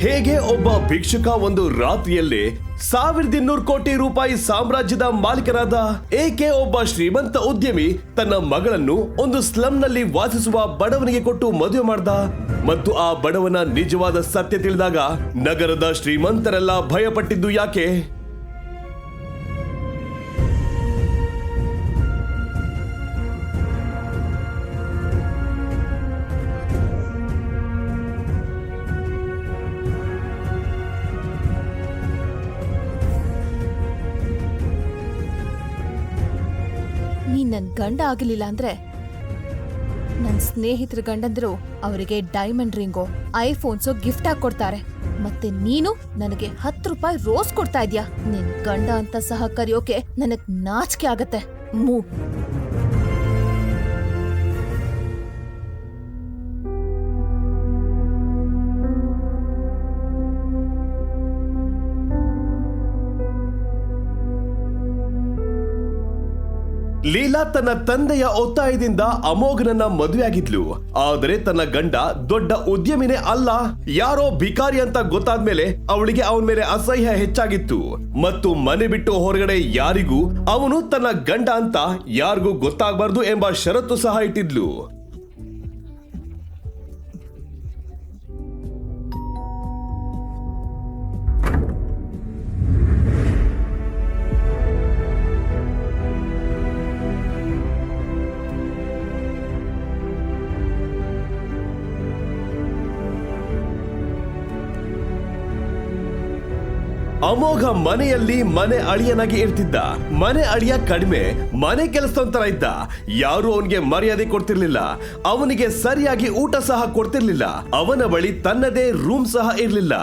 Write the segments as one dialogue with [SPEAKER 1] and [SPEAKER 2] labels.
[SPEAKER 1] ಹೇಗೆ ಒಬ್ಬ ಭಿಕ್ಷುಕ ಒಂದು ರಾತ್ರಿಯಲ್ಲೇ 1200 ಕೋಟಿ ರೂಪಾಯಿ ಸಾಮ್ರಾಜ್ಯದ ಮಾಲೀಕರಾದ, ಏಕೆ ಒಬ್ಬ ಶ್ರೀಮಂತ ಉದ್ಯಮಿ ತನ್ನ ಮಗಳನ್ನು ಒಂದು ಸ್ಲಂನಲ್ಲಿ ವಾಸಿಸುವ ಬಡವನಿಗೆ ಕೊಟ್ಟು ಮದುವೆ ಮಾಡ್ದ ಮತ್ತು ಆ ಬಡವನ ನಿಜವಾದ ಸತ್ಯ ತಿಳಿದಾಗ ನಗರದ ಶ್ರೀಮಂತರೆಲ್ಲ ಭಯಪಟ್ಟಿದ್ದು ಯಾಕೆ?
[SPEAKER 2] ನೀನ್ ನನ್ ಗಂಡ ಆಗಲಿಲ್ಲ ಅಂದ್ರೆ ನನ್ ಸ್ನೇಹಿತರ ಗಂಡಂದ್ರು ಅವರಿಗೆ ಡೈಮಂಡ್ ರಿಂಗೋ ಐಫೋನ್ಸೋ ಗಿಫ್ಟ್ ಆಗಿ ಕೊಡ್ತಾರೆ. ಮತ್ತೆ ನೀನು ನನಗೆ 10 ರೂಪಾಯಿ ರೋಸ್ ಕೊಡ್ತಾ ಇದ್ಯಾ? ನಿನ್ ಗಂಡ ಅಂತ ಸಹ ಕರೆಯೋಕೆ ನನಗ್ ನಾಚಿಕೆ ಆಗತ್ತೆ.
[SPEAKER 1] ಲೀಲಾ ತನ್ನ ತಂದೆಯ ಒತ್ತಾಯದಿಂದ ಅಮೋಘನನ್ನ ಮದುವೆಯಾಗಿದ್ಲು. ಆದರೆ ತನ್ನ ಗಂಡ ದೊಡ್ಡ ಉದ್ಯಮಿನೇ ಅಲ್ಲ, ಯಾರೋ ಭಿಕಾರಿ ಅಂತ ಗೊತ್ತಾದ್ಮೇಲೆ ಅವಳಿಗೆ ಅವನ ಮೇಲೆ ಅಸಹ್ಯ ಹೆಚ್ಚಾಗಿತ್ತು ಮತ್ತು ಮನೆ ಬಿಟ್ಟು ಹೊರಗಡೆ ಯಾರಿಗೂ ಅವನು ತನ್ನ ಗಂಡ ಅಂತ ಯಾರಿಗೂ ಗೊತ್ತಾಗಬಾರ್ದು ಎಂಬ ಷರತ್ತು ಸಹ ಇಟ್ಟಿದ್ಲು. ಅಮೋಘ ಮನೆಯಲ್ಲಿ ಮನೆ ಅಳಿಯನಾಗಿ ಇರ್ತಿದ್ದ. ಮನೆ ಅಳಿಯ ಕಡಿಮೆ, ಮನೆ ಕೆಲಸದೊಂಥರ ಇದ್ದ. ಯಾರು ಅವನಿಗೆ ಮರ್ಯಾದೆ ಕೊಡ್ತಿರ್ಲಿಲ್ಲ, ಅವನಿಗೆ ಸರಿಯಾಗಿ ಊಟ ಸಹ ಕೊಡ್ತಿರ್ಲಿಲ್ಲ. ಅವನ ಬಳಿ ತನ್ನದೇ ರೂಮ್ ಸಹ ಇರ್ಲಿಲ್ಲ.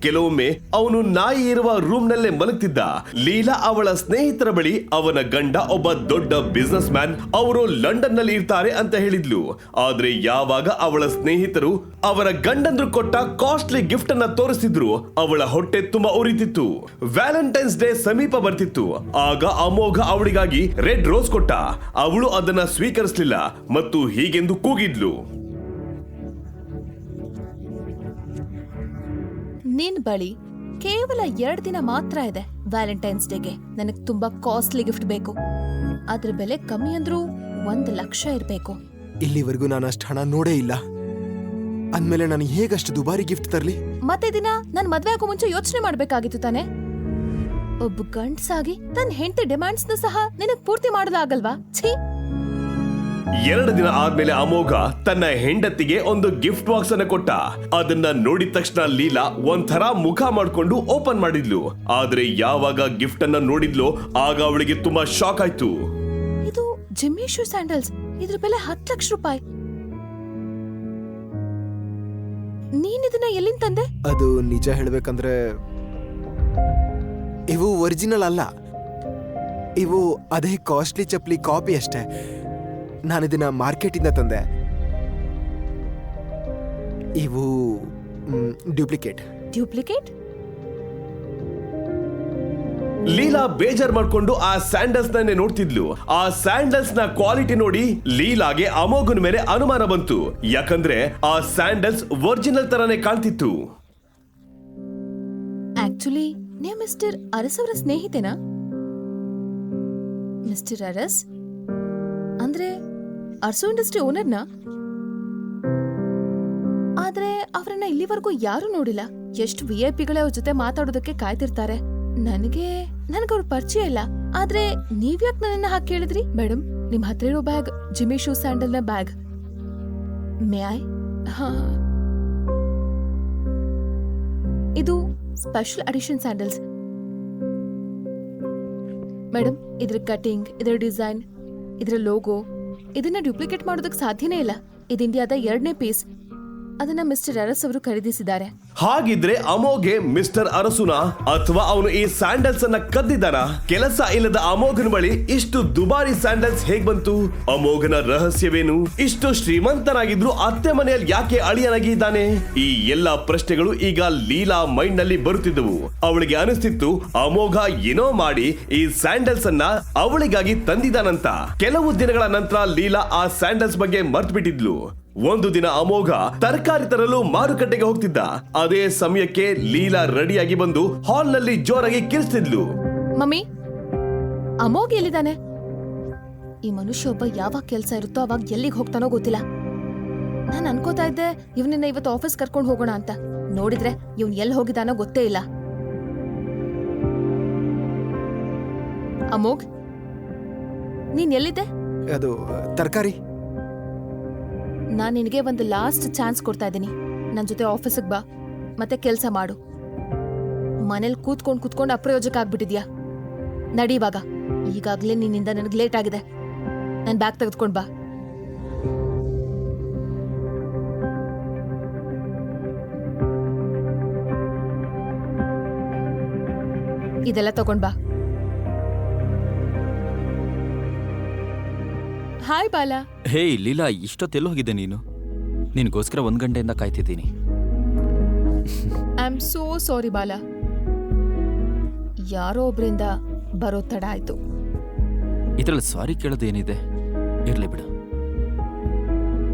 [SPEAKER 1] ಕೆಲವೊಮ್ಮೆ ಅವನು ನಾಯಿ ಇರುವ ರೂಮ್ ನಲ್ಲೇ ಮಲಗ್ತಿದ್ದ. ಲೀಲಾ ಅವಳ ಸ್ನೇಹಿತರ ಬಳಿ ಅವನ ಗಂಡ ಒಬ್ಬ ದೊಡ್ಡ ಬಿಸಿನೆಸ್ ಮ್ಯಾನ್, ಅವರು ಲಂಡನ್ ನಲ್ಲಿ ಇರ್ತಾರೆ ಅಂತ ಹೇಳಿದ್ಲು. ಆದ್ರೆ ಯಾವಾಗ ಅವಳ ಸ್ನೇಹಿತರು ಅವರ ಗಂಡಂದ್ರು ಕೊಟ್ಟ ಕಾಸ್ಟ್ಲಿ ಗಿಫ್ಟ್ ಅನ್ನ ತೋರಿಸಿದ್ರು, ಅವಳ ಹೊಟ್ಟೆ ತುಂಬಾ ಉರಿತಿತ್ತು. ವ್ಯಾಲೆಂಟೈನ್ಸ್ ಡೇ ಸಮೀಪ ಬರ್ತಿತ್ತು. ಆಗ ಅಮೋಘ ಅವಳಿಗಾಗಿ ರೆಡ್ ರೋಸ್ ಕೊಟ್ಟ. ಅವಳು ಅದನ್ನ ಸ್ವೀಕರಿಸಲಿಲ್ಲ ಮತ್ತು ಹೀಗೆಂದು ಕೂಗಿದ್ಲು,
[SPEAKER 2] ನಿನ್ ಬಳಿ ಕೇವಲ 2 ದಿನ ಮಾತ್ರ ಇದೆ ವ್ಯಾಲೆಂಟೈನ್ಸ್ ಡೇಗೆ. ನನಗ್ ತುಂಬಾ ಕಾಸ್ಟ್ಲಿ ಗಿಫ್ಟ್ ಬೇಕು. ಅದ್ರ ಬೆಲೆ ಕಮ್ಮಿ ಅಂದ್ರೂ 1 ಲಕ್ಷ ಇರ್ಬೇಕು.
[SPEAKER 3] ಇಲ್ಲಿವರೆಗೂ ನಾನು ಅಷ್ಟು ಹಣ ನೋಡೇ ಇಲ್ಲ. ಅಂದ್ಮೇಲೆ ನಾನು ಹೇಗಷ್ಟು ದುಬಾರಿ ಗಿಫ್ಟ್ ತರ್ಲಿ?
[SPEAKER 2] ಮತ್ತೆ ದಿನ ನನ್ ಮದ್ವೆ ಆಗೋ ಮುಂಚೆ ಯೋಚನೆ ಮಾಡ್ಬೇಕಾಗಿತ್ತು ತಾನೆ. ಒಬ್ಬ ಗಂಡ್ಸಾಗಿ ತನ್ನ ಹೆಂಡತಿ ಡಿಮ್ಯಾಂಡ್ಸ್ ನ ಸಹ ನಿನಗ್ ಪೂರ್ತಿ ಮಾಡೋದಾಗಲ್ವಾ? ಛೀ.
[SPEAKER 1] 2 ದಿನ ಆದ್ಮೇಲೆ ಅಮೋಘ ತನ್ನ ಹೆಂಡತಿಗೆ ಒಂದು ಗಿಫ್ಟ್ ಬಾಕ್ಸ್ ಅನ್ನ ಕೊಟ್ಟ. ಅದನ್ನ ನೋಡಿದ ತಕ್ಷಣ ಲೀಲಾ ಒಂಥರ ಮುಖ ಮಾಡ್ಕೊಂಡು ಓಪನ್ ಮಾಡಿದ್ಲು. ಆದ್ರೆ ಯಾವಾಗ ಗಿಫ್ಟ್ ಅನ್ನ ನೋಡಿದ್ಲು, ಆಗ ಅವಳಿಗೆ ತುಂಬಾ ಶಾಕ್ ಆಯ್ತು.
[SPEAKER 2] ಇದು ಜಿಮ್ಮಿ ಶೂ ಸ್ಯಾಂಡಲ್ಸ್. ಇದ್ರ ಬೆಲೆ 10 ಲಕ್ಷ ರೂಪಾಯಿ. ನೀನ್ ಇದನ್ನ ಎಲ್ಲಿಂದ ತಂದೆ?
[SPEAKER 3] ಅದು ನಿಜ ಹೇಳ್ಬೇಕಂದ್ರೆ ಇವು ಒರಿಜಿನಲ್ ಅಲ್ಲ. ಇವು ಅದೇ ಕಾಸ್ಟ್ಲಿ ಚಪ್ಪಲಿ ಕಾಪಿ ಅಷ್ಟೇ. ನಾನಿದನ್ನ ಮಾರ್ಕೆಟಿಂದ ತಂದೆ. ಇವು ಡ್ಯೂಪ್ಲಿಕೇಟ್.
[SPEAKER 1] ಲೀಲಾ ಬೇಜಾರ್ ಮಾಡ್ಕೊಂಡು ಆ ಸ್ಯಾಂಡಲ್ಸ್ ನನ್ನೇ ನೋಡ್ತಿದ್ಲು. ಆ ಸ್ಯಾಂಡಲ್ಸ್ ನ ಕ್ವಾಲಿಟಿ ನೋಡಿ ಲೀಲಾಗೆ ಅಮೋಘನ ಮೇಲೆ ಅನುಮಾನ ಬಂತು. ಯಾಕಂದ್ರೆ ಆ ಸ್ಯಾಂಡಲ್ಸ್ ಒರಿಜಿನಲ್ ತರಾನೇ ಕಾಣ್ತಿತ್ತು.
[SPEAKER 2] ಆಕ್ಚುಲಿ ನೀವು ಮಿಸ್ಟರ್ ಅರಸ್ ಅವರ ಸ್ನೇಹಿತೇನಾ? ಮಿಸ್ಟರ್ ಅರಸ್ ಅಂದ್ರೆ ಅರ್ಸು ಇಂಡಸ್ಟ್ರಿ ಓನರ್ನ? ಆದ್ರೆ ಅವರನ್ನ ಇಲ್ಲಿವರೆಗೂ ಯಾರು ನೋಡಿಲ್ಲ. ಎಷ್ಟು VIP ಗಳ ಅವ್ರ ಜೊತೆ ಮಾತಾಡೋದಕ್ಕೆ ಕಾಯ್ತಿರ್ತಾರೆ. ನನಗವ್ರ ಪರಿಚಯ ಇಲ್ಲ. ಆದ್ರೆ ನೀವ್ಯಾಕ್ ನನ್ನನ್ನ ಹಾಕಿ ಕೇಳಿದ್ರಿ? ಮೇಡಮ್, ನಿಮ್ ಹತ್ರ ಇರೋ ಬ್ಯಾಗ್ ಜಿಮ್ಮಿ ಶೂ ಸ್ಯಾಂಡಲ್ ನ ಬ್ಯಾಗ್. May I? ಇದು ಸ್ಪೆಷಲ್ ಅಡಿಷನ್ ಸ್ಯಾಂಡಲ್ಸ್. ಮೇಡಮ್, ಇದ್ರ ಕಟಿಂಗ್, ಇದ್ರ ಡಿಸೈನ್, ಇದ್ರ ಲೋಗೋ, ಇದನ್ನ ಡ್ಯೂಪ್ಲಿಕೇಟ್ ಮಾಡೋದಕ್ಕೆ ಸಾಧ್ಯನೇ ಇಲ್ಲ. ಇದು ಇಂಡಿಯಾದ 2ನೇ ಪೀಸ್. ಅದನ್ನ ಮಿಸ್ಟರ್ ಅರಸ್ ಅವರು ಖರೀದಿಸಿದ್ದಾರೆ.
[SPEAKER 1] ಹಾಗಿದ್ರೆ ಅಮೋಘೆ ಮಿಸ್ಟರ್ ಅರಸುನ ಅಥವಾ ಅವನು ಈ ಸ್ಯಾಂಡಲ್ಸ್ ಅನ್ನ ಕದ್ದಿದ್ದಾನ? ಕೆಲಸ ಇಲ್ಲದ ಅಮೋಘನ ಬಳಿ ಇಷ್ಟು ದುಬಾರಿ ಸ್ಯಾಂಡಲ್ಸ್ ಹೇಗ್ ಬಂತು? ಅಮೋಘನ ರಹಸ್ಯವೇನು? ಇಷ್ಟು ಶ್ರೀಮಂತನಾಗಿದ್ರು ಅತ್ತೆ ಮನೆಯಲ್ಲಿ ಯಾಕೆ ಅಳಿಯನಾಗಿ ಇದ್ದಾನೆ? ಈ ಎಲ್ಲಾ ಪ್ರಶ್ನೆಗಳು ಈಗ ಲೀಲಾ ಮೈಂಡ್ ನಲ್ಲಿ ಬರುತ್ತಿದ್ದವು. ಅವಳಿಗೆ ಅನಿಸ್ತಿತ್ತು ಅಮೋಘ ಏನೋ ಮಾಡಿ ಈ ಸ್ಯಾಂಡಲ್ಸ್ ಅನ್ನ ಅವಳಿಗಾಗಿ ತಂದಿದ್ದಾನಂತ. ಕೆಲವು ದಿನಗಳ ನಂತರ ಲೀಲಾ ಆ ಸ್ಯಾಂಡಲ್ಸ್ ಬಗ್ಗೆ ಮರ್ತು ಬಿಟ್ಟಿದ್ಲು. ಒಂದು ದಿನ ಅಮೋಘ ತರಕಾರಿ ತರಲು ಮಾರುಕಟ್ಟೆಗೆ ಹೋಗ್ತಿದ್ದ. ಅದೇ ಸಮಯಕ್ಕೆ ಲೀಲಾ ರೆಡಿಯಾಗಿ ಬಂದು ಹಾಲ್ನಲ್ಲಿ ಜೋರಾಗಿ ಕಿರಿಸ್ತಿದ್ಲು.
[SPEAKER 2] ಮಮ್ಮಿ, ಅಮೋಘ್ ಎಲ್ಲಿದ್ದಾನೆ? ಈ ಮನುಷ್ಯ ಒಬ್ಬ ಯಾವಾಗ ಕೆಲ್ಸ ಇರುತ್ತೋ ಅವಾಗ ಎಲ್ಲಿಗೆ ಹೋಗ್ತಾನೋ ಗೊತ್ತಿಲ್ಲ. ನಾನು ಅನ್ಕೋತಾ ಇದ್ದೆ ಇವನನ್ನ ಇವತ್ತು ಆಫೀಸ್ ಕರ್ಕೊಂಡು ಹೋಗೋಣ ಅಂತ. ನೋಡಿದ್ರೆ ಇವ್ನ್ ಎಲ್ಲಿ ಹೋಗಿದಾನೋ ಗೊತ್ತೇ ಇಲ್ಲ. ಅಮೋಘ್, ನೀನ್ ಎಲ್ಲಿದ್ದೆ?
[SPEAKER 3] ಅದು ತರಕಾರಿ.
[SPEAKER 2] ನಾನ್ ನಿನಗೆ ಒಂದು ಲಾಸ್ಟ್ ಚಾನ್ಸ್ ಕೊಡ್ತಾ ಇದ್ದೀನಿ. ನನ್ ಜೊತೆ ಆಫೀಸಿಗೆ ಬಾ, ಮತ್ತೆ ಕೆಲ್ಸ ಮಾಡು. ಮನೇಲಿ ಕೂತ್ಕೊಂಡು ಅಪ್ರಯೋಜಕ ಆಗ್ಬಿಟ್ಟಿದ್ಯಾ. ನಡಿ ಇವಾಗ. ಈಗಾಗ್ಲೇ ನಿನ್ನಿಂದ ನನಗೆ ಲೇಟ್ ಆಗಿದೆ. ನನ್ ಬ್ಯಾಗ್ ತೆಗೆದುಕೊಂಡ್ ಬಾ. ಇದೆಲ್ಲ ತಗೊಂಡ್ ಬಾ. ಹಾಯ್ ಬಾಲಾ.
[SPEAKER 4] ಹೇ ಲೀಲಾ, ಇಷ್ಟೊತ್ತೆಲ್ಲ ಹೋಗಿದ್ದೆ ನೀನು? ನಿನಗೋಸ್ಕರ 1 ಗಂಟೆಯಿಂದ ಕಾಯ್ತಿದ್ದೀನಿ.
[SPEAKER 2] I am so sorry Bala. ಯಾರೋ ಒಬ್ರಿಂದ ಬರೋ ತಡ ಆಯ್ತು.
[SPEAKER 4] ಇದ್ರಲ್ಲಿ ಸಾರಿ ಕೇಳೋದೇನಿದೆ, ಇರ್ಲಿ ಬಿಡು.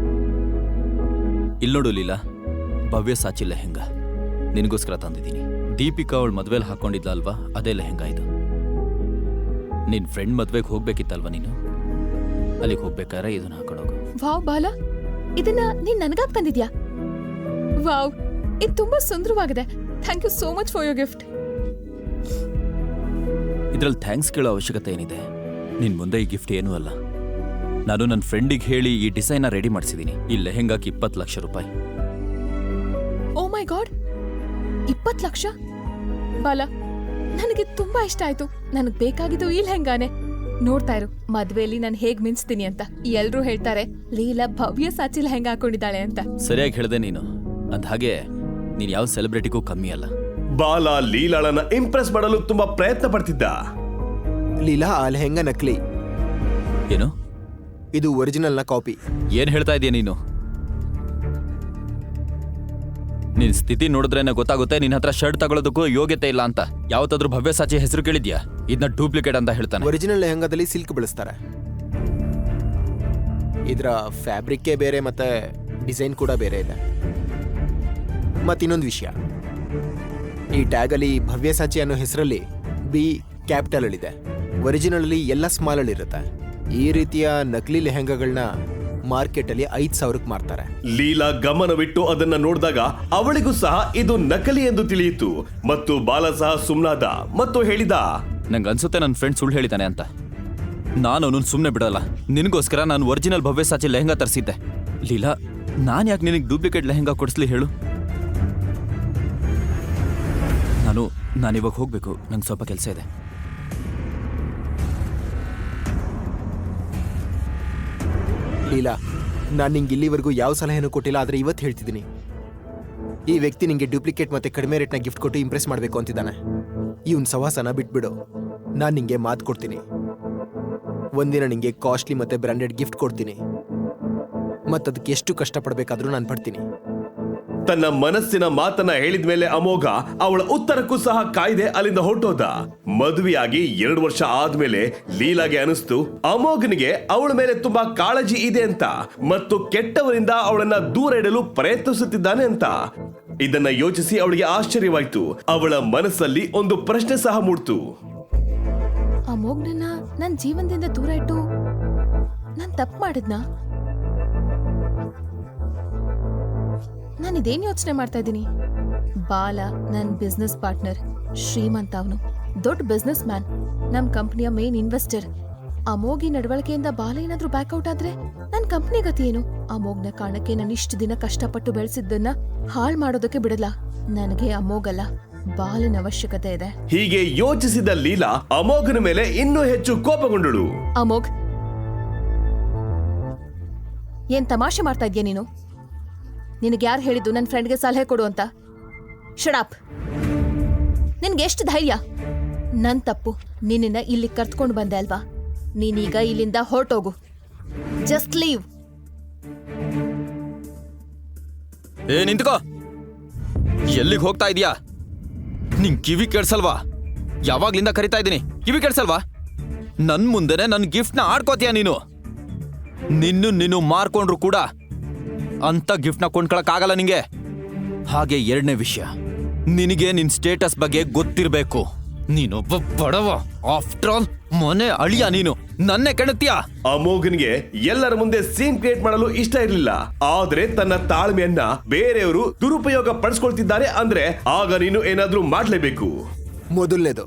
[SPEAKER 4] ಇಲ್ನೋಡು ಲೀಲಾ, ಭವ್ಯ ಸಾಚಿ ಲೆಹೆಂಗ ನಿನಗೋಸ್ಕರ ತಂದಿದ್ದೀನಿ. ದೀಪಿಕಾ ಅವಳು ಮದ್ವೆಲಿ ಹಾಕೊಂಡಿದ್ಲ ಅಲ್ವಾ, ಅದೇ ಲೆಹೆಂಗ ಇದು. ನಿನ್ ಫ್ರೆಂಡ್ ಮದ್ವೆಗೆ ಹೋಗ್ಬೇಕಿತ್ತಲ್ವಾ ನೀನು? ಅಲ್ಲಿಗೆ ಹೋಗ್ಬೇಕಾದ್ರೆ ಇದನ್ನ ಹಾಕೊಂಡೋಗು.
[SPEAKER 2] ವಾವ್ ಬಾಲಾ, ಇದನ್ನ ನೀನ್ ನನಗಾಗ್ ತಂದಿದ್ಯಾ? ವಾವ್, ಇದು ತುಂಬಾ ಸುಂದರವಾಗಿದೆ. Thank you so much for your gift.
[SPEAKER 4] ಇದ್ರಲ್ಲಿ ಥ್ಯಾಂಕ್ಸ್ ಕೇಳೋ ಅವಶ್ಯಕತೆ ಏನಿದೆ? ನಿನ್ ಮುಂದೆ ಈ ಗಿಫ್ಟ್ ಏನೂ ಅಲ್ಲ. ನಾನು ನನ್ನ ಫ್ರೆಂಡಿಗೆ ಹೇಳಿ ಈ ಡಿಸೈನ್ನ ರೆಡಿ ಮಾಡಿಸಿದ್ದೀನಿ. ಈ ಲೆಹೆಂಗಾಕ್ಕೆ 20 ಲಕ್ಷ ರೂಪಾಯಿ.
[SPEAKER 2] ಓ ಮೈ ಗಾಡ್, 20 ಲಕ್ಷ? ಬಾಲಾ, ನನಗೆ ತುಂಬಾ ಇಷ್ಟ ಆಯ್ತು. ನನಗ್ ಬೇಕಾಗಿದ್ದು ಈ ಲೆಹೆಂಗಾನೆ. ನೋಡ್ತಾ ಇರು, ಮದ್ವೆಯಲ್ಲಿ ನಾನು ಹೇಗ್ ಮಿಂಚ್ತೀನಿ ಅಂತ. ಎಲ್ರೂ ಹೇಳ್ತಾರೆ ಲೀಲಾ ಭವ್ಯ ಸಾಚಿ ಲೆಹೆಂಗಾ ಹಾಕೊಂಡಿದ್ದಾಳೆ ಅಂತ.
[SPEAKER 4] ಸರಿಯಾಗಿ ಹೇಳ್ದೆ ನೀನು. ಅಂದ ಹಾಗೆ ನೀನ್ ಯಾವ ಸೆಲೆಬ್ರಿಟಿಗೂ ಕಮ್ಮಿ ಅಲ್ಲ.
[SPEAKER 1] ಬಾಲ ಲೀಲಾಳನ್ನ ಇಂಪ್ರೆಸ್ ಮಾಡಲು ತುಂಬಾ ಪ್ರಯತ್ನ ಪಡ್ತಿದ್ದ.
[SPEAKER 3] ಲೀಲಾ, ಆ ಲೆಹೆಂಗ ನಕಲಿ.
[SPEAKER 4] ಏನು?
[SPEAKER 3] ಇದು ಒರಿಜಿನಲ್ನ ಕಾಪಿ.
[SPEAKER 4] ಏನ್ ಹೇಳ್ತಾ ಇದೀಯ ನೀನು? ನಿನ್ ಸ್ಥಿತಿ ನೋಡಿದ್ರೇನೆ ಗೊತ್ತಾಗುತ್ತೆ ನಿನ್ ಹತ್ರ ಶರ್ಟ್ ತಗೊಳ್ಳೋದಕ್ಕೂ ಯೋಗ್ಯತೆ ಇಲ್ಲ ಅಂತ. ಯಾವತ್ತಾದ್ರೂ ಭವ್ಯ ಸಾಚಿ ಹೆಸರು ಕೇಳಿದ್ಯಾ? ಇದನ್ನ ಡೂಪ್ಲಿಕೇಟ್ ಅಂತ ಹೇಳ್ತಾನೆ.
[SPEAKER 3] ಒರಿಜಿನಲ್ ಲೆಹೆಂಗಾದಲ್ಲಿ ಸಿಲ್ಕ್ ಬಳಸ್ತಾರೆ. ಇದರ ಫ್ಯಾಬ್ರಿಕ್ಕೇ ಬೇರೆ ಮತ್ತೆ ಡಿಸೈನ್ ಕೂಡ ಬೇರೆ ಇದೆ. ಮತ್ತಿನ್ನೊಂದು ವಿಷಯ, ಈ ಟ್ಯಾಗಲ್ಲಿ ಭವ್ಯ ಸಾಚಿ ಅನ್ನೋ ಹೆಸರಲ್ಲಿ ಬಿ ಕ್ಯಾಪಿಟಲ್ ಅಲ್ಲಿದೆ. ಒರಿಜಿನಲ್ ಅಲ್ಲಿ ಎಲ್ಲ ಸ್ಮಾಲ್ ಅಲ್ಲಿ ಇರುತ್ತೆ. ಈ ರೀತಿಯ ನಕಲಿ ಲೆಹೆಂಗಾಗಳನ್ನ ಮಾರ್ಕೆಟ್ ಅಲ್ಲಿ 5,000ಕ್ಕೆ ಮಾರ್ತಾರೆ.
[SPEAKER 1] ಲೀಲಾ ಗಮನವಿಟ್ಟು ಅದನ್ನ ನೋಡಿದಾಗ ಅವಳಿಗೂ ಸಹ ಇದು ನಕಲಿ ಎಂದು ತಿಳಿಯಿತು. ಮತ್ತು ಬಾಲ ಸಹ ಸುಮ್ನಾದ ಮತ್ತು ಹೇಳಿದ,
[SPEAKER 4] ನಂಗೆ ಅನ್ಸುತ್ತೆ ನನ್ನ ಫ್ರೆಂಡ್ ಸುಳ್ಳು ಹೇಳಿದಾನೆ ಅಂತ. ನಾನು ಅವನನ್ನು ಸುಮ್ಮನೆ ಬಿಡಲ್ಲ. ನಿನಗೋಸ್ಕರ ನಾನು ಒರಿಜಿನಲ್ ಭವ್ಯ ಸಾಚಿ ಲೆಹೆಂಗಾ ತರಿಸಿದ್ದೆ. ಲೀಲಾ, ನಾನು ಯಾಕೆ ನಿನಗೆ ಡೂಪ್ಲಿಕೇಟ್ ಲೆಹೆಂಗಾ ಕೊಡಿಸ್ಲಿ ಹೇಳು? ನಾನಿವಾಗ ಹೋಗ್ಬೇಕು. ನಂಗೆ ಸ್ವಲ್ಪ ಕೆಲಸ ಇದೆ.
[SPEAKER 3] ಲೀಲಾ, ನಾನು ನಿಂಗೆ ಇಲ್ಲಿವರೆಗೂ ಯಾವ ಸಲಹೆನೂ ಕೊಟ್ಟಿಲ್ಲ, ಆದರೆ ಇವತ್ತು ಹೇಳ್ತಿದ್ದೀನಿ. ಈ ವ್ಯಕ್ತಿ ನಿಂಗೆ ಡೂಪ್ಲಿಕೇಟ್ ಮತ್ತೆ ಕಡಿಮೆ ರೇಟ್ನ ಗಿಫ್ಟ್ ಕೊಟ್ಟು ಇಂಪ್ರೆಸ್ ಮಾಡಬೇಕು ಅಂತಿದ್ದಾನೆ. ಇವನ್ ಸವಾಸನ ಬಿಟ್ಬಿಡು. ನಾನು ನಿಂಗೆ ಮಾತು ಕೊಡ್ತೀನಿ. ಒಂದಿನ ನಿಂಗೆ ಕಾಸ್ಟ್ಲಿ ಮತ್ತೆ ಬ್ರ್ಯಾಂಡೆಡ್ ಗಿಫ್ಟ್ ಕೊಡ್ತೀನಿ. ಮತ್ತದಕ್ಕೆ ಎಷ್ಟು ಕಷ್ಟಪಡಬೇಕಾದ್ರೂ ನಾನು ಪಡ್ತೀನಿ.
[SPEAKER 1] ತನ್ನ ಮನಸ್ಸಿನ ಮಾತನ್ನ ಹೇಳಿದ ಮೇಲೆ ಅಮೋಘ ಅವಳ ಉತ್ತರಕ್ಕೂ ಸಹ ಕಾಯ್ದೆ ಅಲ್ಲಿಂದ ಹೊರಟೋದ. ಮದುವೆಯಾಗಿ 2 ವರ್ಷ ಆದ್ಮೇಲೆ ಲೀಲಾಗೆ ಅನಿಸ್ತು ಅಮೋಘನಿಗೆ ಅವಳ ಮೇಲೆ ತುಂಬಾ ಕಾಳಜಿ ಇದೆ ಅಂತ, ಮತ್ತು ಕೆಟ್ಟವರಿಂದ ಅವಳನ್ನ ದೂರ ಇಡಲು ಪ್ರಯತ್ನಿಸುತ್ತಿದ್ದಾನೆ ಅಂತ. ಇದನ್ನ ಯೋಚಿಸಿ ಅವಳಿಗೆ ಆಶ್ಚರ್ಯವಾಯ್ತು. ಅವಳ ಮನಸ್ಸಲ್ಲಿ ಒಂದು ಪ್ರಶ್ನೆ ಸಹ ಮೂಡ್ತು.
[SPEAKER 2] ಅಮೋಘ್ನನ್ನ ನನ್ ಜೀವನದಿಂದ ದೂರ ಇಟ್ಟು ನಾನ್ ತಪ್ಪು ಮಾಡಿದ್ನಾ? ನಾನು ಇದೇನ್ ಯೋಚನೆ ಮಾಡ್ತಾ ಇದ್ದೀನಿ? ಬಾಲ ನನ್ ಬಿಸ್ನೆಸ್ ಪಾರ್ಟ್ನರ್, ಶ್ರೀಮಂತ. ಅವನು ದೊಡ್ಡ ಬಿಸ್ನೆಸ್ ಮ್ಯಾನ್, ನಮ್ ಕಂಪ್ನಿಯ ಮೇನ್ ಇನ್ವೆಸ್ಟರ್. ಅಮೋಘಿ ನಡವಳಿಕೆಯಿಂದ ಬಾಲ ಏನಾದ್ರೂ ಬ್ಯಾಕ್ಔಟ್ ಆದ್ರೆ ನನ್ ಕಂಪ್ನಿ ಗತಿ ಏನು? ಅಮೋಘ್ನ ಕಾರಣಕ್ಕೆ ನಾನು ಇಷ್ಟು ದಿನ ಕಷ್ಟಪಟ್ಟು ಬೆಳೆಸಿದ್ದನ್ನ ಹಾಳು ಮಾಡೋದಕ್ಕೆ ಬಿಡಲ್ಲ. ನನಗೆ ಅಮೋಘಲ್ಲ, ಬಾಲನ ಅವಶ್ಯಕತೆ ಇದೆ.
[SPEAKER 1] ಹೀಗೆ ಯೋಚಿಸಿದ ಲೀಲಾ ಅಮೋಘನ ಮೇಲೆ ಇನ್ನೂ ಹೆಚ್ಚು ಕೋಪಗೊಂಡಳು.
[SPEAKER 2] ಅಮೋಘ್, ಏನ್ ತಮಾಷೆ ಮಾಡ್ತಾ ಇದ್ಯಾ ನೀನು? ನಿನಗೆ ಯಾರು ಹೇಳಿದ್ದು ನನ್ನ ಫ್ರೆಂಡ್ಗೆ ಸಲಹೆ ಕೊಡು ಅಂತ? ಶಡಾಪ್. ನಿನ್ಗೆ ಎಷ್ಟು ಧೈರ್ಯ? ನನ್ ತಪ್ಪು. ನಿನ್ನ ಇಲ್ಲಿ ಕರ್ತ್ಕೊಂಡು ಬಂದೆ ಅಲ್ವಾ? ನೀನೀಗ ಇಲ್ಲಿಂದ ಹೊರಟೋಗು. Just leave.
[SPEAKER 4] ನಿಂತ್ಕೋ. ಎಲ್ಲಿಗೆ ಹೋಗ್ತಾ ಇದೀಯಾ? ನಿಂಗ್ ಕಿವಿ ಕೇಳಿಸಲ್ವಾ? ಯಾವಾಗ್ಲಿಂದ ಕರಿತಾ ಇದ್ದೀನಿ, ಕಿವಿ ಕೇಳಿಸಲ್ವಾ? ನನ್ ಮುಂದೆನೆ ನನ್ ಗಿಫ್ಟ್ನ ಆಡ್ಕೋತೀಯ ನೀನು? ನೀನು ಮಾರ್ಕೊಂಡ್ರು ಕೂಡ ಅಂತ ಗಿಫ್ಟ್ನ ಕೊಂಡ್ಕೊಳಕ್ಕಾಗಲ್ಲ ನಿಂಗೆ. ಹಾಗೆ ಎರಡನೇ ವಿಷಯ, ನಿನಗೆ ನಿನ್ ಸ್ಟೇಟಸ್ ಬಗ್ಗೆ ಗೊತ್ತಿರ್ಬೇಕು. ನೀನೊಬ್ಬ ಬಡವ, ಆಫ್ಟರ್ ಆಲ್ ಮನೆ ಅಳಿಯ, ನೀನು ನನ್ನೇ ಕೆಣಕ್ತೀಯಾ?
[SPEAKER 1] ಅಮೋಘನ್ಗೆ ಎಲ್ಲರ ಮುಂದೆ ಸೀನ್ ಕ್ರಿಯೇಟ್ ಮಾಡಲು ಇಷ್ಟ ಇರಲಿಲ್ಲ. ಆದ್ರೆ ತನ್ನ ತಾಳ್ಮೆಯನ್ನ ಬೇರೆಯವರು ದುರುಪಯೋಗ ಪಡಿಸ್ಕೊಳ್ತಿದ್ದಾರೆ ಅಂದ್ರೆ ಆಗ ನೀನು ಏನಾದ್ರೂ ಮಾಡ್ಲೇಬೇಕು.
[SPEAKER 3] ಮೊದಲನೇದು,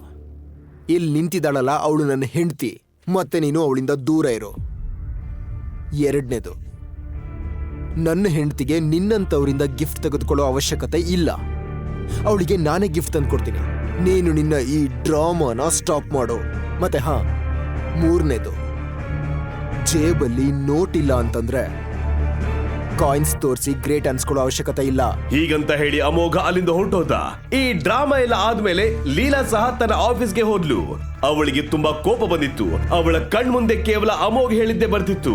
[SPEAKER 3] ಇಲ್ಲಿ ನಿಂತಿದ್ದಾಳಲ್ಲ ಅವಳು ನನ್ನ ಹೆಂಡತಿ, ಮತ್ತೆ ನೀನು ಅವಳಿಂದ ದೂರ ಇರು. ಎರಡನೇದು, ನನ್ನ ಹೆಂಡತಿಗೆ ನಿನ್ನಂತವರಿಂದ ಗಿಫ್ಟ್ ತೆಗೆದುಕೊಳ್ಳೋ ಅವಶ್ಯಕತೆ ಇಲ್ಲ. ಅವಳಿಗೆ ನಾನೇ ಗಿಫ್ಟ್ ತಂದ್ಕೊಡ್ತೀನಿ. ನೀನು ನಿನ್ನ ಈ ಡ್ರಾಮಾನ ಸ್ಟಾಪ್ ಮಾಡು. ಮತ್ತೆ ಮೂರನೇದು, ಜೇಬಲ್ಲಿ ನೋಟ್ ಇಲ್ಲ ಅಂತಂದ್ರೆ ಕಾಯಿನ್ಸ್ ತೋರಿಸಿ ಗ್ರೇಟ್ ಅನ್ಸ್ಕೊಳ್ಳೋ ಅವಶ್ಯಕತೆ ಇಲ್ಲ.
[SPEAKER 1] ಹೀಗಂತ ಹೇಳಿ ಅಮೋಘ ಅಲ್ಲಿಂದ ಹೊರಟೋದ. ಈ ಡ್ರಾಮಾ ಎಲ್ಲ ಆದ್ಮೇಲೆ ಲೀಲಾ ಸಹ ತನ್ನ ಆಫೀಸ್ಗೆ ಹೋದ್ಲು. ಅವಳಿಗೆ ತುಂಬಾ ಕೋಪ ಬಂದಿತ್ತು. ಅವಳ ಕಣ್ಮುಂದೆ ಕೇವಲ ಅಮೋಘ್ ಹೇಳಿದ್ದೆ ಬರ್ತಿತ್ತು.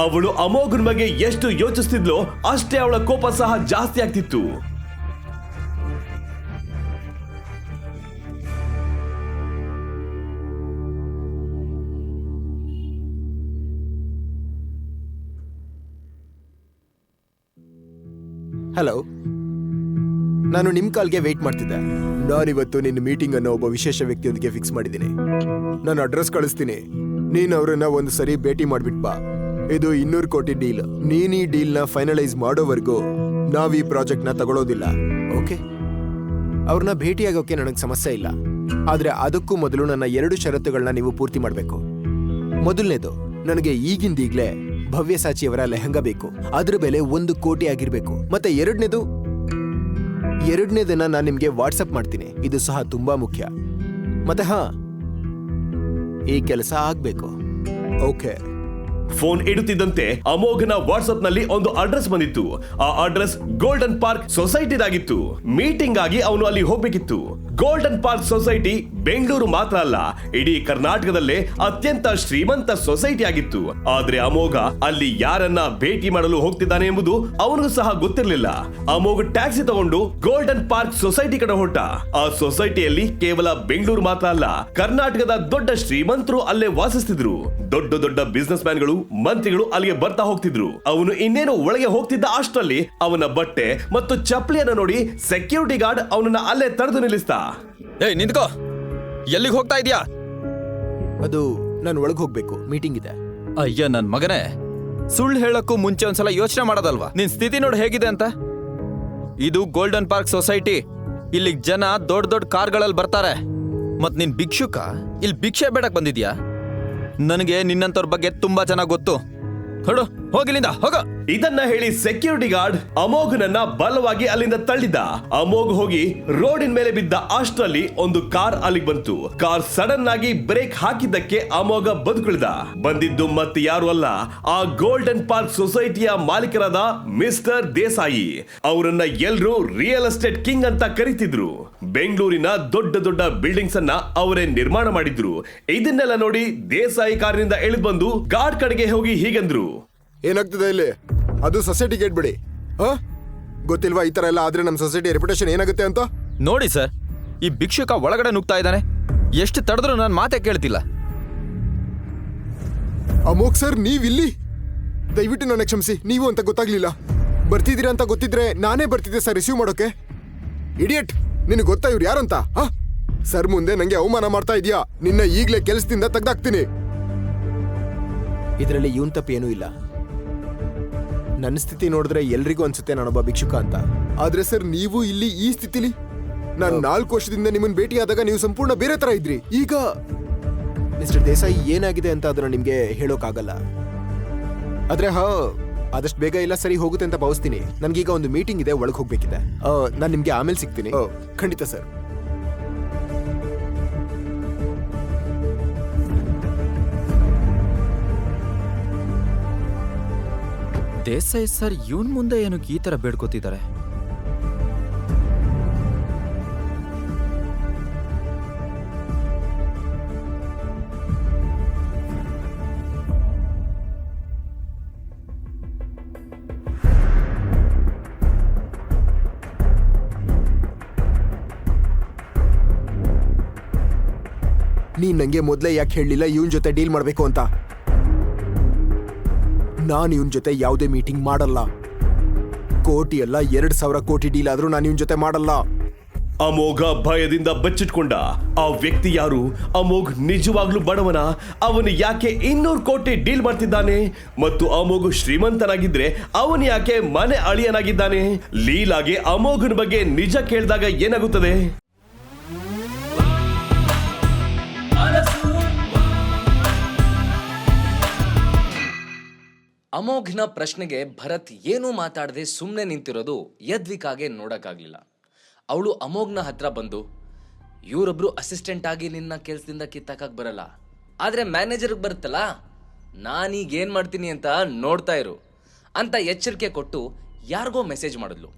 [SPEAKER 1] ಅವಳು ಅಮೋಘನ್ ಬಗ್ಗೆ ಎಷ್ಟು ಯೋಚಿಸ್ತಿದ್ಲೋ ಅಷ್ಟೇ ಅವಳ ಕೋಪ ಸಹ ಜಾಸ್ತಿ ಆಗ್ತಿತ್ತು.
[SPEAKER 3] ಹಲೋ, ನಾನು ನಿಮ್ ಕಾಲ್ಗೆ ವೇಟ್ ಮಾಡ್ತಿದ್ದೆ. ನಾನಿವತ್ತು ನಿನ್ನ ಮೀಟಿಂಗ್ ಅನ್ನು ಒಬ್ಬ ವಿಶೇಷ ವ್ಯಕ್ತಿಯೊಂದಿಗೆ ಫಿಕ್ಸ್ ಮಾಡಿದ್ದೀನಿ. ನಾನು ಅಡ್ರೆಸ್ ಕಳಿಸ್ತೀನಿ, ನೀನ್ ಅವ್ರನ್ನ ಒಂದು ಸರಿ ಭೇಟಿ ಮಾಡ್ಬಿಟ್ ಬಾ. ಇದು 200 ಕೋಟಿ ಡೀಲ್. ನೀನ್ ಈ ಡೀಲ್ನ ಫೈನಲೈಸ್ ಮಾಡೋವರೆಗೂ ನಾವ್ ಈ ಪ್ರಾಜೆಕ್ಟ್ನ ತಗೊಳ್ಳೋದಿಲ್ಲ. ಓಕೆ? ಅವ್ರನ್ನ ಭೇಟಿಯಾಗೋಕೆ ನನಗೆ ಸಮಸ್ಯೆ ಇಲ್ಲ, ಆದ್ರೆ ಅದಕ್ಕೂ ಮೊದಲು ನನ್ನ 2 ಷರತ್ತುಗಳನ್ನ ನೀವು ಪೂರ್ತಿ ಮಾಡಬೇಕು. ಮೊದಲನೇದು, ನನಗೆ ಈಗಿಂದೀಗ್ಲೇ ಭವ್ಯಸಾಚಿಯವರ ಲೆಹಂಗಾ ಬೇಕು. ಅದ್ರ ಬೆಲೆ 1 ಕೋಟಿ ಆಗಿರ್ಬೇಕು. ಮತ್ತೆ ಎರಡನೇದನ್ನ ನಾನು ನಿಮ್ಗೆ ವಾಟ್ಸಪ್ ಮಾಡ್ತೀನಿ. ಇದು ಸಹ ತುಂಬಾ ಮುಖ್ಯ. ಮತ್ತೆ ಈ ಕೆಲಸ ಆಗ್ಬೇಕು. ಓಕೆ?
[SPEAKER 1] ಫೋನ್ ಇಡುತ್ತಿದ್ದಂತೆ ಅಮೋಘನ ವಾಟ್ಸ್ಆಪ್ ನಲ್ಲಿ ಒಂದು ಅಡ್ರೆಸ್ ಬಂದಿತ್ತು. ಆ ಅಡ್ರೆಸ್ ಗೋಲ್ಡನ್ ಪಾರ್ಕ್ ಸೊಸೈಟಿದಾಗಿತ್ತು. ಮೀಟಿಂಗ್ ಆಗಿ ಅವನು ಅಲ್ಲಿ ಹೋಗ್ಬೇಕಿತ್ತು. ಗೋಲ್ಡನ್ ಪಾರ್ಕ್ ಸೊಸೈಟಿ ಬೆಂಗಳೂರು ಮಾತ್ರ ಅಲ್ಲ, ಇಡೀ ಕರ್ನಾಟಕದಲ್ಲೇ ಅತ್ಯಂತ ಶ್ರೀಮಂತ ಸೊಸೈಟಿ ಆಗಿತ್ತು. ಆದ್ರೆ ಅಮೋಘ ಅಲ್ಲಿ ಯಾರನ್ನ ಭೇಟಿ ಮಾಡಲು ಹೋಗ್ತಿದ್ದಾನೆ ಎಂಬುದು ಅವನಿಗೂ ಸಹ ಗೊತ್ತಿರಲಿಲ್ಲ. ಅಮೋಘ ಟ್ಯಾಕ್ಸಿ ತಗೊಂಡು ಗೋಲ್ಡನ್ ಪಾರ್ಕ್ ಸೊಸೈಟಿ ಕಡೆ ಹೊರಟ. ಆ ಸೊಸೈಟಿಯಲ್ಲಿ ಕೇವಲ ಬೆಂಗಳೂರು ಮಾತ್ರ ಅಲ್ಲ, ಕರ್ನಾಟಕದ ದೊಡ್ಡ ಶ್ರೀಮಂತರು ಅಲ್ಲೇ ವಾಸಿಸ್ತಿದ್ರು. ದೊಡ್ಡ ದೊಡ್ಡ ಬಿಸ್ನೆಸ್ ಮ್ಯಾನ್ಗಳು, ಮಂತ್ರಿಗಳು ಅಲ್ಲಿಗೆ ಬರ್ತಾ ಹೋಗ್ತಿದ್ರು. ಅವನು ಇನ್ನೇನು ಒಳಗೆ ಹೋಗ್ತಿದ್ದ ಅಷ್ಟರಲ್ಲಿ ಅವನ ಬಟ್ಟೆ ಮತ್ತು ಚಪ್ಪಲಿಯನ್ನ ನೋಡಿ ಸೆಕ್ಯೂರಿಟಿ ಗಾರ್ಡ್ ಅವನನ್ನ ಅಲ್ಲೇ ತಡೆದು ನಿಲ್ಲಿಸ್ತಾ.
[SPEAKER 4] ಏಯ್ ನಿಂತ್ಕೋ, ಎಲ್ಲಿಗೆ ಹೋಗ್ತಾ ಇದೀಯಾ?
[SPEAKER 3] ಅದು ನಾನು ಒಳಗೆ ಹೋಗ್ಬೇಕು, ಮೀಟಿಂಗ್ ಇದೆ.
[SPEAKER 4] ಅಯ್ಯ ನನ್ ಮಗನೇ, ಸುಳ್ಳು ಹೇಳಕ್ಕೂ ಮುಂಚೆ ಒಂದ್ಸಲ ಯೋಚನೆ ಮಾಡೋದಲ್ವಾ? ನಿನ್ ಸ್ಥಿತಿ ನೋಡಿ ಹೇಗಿದೆ ಅಂತ. ಇದು ಗೋಲ್ಡನ್ ಪಾರ್ಕ್ ಸೊಸೈಟಿ. ಇಲ್ಲಿ ಜನ ದೊಡ್ಡ ದೊಡ್ಡ ಕಾರ್ಗಳಲ್ಲಿ ಬರ್ತಾರೆ. ಮತ್ ನಿನ್ ಭಿಕ್ಷುಕ ಇಲ್ಲಿ ಭಿಕ್ಷೆ ಬೇಡಕ್ ಬಂದಿದ್ಯಾ? ನನಗೆ ನಿನ್ನಂತವ್ರ ಬಗ್ಗೆ ತುಂಬಾ ಚೆನ್ನಾಗಿ ಗೊತ್ತು. ಹೊಡು, ಹೋಗಿಲ್ಲಿಂದ ಹೋಗ.
[SPEAKER 1] ಇದನ್ನ ಹೇಳಿ ಸೆಕ್ಯೂರಿಟಿ ಗಾರ್ಡ್ ಅಮೋಘನನ್ನ ಬಲವಾಗಿ ಅಲ್ಲಿಂದ ತಳ್ಳಿದ. ಅಮೋಘ್ ಹೋಗಿ ರೋಡಿನ ಮೇಲೆ ಬಿದ್ದ ಅಷ್ಟರಲ್ಲಿ ಒಂದು ಕಾರ್ ಅಲ್ಲಿಗೆ ಬಂತು. ಕಾರ್ ಸಡನ್ ಆಗಿ ಬ್ರೇಕ್ ಹಾಕಿದ್ದಕ್ಕೆ ಅಮೋಘ ಬದುಕುಳಿದ. ಬಂದಿದ್ದು ಮತ್ತೆ ಯಾರು ಅಲ್ಲ, ಆ ಗೋಲ್ಡನ್ ಪಾರ್ಕ್ ಸೊಸೈಟಿಯ ಮಾಲೀಕರಾದ ಮಿಸ್ಟರ್ ದೇಸಾಯಿ. ಅವರನ್ನ ಎಲ್ರೂ ರಿಯಲ್ ಎಸ್ಟೇಟ್ ಕಿಂಗ್ ಅಂತ ಕರೀತಿದ್ರು. ಬೆಂಗಳೂರಿನ ದೊಡ್ಡ ದೊಡ್ಡ ಬಿಲ್ಡಿಂಗ್ಸ್ ಅನ್ನ ಅವರೇ ನಿರ್ಮಾಣ ಮಾಡಿದ್ರು. ಇದನ್ನೆಲ್ಲ ನೋಡಿ ದೇಸಾಯಿ ಕಾರಿನಿಂದ ಇಳಿದು ಬಂದು ಗಾರ್ಡ್ ಕಡೆಗೆ ಹೋಗಿ ಹೀಗಂದ್ರು.
[SPEAKER 3] ಏನಾಗ್ತದೆ ಇಲ್ಲಿ? ಅದು ಸೊಸೈಟಿ ಗೇಟ್ ಬಿಡಿ. ಗೊತ್ತಿಲ್ವಾ ಈ ತರ ಎಲ್ಲ ಆದ್ರೆ ನಮ್ಮ ಸೊಸೈಟಿ ರೆಪ್ಯುಟೇಷನ್ ಏನಾಗುತ್ತೆ ಅಂತ?
[SPEAKER 4] ನೋಡಿ ಸರ್, ಈ ಭಿಕ್ಷುಕ ಒಳಗಡೆ ನುಗ್ತಾ ಇದ್ದಾನೆ. ಎಷ್ಟು ತಡೆದ್ರು ನಾನು ಮಾತೇ ಕೇಳ್ತಿಲ್ಲ.
[SPEAKER 3] ಅಮೋಘ್ ಸರ್, ನೀವಿಲ್ಲಿ? ದಯವಿಟ್ಟು ನನ್ನ ಕ್ಷಮಿಸಿ, ನೀವು ಅಂತ ಗೊತ್ತಾಗ್ಲಿಲ್ಲ. ಬರ್ತಿದ್ದೀರಾ ಅಂತ ಗೊತ್ತಿದ್ರೆ ನಾನೇ ಬರ್ತಿದ್ದೆ ಸರ್ ರಿಸೀವ್ ಮಾಡೋಕೆ. ಇಡಿಯಟ್, ನಿನಗೆ ಗೊತ್ತಾ ಇವ್ರು ಯಾರಂತ? ಸರ್ ಮುಂದೆ ನಂಗೆ ಅವಮಾನ ಮಾಡ್ತಾ ಇದೀಯಾ? ನಿನ್ನ ಈಗ್ಲೇ ಕೆಲಸದಿಂದ ತೆಗ್ದಾಕ್ತೀನಿ. ಇದರಲ್ಲಿ ಇವನ್ ತಪ್ಪು ಏನೂ ಇಲ್ಲ. ನನ್ನ ಸ್ಥಿತಿ ನೋಡಿದ್ರೆ ಎಲ್ರಿಗೂ ಅನ್ಸುತ್ತೆ ನಾನೊಬ್ಬ ಭಿಕ್ಷುಕ ಅಂತ. ಆದ್ರೆ ಸರ್, ನೀವು ಇಲ್ಲಿ ಈ ಸ್ಥಿತಿಲಿ? ನಾನು 4 ವರ್ಷದಿಂದ ನಿಮ್ಮನ್ನ ಭೇಟಿಯಾದಾಗ ನೀವು ಸಂಪೂರ್ಣ ಬೇರೆ ತರ ಇದ್ರಿ. ಈಗ ಮಿಸ್ಟರ್ ದೇಸಾಯಿ ಏನಾಗಿದೆ ಅಂತ ಅದನ್ನ ನಿಮ್ಗೆ ಹೇಳೋಕ್ಕಾಗಲ್ಲ. ಆದ್ರೆ ಆದಷ್ಟು ಬೇಗ ಇಲ್ಲ ಸರಿ ಹೋಗುತ್ತೆ ಅಂತ ಭಾವಿಸ್ತೀನಿ. ನನ್ಗೀಗ ಒಂದು ಮೀಟಿಂಗ್ ಇದೆ, ಒಳಗೆ ಹೋಗ್ಬೇಕಿದೆ. ನಾನು ನಿಮ್ಗೆ ಆಮೇಲೆ ಸಿಗ್ತೀನಿ. ಖಂಡಿತ ಸರ್.
[SPEAKER 4] ದೇಸಾಯಿ ಸರ್ ಇವನ್ ಮುಂದೆ ಏನಕ್ಕೆ ಈ ತರ ಬೇಡ್ಕೋತಿದ್ದಾರೆ?
[SPEAKER 3] ನೀನ್ ನಂಗೆ ಮೊದಲೇ ಯಾಕೆ ಹೇಳಲಿಲ್ಲ ಇವನ್ ಜೊತೆ ಡೀಲ್ ಮಾಡ್ಬೇಕು ಅಂತ? ನಾನು ಇವನ್ ಜೊತೆ ಯಾವುದೇ ಮೀಟಿಂಗ್ ಮಾಡಲ್ಲ. ಕೋಟಿ ಅಲ್ಲ 2,000 ಕೋಟಿ ಡೀಲ್ ಆದ್ರೂ ನಾನು ಇವನ್ ಜೊತೆ ಮಾಡಲ್ಲ.
[SPEAKER 1] ಅಮೋಘ ಭಯದಿಂದ ಬಚ್ಚಿಟ್ಕೊಂಡ. ಆ ವ್ಯಕ್ತಿ ಯಾರು? ಅಮೋಘ್ ನಿಜವಾಗ್ಲೂ ಬಡವನ? ಅವನು ಯಾಕೆ 200 ಕೋಟಿ ಡೀಲ್ ಮಾಡ್ತಿದ್ದಾನೆ? ಮತ್ತು ಅಮೋಘ್ ಶ್ರೀಮಂತನಾಗಿದ್ರೆ ಅವನು ಯಾಕೆ ಮನೆ ಅಳಿಯನಾಗಿದ್ದಾನೆ? ಲೀಲಾಗೆ ಅಮೋಘನ ಬಗ್ಗೆ ನಿಜ ಕೇಳಿದಾಗ ಏನಾಗುತ್ತದೆ?
[SPEAKER 5] ಅಮೋಘ್ನ ಪ್ರಶ್ನೆಗೆ ಭರತ್ ಏನೂ ಮಾತಾಡದೆ ಸುಮ್ಮನೆ ನಿಂತಿರೋದು ಯದ್ವಿಕಾಗೆ ನೋಡಕ್ಕಾಗ್ಲಿಲ್ಲ. ಅವಳು ಅಮೋಘ್ನ ಹತ್ರ ಬಂದು, ಇವರೊಬ್ರು ಅಸಿಸ್ಟೆಂಟ್ ಆಗಿ ನಿನ್ನ ಕೆಲ್ಸದಿಂದ ಕಿತ್ತಾಕಕ್ ಬರಲ್ಲ, ಆದ್ರೆ ಮ್ಯಾನೇಜರ್ಗೆ ಬರುತ್ತಲ್ಲ, ನಾನೀಗ ಏನ್ ಮಾಡ್ತೀನಿ ಅಂತ ನೋಡ್ತಾ ಇರು ಅಂತ ಎಚ್ಚರಿಕೆ ಕೊಟ್ಟು ಯಾರಿಗೋ ಮೆಸೇಜ್ ಮಾಡಿದ್ಲು.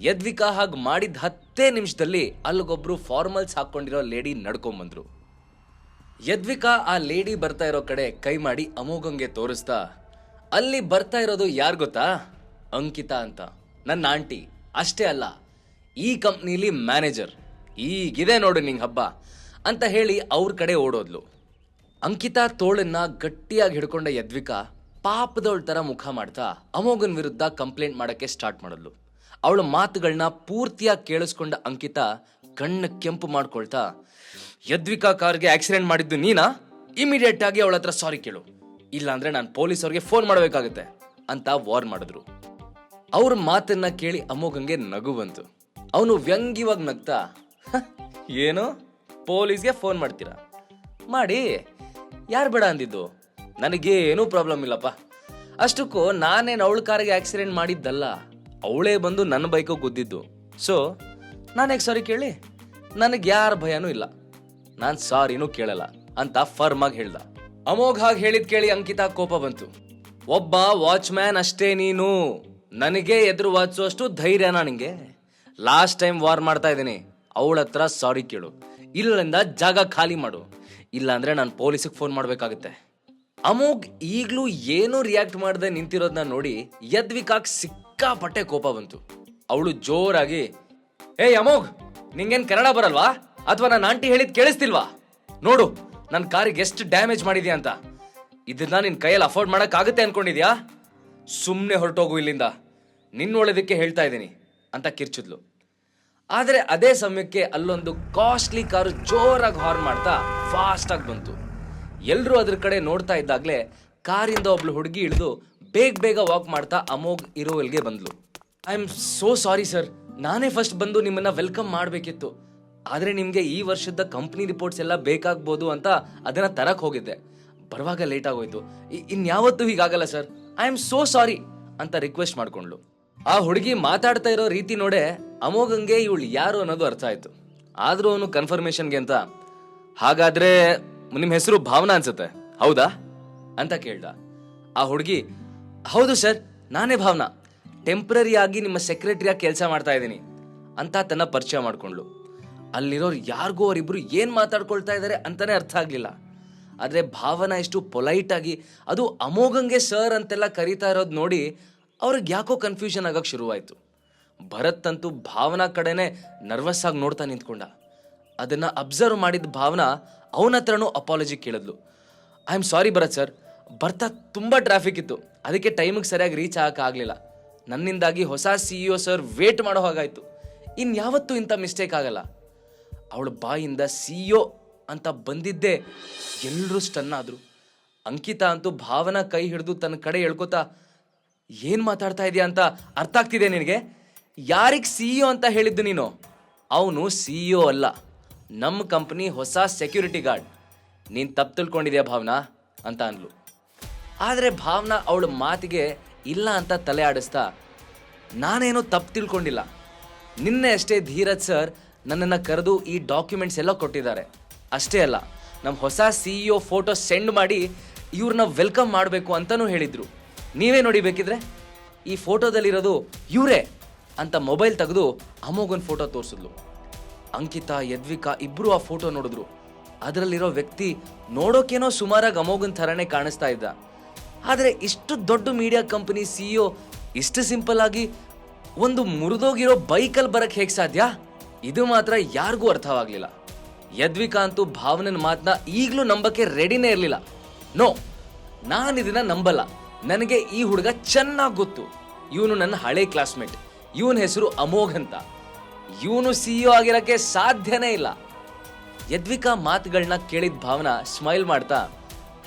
[SPEAKER 5] ಯದ್ವಿಕಾ ಹಾಗೆ ಮಾಡಿದ 10 ನಿಮಿಷದಲ್ಲಿ ಅಲ್ಲಿಗೊಬ್ರು ಫಾರ್ಮಲ್ಸ್ ಹಾಕೊಂಡಿರೋ ಲೇಡಿ ನಡ್ಕೊಂಬಂದ್ರು. ಯದ್ವಿಕಾ ಆ ಲೇಡಿ ಬರ್ತಾ ಇರೋ ಕಡೆ ಕೈ ಮಾಡಿ ಅಮೋಘಂಗೆ ತೋರಿಸ್ತಾ, ಅಲ್ಲಿ ಬರ್ತಾ ಇರೋದು ಯಾರು ಗೊತ್ತಾ? ಅಂಕಿತಾ ಅಂತ, ನನ್ನ ಆಂಟಿ. ಅಷ್ಟೇ ಅಲ್ಲ, ಈ ಕಂಪ್ನಿಲಿ ಮ್ಯಾನೇಜರ್. ಈಗಿದೆ ನೋಡು ನಿಂಗೆ ಹಬ್ಬ ಅಂತ ಹೇಳಿ ಅವ್ರ ಕಡೆ ಓಡೋದ್ಲು. ಅಂಕಿತಾ ತೋಳನ್ನ ಗಟ್ಟಿಯಾಗಿ ಹಿಡ್ಕೊಂಡ ಯದ್ವಿಕಾ ಪಾಪದವಳ ತರ ಮುಖ ಮಾಡ್ತಾ ಅಮೋಘನ್ ವಿರುದ್ಧ ಕಂಪ್ಲೇಂಟ್ ಮಾಡಕ್ಕೆ ಸ್ಟಾರ್ಟ್ ಮಾಡಿದ್ಲು. ಅವಳ ಮಾತುಗಳನ್ನ ಪೂರ್ತಿಯಾಗಿ ಕೇಳಿಸ್ಕೊಂಡ ಅಂಕಿತಾ ಕಣ್ಣು ಕೆಂಪು ಮಾಡ್ಕೊಳ್ತಾ, ಯದ್ವಿಕಾ ಕಾರ್ಗೆ ಆಕ್ಸಿಡೆಂಟ್ ಮಾಡಿದ್ದು ನೀನಾ? ಇಮಿಡಿಯೇಟ್ ಆಗಿ ಅವಳ ಹತ್ರ ಸಾರಿ ಕೇಳು, ಇಲ್ಲಾಂದ್ರೆ ನಾನು ಪೊಲೀಸವ್ರಿಗೆ ಫೋನ್ ಮಾಡಬೇಕಾಗುತ್ತೆ ಅಂತ ವಾರ್ ಮಾಡಿದ್ರು. ಅವ್ರ ಮಾತನ್ನ ಕೇಳಿ ಅಮೋಘಂಗೆ ನಗು ಬಂತು. ಅವನು ವ್ಯಂಗ್ಯವಾಗಿ ನಗ್ತಾ, ಏನು ಪೊಲೀಸ್ಗೆ ಫೋನ್ ಮಾಡ್ತೀರಾ? ಮಾಡಿ, ಯಾರು ಬೇಡ ಅಂದಿದ್ದು? ನನಗೇನೂ ಪ್ರಾಬ್ಲಮ್ ಇಲ್ಲಪ್ಪ. ಅಷ್ಟಕ್ಕೂ ನಾನೇನು ಅವಳ ಕಾರಿಗೆ ಆಕ್ಸಿಡೆಂಟ್ ಮಾಡಿದ್ದಲ್ಲ, ಅವಳೇ ಬಂದು ನನ್ನ ಬೈಕು ಗುದ್ದಿದ್ದು. ಸೊ ನಾನೇಗೆ ಸಾರಿ ಕೇಳಿ? ನನಗೆ ಯಾರ ಭಯನೂ ಇಲ್ಲ, ನಾನು ಸಾರಿನೂ ಕೇಳಲ್ಲ ಅಂತ ಫರ್ಮ್ ಆಗಿ ಹೇಳ್ದ. ಅಮೋಘ್ ಹಾಗೆ ಹೇಳಿದ್ ಕೇಳಿ ಅಂಕಿತಾ ಕೋಪ ಬಂತು. ಒಬ್ಬ ವಾಚ್ಮ್ಯಾನ್ ಅಷ್ಟೇ ನೀನು, ನನಗೆ ಎದುರು ವಾಚಿಸುವಷ್ಟು ಧೈರ್ಯನಾ ನಿಂಗೆ? ಲಾಸ್ಟ್ ಟೈಮ್ ವಾರ್ ಮಾಡ್ತಾ ಇದ್ದೀನಿ, ಅವಳ ಹತ್ರ ಸಾರಿ ಕೇಳು, ಇಲ್ಲಿಂದ ಜಾಗ ಖಾಲಿ ಮಾಡು, ಇಲ್ಲಾಂದ್ರೆ ನಾನು ಪೊಲೀಸಿಗೆ ಫೋನ್ ಮಾಡ್ಬೇಕಾಗುತ್ತೆ. ಅಮೋಘ್ ಈಗ್ಲೂ ಏನೂ ರಿಯಾಕ್ಟ್ ಮಾಡದೆ ನಿಂತಿರೋದನ್ನ ನೋಡಿ ಯದ್ವಿಕಾಗ್ ಸಿಕ್ಕಾಪಟ್ಟೆ ಕೋಪ ಬಂತು. ಅವಳು ಜೋರಾಗಿ, ಏಯ್ ಅಮೋಘ್, ನಿಂಗೇನ್ ಕನ್ನಡ ಬರಲ್ವಾ? ಅಥವಾ ನನ್ನ ಆಂಟಿ ಹೇಳಿದ್ ಕೇಳಿಸ್ತಿಲ್ವಾ? ನೋಡು ನನ್ನ ಕಾರಿಗೆ ಎಷ್ಟು ಡ್ಯಾಮೇಜ್ ಮಾಡಿದ್ಯಾ ಅಂತ. ಇದನ್ನ ನಿನ್ ಕೈಯಲ್ಲಿ ಅಫೋರ್ಡ್ ಮಾಡಕ್ ಆಗುತ್ತೆ ಅನ್ಕೊಂಡಿದ್ಯಾ? ಸುಮ್ಮನೆ ಹೊರಟೋಗು ಇಲ್ಲಿಂದ, ನಿನ್ನ ಒಳ್ಳೆದಕ್ಕೆ ಹೇಳ್ತಾ ಇದ್ದೀನಿ ಅಂತ ಕಿರ್ಚಿದ್ಲು. ಆದರೆ ಅದೇ ಸಮಯಕ್ಕೆ ಅಲ್ಲೊಂದು ಕಾಸ್ಟ್ಲಿ ಕಾರು ಜೋರಾಗಿ ಹಾರ್ನ್ ಮಾಡ್ತಾ ಫಾಸ್ಟ್ ಆಗಿ ಬಂತು. ಎಲ್ಲರೂ ಅದ್ರ ಕಡೆ ನೋಡ್ತಾ ಇದ್ದಾಗಲೇ ಕಾರಿಂದ ಒಬ್ಳು ಹುಡುಗಿ ಇಳಿದು ಬೇಗ ವಾಕ್ ಮಾಡ್ತಾ ಅಮೋಘ್ ಇರೋಲ್ಗೆ ಬಂದ್ಲು. I am so sorry sir, ನಾನೇ ಫಸ್ಟ್ ಬಂದು ನಿಮ್ಮನ್ನ ವೆಲ್ಕಮ್ ಮಾಡಬೇಕಿತ್ತು, ಆದರೆ ನಿಮಗೆ ಈ ವರ್ಷದ ಕಂಪ್ನಿ ರಿಪೋರ್ಟ್ಸ್ ಎಲ್ಲ ಬೇಕಾಗ್ಬೋದು ಅಂತ ಅದನ್ನ ತರಕ್ ಹೋಗಿದ್ದೆ, ಬರುವಾಗ ಲೇಟ್ ಆಗೋಯ್ತು, ಇನ್ಯಾವತ್ತೂ ಹೀಗಾಗಲ್ಲ sir, I am so sorry ಅಂತ ರಿಕ್ವೆಸ್ಟ್ ಮಾಡ್ಕೊಂಡ್ಲು. ಆ ಹುಡುಗಿ ಮಾತಾಡ್ತಾ ಇರೋ ರೀತಿ ನೋಡೆ ಅಮೋಘಂಗೆ ಇವಳು ಯಾರು ಅನ್ನೋದು ಅರ್ಥ ಆಯ್ತು. ಆದ್ರೂ ಅವನು ಕನ್ಫರ್ಮೇಶನ್ಗೆ ಅಂತ, ಹಾಗಾದ್ರೆ ನಿಮ್ಮ ಹೆಸರು ಭಾವನಾ ಅನ್ಸುತ್ತೆ ಹೌದಾ ಅಂತ ಕೇಳ್ದ. ಆ ಹುಡುಗಿ, ಹೌದು ಸರ್, ನಾನೇ ಭಾವನಾ, ಟೆಂಪ್ರರಿ ಆಗಿ ನಿಮ್ಮ ಸೆಕ್ರೆಟರಿಯಾಗಿ ಕೆಲಸ ಮಾಡ್ತಾ ಇದ್ದೀನಿ ಅಂತ ತನ್ನ ಪರಿಚಯ ಮಾಡ್ಕೊಂಡ್ಲು. ಅಲ್ಲಿರೋರು ಯಾರಿಗೂ ಅವರಿಬ್ರು ಏನ್ ಮಾತಾಡ್ಕೊಳ್ತಾ ಇದ್ದಾರೆ ಅಂತಾನೆ ಅರ್ಥ ಆಗ್ಲಿಲ್ಲ. ಆದ್ರೆ ಭಾವನಾ ಎಷ್ಟು ಪೊಲೈಟ್ ಆಗಿ ಅದು ಅಮೋಘಂಗೆ ಸರ್ ಅಂತೆಲ್ಲ ಕರೀತಾ ಇರೋದು ನೋಡಿ ಅವ್ರಿಗೆ ಯಾಕೋ ಕನ್ಫ್ಯೂಷನ್ ಆಗಕ್ಕೆ ಶುರುವಾಯ್ತು. ಭರತ್ ಅಂತೂ ಭಾವನಾ ಕಡೆನೆ ನರ್ವಸ್ ಆಗಿ ನೋಡ್ತಾ ನಿಂತ್ಕೊಂಡ. ಅದನ್ನ ಅಬ್ಸರ್ವ್ ಮಾಡಿದ ಭಾವನಾ ಅವನ ಹತ್ರನೂ ಅಪಾಲಜಿ ಕೇಳಿದ್ಲು. I am sorry Bharat sir, ಬರ್ತಾ ತುಂಬಾ ಟ್ರಾಫಿಕ್ ಇತ್ತು, ಅದಕ್ಕೆ ಟೈಮಿಗೆ ಸರಿಯಾಗಿ ರೀಚ್ ಆಗಕ್ಕಾಗಲಿಲ್ಲ. ನನ್ನಿಂದಾಗಿ ಹೊಸ CEO ಸರ್ ವೇಟ್ ಮಾಡೋ ಹಾಗಾಯ್ತು, ಇನ್ಯಾವತ್ತೂ ಇಂಥ ಮಿಸ್ಟೇಕ್ ಆಗಲ್ಲ. ಅವಳ ಬಾಯಿಂದ CEO ಅಂತ ಬಂದಿದ್ದೆ ಎಲ್ಲರೂ ಸ್ಟನ್ ಆದ್ರು. ಅಂಕಿತಾ ಅಂತೂ ಭಾವನಾ ಕೈ ಹಿಡಿದು ತನ್ನ ಕಡೆ ಹೇಳ್ಕೊತಾ, ಏನ್ ಮಾತಾಡ್ತಾ ಇದೀಯ ಅಂತ ಅರ್ಥ ಆಗ್ತಿದೆ ನಿನಗೆ? ಯಾರಿಗೆ CEO ಅಂತ ಹೇಳಿದ್ದು ನೀನು? ಅವನು CEO ಅಲ್ಲ, ನಮ್ಮ ಕಂಪ್ನಿ ಹೊಸ ಸೆಕ್ಯೂರಿಟಿ ಗಾರ್ಡ್. ನೀನು ತಪ್ಪು ತಿಳ್ಕೊಂಡಿದ್ಯಾ ಭಾವನಾ ಅಂತ ಅನ್ಲು. ಆದರೆ ಭಾವನಾ ಅವಳ ಮಾತಿಗೆ ಇಲ್ಲ ಅಂತ ತಲೆ ಆಡಿಸ್ತಾ, ನಾನೇನೋ ತಪ್ಪು ತಿಳ್ಕೊಂಡಿಲ್ಲ, ನಿನ್ನೆ ಅಷ್ಟೇ ಧೀರಜ್ ಸರ್ ನನ್ನನ್ನು ಕರೆದು ಈ ಡಾಕ್ಯುಮೆಂಟ್ಸ್ ಎಲ್ಲ ಕೊಟ್ಟಿದ್ದಾರೆ. ಅಷ್ಟೇ ಅಲ್ಲ, ನಮ್ಮ ಹೊಸ CEO ಫೋಟೋ ಸೆಂಡ್ ಮಾಡಿ ಇವ್ರನ್ನ ವೆಲ್ಕಮ್ ಮಾಡಬೇಕು ಅಂತಲೂ ಹೇಳಿದರು. ನೀವೇ ನೋಡಿ ಬೇಕಿದ್ರೆ, ಈ ಫೋಟೋದಲ್ಲಿರೋದು ಇವರೇ ಅಂತ ಮೊಬೈಲ್ ತೆಗೆದು ಅಮೋಘನ್ ಫೋಟೋ ತೋರಿಸಿದ್ಲು. ಅಂಕಿತಾ, ಯದ್ವಿಕಾ ಇಬ್ಬರು ಆ ಫೋಟೋ ನೋಡಿದ್ರು. ಅದರಲ್ಲಿರೋ ವ್ಯಕ್ತಿ ನೋಡೋಕೇನೋ ಸುಮಾರಾಗಿ ಅಮೋಘನ್ ಥರನೇ ಕಾಣಿಸ್ತಾ ಇದ್ದ. ಆದರೆ ಇಷ್ಟು ದೊಡ್ಡ ಮೀಡಿಯಾ ಕಂಪನಿ CEO ಇಷ್ಟು ಸಿಂಪಲ್ ಆಗಿ ಒಂದು ಮುರಿದೋಗಿರೋ ಬೈಕಲ್ಲಿ ಬರಕ್ಕೆ ಹೇಗೆ ಸಾಧ್ಯ? ಇದು ಮಾತ್ರ ಯಾರಿಗೂ ಅರ್ಥವಾಗಲಿಲ್ಲ. ಯದ್ವಿಕಾ ಅಂತೂ ಭಾವನನ ಮಾತನ್ನ ಈಗಲೂ ನಂಬಕ್ಕೆ ರೆಡಿನೇ ಇರಲಿಲ್ಲ. ನೋ, ನಾನು ಇದನ್ನ ನಂಬಲ್ಲ, ನನಗೆ ಈ ಹುಡುಗ ಚೆನ್ನಾಗಿ ಗೊತ್ತು, ಇವನು ನನ್ನ ಹಳೆ ಕ್ಲಾಸ್ಮೇಟ್, ಇವನ ಹೆಸರು ಅಮೋಘ್ ಅಂತ. ಇವನು CEO ಆಗಿರಕ್ಕೆ ಸಾಧ್ಯನೇ ಇಲ್ಲ. ಯದ್ವಿಕಾ ಮಾತುಗಳನ್ನ ಕೇಳಿದ ಭಾವನಾ ಸ್ಮೈಲ್ ಮಾಡ್ತಾ,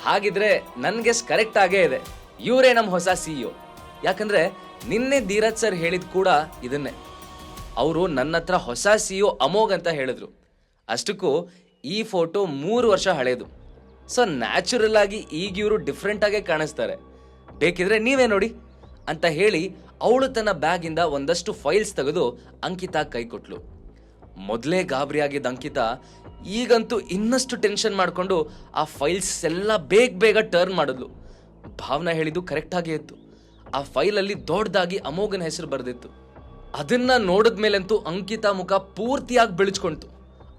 [SPEAKER 5] ಹಾಗಿದ್ರೆ ನನ್ನ ಗೆಸ್ ಕರೆಕ್ಟ್ ಆಗೇ ಇದೆ, ಇವರೇ ನಮ್ಮ ಹೊಸ CEO. ಯಾಕಂದ್ರೆ ನಿನ್ನೆ ಧೀರಜ್ ಸರ್ ಹೇಳಿದ್ ಕೂಡ ಇದನ್ನೇ. ಅವರು ನನ್ನ ಹತ್ರ ಹೊಸ CEO ಅಮೋಘ್ ಅಂತ ಹೇಳಿದ್ರು. ಅಷ್ಟಕ್ಕೂ ಈ ಫೋಟೋ 3 ವರ್ಷ ಹಳೇದು. ಸೊ ನ್ಯಾಚುರಲ್ ಆಗಿ ಈಗ ಇವರು ಡಿಫ್ರೆಂಟ್ ಆಗೇ ಕಾಣಿಸ್ತಾರೆ, ಬೇಕಿದ್ರೆ ನೀವೇ ನೋಡಿ ಅಂತ ಹೇಳಿ ಅವಳು ತನ್ನ ಬ್ಯಾಗಿಂದ ಒಂದಷ್ಟು ಫೈಲ್ಸ್ ತೆಗೆದು ಅಂಕಿತಾ ಕೈ ಕೊಟ್ಲು. ಮೊದಲೇ ಗಾಬರಿ ಆಗಿದ್ದ ಅಂಕಿತಾ ಈಗಂತೂ ಇನ್ನಷ್ಟು ಟೆನ್ಷನ್ ಮಾಡಿಕೊಂಡು ಆ ಫೈಲ್ಸ್ ಎಲ್ಲ ಬೇಗ ಟರ್ನ್ ಮಾಡಿದ್ಲು. ಭಾವನಾ ಹೇಳಿದ್ದು ಕರೆಕ್ಟ್ ಆಗೇ ಇತ್ತು. ಆ ಫೈಲಲ್ಲಿ ದೊಡ್ಡದಾಗಿ ಅಮೋಘನ ಹೆಸರು ಬರೆದಿತ್ತು. ಅದನ್ನ ನೋಡಿದ ಮೇಲಂತೂ ಅಂಕಿತಾ ಮುಖ ಪೂರ್ತಿಯಾಗಿ ಬೆಳಚ್ಕೊಂತು.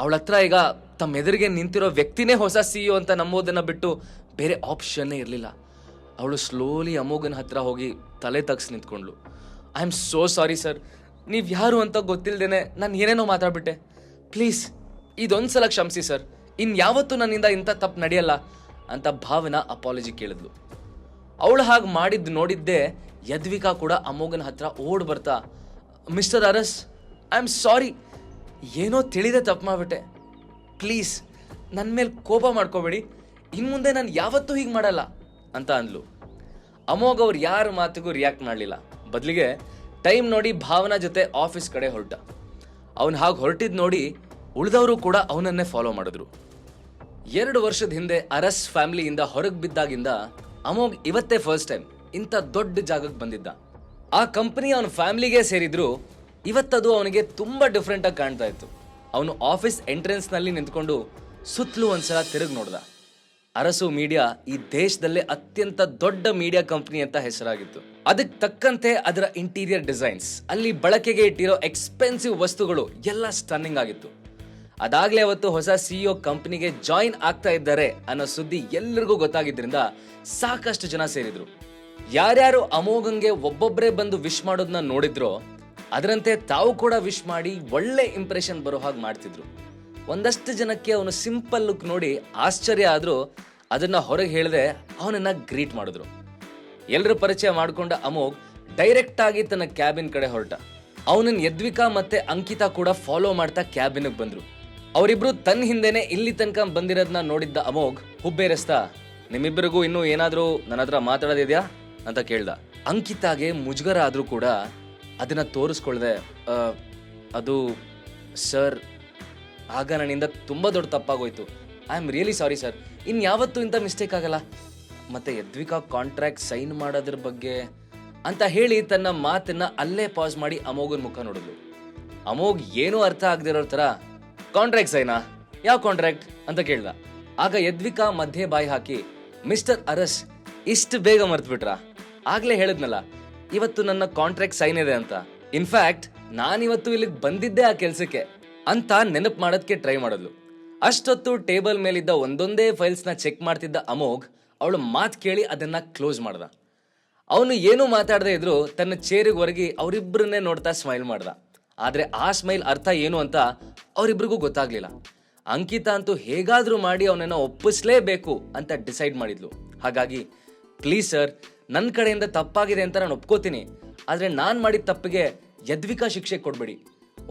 [SPEAKER 5] ಅವಳ ಹತ್ರ ಈಗ ತಮ್ಮ ಎದುರಿಗೆ ನಿಂತಿರೋ ವ್ಯಕ್ತಿನೇ ಹೊಸ CEO ಅಂತ ನಂಬೋದನ್ನ ಬಿಟ್ಟು ಬೇರೆ ಆಪ್ಷನ್ನೇ ಇರಲಿಲ್ಲ. ಅವಳು ಸ್ಲೋಲಿ ಅಮೋಘನ ಹತ್ರ ಹೋಗಿ ತಲೆ ತಗ್ಸಿ ನಿಂತ್ಕೊಂಡ್ಲು. I am so sorry sir, ನೀವು ಯಾರು ಅಂತ ಗೊತ್ತಿಲ್ಲದೇನೆ ನಾನು ಏನೇನೋ ಮಾತಾಡ್ಬಿಟ್ಟೆ. ಪ್ಲೀಸ್ ಇದೊಂದ್ಸಲ ಕ್ಷಮಿಸಿ ಸರ್, ಇನ್ಯಾವತ್ತೂ ನನ್ನಿಂದ ಇಂಥ ತಪ್ಪು ನಡೆಯಲ್ಲ ಅಂತ ಭಾವನಾ ಅಪಾಲಜಿ ಕೇಳಿದ್ಲು. ಅವಳು ಹಾಗೆ ಮಾಡಿದ್ದು ನೋಡಿದ್ದೆ ಯದ್ವಿಕಾ ಕೂಡ ಅಮೋಘನ ಹತ್ರ ಓಡ್ ಬರ್ತಾ, mister Aras, I am sorry, ಏನೋ ತಿಳಿದೆ ತಪ್ಪು ಮಾಡಿಬಿಟ್ಟೆ, ಪ್ಲೀಸ್ ನನ್ನ ಮೇಲೆ ಕೋಪ ಮಾಡ್ಕೋಬೇಡಿ, ಇನ್ನು ಮುಂದೆ ನಾನು ಯಾವತ್ತೂ ಹೀಗೆ ಮಾಡಲ್ಲ ಅಂತ ಅಂದ್ಲು. ಅಮೋಘ್ ಅವ್ರು ಯಾರ ಮಾತಿಗೂ ರಿಯಾಕ್ಟ್ ಮಾಡಲಿಲ್ಲ. ಬದಲಿಗೆ ಟೈಮ್ ನೋಡಿ ಭಾವನಾ ಜೊತೆ ಆಫೀಸ್ ಕಡೆ ಹೊರಟ. ಅವನು ಹಾಗೆ ಹೊರಟಿದ್ ನೋಡಿ ಉಳಿದವರು ಕೂಡ ಅವನನ್ನೇ ಫಾಲೋ ಮಾಡಿದ್ರು. 2 ವರ್ಷದ ಹಿಂದೆ ಅರಸ್ ಫ್ಯಾಮಿಲಿಯಿಂದ ಹೊರಗೆ ಬಿದ್ದಾಗಿಂದ ಅಮೋಘ್ ಇವತ್ತೇ ಫಸ್ಟ್ ಟೈಮ್ ಇಂಥ ದೊಡ್ಡ ಜಾಗಕ್ಕೆ ಬಂದಿದ್ದ. ಆ ಕಂಪನಿ ಅವನ ಫ್ಯಾಮಿಲಿಗೆ ಸೇರಿದ್ರು ಇವತ್ತದು ಅವನಿಗೆ ತುಂಬಾ ಡಿಫ್ರೆಂಟ್ ಆಗಿ ಕಾಣ್ತಾ ಇತ್ತು. ಅವನು ಆಫೀಸ್ ಎಂಟ್ರೆನ್ಸ್ ನಲ್ಲಿ ನಿಂತ್ಕೊಂಡು ಸುತ್ತಲೂ ಒಂದ್ಸಲ ತಿರುಗಿ ನೋಡ್ದ. ಅರಸು ಮೀಡಿಯಾ ಈ ದೇಶದಲ್ಲೇ ಅತ್ಯಂತ ದೊಡ್ಡ ಮೀಡಿಯಾ ಕಂಪನಿ ಅಂತ ಹೆಸರಾಗಿತ್ತು. ಅದಕ್ಕೆ ತಕ್ಕಂತೆ ಅದರ ಇಂಟೀರಿಯರ್ ಡಿಸೈನ್ಸ್, ಅಲ್ಲಿ ಬಳಕೆಗೆ ಇಟ್ಟಿರೋ ಎಕ್ಸ್ಪೆನ್ಸಿವ್ ವಸ್ತುಗಳು ಎಲ್ಲ ಸ್ಟನ್ನಿಂಗ್ ಆಗಿತ್ತು. ಅದಾಗ್ಲೇ ಅವತ್ತು ಹೊಸ CEO ಕಂಪನಿಗೆ ಜಾಯಿನ್ ಆಗ್ತಾ ಇದ್ದಾರೆ ಅನ್ನೋ ಸುದ್ದಿ ಎಲ್ಲರಿಗೂ ಗೊತ್ತಾಗಿದ್ರಿಂದ ಸಾಕಷ್ಟು ಜನ ಸೇರಿದ್ರು. ಯಾರ್ಯಾರು ಅಮೋಘಂಗೆ ಒಬ್ಬೊಬ್ಬರೇ ಬಂದು ವಿಶ್ ಮಾಡೋದನ್ನ ನೋಡಿದ್ರೋ ಅದರಂತೆ ತಾವು ಕೂಡ ವಿಶ್ ಮಾಡಿ ಒಳ್ಳೆ ಇಂಪ್ರೆಷನ್ ಬರೋ ಹಾಗೆ ಮಾಡ್ತಿದ್ರು. ಒಂದಷ್ಟು ಜನಕ್ಕೆ ಅವನು ಸಿಂಪಲ್ ಲುಕ್ ನೋಡಿ ಆಶ್ಚರ್ಯ ಆದ್ರೂ ಅದನ್ನ ಹೊರಗೆ ಹೇಳದೆ ಅವನನ್ನ ಗ್ರೀಟ್ ಮಾಡಿದ್ರು. ಎಲ್ಲರೂ ಪರಿಚಯ ಮಾಡ್ಕೊಂಡ ಅಮೋಘ್ ಡೈರೆಕ್ಟ್ ಆಗಿ ತನ್ನ ಕ್ಯಾಬಿನ್ ಕಡೆ ಹೊರಟ. ಅವನನ್ನ ಯದ್ವಿಕಾ ಮತ್ತೆ ಅಂಕಿತಾ ಕೂಡ ಫಾಲೋ ಮಾಡ್ತಾ ಕ್ಯಾಬಿನ್ಗೆ ಬಂದ್ರು. ಅವರಿಬ್ರು ತನ್ನ ಹಿಂದೆನೆ ಇಲ್ಲಿ ತನಕ ಬಂದಿರೋದನ್ನ ನೋಡಿದ್ದ ಅಮೋಘ್ ಹುಬ್ಬೇರೆಸ್ತಾ, ನಿಮ್ಮಿಬ್ಬರಿಗೂ ಇನ್ನೂ ಏನಾದ್ರೂ ನನ್ನ ಹತ್ರ ಮಾತಾಡೋದಿದ್ಯಾ ಅಂತ ಕೇಳ್ದ. ಅಂಕಿತಾಗೆ ಮುಜುಗರ ಆದ್ರೂ ಕೂಡ ಅದನ್ನ ತೋರಿಸ್ಕೊಳ್ದೆ, ಅದು ಸರ್, ಆಗ ನನ್ನಿಂದ ತುಂಬಾ ದೊಡ್ಡ ತಪ್ಪಾಗೋಯ್ತು, I am really sorry sir, ಇನ್ಯಾವತ್ತೂ ಇಂಥ ಮಿಸ್ಟೇಕ್ ಆಗಲ್ಲ. ಮತ್ತೆ ಯದ್ವಿಕಾ ಕಾಂಟ್ರಾಕ್ಟ್ ಸೈನ್ ಮಾಡೋದ್ರ ಬಗ್ಗೆ ಅಂತ ಹೇಳಿ ತನ್ನ ಮಾತನ್ನ ಅಲ್ಲೇ ಪಾಸ್ ಮಾಡಿ ಅಮೋಘನ್ ಮುಖ ನೋಡಿದ್ಲು. ಅಮೋಘ್ ಏನೂ ಅರ್ಥ ಆಗದಿರೋ ಥರ, ಕಾಂಟ್ರಾಕ್ಟ್ ಸೈನಾ? ಯಾವ ಕಾಂಟ್ರಾಕ್ಟ್ ಅಂತ ಕೇಳ್ದ. ಆಗ ಯದ್ವಿಕಾ ಮಧ್ಯೆ ಬಾಯಿ ಹಾಕಿ, ಮಿಸ್ಟರ್ ಅರಸ್, ಇಷ್ಟು ಬೇಗ ಮರ್ತ್ಬಿಟ್ರಾ? ಆಗ್ಲೇ ಹೇಳಿದ್ನಲ್ಲ ಇವತ್ತು ನನ್ನ ಕಾಂಟ್ರಾಕ್ಟ್ ಸೈನ್ ಇದೆ ಅಂತ. ಇನ್ಫ್ಯಾಕ್ಟ್ ನಾನಿವತ್ತು ಇಲ್ಲಿಗೆ ಬಂದಿದ್ದೆ ಆ ಕೆಲ್ಸಕ್ಕೆ ಅಂತ ನೆನಪು ಮಾಡೋದಕ್ಕೆ ಟ್ರೈ ಮಾಡಿದ್ಲು. ಅಷ್ಟೊತ್ತು ಟೇಬಲ್ ಮೇಲಿದ್ದ ಒಂದೊಂದೇ ಫೈಲ್ಸ್ನ ಚೆಕ್ ಮಾಡ್ತಿದ್ದ ಅಮೋಘ್ ಅವಳು ಮಾತು ಕೇಳಿ ಅದನ್ನ ಕ್ಲೋಸ್ ಮಾಡ್ದ. ಅವನು ಏನೂ ಮಾತಾಡದೇ ಇದ್ರು ತನ್ನ ಚೇರಿಗೆ ಹೊರಗಿ ಅವರಿಬ್ಬರನ್ನೇ ನೋಡ್ತಾ ಸ್ಮೈಲ್ ಮಾಡ್ದ. ಆದ್ರೆ ಆ ಸ್ಮೈಲ್ ಅರ್ಥ ಏನು ಅಂತ ಅವರಿಬ್ರಿಗೂ ಗೊತ್ತಾಗ್ಲಿಲ್ಲ. ಅಂಕಿತಾ ಅಂತೂ ಹೇಗಾದ್ರೂ ಮಾಡಿ ಅವನನ್ನ ಒಪ್ಪಿಸ್ಲೇಬೇಕು ಅಂತ ಡಿಸೈಡ್ ಮಾಡಿದ್ಲು. ಹಾಗಾಗಿ ಪ್ಲೀಸ್ ಸರ್, ನನ್ನ ಕಡೆಯಿಂದ ತಪ್ಪಾಗಿದೆ ಅಂತ ನಾನು ಒಪ್ಕೋತೀನಿ, ಆದ್ರೆ ನಾನು ಮಾಡಿದ ತಪ್ಪಿಗೆ ಯದ್ವಿಕಾ ಶಿಕ್ಷೆ ಕೊಡ್ಬೇಡಿ.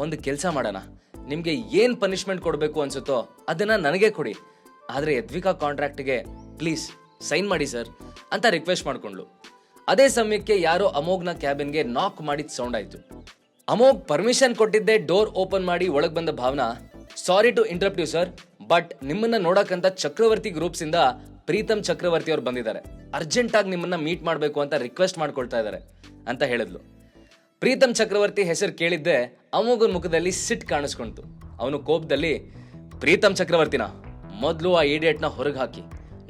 [SPEAKER 5] ಒಂದು ಕೆಲಸ ಮಾಡೋಣ, ನಿಮ್ಗೆ ಏನ್ ಪನಿಷ್ಮೆಂಟ್ ಕೊಡಬೇಕು ಅನ್ಸುತ್ತೋ ಅದನ್ನ ನನಗೆ ಕೊಡಿ, ಆದ್ರೆ ಯದ್ವಿಕಾ ಕಾಂಟ್ರಾಕ್ಟ್ಗೆ ಪ್ಲೀಸ್ ಸೈನ್ ಮಾಡಿ ಸರ್ ಅಂತ ರಿಕ್ವೆಸ್ಟ್ ಮಾಡ್ಕೊಂಡ್ಲು. ಅದೇ ಸಮಯಕ್ಕೆ ಯಾರೋ ಅಮೋಘ್ನ ಕ್ಯಾಬಿನ್ಗೆ ನಾಕ್ ಮಾಡಿದ ಸೌಂಡ್ ಆಯ್ತು. ಅಮೋಘ್ ಪರ್ಮಿಷನ್ ಕೊಟ್ಟಿದ್ದೆ ಡೋರ್ ಓಪನ್ ಮಾಡಿ ಒಳಗ್ ಬಂದ Bhavana, sorry to interrupt you sir, but ನಿಮ್ಮನ್ನ ನೋಡಕ್ಕಂತ ಚಕ್ರವರ್ತಿ ಗ್ರೂಪ್ಸ್ ಇಂದ ಪ್ರೀತಮ್ ಚಕ್ರವರ್ತಿ ಅವ್ರು ಬಂದಿದ್ದಾರೆ, ಅರ್ಜೆಂಟ್ ಆಗಿ ನಿಮ್ಮನ್ನ ಮೀಟ್ ಮಾಡಬೇಕು ಅಂತ ರಿಕ್ವೆಸ್ಟ್ ಮಾಡ್ಕೊಳ್ತಾ ಇದ್ದಾರೆ ಅಂತ ಹೇಳಿದ್ಲು. ಪ್ರೀತಮ್ ಚಕ್ರವರ್ತಿ ಹೆಸರು ಕೇಳಿದ್ದೆ ಅಮೋಘನ್ ಮುಖದಲ್ಲಿ ಸಿಟ್ ಕಾಣಿಸ್ಕೊಂತು. ಅವನು ಕೋಪದಲ್ಲಿ, ಪ್ರೀತಮ್ ಚಕ್ರವರ್ತಿನ ಮೊದಲು ಆ ಇಡಿಯಟ್ನ ಹೊರಗೆ ಹಾಕಿ,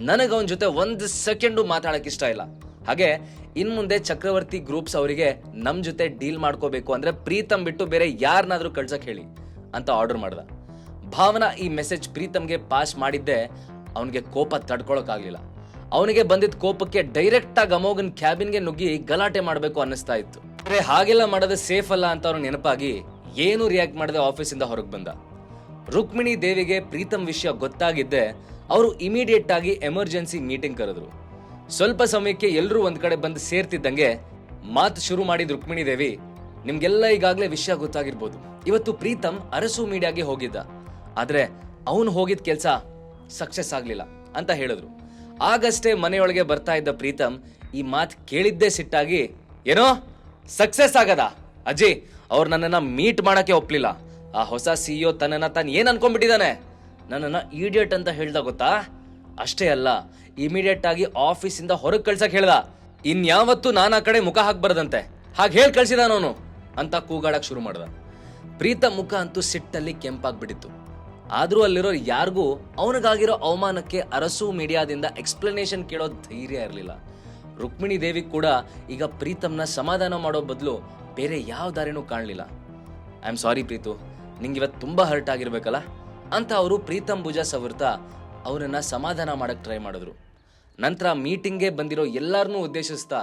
[SPEAKER 5] ನನಗೆ ಅವನ ಜೊತೆ 1 ಸೆಕೆಂಡು ಮಾತಾಡಕ್ ಇಷ್ಟ ಇಲ್ಲ. ಹಾಗೆ ಇನ್ಮುಂದೆ ಚಕ್ರವರ್ತಿ ಗ್ರೂಪ್ಸ್ ಅವರಿಗೆ ನಮ್ ಜೊತೆ ಡೀಲ್ ಮಾಡ್ಕೋಬೇಕು ಅಂದ್ರೆ ಪ್ರೀತಮ್ ಬಿಟ್ಟು ಬೇರೆ ಯಾರನ್ನಾದ್ರೂ ಕಳ್ಸಕ್ ಹೇಳಿ ಅಂತ ಆರ್ಡರ್ ಮಾಡ್ದ. ಭಾವನಾ ಈ ಮೆಸೇಜ್ ಪ್ರೀತಮ್ಗೆ ಪಾಸ್ ಮಾಡಿದ್ದೆ ಅವನಿಗೆ ಕೋಪ ತಡ್ಕೊಳಕ್ಕಾಗ್ಲಿಲ್ಲ. ಅವನಿಗೆ ಬಂದಿದ್ದ ಕೋಪಕ್ಕೆ ಡೈರೆಕ್ಟ್ ಆಗಿ ಅಮೋಘನ್ ಕ್ಯಾಬಿನ್ಗೆ ನುಗ್ಗಿ ಗಲಾಟೆ ಮಾಡಬೇಕು ಅನ್ನಿಸ್ತಾ ಇತ್ತು. ಆದ್ರೆ ಹಾಗೆಲ್ಲ ಮಾಡೋದು ಸೇಫ್ ಅಲ್ಲ ಅಂತ ಅವ್ರು ನೆನಪಾಗಿ ಏನು ರಿಯಾಕ್ಟ್ ಮಾಡದೆ ಆಫೀಸಿಂದ ಹೊರಗೆ ಬಂದ. ರುಕ್ಮಿಣಿ ದೇವಿಗೆ ಪ್ರೀತಮ್ ವಿಷಯ ಗೊತ್ತಾಗಿದ್ದೆ ಅವರು ಇಮಿಡಿಯೇಟ್ ಆಗಿ ಎಮರ್ಜೆನ್ಸಿ ಮೀಟಿಂಗ್ ಕರೆದ್ರು. ಸ್ವಲ್ಪ ಸಮಯಕ್ಕೆ ಎಲ್ಲರೂ ಒಂದ್ ಕಡೆ ಬಂದು ಸೇರ್ತಿದ್ದಂಗೆ ಮಾತು ಶುರು ಮಾಡಿದ ರುಕ್ಮಿಣಿ ದೇವಿ, ನಿಮ್ಗೆಲ್ಲ ಈಗಾಗಲೇ ವಿಷಯ ಗೊತ್ತಾಗಿರ್ಬೋದು. ಇವತ್ತು ಪ್ರೀತಮ್ ಅರಸು ಮೀಡಿಯಾಗೆ ಹೋಗಿದ್ದ, ಆದ್ರೆ ಅವನು ಹೋಗಿದ್ ಕೆಲ್ಸ ಸಕ್ಸಸ್ ಆಗ್ಲಿಲ್ಲ ಅಂತ ಹೇಳಿದ್ರು. ಆಗಷ್ಟೇ ಮನೆಯೊಳಗೆ ಬರ್ತಾ ಇದ್ದ ಪ್ರೀತಮ್ ಈ ಮಾತು ಕೇಳಿದ್ದೇ ಸಿಟ್ಟಾಗಿ, ಏನೋ ಸಕ್ಸಸ್ ಆಗದ ಅಜ್ಜಿ, ಅವ್ರು ನನ್ನನ್ನ ಮೀಟ್ ಮಾಡಕ್ಕೆ ಒಪ್ಲಿಲ್ಲ. ಆ ಹೊಸ CEO ತನ್ನನ್ನ ತಾನು ಏನ್ ಅನ್ಕೊಂಡ್ಬಿಟ್ಟಿದ್ದಾನೆ, ನನ್ನನ್ನ ಈಡಿಯಟ್ ಅಂತ ಹೇಳ್ದ ಗೊತ್ತಾ. ಅಷ್ಟೇ ಅಲ್ಲ, ಇಮಿಡಿಯೇಟ್ ಆಗಿ ಆಫೀಸಿಂದ ಹೊರಗೆ ಕಳ್ಸಕ್ ಹೇಳ್ದ. ಇನ್ಯಾವತ್ತೂ ನಾನು ಆ ಕಡೆ ಮುಖ ಹಾಕ್ಬಾರ್ದಂತೆ, ಹಾಗೆ ಹೇಳಿ ಕಳ್ಸಿದಾನವನು ಅಂತ ಕೂಗಾಡಕ್ ಶುರು ಮಾಡ್ದ. ಪ್ರೀತಮ್ ಮುಖ ಅಂತೂ ಸಿಟ್ಟಲ್ಲಿ ಕೆಂಪಾಗ್ಬಿಟ್ಟಿತ್ತು. ಆದ್ರೂ ಅಲ್ಲಿರೋರು ಯಾರಿಗೂ ಅವನಿಗಾಗಿರೋ ಅವಮಾನಕ್ಕೆ ಅರಸು ಮೀಡಿಯಾದಿಂದ ಎಕ್ಸ್ಪ್ಲನೇಷನ್ ಕೇಳೋ ಧೈರ್ಯ ಇರಲಿಲ್ಲ. ರುಕ್ಮಿಣಿ ದೇವಿ ಕೂಡ ಈಗ ಪ್ರೀತಮ್ನ ಸಮಾಧಾನ ಮಾಡೋ ಬದಲು ಬೇರೆ ಯಾವ ದಾರಿನೂ ಕಾಣಲಿಲ್ಲ. ಐ ಆಮ್ ಸಾರಿ ಪ್ರೀತು, ನಿಂಗೆ ಇವತ್ತು ತುಂಬಾ ಹರ್ಟ್ ಆಗಿರ್ಬೇಕಲ್ಲ ಅಂತ ಅವರು ಪ್ರೀತಮ್ ಭುಜ ಸವರ್ತಾ ಅವರನ್ನ ಸಮಾಧಾನ ಮಾಡಕ್ ಟ್ರೈ ಮಾಡಿದ್ರು. ನಂತರ ಮೀಟಿಂಗ್ಗೆ ಬಂದಿರೋ ಎಲ್ಲಾರನ್ನೂ ಉದ್ದೇಶಿಸ್ತಾ,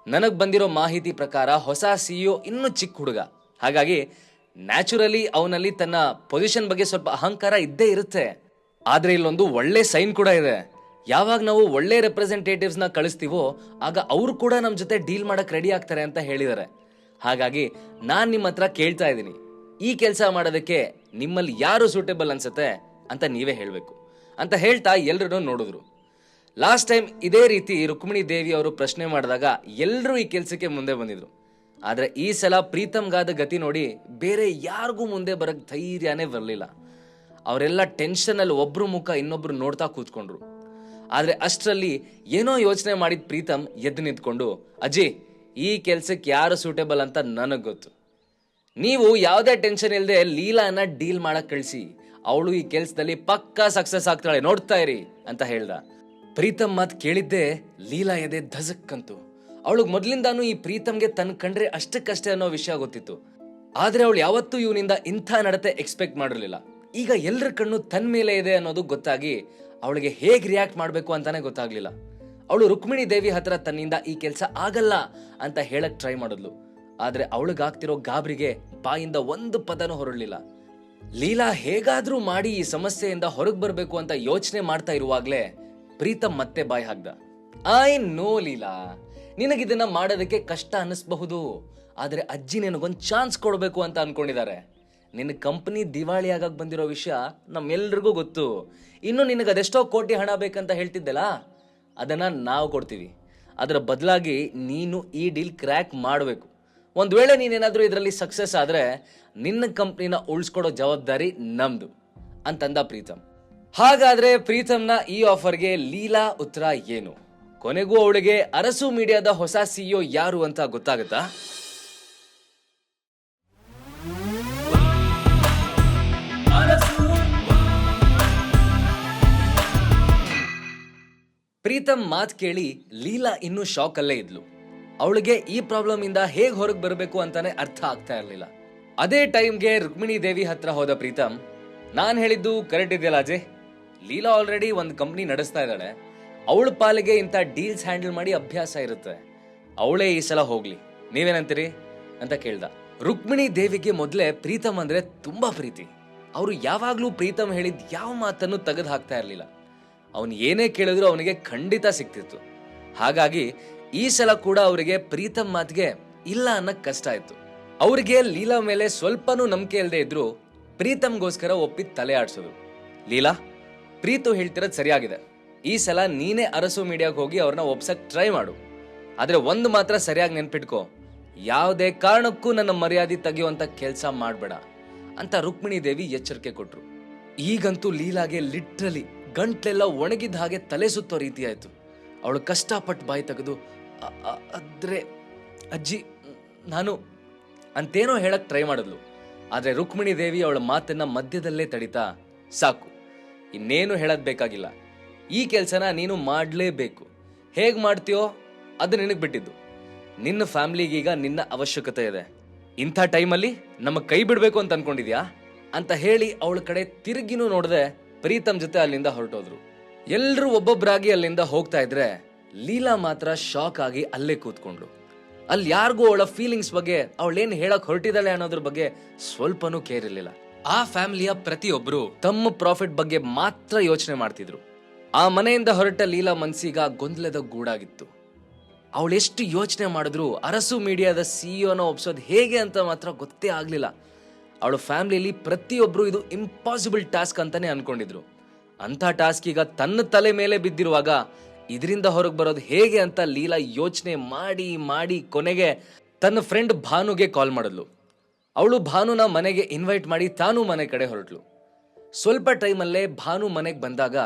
[SPEAKER 5] ನನಗ್ ಬಂದಿರೋ ಮಾಹಿತಿ ಪ್ರಕಾರ ಹೊಸ CEO ಇನ್ನೂ ಚಿಕ್ಕ ಹುಡುಗ, ಹಾಗಾಗಿ ನ್ಯಾಚುರಲಿ ಅವನಲ್ಲಿ ತನ್ನ ಪೊಸಿಷನ್ ಬಗ್ಗೆ ಸ್ವಲ್ಪ ಅಹಂಕಾರ ಇದ್ದೇ ಇರುತ್ತೆ. ಆದ್ರೆ ಇಲ್ಲೊಂದು ಒಳ್ಳೆ ಸೈನ್ ಕೂಡ ಇದೆ. ಯಾವಾಗ ನಾವು ಒಳ್ಳೆ ರೆಪ್ರೆಸೆಂಟೇಟಿವ್ಸ್ ನ ಕಳಿಸ್ತೀವೋ ಆಗ ಅವರು ಕೂಡ ನಮ್ಮ ಜೊತೆ ಡೀಲ್ ಮಾಡಕ್ ರೆಡಿ ಆಗ್ತಾರೆ ಅಂತ ಹೇಳಿದ್ದಾರೆ. ಹಾಗಾಗಿ ನಾನ್ ನಿಮ್ಮ ಹತ್ರ ಕೇಳ್ತಾ ಇದ್ದೀನಿ, ಈ ಕೆಲಸ ಮಾಡೋದಕ್ಕೆ ನಿಮ್ಮಲ್ಲಿ ಯಾರು ಸೂಟೇಬಲ್ ಅನ್ಸುತ್ತೆ ಅಂತ ನೀವೇ ಹೇಳ್ಬೇಕು ಅಂತ ಹೇಳ್ತಾ ಎಲ್ರೂ ನೋಡಿದ್ರು. ಲಾಸ್ಟ್ ಟೈಮ್ ಇದೇ ರೀತಿ ರುಕ್ಮಿಣಿ ದೇವಿ ಅವರು ಪ್ರಶ್ನೆ ಮಾಡಿದಾಗ ಎಲ್ಲರೂ ಈ ಕೆಲಸಕ್ಕೆ ಮುಂದೆ ಬಂದಿದ್ರು. ಆದ್ರೆ ಈ ಸಲ ಪ್ರೀತಮ್ಗಾದ ಗತಿ ನೋಡಿ ಬೇರೆ ಯಾರಿಗೂ ಮುಂದೆ ಬರಕ್ ಧೈರ್ಯನೇ ಬರಲಿಲ್ಲ. ಅವರೆಲ್ಲ ಟೆನ್ಷನ್ ಅಲ್ಲಿ ಒಬ್ರು ಮುಖ ಇನ್ನೊಬ್ರು ನೋಡ್ತಾ ಕೂತ್ಕೊಂಡ್ರು. ಆದ್ರೆ ಅಷ್ಟರಲ್ಲಿ ಏನೋ ಯೋಚನೆ ಮಾಡಿದ ಪ್ರೀತಮ್ ಎದ್ದು ನಿಂತ್ಕೊಂಡು, ಅಜ್ಜಿ, ಈ ಕೆಲ್ಸಕ್ಕೆ ಯಾರು ಸೂಟೇಬಲ್ ಅಂತ ನನಗ್ ಗೊತ್ತು. ನೀವು ಯಾವುದೇ ಟೆನ್ಷನ್ ಇಲ್ಲದೆ ಲೀಲಾನ ಡೀಲ್ ಮಾಡಕ್ ಕಳಿಸಿ, ಅವಳು ಈ ಕೆಲ್ಸದಲ್ಲಿ ಪಕ್ಕಾ ಸಕ್ಸಸ್ ಆಗ್ತಾಳೆ, ನೋಡ್ತಾ ಇರಿ ಅಂತ ಹೇಳ್ದ. ಪ್ರೀತಮ್ ಮಾತ್ ಕೇಳಿದ್ದೆ ಲೀಲಾ ಎದೆ ಧಸಕ್ಕಂತು. ಅವಳಿಗೆ ಮೊದ್ಲಿಂದಾನು ಈ ಪ್ರೀತಮ್ಗೆ ತನ್ನ ಕಂಡ್ರೆ ಅಷ್ಟಕ್ಕಷ್ಟೇ ಅನ್ನೋ ವಿಷಯ ಗೊತ್ತಿತ್ತು. ಆದ್ರೆ ಅವಳು ಯಾವತ್ತೂ ಇವನಿಂದ ಇಂಥ ನಡತೆ ಎಕ್ಸ್ಪೆಕ್ಟ್ ಮಾಡಿರ್ಲಿಲ್ಲ. ಈಗ ಎಲ್ಲರ ಕಣ್ಣು ತನ್ನ ಮೇಲೆ ಇದೆ ಅನ್ನೋದು ಗೊತ್ತಾಗಿ ಅವಳಿಗೆ ಹೇಗ್ ರಿಯಾಕ್ಟ್ ಮಾಡ್ಬೇಕು ಅಂತಾನೆ ಗೊತ್ತಾಗ್ಲಿಲ್ಲ. ಅವಳು ರುಕ್ಮಿಣಿ ದೇವಿ ಹತ್ರ ತನ್ನಿಂದ ಈ ಕೆಲಸ ಆಗಲ್ಲ ಅಂತ ಹೇಳಕ್ ಟ್ರೈ ಮಾಡಿದ್ಲು. ಆದ್ರೆ ಅವಳಿಗಾಗ್ತಿರೋ ಗಾಬರಿಗೆ ಬಾಯಿಂದ ಒಂದು ಪದನೂ ಹೊರಡ್ಲಿಲ್ಲ. ಲೀಲಾ ಹೇಗಾದ್ರೂ ಮಾಡಿ ಈ ಸಮಸ್ಯೆಯಿಂದ ಹೊರಗೆ ಬರ್ಬೇಕು ಅಂತ ಯೋಚನೆ ಮಾಡ್ತಾ ಇರುವಾಗ್ಲೇ ಪ್ರೀತಮ್ ಮತ್ತೆ ಬಾಯ್ ಹಾಕ್ದ. ಐ ನೋ ಲೀಲಾ, ನಿನಗಿದನ್ನ ಮಾಡೋದಕ್ಕೆ ಕಷ್ಟ ಅನ್ನಿಸ್ಬಹುದು, ಆದ್ರೆ ಅಜ್ಜಿ ನಿನಗೊಂದು ಚಾನ್ಸ್ ಕೊಡ್ಬೇಕು ಅಂತ ಅನ್ಕೊಂಡಿದ್ದಾರೆ. ನಿನ್ನ ಕಂಪನಿ ದಿವಾಳಿ ಆಗಕ್ ಬಂದಿರೋ ವಿಷಯ ನಮ್ಮೆಲ್ರಿಗೂ ಗೊತ್ತು. ಇನ್ನು ನಿನಗೆ ಅದೆಷ್ಟೋ ಕೋಟಿ ಹಣ ಬೇಕಂತ ಹೇಳ್ತಿದ್ದಲ್ಲ, ಅದನ್ನ ನಾವು ಕೊಡ್ತೀವಿ. ಅದರ ಬದಲಾಗಿ ನೀನು ಈ ಡೀಲ್ ಕ್ರ್ಯಾಕ್ ಮಾಡಬೇಕು. ಒಂದ್ ವೇಳೆ ನೀನೇನಾದ್ರೂ ಇದರಲ್ಲಿ ಸಕ್ಸಸ್ ಆದ್ರೆ ನಿನ್ನ ಕಂಪ್ನಿನ ಉಳಿಸ್ಕೊಡೋ ಜವಾಬ್ದಾರಿ ನಮ್ದು ಅಂತಂದ ಪ್ರೀತಮ್. ಹಾಗಾದ್ರೆ ಪ್ರೀತಮ್ನ ಈ ಆಫರ್ಗೆ ಲೀಲಾ ಉತ್ತರ ಏನು? ಕೊನೆಗೂ ಅವಳಿಗೆ ಅರಸು ಮೀಡಿಯಾದ ಹೊಸ CEO ಯಾರು ಅಂತ ಗೊತ್ತಾಗುತ್ತಾ? ಪ್ರೀತಮ್ ಮಾತ್ ಕೇಳಿ ಲೀಲಾ ಇನ್ನೂ ಶಾಕ್ ಅಲ್ಲೇ ಇದ್ಲು. ಅವಳಿಗೆ ಈ ಪ್ರಾಬ್ಲಮ್ ಇಂದ ಹೇಗ್ ಹೊರಗೆ ಬರಬೇಕು ಅಂತಾನೆ ಅರ್ಥ ಆಗ್ತಾ ಇರ್ಲಿಲ್ಲ. ಅದೇ ಟೈಮ್ಗೆ ರುಕ್ಮಿಣಿ ದೇವಿ ಹತ್ರ ಹೋದ ಪ್ರೀತಮ್, ನಾನ್ ಹೇಳಿದ್ದು ಕರೆಕ್ಟ್ ಇದೆಯಲ್ಲ ಅಜಯ್, ಲೀಲಾ ಆಲ್ರೆಡಿ ಒಂದು ಕಂಪ್ನಿ ನಡೆಸ್ತಾ ಇದ್ದಾಳೆ, ಅವಳ ಪಾಲಿಗೆ ಇಂಥ ಡೀಲ್ಸ್ ಹ್ಯಾಂಡಲ್ ಮಾಡಿ ಅಭ್ಯಾಸ ಇರುತ್ತೆ, ಅವಳೇ ಈ ಸಲ ಹೋಗ್ಲಿ, ನೀವೇನಂತೀರಿ ಅಂತ ಕೇಳ್ದ. ರುಕ್ಮಿಣಿ ದೇವಿಗೆ ಮೊದಲೇ ಪ್ರೀತಮ್ ಅಂದ್ರೆ ತುಂಬಾ ಪ್ರೀತಿ. ಅವರು ಯಾವಾಗ್ಲೂ ಪ್ರೀತಮ್ ಹೇಳಿದ್ ಯಾವ ಮಾತನ್ನು ತೆಗೆದು ಹಾಕ್ತಾ ಇರ್ಲಿಲ್ಲ. ಅವನು ಏನೇ ಕೇಳಿದ್ರು ಅವನಿಗೆ ಖಂಡಿತ ಸಿಕ್ತಿತ್ತು. ಹಾಗಾಗಿ ಈ ಸಲ ಕೂಡ ಅವರಿಗೆ ಪ್ರೀತಮ್ ಮಾತಿಗೆ ಇಲ್ಲ ಅನ್ನಕ್ ಕಷ್ಟ ಆಯ್ತು. ಅವ್ರಿಗೆ ಲೀಲಾ ಮೇಲೆ ಸ್ವಲ್ಪನೂ ನಂಬಿಕೆ ಇಲ್ಲದೆ ಇದ್ರು ಪ್ರೀತಮ್ಗೋಸ್ಕರ ಒಪ್ಪಿ ತಲೆ ಆಡ್ಸೋದು. ಲೀಲಾ, ಪ್ರೀತು ಹೇಳ್ತಿರೋದು ಸರಿಯಾಗಿದೆ, ಈ ಸಲ ನೀನೇ ಅರಸು ಮೀಡಿಯಾಗೆ ಹೋಗಿ ಅವ್ರನ್ನ ಒಪ್ಸಕ್ ಟ್ರೈ ಮಾಡು. ಆದ್ರೆ ಒಂದು ಮಾತ್ರ ಸರಿಯಾಗಿ ನೆನ್ಪಿಟ್ಕೋ, ಯಾವುದೇ ಕಾರಣಕ್ಕೂ ನನ್ನ ಮರ್ಯಾದೆ ತೆಗೆಯುವಂತ ಕೆಲಸ ಮಾಡ್ಬೇಡ ಅಂತ ರುಕ್ಮಿಣಿ ದೇವಿ ಎಚ್ಚರಿಕೆ ಕೊಟ್ರು. ಈಗಂತೂ ಲೀಲಾಗೆ ಲಿಟ್ರಲಿ ಗಂಟ್ಲೆಲ್ಲ ಒಣಗಿದ ಹಾಗೆ ತಲೆ ಸುತ್ತೋ ರೀತಿ ಆಯ್ತು. ಅವಳು ಕಷ್ಟಪಟ್ಟು ಬಾಯಿ ತೆಗೆದು ಆದ್ರೆ ಅಜ್ಜಿ ನಾನು ಅಂತೇನೋ ಹೇಳಕ್ ಟ್ರೈ ಮಾಡಿದ್ಲು. ಆದ್ರೆ ರುಕ್ಮಿಣಿ ದೇವಿ ಅವಳ ಮಾತನ್ನ ಮಧ್ಯದಲ್ಲೇ ತಡಿತಾ, ಸಾಕು, ಇನ್ನೇನು ಹೇಳದ್ ಬೇಕಾಗಿಲ್ಲ, ಈ ಕೆಲ್ಸನ ನೀನು ಮಾಡ್ಲೇಬೇಕು, ಹೇಗ್ ಮಾಡ್ತೀಯೋ ಅದು ನಿನಗ್ ಬಿಟ್ಟಿದ್ದು, ನಿನ್ನ ಫ್ಯಾಮಿಲಿಗೀಗ ನಿನ್ನ ಅವಶ್ಯಕತೆ ಇದೆ, ಇಂಥ ಟೈಮಲ್ಲಿ ನಮ್ಮ ಕೈ ಬಿಡ್ಬೇಕು ಅಂತ ಅನ್ಕೊಂಡಿದ್ಯಾ ಅಂತ ಹೇಳಿ ಅವಳ ಕಡೆ ತಿರುಗಿನೂ ನೋಡದೆ ಪ್ರೀತಮ್ ಜೊತೆ ಅಲ್ಲಿಂದ ಹೊರಟೋದ್ರು. ಎಲ್ರೂ ಒಬ್ಬೊಬ್ಬರಾಗಿ ಅಲ್ಲಿಂದ ಹೋಗ್ತಾ ಇದ್ರೆ ಲೀಲಾ ಮಾತ್ರ ಶಾಕ್ ಆಗಿ ಅಲ್ಲೇ ಕೂತ್ಕೊಂಡ್ಳು. ಅಲ್ಲಿ ಯಾರಿಗೂ ಅವಳ ಫೀಲಿಂಗ್ಸ್ ಬಗ್ಗೆ, ಅವಳೇನ್ ಹೇಳಕ್ ಹೊರಟಿದ್ದಾಳೆ ಅನ್ನೋದ್ರ ಬಗ್ಗೆ ಸ್ವಲ್ಪನೂ ಕೇರ್ ಇರ್ಲಿಲ್ಲ. ಆ ಫ್ಯಾಮಿಲಿಯ ಪ್ರತಿಯೊಬ್ರು ತಮ್ಮ ಪ್ರಾಫಿಟ್ ಬಗ್ಗೆ ಮಾತ್ರ ಯೋಚನೆ ಮಾಡ್ತಿದ್ರು. ಆ ಮನೆಯಿಂದ ಹೊರಟ ಲೀಲಾ ಮನ್ಸೀಗ ಗೊಂದಲದ ಗೂಡಾಗಿತ್ತು. ಅವಳೆಷ್ಟು ಯೋಚನೆ ಮಾಡಿದ್ರು ಅರಸು ಮೀಡಿಯಾದ ಸಿಇಒನ ಒಪ್ಸೋದು ಹೇಗೆ ಅಂತ ಮಾತ್ರ ಗೊತ್ತೇ ಆಗಲಿಲ್ಲ. ಅವಳ ಫ್ಯಾಮಿಲಿಯಲ್ಲಿ ಪ್ರತಿಯೊಬ್ಬರು ಇದು ಇಂಪಾಸಿಬಲ್ ಟಾಸ್ಕ್ ಅಂತಾನೆ ಅನ್ಕೊಂಡಿದ್ರು. ಅಂಥ ಟಾಸ್ಕ್ ಈಗ ತನ್ನ ತಲೆ ಮೇಲೆ ಬಿದ್ದಿರುವಾಗ ಇದರಿಂದ ಹೊರಗೆ ಬರೋದು ಹೇಗೆ ಅಂತ ಲೀಲಾ ಯೋಚನೆ ಮಾಡಿ ಮಾಡಿ ಕೊನೆಗೆ ತನ್ನ ಫ್ರೆಂಡ್ ಭಾನುಗೆ ಕಾಲ್ ಮಾಡಿದ್ಲು. ಅವಳು ಭಾನುನ ಮನೆಗೆ ಇನ್ವೈಟ್ ಮಾಡಿ ತಾನು ಮನೆ ಕಡೆ ಹೊರಟ್ಲು. ಸ್ವಲ್ಪ ಟೈಮಲ್ಲೇ ಭಾನು ಮನೆಗೆ ಬಂದಾಗ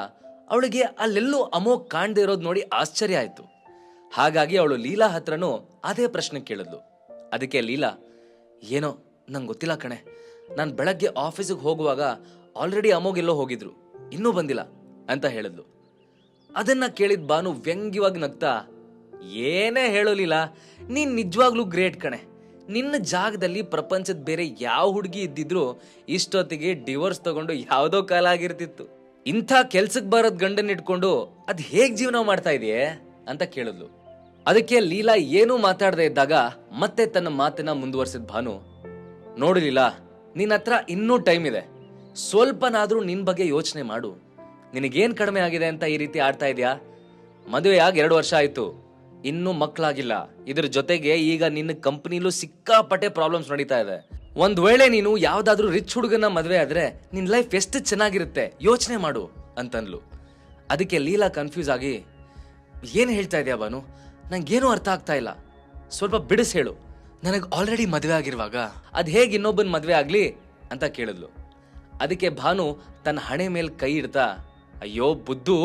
[SPEAKER 5] ಅವಳಿಗೆ ಅಲ್ಲೆಲ್ಲೂ ಅಮೋಘ್ ಕಾಣದೇ ಇರೋದು ನೋಡಿ ಆಶ್ಚರ್ಯ ಆಯಿತು. ಹಾಗಾಗಿ ಅವಳು ಲೀಲಾ ಹತ್ರನೂ ಅದೇ ಪ್ರಶ್ನೆ ಕೇಳಿದ್ಲು. ಅದಕ್ಕೆ ಲೀಲಾ, ಏನೋ ನಂಗೆ ಗೊತ್ತಿಲ್ಲ ಕಣೆ, ನಾನು ಬೆಳಗ್ಗೆ ಆಫೀಸಿಗೆ ಹೋಗುವಾಗ ಆಲ್ರೆಡಿ ಅಮೋಘ್ ಎಲ್ಲೋ ಹೋಗಿದ್ರು, ಇನ್ನೂ ಬಂದಿಲ್ಲ ಅಂತ ಹೇಳಿದ್ಲು. ಅದನ್ನ ಕೇಳಿದ ಭಾನು ವ್ಯಂಗ್ಯವಾಗಿ ನಗ್ತಾ, ಏನೇ ಹೇಳೋ ಲೀಲಾ, ನೀನ್ ನಿಜವಾಗ್ಲೂ ಗ್ರೇಟ್ ಕಣೆ. ನಿನ್ನ ಜಾಗದಲ್ಲಿ ಪ್ರಪಂಚದ ಬೇರೆ ಯಾವ ಹುಡುಗಿ ಇದ್ದಿದ್ರು ಇಷ್ಟೊತ್ತಿಗೆ ಡಿವೋರ್ಸ್ ತಗೊಂಡು ಯಾವುದೋ ಕಾಲ ಆಗಿರ್ತಿತ್ತು. ಇಂಥ ಕೆಲ್ಸಕ್ಕೆ ಬರೋದ್ ಗಂಡನ್ ಇಟ್ಕೊಂಡು ಅದ್ ಹೇಗ್ ಜೀವನ ಮಾಡ್ತಾ ಇದೆಯೇ ಅಂತ ಕೇಳಿದ್ಲು. ಅದಕ್ಕೆ ಲೀಲಾ ಏನೂ ಮಾತಾಡದೆ ಇದ್ದಾಗ ಮತ್ತೆ ತನ್ನ ಮಾತನ್ನ ಮುಂದುವರ್ಸಿದ ಭಾನು, ನೋಡು ಲೀಲಾ, ನಿನ್ನ ಹತ್ರ ಇನ್ನೂ ಟೈಮ್ ಇದೆ, ಸ್ವಲ್ಪನಾದ್ರೂ ನಿನ್ ಬಗ್ಗೆ ಯೋಚನೆ ಮಾಡು. ನಿನಗೇನ್ ಕಡಿಮೆ ಆಗಿದೆ ಅಂತ ಈ ರೀತಿ ಆಡ್ತಾ ಇದೆಯಾ? ಮದುವೆ ಆಗಿ 2 ವರ್ಷ ಆಯ್ತು, ಇನ್ನೂ ಮಕ್ಕಳಾಗಿಲ್ಲ. ಇದ್ರ ಜೊತೆಗೆ ಈಗ ನಿನ್ನ ಕಂಪನಿಲೂ ಸಿಕ್ಕಾಪಟ್ಟೆ ಪ್ರಾಬ್ಲಮ್ಸ್ ನಡೀತಾ ಇದೆ. ಒಂದ್ ವೇಳೆ ನೀನು ಯಾವ್ದಾದ್ರೂ ರಿಚ್ ಹುಡುಗನ ಮದುವೆ ಆದ್ರೆ ನಿನ್ ಲೈಫ್ ಎಷ್ಟು ಚೆನ್ನಾಗಿರುತ್ತೆ ಯೋಚನೆ ಮಾಡು ಅಂತನ್ಲು. ಅದಕ್ಕೆ ಲೀಲಾ ಕನ್ಫ್ಯೂಸ್ ಆಗಿ, ಏನ್ ಹೇಳ್ತಾ ಇದೆಯಾ ಭಾನು, ನಂಗೇನೂ ಅರ್ಥ ಆಗ್ತಾ ಇಲ್ಲ, ಸ್ವಲ್ಪ ಬಿಡಿಸ್ ಹೇಳು. ನನಗೆ ಆಲ್ರೆಡಿ ಮದುವೆ ಆಗಿರುವಾಗ ಅದ್ ಹೇಗೆ ಇನ್ನೊಬ್ಬನ ಮದುವೆ ಆಗ್ಲಿ ಅಂತ ಕೇಳಿದ್ಲು. ಅದಕ್ಕೆ ಭಾನು ತನ್ನ ಹಣೆ ಮೇಲೆ ಕೈ ಇಡ್ತಾ, ಅಯ್ಯೋ ಬುದ್ದು,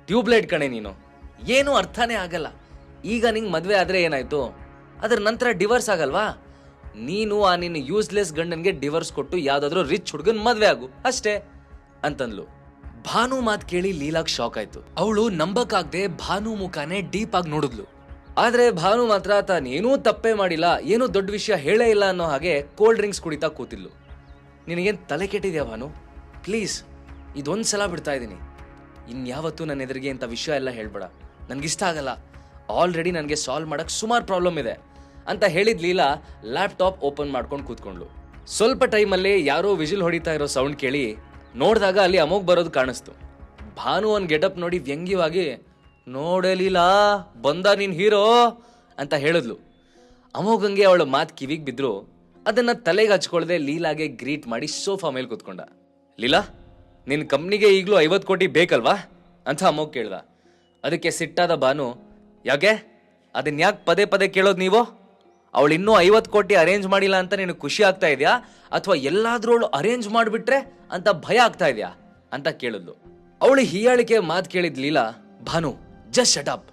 [SPEAKER 5] ಟ್ಯೂಬ್ಲೈಟ್ ಕಣೆ ನೀನು, ಏನೂ ಅರ್ಥನೇ ಆಗಲ್ಲ. ಈಗ ನಿಂಗೆ ಮದುವೆ ಆದ್ರೆ ಏನಾಯ್ತು, ಅದ್ರ ನಂತರ ಡಿವೋರ್ಸ್ ಆಗಲ್ವಾ? ನೀನು ಆ ನಿನ್ನ ಯೂಸ್ಲೆಸ್ ಗಂಡನ್ಗೆ ಡಿವೋರ್ಸ್ ಕೊಟ್ಟು ಯಾವ್ದಾದ್ರು ರಿಚ್ ಹುಡುಗನ್ ಮದ್ವೆ ಆಗು ಅಷ್ಟೇ ಅಂತಂದ್ಲು. ಭಾನು ಮಾತು ಕೇಳಿ ಲೀಲಾಗ್ ಶಾಕ್ ಆಯ್ತು. ಅವಳು ನಂಬಕ್ಕಾಗ್ದೆ ಭಾನು ಮುಖಾನೇ ಡೀಪ್ ಆಗಿ ನೋಡಿದ್ಲು. ಆದ್ರೆ ಭಾನು ಮಾತ್ರ ತಾನೇನೂ ತಪ್ಪೇ ಮಾಡಿಲ್ಲ, ಏನೂ ದೊಡ್ಡ ವಿಷಯ ಹೇಳೇ ಇಲ್ಲ ಅನ್ನೋ ಹಾಗೆ ಕೋಲ್ಡ್ ಡ್ರಿಂಕ್ಸ್ ಕುಡಿತಾ ಕೂತಿದ್ಲು. ನಿನಗೇನು ತಲೆ ಕೆಟ್ಟಿದ್ಯಾ ಭಾನು? ಪ್ಲೀಸ್ ಇದೊಂದ್ಸಲ ಬಿಡ್ತಾ ಇದ್ದೀನಿ, ಇನ್ಯಾವತ್ತೂ ನನ್ನ ಎದುರಿಗೆ ಇಂಥ ವಿಷಯ ಎಲ್ಲ ಹೇಳ್ಬೇಡ, ನನ್ಗಿಷ್ಟ ಆಗಲ್ಲ. ಆಲ್ರೆಡಿ ನನಗೆ ಸಾಲ್ವ್ ಮಾಡಕ್ ಸುಮಾರು ಪ್ರಾಬ್ಲಮ್ ಇದೆ ಅಂತ ಹೇಳಿದ್ ಲೀಲಾ ಲ್ಯಾಪ್ಟಾಪ್ ಓಪನ್ ಮಾಡ್ಕೊಂಡು ಕೂತ್ಕೊಂಡ್ಲು. ಸ್ವಲ್ಪ ಟೈಮಲ್ಲಿ ಯಾರೋ ವಿಜಿಲ್ ಹೊಡಿತಾ ಇರೋ ಸೌಂಡ್ ಕೇಳಿ ನೋಡಿದಾಗ ಅಲ್ಲಿ ಅಮೋಘ್ ಬರೋದು ಕಾಣಿಸ್ತು. ಭಾನು ಒಂದು ಗೆಟಪ್ ನೋಡಿ ವ್ಯಂಗ್ಯವಾಗಿ, ನೋಡೇ ಲೀಲಾ, ಬಂದ ನೀನ್ ಹೀರೋ ಅಂತ ಹೇಳಿದ್ಲು. ಅಮೋಘಂಗೆ ಅವಳ ಮಾತು ಕಿವಿಗೆ ಬಿದ್ರು ಅದನ್ನ ತಲೆಗೆ ಹಚ್ಕೊಳ್ದೆ ಲೀಲಾಗೆ ಗ್ರೀಟ್ ಮಾಡಿ ಸೋಫಾ ಮೇಲೆ ಕೂತ್ಕೊಂಡ. ಲೀಲಾ, ನಿನ್ನ ಕಂಪ್ನಿಗೆ ಈಗಲೂ 50 ಕೋಟಿ ಬೇಕಲ್ವಾ ಅಂತ ಅಮೋಘ್ ಕೇಳ್ದ. ಅದಕ್ಕೆ ಸಿಟ್ಟಾದ ಭಾನು, ಯಾಕೆ ಅದನ್ನ ಯಾಕೆ ಪದೇ ಪದೇ ಕೇಳೋದು ನೀವು? ಅವಳು ಇನ್ನೂ 50 ಕೋಟಿ ಅರೇಂಜ್ ಮಾಡಿಲ್ಲ ಅಂತ ನಿನಗೆ ಖುಷಿ ಆಗ್ತಾ ಇದೆಯಾ, ಅಥವಾ ಎಲ್ಲಾದ್ರೂ ಅವಳು ಅರೇಂಜ್ ಮಾಡಿಬಿಟ್ರೆ ಅಂತ ಭಯ ಆಗ್ತಾ ಇದೆಯಾ ಅಂತ ಕೇಳಿದ್ಲು. ಅವಳು ಹೀಯಾಳಿಕೆ ಮಾತು ಕೇಳಿದ್ ಲೀಲಾ, ಭಾನು ಜಸ್ಟ್ ಶಟ್ ಅಪ್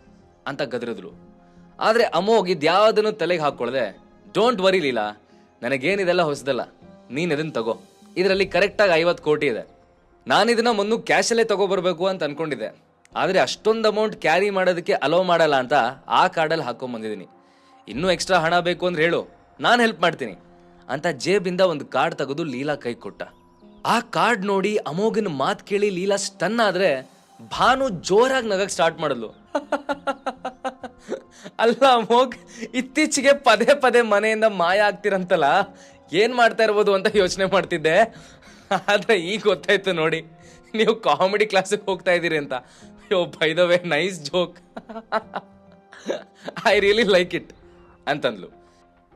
[SPEAKER 5] ಅಂತ ಗದರಿದ್ರು. ಆದ್ರೆ ಅಮೋಘ್ ಇದ್ಯಾವುದನ್ನು ತಲೆಗೆ ಹಾಕೊಳ್ದೆ, ಡೋಂಟ್ ವರಿ ಲೀಲಾ, ನನಗೇನಿದೆಲ್ಲ ಹೊಸದಲ್ಲ, ನೀನ್ ಇದನ್ನ ತಗೋ, ಇದರಲ್ಲಿ ಕರೆಕ್ಟಾಗಿ 50 ಕೋಟಿ ಇದೆ. ನಾನಿದನ್ನ ಮೊನ್ನೆ ಕ್ಯಾಶಲ್ಲೇ ತಗೋಬರ್ಬೇಕು ಅಂತ ಅನ್ಕೊಂಡಿದ್ದೆ, ಆದ್ರೆ ಅಷ್ಟೊಂದು ಅಮೌಂಟ್ ಕ್ಯಾರಿ ಮಾಡೋದಕ್ಕೆ ಅಲೋ ಮಾಡಲ್ಲ ಅಂತ ಆ ಕಾರ್ಡಲ್ಲಿ ಹಾಕೊಂಡ್ಬಂದಿದ್ದೀನಿ. ಇನ್ನೂ ಎಕ್ಸ್ಟ್ರಾ ಹಣ ಬೇಕು ಅಂದ್ರೆ ಹೇಳು, ನಾನು ಹೆಲ್ಪ್ ಮಾಡ್ತೀನಿ ಅಂತ ಜೇಬಿಂದ ಒಂದು ಕಾರ್ಡ್ ತೆಗೆದು ಲೀಲಾ ಕೈ ಕೊಟ್ಟ. ಆ ಕಾರ್ಡ್ ನೋಡಿ ಅಮೋಘನ ಮಾತು ಕೇಳಿ ಲೀಲಾ ಸ್ಟನ್ ಆದ್ರೆ ಭಾನು ಜೋರಾಗಿ ನಗಕ್ ಸ್ಟಾರ್ಟ್ ಮಾಡಿದ್ಲು. ಅಲ್ಲ ಅಮೋಘ್, ಇತ್ತೀಚೆಗೆ ಪದೇ ಪದೇ ಮನೆಯಿಂದ ಮಾಯ ಆಗ್ತಿರಂತಲ್ಲ, ಏನ್ ಮಾಡ್ತಾ ಇರ್ಬೋದು ಅಂತ ಯೋಚನೆ ಮಾಡ್ತಿದ್ದೆ. ಆದ್ರೆ ಈಗ ಗೊತ್ತಾಯ್ತು ನೋಡಿ, ನೀವು ಕಾಮಿಡಿ ಕ್ಲಾಸಿಗೆ ಹೋಗ್ತಾ ಇದ್ದೀರಿ ಅಂತ. Yo by the way, nice joke, I really like it ಅಂತಂದ್ಲು.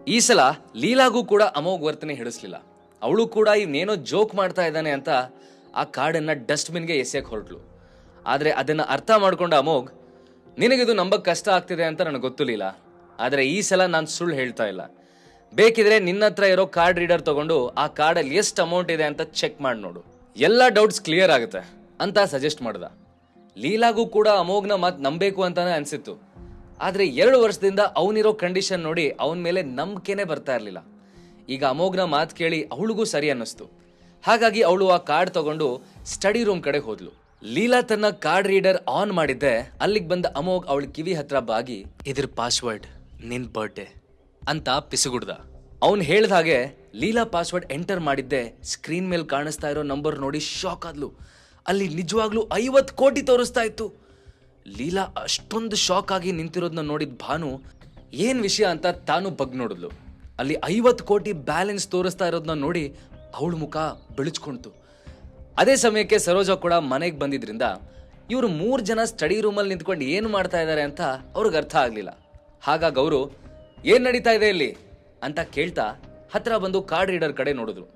[SPEAKER 5] ಈ ಸಲ ಲೀಲಾಗೂ ಕೂಡ ಅಮೋಘ್ ವರ್ತನೆ ಹಿಡಿಸ್ಲಿಲ್ಲ. ಅವಳು ಕೂಡ ಇವನೇನೋ ಜೋಕ್ ಮಾಡ್ತಾ ಇದ್ದಾನೆ ಅಂತ ಆ ಕಾರ್ಡನ್ನ ಡಸ್ಟ್ಬಿನ್ಗೆ ಎಸೆಯಕ್ಕೆ ಹೊರಟ್ಲು. ಆದ್ರೆ ಅದನ್ನ ಅರ್ಥ ಮಾಡ್ಕೊಂಡ ಅಮೋಘ್, ನಿನಗಿದು ನಂಬಕ್ ಕಷ್ಟ ಆಗ್ತಿದೆ ಅಂತ ನನಗೆ ಗೊತ್ತಿಲ್ಲ, ಆದ್ರೆ ಈ ಸಲ ನಾನು ಸುಳ್ಳು ಹೇಳ್ತಾ ಇಲ್ಲ. ಬೇಕಿದ್ರೆ ನಿನ್ನ ಹತ್ರ ಇರೋ ಕಾರ್ಡ್ ರೀಡರ್ ತಗೊಂಡು ಆ ಕಾರ್ಡಲ್ಲಿ ಎಷ್ಟು ಅಮೌಂಟ್ ಇದೆ ಅಂತ ಚೆಕ್ ಮಾಡಿ ನೋಡು, ಎಲ್ಲ ಡೌಟ್ಸ್ ಕ್ಲಿಯರ್ ಆಗುತ್ತೆ ಅಂತ ಸಜೆಸ್ಟ್ ಮಾಡ್ದ. ಲೀಲಾಗೂ ಕೂಡ ಅಮೋಘ್ನ ಮಾತು ನಂಬೇಕು ಅಂತಾನೆ ಅನ್ಸಿತ್ತು. ಆದ್ರೆ 2 ವರ್ಷದಿಂದ ಅವನಿರೋ ಕಂಡೀಷನ್ ನೋಡಿ ಅವನ ಮೇಲೆ ನಂಬಿಕೆನೆ ಬರ್ತಾ ಇರಲಿಲ್ಲ. ಈಗ ಅಮೋಘ್ನ ಮಾತು ಕೇಳಿ ಅವಳಿಗೂ ಸರಿ ಅನ್ನಿಸ್ತು. ಹಾಗಾಗಿ ಅವಳು ಆ ಕಾರ್ಡ್ ತಗೊಂಡು ಸ್ಟಡಿ ರೂಮ್ ಕಡೆ ಹೋದ್ಲು. ಲೀಲಾ ತನ್ನ ಕಾರ್ಡ್ ರೀಡರ್ ಆನ್ ಮಾಡಿದ್ದೆ ಅಲ್ಲಿಗೆ ಬಂದ ಅಮೋಘ್ ಅವಳ ಕಿವಿ ಹತ್ರ ಬಾಗಿ, ಇದ್ರ ಪಾಸ್ವರ್ಡ್ ನಿನ್ ಬರ್ಡೇ ಅಂತ ಪಿಸುಗುಡ್ದ. ಅವನು ಹೇಳ್ದ ಹಾಗೆ ಲೀಲಾ ಪಾಸ್ವರ್ಡ್ ಎಂಟರ್ ಮಾಡಿದ್ದೆ ಸ್ಕ್ರೀನ್ ಮೇಲೆ ಕಾಣಿಸ್ತಾ ಇರೋ ನಂಬರ್ ನೋಡಿ ಶಾಕ್ ಆದ್ಲು. ಅಲ್ಲಿ ನಿಜವಾಗ್ಲೂ 50 ಕೋಟಿ ತೋರಿಸ್ತಾ ಇತ್ತು. ಲೀಲಾ ಅಷ್ಟೊಂದು ಶಾಕ್ ಆಗಿ ನಿಂತಿರೋದನ್ನ ನೋಡಿದ ಭಾನು ಏನ್ ವಿಷಯ ಅಂತ ತಾನು ಬಗ್ ನೋಡಿದ್ಲು. ಅಲ್ಲಿ 50 ಕೋಟಿ ಬ್ಯಾಲೆನ್ಸ್ ತೋರಿಸ್ತಾ ಇರೋದನ್ನ ನೋಡಿ ಅವಳ ಮುಖ ಬೆಳಚ್ಕೊಂತು. ಅದೇ ಸಮಯಕ್ಕೆ ಸರೋಜಾ ಕೂಡ ಮನೆಗೆ ಬಂದಿದ್ರಿಂದ ಇವರು 3 ಜನ ಸ್ಟಡಿ ರೂಮಲ್ಲಿ ನಿಂತ್ಕೊಂಡು ಏನು ಮಾಡ್ತಾ ಇದ್ದಾರೆ ಅಂತ ಅವ್ರಿಗೆ ಅರ್ಥ ಆಗಲಿಲ್ಲ. ಹಾಗಾಗಿ ಅವರು ಏನು ನಡೀತಾ ಇದೆ ಇಲ್ಲಿ ಅಂತ ಕೇಳ್ತಾ ಹತ್ರ ಬಂದು ಕಾರ್ಡ್ ರೀಡರ್ ಕಡೆ ನೋಡಿದ್ರು.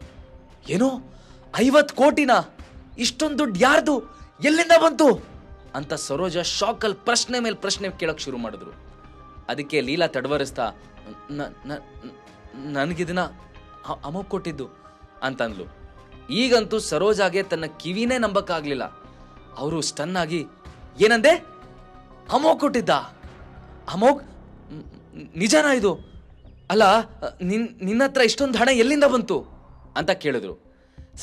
[SPEAKER 5] ಏನೋ 50 ಕೋಟಿನ, ಇಷ್ಟೊಂದು ದುಡ್ಡು ಯಾರ್ದು, ಎಲ್ಲಿಂದ ಬಂತು ಅಂತ ಸರೋಜ ಶಾಕಲ್ಲಿ ಪ್ರಶ್ನೆ ಮೇಲೆ ಪ್ರಶ್ನೆ ಕೇಳಕ್ ಶುರು ಮಾಡಿದ್ರು. ಅದಕ್ಕೆ ಲೀಲಾ ತಡವರಿಸ್ತಾ ನನಗಿದನ್ನ ಅಮೋಘ್ ಕೊಟ್ಟಿದ್ದು ಅಂತಂದ್ಲು. ಈಗಂತೂ ಸರೋಜಾಗೆ ತನ್ನ ಕಿವಿನೇ ನಂಬಕ್ಕಾಗ್ಲಿಲ್ಲ. ಅವರು ಸ್ಟನ್ ಆಗಿ, ಏನಂದೆ, ಅಮೋಘ್ ಕೊಟ್ಟಿದ್ದ? ಅಮೋಘ್, ನಿಜನಾ ಇದು? ಅಲ್ಲ, ನಿನ್ನ ಹತ್ರ ಇಷ್ಟೊಂದು ಹಣ ಎಲ್ಲಿಂದ ಬಂತು ಅಂತ ಕೇಳಿದ್ರು.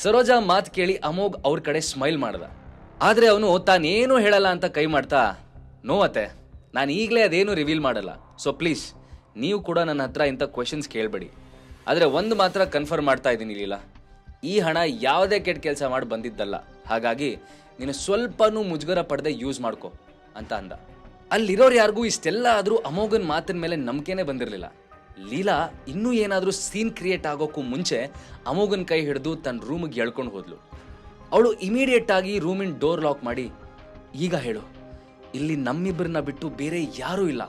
[SPEAKER 5] ಸರೋಜಾ ಮಾತು ಕೇಳಿ ಅಮೋಘ್ ಅವ್ರ ಕಡೆ ಸ್ಮೈಲ್ ಮಾಡ್ದ. ಆದ್ರೆ ಅವನು ತಾನೇನು ಹೇಳಲ್ಲ ಅಂತ ಕೈ ಮಾಡ್ತಾ, ನೋವತ್ತೆ, ನಾನು ಈಗಲೇ ಅದೇನು ರಿವೀಲ್ ಮಾಡಲ್ಲ. ಸೊ ಪ್ಲೀಸ್ ನೀವು ಕೂಡ ನನ್ನ ಹತ್ರ ಇಂಥ ಕ್ವೆಶನ್ಸ್ ಕೇಳಬೇಡಿ. ಆದರೆ ಒಂದು ಮಾತ್ರ ಕನ್ಫರ್ಮ್ ಮಾಡ್ತಾ ಇದ್ದೀನಿ ಲೀಲಾ, ಈ ಹಣ ಯಾವುದೇ ಕೆಟ್ಟ ಕೆಲಸ ಮಾಡಿ ಬಂದಿದ್ದಲ್ಲ. ಹಾಗಾಗಿ ನೀನು ಸ್ವಲ್ಪನೂ ಮುಜುಗರ ಪಡೆದೇ ಯೂಸ್ ಮಾಡ್ಕೊ ಅಂತ ಅಂದ. ಅಲ್ಲಿರೋರು ಯಾರಿಗೂ ಇಷ್ಟೆಲ್ಲ ಆದರೂ ಅಮೋಘನ್ ಮಾತಿನ ಮೇಲೆ ನಂಬಿಕೆನೇ ಬಂದಿರಲಿಲ್ಲ. ಲೀಲಾ ಇನ್ನೂ ಏನಾದರೂ ಸೀನ್ ಕ್ರಿಯೇಟ್ ಆಗೋಕ್ಕೂ ಮುಂಚೆ ಅಮೋಘನ್ ಕೈ ಹಿಡಿದು ತನ್ನ ರೂಮಿಗೆ ಎಳ್ಕೊಂಡು ಹೋದ್ಲು. ಅವಳು ಇಮಿಡಿಯೇಟ್ ಆಗಿ ರೂಮಿನ ಡೋರ್ ಲಾಕ್ ಮಾಡಿ, ಈಗ ಹೇಳು, ಇಲ್ಲಿ ನಮ್ಮಿಬ್ಬರನ್ನ ಬಿಟ್ಟು ಬೇರೆ ಯಾರೂ ಇಲ್ಲ.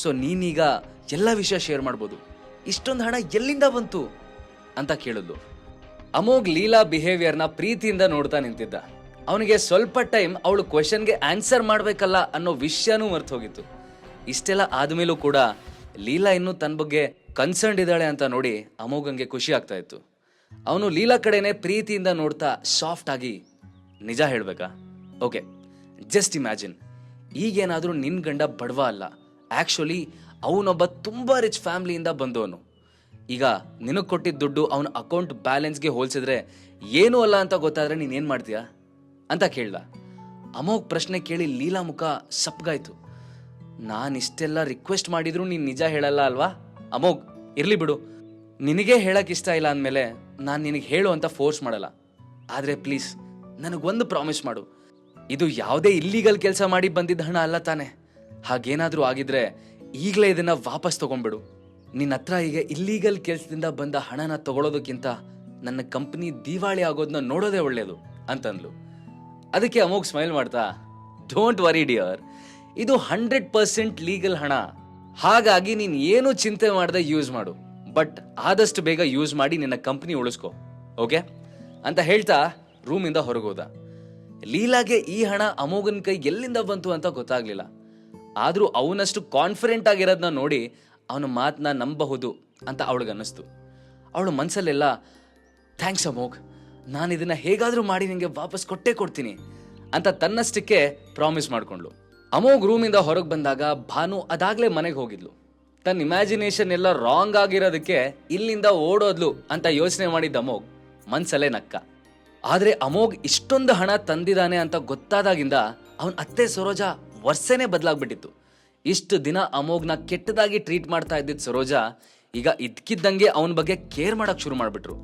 [SPEAKER 5] ಸೊ ನೀನೀಗ ಎಲ್ಲ ವಿಷಯ ಶೇರ್ ಮಾಡ್ಬೋದು. ಇಷ್ಟೊಂದು ಹಣ ಎಲ್ಲಿಂದ ಬಂತು ಅಂತ ಕೇಳಿದ್ಲು. ಅಮೋಘ್ ಲೀಲಾ ಬಿಹೇವಿಯರ್ನ ಪ್ರೀತಿಯಿಂದ ನೋಡ್ತಾ ನಿಂತಿದ್ದ. ಅವನಿಗೆ ಸ್ವಲ್ಪ ಟೈಮ್ ಅವಳು ಕ್ವೆಶನ್ಗೆ ಆನ್ಸರ್ ಮಾಡಬೇಕಲ್ಲ ಅನ್ನೋ ವಿಷಯನೂ ಮರ್ತು ಹೋಗಿತ್ತು. ಇಷ್ಟೆಲ್ಲ ಆದ್ಮೇಲೂ ಕೂಡ ಲೀಲಾ ಇನ್ನೂ ತನ್ನ ಬಗ್ಗೆ ಕನ್ಸರ್ನ್ ಇದ್ದಾಳೆ ಅಂತ ನೋಡಿ ಅಮೋಘನ್ಗೆ ಖುಷಿ ಆಗ್ತಾ ಇತ್ತು. ಅವನು ಲೀಲಾ ಕಡೆನೆ ಪ್ರೀತಿಯಿಂದ ನೋಡ್ತಾ ಸಾಫ್ಟ್ ಆಗಿ, ನಿಜ ಹೇಳ್ಬೇಕಾ? ಓಕೆ, ಜಸ್ಟ್ ಇಮ್ಯಾಜಿನ್, ಈಗೇನಾದರೂ ನಿನ್ನ ಗಂಡ ಬಡವ ಅಲ್ಲ, ಆ್ಯಕ್ಚುಲಿ ಅವನೊಬ್ಬ ತುಂಬ ರಿಚ್ ಫ್ಯಾಮ್ಲಿಯಿಂದ ಬಂದವನು. ಈಗ ನಿನಗೆ ಕೊಟ್ಟಿದ್ದ ದುಡ್ಡು ಅವನ ಅಕೌಂಟ್ ಬ್ಯಾಲೆನ್ಸ್ಗೆ ಹೋಲಿಸಿದ್ರೆ ಏನೂ ಅಲ್ಲ ಅಂತ ಗೊತ್ತಾದ್ರೆ ನೀನೇನು ಮಾಡ್ತೀಯಾ ಅಂತ ಕೇಳ್ದ. ಅಮೋಘ್ ಪ್ರಶ್ನೆ ಕೇಳಿ ಲೀಲಾ ಮುಖ ಸಪ್ಪಗಾಯ್ತು. ನಾನು ಇಷ್ಟೆಲ್ಲ ರಿಕ್ವೆಸ್ಟ್ ಮಾಡಿದ್ರು ನೀನು ನಿಜ ಹೇಳಲ್ಲ ಅಲ್ವಾ? ಅಮೋಘ್, ಇರಲಿ ಬಿಡು, ನಿನಗೆ ಹೇಳಕ್ಕೆ ಇಷ್ಟ ಇಲ್ಲ ಅಂದಮೇಲೆ ನಾನು ನಿನಗೆ ಹೇಳು ಅಂತ ಫೋರ್ಸ್ ಮಾಡಲ್ಲ. ಆದರೆ ಪ್ಲೀಸ್ ನನಗೊಂದು ಪ್ರಾಮಿಸ್ ಮಾಡು, ಇದು ಯಾವುದೇ ಇಲ್ಲೀಗಲ್ ಕೆಲಸ ಮಾಡಿ ಬಂದಿದ್ದ ಹಣ ಅಲ್ಲ ತಾನೆ? ಹಾಗೇನಾದರೂ ಆಗಿದ್ರೆ ಈಗಲೇ ಇದನ್ನು ವಾಪಸ್ ತೊಗೊಂಡ್ಬಿಡು. ನಿನ್ನ ಹತ್ರ ಈಗ ಇಲ್ಲೀಗಲ್ ಕೆಲಸದಿಂದ ಬಂದ ಹಣನ ತಗೊಳ್ಳೋದಕ್ಕಿಂತ ನನ್ನ ಕಂಪ್ನಿ ದಿವಾಳಿ ಆಗೋದನ್ನ ನೋಡೋದೇ ಒಳ್ಳೆಯದು ಅಂತಂದ್ಲು. ಅದಕ್ಕೆ ಅಮೋಘ್ ಸ್ಮೈಲ್ ಮಾಡ್ತಾ, ಡೋಂಟ್ ವರಿ ಡಿಯರ್, ಇದು 100% ಲೀಗಲ್ ಹಣ. ಹಾಗಾಗಿ ನೀನು ಏನು ಚಿಂತೆ ಮಾಡದೆ ಯೂಸ್ ಮಾಡು, ಬಟ್ ಆದಷ್ಟು ಬೇಗ ಯೂಸ್ ಮಾಡಿ ನಿನ್ನ ಕಂಪ್ನಿ ಉಳಿಸ್ಕೊ, ಓಕೆ ಅಂತ ಹೇಳ್ತಾ ರೂಮಿಂದ ಹೊರಗೋದ. ಲೀಲಾಗೆ ಈ ಹಣ ಅಮೋಘನ್ ಕೈ ಎಲ್ಲಿಂದ ಬಂತು ಅಂತ ಗೊತ್ತಾಗ್ಲಿಲ್ಲ. ಆದರೂ ಅವನಷ್ಟು ಕಾನ್ಫಿಡೆಂಟ್ ಆಗಿರೋದನ್ನ ನೋಡಿ ಅವನ ಮಾತನ್ನ ನಂಬಬಹುದು ಅಂತ ಅವಳಿಗನ್ನಿಸ್ತು. ಅವಳು ಮನಸ್ಸಲ್ಲೆಲ್ಲ, ಥ್ಯಾಂಕ್ಸ್ ಅಮೋಘ್, ನಾನು ಇದನ್ನ ಹೇಗಾದರೂ ಮಾಡಿ ನಿಮಗೆ ವಾಪಸ್ ಕೊಟ್ಟೇ ಕೊಡ್ತೀನಿ ಅಂತ ತನ್ನಷ್ಟಕ್ಕೆ ಪ್ರಾಮಿಸ್ ಮಾಡ್ಕೊಂಡ್ಲು. ಅಮೋಘ್ ರೂಮಿಂದ ಹೊರಗೆ ಬಂದಾಗ ಭಾನು ಅದಾಗಲೇ ಮನೆಗೆ ಹೋಗಿದ್ಲು. ತನ್ನ ಇಮ್ಯಾಜಿನೇಷನ್ ಎಲ್ಲ ರಾಂಗ್ ಆಗಿರೋದಕ್ಕೆ ಇಲ್ಲಿಂದ ಓಡೋದ್ಲು ಅಂತ ಯೋಚನೆ ಮಾಡಿದ್ದ ಅಮೋಘ್ ಮನ್ಸಲ್ಲೇ ನಕ್ಕ. ಆದರೆ ಅಮೋಘ್ ಇಷ್ಟೊಂದು ಹಣ ತಂದಿದ್ದಾನೆ ಅಂತ ಗೊತ್ತಾದಾಗಿಂದ ಅವನ ಅತ್ತೆ ಸರೋಜಾ ವರ್ಷನೇ ಬದಲಾಗ್ಬಿಟ್ಟಿತ್ತು. ಇಷ್ಟು ದಿನ ಅಮೋಘ್ನ ಕೆಟ್ಟದಾಗಿ ಟ್ರೀಟ್ ಮಾಡ್ತಾ ಇದ್ದಿದ್ದು ಸರೋಜಾ ಈಗ ಇದ್ಕಿದ್ದಂಗೆ ಅವನ ಬಗ್ಗೆ ಕೇರ್ ಮಾಡಕ್ ಶುರು ಮಾಡ್ಬಿಟ್ರು.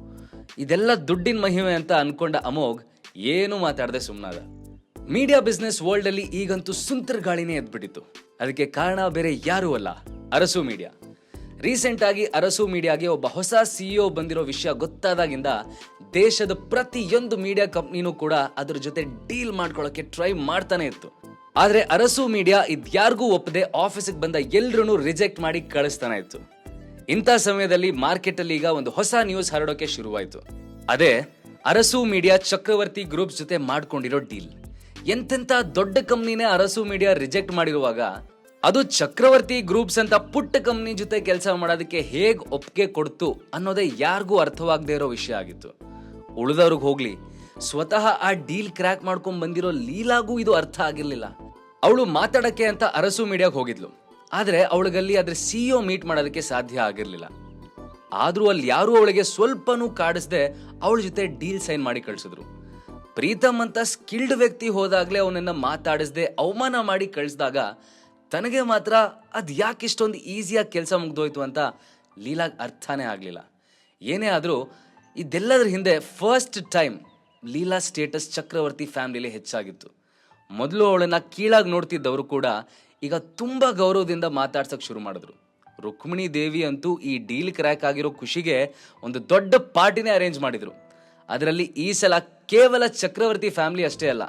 [SPEAKER 5] ಇದೆಲ್ಲ ದುಡ್ಡಿನ ಮಹಿಮೆ ಅಂತ ಅನ್ಕೊಂಡ ಅಮೋಘ್ ಏನು ಮಾತಾಡದೆ ಸುಮ್ಮನಾದ. ಮೀಡಿಯಾ ಬಿಸ್ನೆಸ್ ವರ್ಲ್ಡ್ ಅಲ್ಲಿ ಈಗಂತೂ ಸುಂಟರ್ ಗಾಳಿನೇ ಎದ್ಬಿಟ್ಟಿತ್ತು. ಅದಕ್ಕೆ ಕಾರಣ ಬೇರೆ ಯಾರೂ ಅಲ್ಲ, ಅರಸು ಮೀಡಿಯಾ. ರೀಸೆಂಟ್ ಆಗಿ ಅರಸು ಮೀಡಿಯಾಗೆ ಒಬ್ಬ ಹೊಸ CEO ಬಂದಿರೋ ವಿಷಯ ಗೊತ್ತಾದಾಗಿಂದ ದೇಶದ ಪ್ರತಿಯೊಂದು ಮೀಡಿಯಾ ಕಂಪ್ನಿನೂ ಕೂಡ ಅದ್ರ ಜೊತೆ ಡೀಲ್ ಮಾಡ್ಕೊಳ್ಳೋಕೆ ಟ್ರೈ ಮಾಡ್ತಾನೆ ಇತ್ತು. ಆದ್ರೆ ಅರಸು ಮೀಡಿಯಾ ಇದ್ಯಾರಿಗೂ ಒಪ್ಪದೆ ಆಫೀಸಿಗೆ ಬಂದ ಎಲ್ರೂ ರಿಜೆಕ್ಟ್ ಮಾಡಿ ಕಳಿಸ್ತಾನೆ ಇತ್ತು. ಇಂಥ ಸಮಯದಲ್ಲಿ ಮಾರ್ಕೆಟ್ ಅಲ್ಲಿ ಈಗ ಒಂದು ಹೊಸ ನ್ಯೂಸ್ ಹರಡೋಕೆ ಶುರುವಾಯಿತು. ಅದೇ ಅರಸು ಮೀಡಿಯಾ ಚಕ್ರವರ್ತಿ ಗ್ರೂಪ್ಸ್ ಜೊತೆ ಮಾಡ್ಕೊಂಡಿರೋ ಡೀಲ್. ಎಂತೆಂಥ ದೊಡ್ಡ ಕಂಪ್ನಿನೇ ಅರಸು ಮೀಡಿಯಾ ರಿಜೆಕ್ಟ್ ಮಾಡಿರುವಾಗ ಅದು ಚಕ್ರವರ್ತಿ ಗ್ರೂಪ್ಸ್ ಅಂತ ಪುಟ್ಟ ಕಂಪ್ನಿ ಜೊತೆ ಕೆಲಸ ಮಾಡೋದಕ್ಕೆ ಹೇಗ್ ಒಪ್ಪಿಗೆ ಕೊಡ್ತು ಅನ್ನೋದೇ ಯಾರಿಗೂ ಅರ್ಥವಾಗದೇ ಇರೋ ವಿಷಯ ಆಗಿತ್ತು. ಉಳಿದವ್ರಿಗೆ ಹೋಗ್ಲಿ, ಸ್ವತಃ ಆ ಡೀಲ್ ಕ್ರ್ಯಾಕ್ ಮಾಡ್ಕೊಂಡ್ ಬಂದಿರೋ ಲೀಲಾಗೂ ಇದು ಅರ್ಥ ಆಗಿರ್ಲಿಲ್ಲ. ಅವಳು ಮಾತಾಡಕ್ಕೆ ಅಂತ ಅರಸು ಮೀಡಿಯಾಗೆ ಹೋಗಿದ್ಲು. ಆದ್ರೆ ಅವಳಿಗಲ್ಲಿ ಅದ್ರ CEO ಮೀಟ್ ಮಾಡೋದಕ್ಕೆ ಸಾಧ್ಯ ಆಗಿರ್ಲಿಲ್ಲ. ಆದ್ರೂ ಅಲ್ಲಿ ಯಾರು ಅವಳಿಗೆ ಸ್ವಲ್ಪನೂ ಕಾಡಿಸ್ದೆ ಅವಳ ಜೊತೆ ಡೀಲ್ ಸೈನ್ ಮಾಡಿ ಕಳ್ಸಿದ್ರು. ಪ್ರೀತಮ್ ಅಂತ ಸ್ಕಿಲ್ಡ್ ವ್ಯಕ್ತಿ ಹೋದಾಗ್ಲೇ ಅವನನ್ನ ಮಾತಾಡಿಸ್ದೆ ಅವಮಾನ ಮಾಡಿ ಕಳಿಸಿದಾಗ ತನಗೆ ಮಾತ್ರ ಅದು ಯಾಕೆ ಇಷ್ಟೊಂದು ಈಸಿಯಾಗಿ ಕೆಲಸ ಮುಗ್ದೋಯ್ತು ಅಂತ ಲೀಲಾಗ್ ಅರ್ಥನೇ ಆಗಲಿಲ್ಲ. ಏನೇ ಆದರೂ ಇದೆಲ್ಲದ್ರ ಹಿಂದೆ ಫಸ್ಟ್ ಟೈಮ್ ಲೀಲಾ ಸ್ಟೇಟಸ್ ಚಕ್ರವರ್ತಿ ಫ್ಯಾಮಿಲಿಲಿ ಹೆಚ್ಚಾಗಿತ್ತು. ಮೊದಲು ಅವಳನ್ನ ಕೀಳಾಗಿ ನೋಡ್ತಿದ್ದವರು ಕೂಡ ಈಗ ತುಂಬ ಗೌರವದಿಂದ ಮಾತಾಡ್ಸಕ್ಕೆ ಶುರು ಮಾಡಿದ್ರು. ರುಕ್ಮಿಣಿ ದೇವಿ ಅಂತೂ ಈ ಡೀಲ್ ಕ್ರ್ಯಾಕ್ ಆಗಿರೋ ಖುಷಿಗೆ ಒಂದು ದೊಡ್ಡ ಪಾರ್ಟಿನೇ ಅರೇಂಜ್ ಮಾಡಿದ್ರು. ಅದರಲ್ಲಿ ಈ ಸಲ ಕೇವಲ ಚಕ್ರವರ್ತಿ ಫ್ಯಾಮಿಲಿ ಅಷ್ಟೇ ಅಲ್ಲ,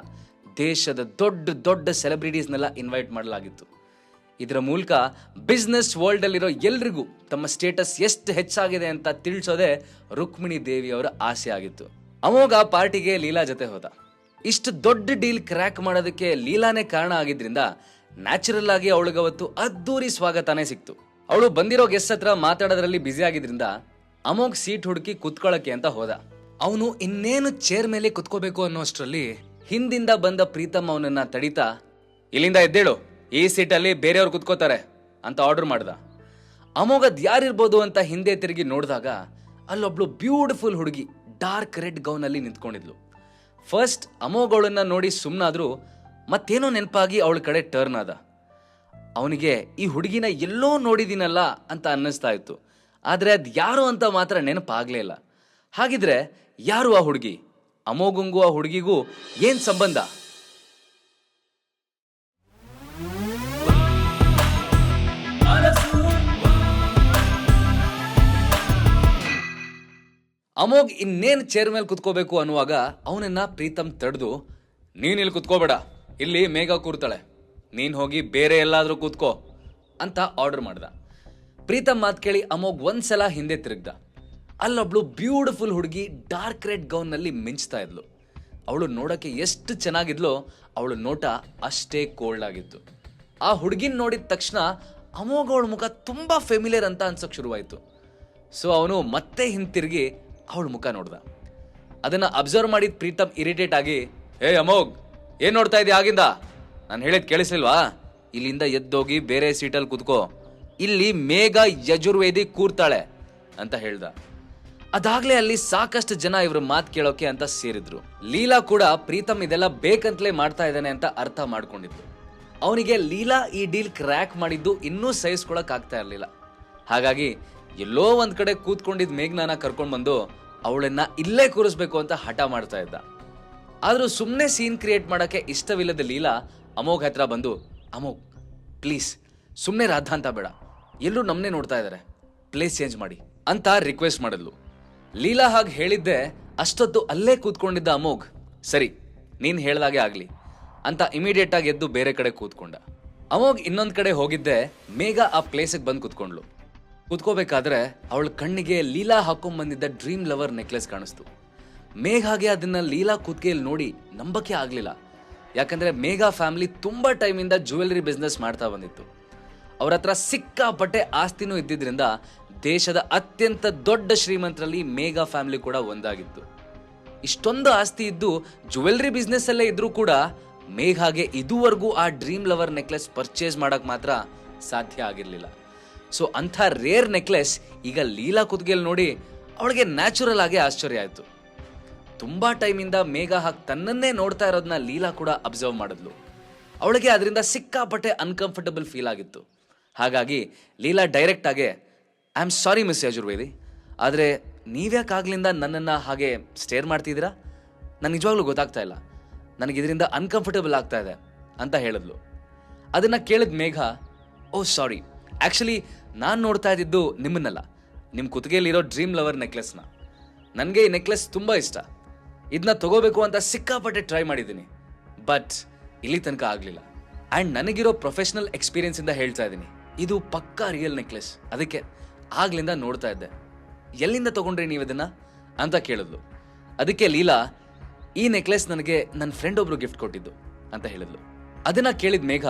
[SPEAKER 5] ದೇಶದ ದೊಡ್ಡ ದೊಡ್ಡ ಸೆಲೆಬ್ರಿಟೀಸ್ನೆಲ್ಲ ಇನ್ವೈಟ್ ಮಾಡಲಾಗಿತ್ತು. ಇದರ ಮೂಲಕ ಬಿಸ್ನೆಸ್ ವರ್ಲ್ಡಲ್ಲಿರೋ ಎಲ್ರಿಗೂ ತಮ್ಮ ಸ್ಟೇಟಸ್ ಎಷ್ಟು ಹೆಚ್ಚಾಗಿದೆ ಅಂತ ತಿಳಿಸೋದೇ ರುಕ್ಮಿಣಿ ದೇವಿ ಅವರ ಆಸೆ ಆಗಿತ್ತು. ಅಮೋಘ ಪಾರ್ಟಿಗೆ ಲೀಲಾ ಜೊತೆ ಹೋದ. ಇಷ್ಟು ದೊಡ್ಡ ಡೀಲ್ ಕ್ರ್ಯಾಕ್ ಮಾಡೋದಕ್ಕೆ ಲೀಲಾನೇ ಕಾರಣ ಆಗಿದ್ರಿಂದ ನ್ಯಾಚುರಲ್ ಆಗಿ ಅವಳಿಗವತ್ತು ಅದ್ದೂರಿ ಸ್ವಾಗತನೇ ಸಿಕ್ತು. ಅವಳು ಬಂದಿರೋ ಗೆಸ್ಟ್ ಹತ್ರ ಮಾತಾಡೋದ್ರಲ್ಲಿ ಬ್ಯುಸಿ ಆಗಿದ್ರಿಂದ ಅಮೋಘ್ ಸೀಟ್ ಹುಡುಕಿ ಕುತ್ಕೊಳ್ಳೋಕೆ ಅಂತ ಹೋದ. ಅವನು ಇನ್ನೇನು ಚೇರ್ ಮೇಲೆ ಕುತ್ಕೋಬೇಕು ಅನ್ನೋಷ್ಟರಲ್ಲಿ ಹಿಂದಿಂದ ಬಂದ ಪ್ರೀತಮ್ ಅವನನ್ನ ತಡೀತಾ, ಇಲ್ಲಿಂದ ಎದ್ದೇಳು, ಈ ಸೀಟಲ್ಲಿ ಬೇರೆಯವ್ರು ಕುತ್ಕೋತಾರೆ ಅಂತ ಆರ್ಡರ್ ಮಾಡ್ದ. ಅಮೋಘ್ ಅದ್ ಯಾರಿರ್ಬೋದು ಅಂತ ಹಿಂದೆ ತಿರುಗಿ ನೋಡಿದಾಗ ಅಲ್ಲೊಬ್ಳು ಬ್ಯೂಟಿಫುಲ್ ಹುಡುಗಿ ಡಾರ್ಕ್ ರೆಡ್ ಗೌನ್ ಅಲ್ಲಿ ನಿಂತ್ಕೊಂಡಿದ್ಲು. ಫಸ್ಟ್ ಅಮೋಘ್ ಅವಳನ್ನ ನೋಡಿ ಸುಮ್ಮನಾದ್ರೂ ಮತ್ತೇನೋ ನೆನಪಾಗಿ ಅವಳ ಕಡೆ ಟರ್ನ್ ಆದ. ಅವನಿಗೆ ಈ ಹುಡುಗಿನ ಎಲ್ಲೋ ನೋಡಿದೀನಲ್ಲ ಅಂತ ಅನ್ನಿಸ್ತಾ ಇತ್ತು, ಆದ್ರೆ ಅದ್ ಯಾರು ಅಂತ ಮಾತ್ರ ನೆನಪಾಗ್ಲೇ ಇಲ್ಲ. ಹಾಗಿದ್ರೆ ಯಾರು ಆ ಹುಡುಗಿ? ಅಮೋಘಂಗೂ ಆ ಹುಡುಗಿಗೂ ಏನ್ ಸಂಬಂಧ? ಅಮೋಘ್ ಇನ್ನೇನ್ ಚೇರ್ ಮೇಲೆ ಕುತ್ಕೋಬೇಕು ಅನ್ನುವಾಗ ಅವನನ್ನ ಪ್ರೀತಮ್ ತಡೆದು, ನೀನ್ ಇಲ್ಲಿ ಕುತ್ಕೋಬೇಡ, ಇಲ್ಲಿ ಮೇಘ ಕೂರ್ತಾಳೆ, ನೀನ್ ಹೋಗಿ ಬೇರೆ ಎಲ್ಲಾದ್ರೂ ಕೂತ್ಕೋ ಅಂತ ಆರ್ಡರ್ ಮಾಡ್ದ. ಪ್ರೀತಮ್ ಮಾತು ಕೇಳಿ ಅಮೋಘ್ ಒಂದ್ಸಲ ಹಿಂದೆ ತಿರುಗ್ದ. ಅಲ್ಲೊಬ್ಳು ಬ್ಯೂಟಿಫುಲ್ ಹುಡುಗಿ ಡಾರ್ಕ್ ರೆಡ್ ಗೌನ್ ನಲ್ಲಿ ಮಿಂಚ್ತಾ ಇದ್ಲು. ಅವಳು ನೋಡಕ್ಕೆ ಎಷ್ಟು ಚೆನ್ನಾಗಿದ್ಲೋ ಅವಳು ನೋಟ ಅಷ್ಟೇ ಕೋಲ್ಡ್ ಆಗಿತ್ತು. ಆ ಹುಡುಗಿನ ನೋಡಿದ ತಕ್ಷಣ ಅಮೋಘ್ ಅವಳ ಮುಖ ತುಂಬಾ ಫೆಮಿಲಿಯರ್ ಅಂತ ಅನ್ಸಕ್ ಶುರುವಾಯ್ತು. ಸೊ ಅವನು ಮತ್ತೆ ಹಿಂತಿರುಗಿ ಅವಳ ಮುಖ ನೋಡ್ದ. ಅದನ್ನ ಅಬ್ಸರ್ವ್ ಮಾಡಿದ ಪ್ರೀತಮ್ ಇರಿಟೇಟ್ ಆಗಿ, ಹೇ ಅಮೋಘ್, ಏನ್ ನೋಡ್ತಾ ಇದೀಯ ಆಗಿಂದ? ನಾನು ಹೇಳಿದ್ ಕೇಳಿಸ್ಲಿಲ್ವಾ? ಇಲ್ಲಿಂದ ಎದ್ದೋಗಿ ಬೇರೆ ಸೀಟಲ್ಲಿ ಕುತ್ಕೋ, ಇಲ್ಲಿ ಮೇಘ ಯಜುರ್ವೇದಿ ಕೂರ್ತಾಳೆ ಅಂತ ಹೇಳ್ದ. ಅದಾಗ್ಲೇ ಅಲ್ಲಿ ಸಾಕಷ್ಟು ಜನ ಇವ್ರ ಮಾತು ಕೇಳೋಕೆ ಅಂತ ಸೇರಿದ್ರು. ಲೀಲಾ ಕೂಡ ಪ್ರೀತಮ್ ಇದೆಲ್ಲ ಬೇಕಂತಲೇ ಮಾಡ್ತಾ ಇದ್ದಾನೆ ಅಂತ ಅರ್ಥ ಮಾಡ್ಕೊಂಡಿದ್ದು. ಅವನಿಗೆ ಲೀಲಾ ಈ ಡೀಲ್ ಕ್ರ್ಯಾಕ್ ಮಾಡಿದ್ದು ಇನ್ನೂ ಸಹಿಸ್ಕೊಳಕ್ ಆಗ್ತಾ ಇರ್ಲಿಲ್ಲ. ಹಾಗಾಗಿ ಎಲ್ಲೋ ಒಂದ್ ಕಡೆ ಕೂತ್ಕೊಂಡಿದ್ ಮೇಘ್ನಾನ ಕರ್ಕೊಂಡ್ ಬಂದು ಅವಳನ್ನ ಇಲ್ಲೇ ಕೂರಿಸ್ಬೇಕು ಅಂತ ಹಠ ಮಾಡ್ತಾ ಇದ್ದ. ಆದ್ರೂ ಸುಮ್ಮನೆ ಸೀನ್ ಕ್ರಿಯೇಟ್ ಮಾಡಕ್ಕೆ ಇಷ್ಟವಿಲ್ಲದ ಲೀಲಾ ಅಮೋಘ್ ಹತ್ರ ಬಂದು, ಅಮೋಘ್ ಪ್ಲೀಸ್ ಸುಮ್ಮನೆ ರಾಧಾ ಅಂತ ಬೇಡ, ಎಲ್ಲರೂ ನಮ್ಮನ್ನೇ ನೋಡ್ತಾ ಇದ್ದಾರೆ, ಪ್ಲೇಸ್ ಚೇಂಜ್ ಮಾಡಿ ಅಂತ ರಿಕ್ವೆಸ್ಟ್ ಮಾಡಿದ್ಲು. ಲೀಲಾ ಹಾಗೆ ಹೇಳಿದ್ದೆ ಅಷ್ಟೊತ್ತು ಅಲ್ಲೇ ಕೂತ್ಕೊಂಡಿದ್ದ ಅಮೋಘ್, ಸರಿ ನೀನ್ ಹೇಳ್ದಾಗೆ ಆಗ್ಲಿ ಅಂತ ಇಮಿಡಿಯೇಟ್ ಆಗಿ ಎದ್ದು ಬೇರೆ ಕಡೆ ಕೂತ್ಕೊಂಡ. ಅಮೋಘ್ ಇನ್ನೊಂದ್ ಕಡೆ ಹೋಗಿದ್ದೆ ಮೇಘ ಆ ಪ್ಲೇಸಿಗೆ ಬಂದು ಕೂತ್ಕೊಂಡ್ಲು. ಕೂತ್ಕೋಬೇಕಾದ್ರೆ ಅವಳ ಕಣ್ಣಿಗೆ ಲೀಲಾ ಹಾಕೊಂಡ್ ಬಂದಿದ್ದ ಡ್ರೀಮ್ ಲವರ್ ನೆಕ್ಲೆಸ್ ಕಾಣಿಸ್ತು. ಮೇಘಾಗೆ ಅದನ್ನ ಲೀಲಾ ಕೂತ್ಕೆಯಲ್ಲಿ ನೋಡಿ ನಂಬಕ್ಕೆ ಆಗ್ಲಿಲ್ಲ. ಯಾಕಂದ್ರೆ ಮೇಘಾ ಫ್ಯಾಮಿಲಿ ತುಂಬಾ ಟೈಮಿಂದ ಜ್ಯುವೆಲರಿ ಬಿಸ್ನೆಸ್ ಮಾಡ್ತಾ ಬಂದಿತ್ತು. ಅವ್ರ ಹತ್ರ ಸಿಕ್ಕಾಪಟ್ಟೆ ಆಸ್ತಿನೂ ಇದ್ದಿದ್ರಿಂದ ದೇಶದ ಅತ್ಯಂತ ದೊಡ್ಡ ಶ್ರೀಮಂತರಲ್ಲಿ ಮೇಘಾ ಫ್ಯಾಮಿಲಿ ಕೂಡ ಒಂದಾಗಿತ್ತು. ಇಷ್ಟೊಂದು ಆಸ್ತಿ ಇದ್ದು ಜ್ಯುವೆಲರಿ ಬಿಸ್ನೆಸ್ ಅಲ್ಲೇ ಇದ್ರೂ ಕೂಡ ಮೇಘಾಗೆ ಇದುವರೆಗೂ ಆ ಡ್ರೀಮ್ ಲವರ್ ನೆಕ್ಲೆಸ್ ಪರ್ಚೇಸ್ ಮಾಡಕ್ ಮಾತ್ರ ಸಾಧ್ಯ ಆಗಿರ್ಲಿಲ್ಲ. ಸೊ ಅಂಥ ರೇರ್ ನೆಕ್ಲೆಸ್ ಈಗ ಲೀಲಾ ಕುತ್ತಿಗೆಯಲ್ಲಿ ನೋಡಿ ಅವಳಿಗೆ ನ್ಯಾಚುರಲ್ ಆಗಿ ಆಶ್ಚರ್ಯ ಆಯ್ತು. ತುಂಬಾ ಟೈಮಿಂದ ಮೇಘಾ ಹಾಗೆ ತನ್ನನ್ನೇ ನೋಡ್ತಾ ಇರೋದನ್ನ ಲೀಲಾ ಕೂಡ ಅಬ್ಸರ್ವ್ ಮಾಡಿದ್ಲು. ಅವಳಿಗೆ ಅದರಿಂದ ಸಿಕ್ಕಾಪಟ್ಟೆ ಅನ್ಕಂಫರ್ಟಬಲ್ ಫೀಲ್ ಆಗಿತ್ತು. ಹಾಗಾಗಿ ಲೀಲಾ ಡೈರೆಕ್ಟ್ ಆಗಿ, I am sorry miss Yajurvedi, ಆದರೆ ನೀವ್ಯಾಕಾಗ್ಲಿಂದ ನನ್ನನ್ನು ಹಾಗೆ ಸ್ಟೇರ್ ಮಾಡ್ತಿದ್ದೀರಾ? ನನಗೆ ನಿಜವಾಗ್ಲೂ ಗೊತ್ತಾಗ್ತಾ ಇಲ್ಲ, ನನಗೆ ಇದರಿಂದ ಅನ್ಕಂಫರ್ಟಬಲ್ ಆಗ್ತಾ ಇದೆ ಅಂತ ಹೇಳಿದ್ಲು. ಅದನ್ನು ಕೇಳಿದ ಮೇಘ, ಓ ಸಾರಿ, ಆ್ಯಕ್ಚುಲಿ ನಾನು ನೋಡ್ತಾ ಇದ್ದಿದ್ದು ನಿಮ್ಮನ್ನಲ್ಲ, ನಿಮ್ಮ ಕುತ್ತಿಗೆಯಲ್ಲಿರೋ ಡ್ರೀಮ್ ಲವರ್ ನೆಕ್ಲೆಸ್ನ. ನನಗೆ ಈ ನೆಕ್ಲೆಸ್ ತುಂಬ ಇಷ್ಟ, ಇದನ್ನ ತಗೋಬೇಕು ಅಂತ ಸಿಕ್ಕಾಪಟ್ಟೆ ಟ್ರೈ ಮಾಡಿದ್ದೀನಿ, ಬಟ್ ಇಲ್ಲಿ ತನಕ ಆಗಲಿಲ್ಲ. ಆ್ಯಂಡ್ ನನಗಿರೋ ಪ್ರೊಫೆಷನಲ್ ಎಕ್ಸ್ಪೀರಿಯನ್ಸಿಂದ ಹೇಳ್ತಾ ಇದ್ದೀನಿ, ಇದು ಪಕ್ಕಾ ರಿಯಲ್ ನೆಕ್ಲೆಸ್, ಅದಕ್ಕೆ ಆಗ್ಲಿಂದ ನೋಡ್ತಾ ಇದ್ದೆ. ಎಲ್ಲಿಂದ ತಗೊಂಡ್ರಿ ನೀವು ಇದನ್ನ ಅಂತ ಕೇಳಿದ್ಲು. ಅದಕ್ಕೆ ಲೀಲಾ, ಈ ನೆಕ್ಲೆಸ್ ನನಗೆ ನನ್ನ ಫ್ರೆಂಡ್ ಒಬ್ರು ಗಿಫ್ಟ್ ಕೊಟ್ಟಿದ್ದು ಅಂತ ಹೇಳಿದ್ಲು. ಅದನ್ನ ಕೇಳಿದ ಮೇಘ,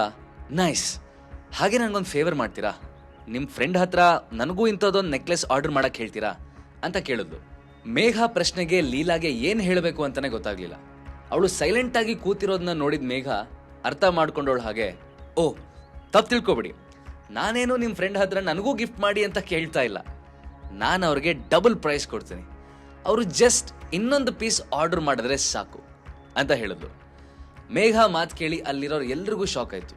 [SPEAKER 5] ನೈಸ್, ಹಾಗೆ ನನಗೊಂದು ಫೇವರ್ ಮಾಡ್ತೀರಾ? ನಿಮ್ಮ ಫ್ರೆಂಡ್ ಹತ್ರ ನನಗೂ ಇಂಥದ್ದೊಂದು ನೆಕ್ಲೆಸ್ ಆರ್ಡರ್ ಮಾಡಕ್ಕೆ ಹೇಳ್ತೀರಾ ಅಂತ ಕೇಳಿದ್ಲು. ಮೇಘ ಪ್ರಶ್ನೆಗೆ ಲೀಲಾಗೆ ಏನು ಹೇಳಬೇಕು ಅಂತಾನೆ ಗೊತ್ತಾಗ್ಲಿಲ್ಲ. ಅವಳು ಸೈಲೆಂಟ್ ಆಗಿ ಕೂತಿರೋದನ್ನ ನೋಡಿದ ಮೇಘ ಅರ್ಥ ಮಾಡ್ಕೊಂಡವಳು ಹಾಗೆ, ಓ ತಪ್ಪು ತಿಳ್ಕೊಬೇಡಿ, ನಾನೇನು ನಿಮ್ಮ ಫ್ರೆಂಡ್ ಹತ್ರ ನನಗೂ ಗಿಫ್ಟ್ ಮಾಡಿ ಅಂತ ಕೇಳ್ತಾ ಇಲ್ಲ, ನಾನು ಅವ್ರಿಗೆ ಡಬಲ್ ಪ್ರೈಸ್ ಕೊಡ್ತೀನಿ, ಅವರು ಜಸ್ಟ್ ಇನ್ನೊಂದು ಪೀಸ್ ಆರ್ಡರ್ ಮಾಡಿದ್ರೆ ಸಾಕು ಅಂತ ಹೇಳಿದ್ಲು. ಮೇಘ ಮಾತು ಕೇಳಿ ಅಲ್ಲಿರೋರು ಎಲ್ರಿಗೂ ಶಾಕ್ ಆಯಿತು.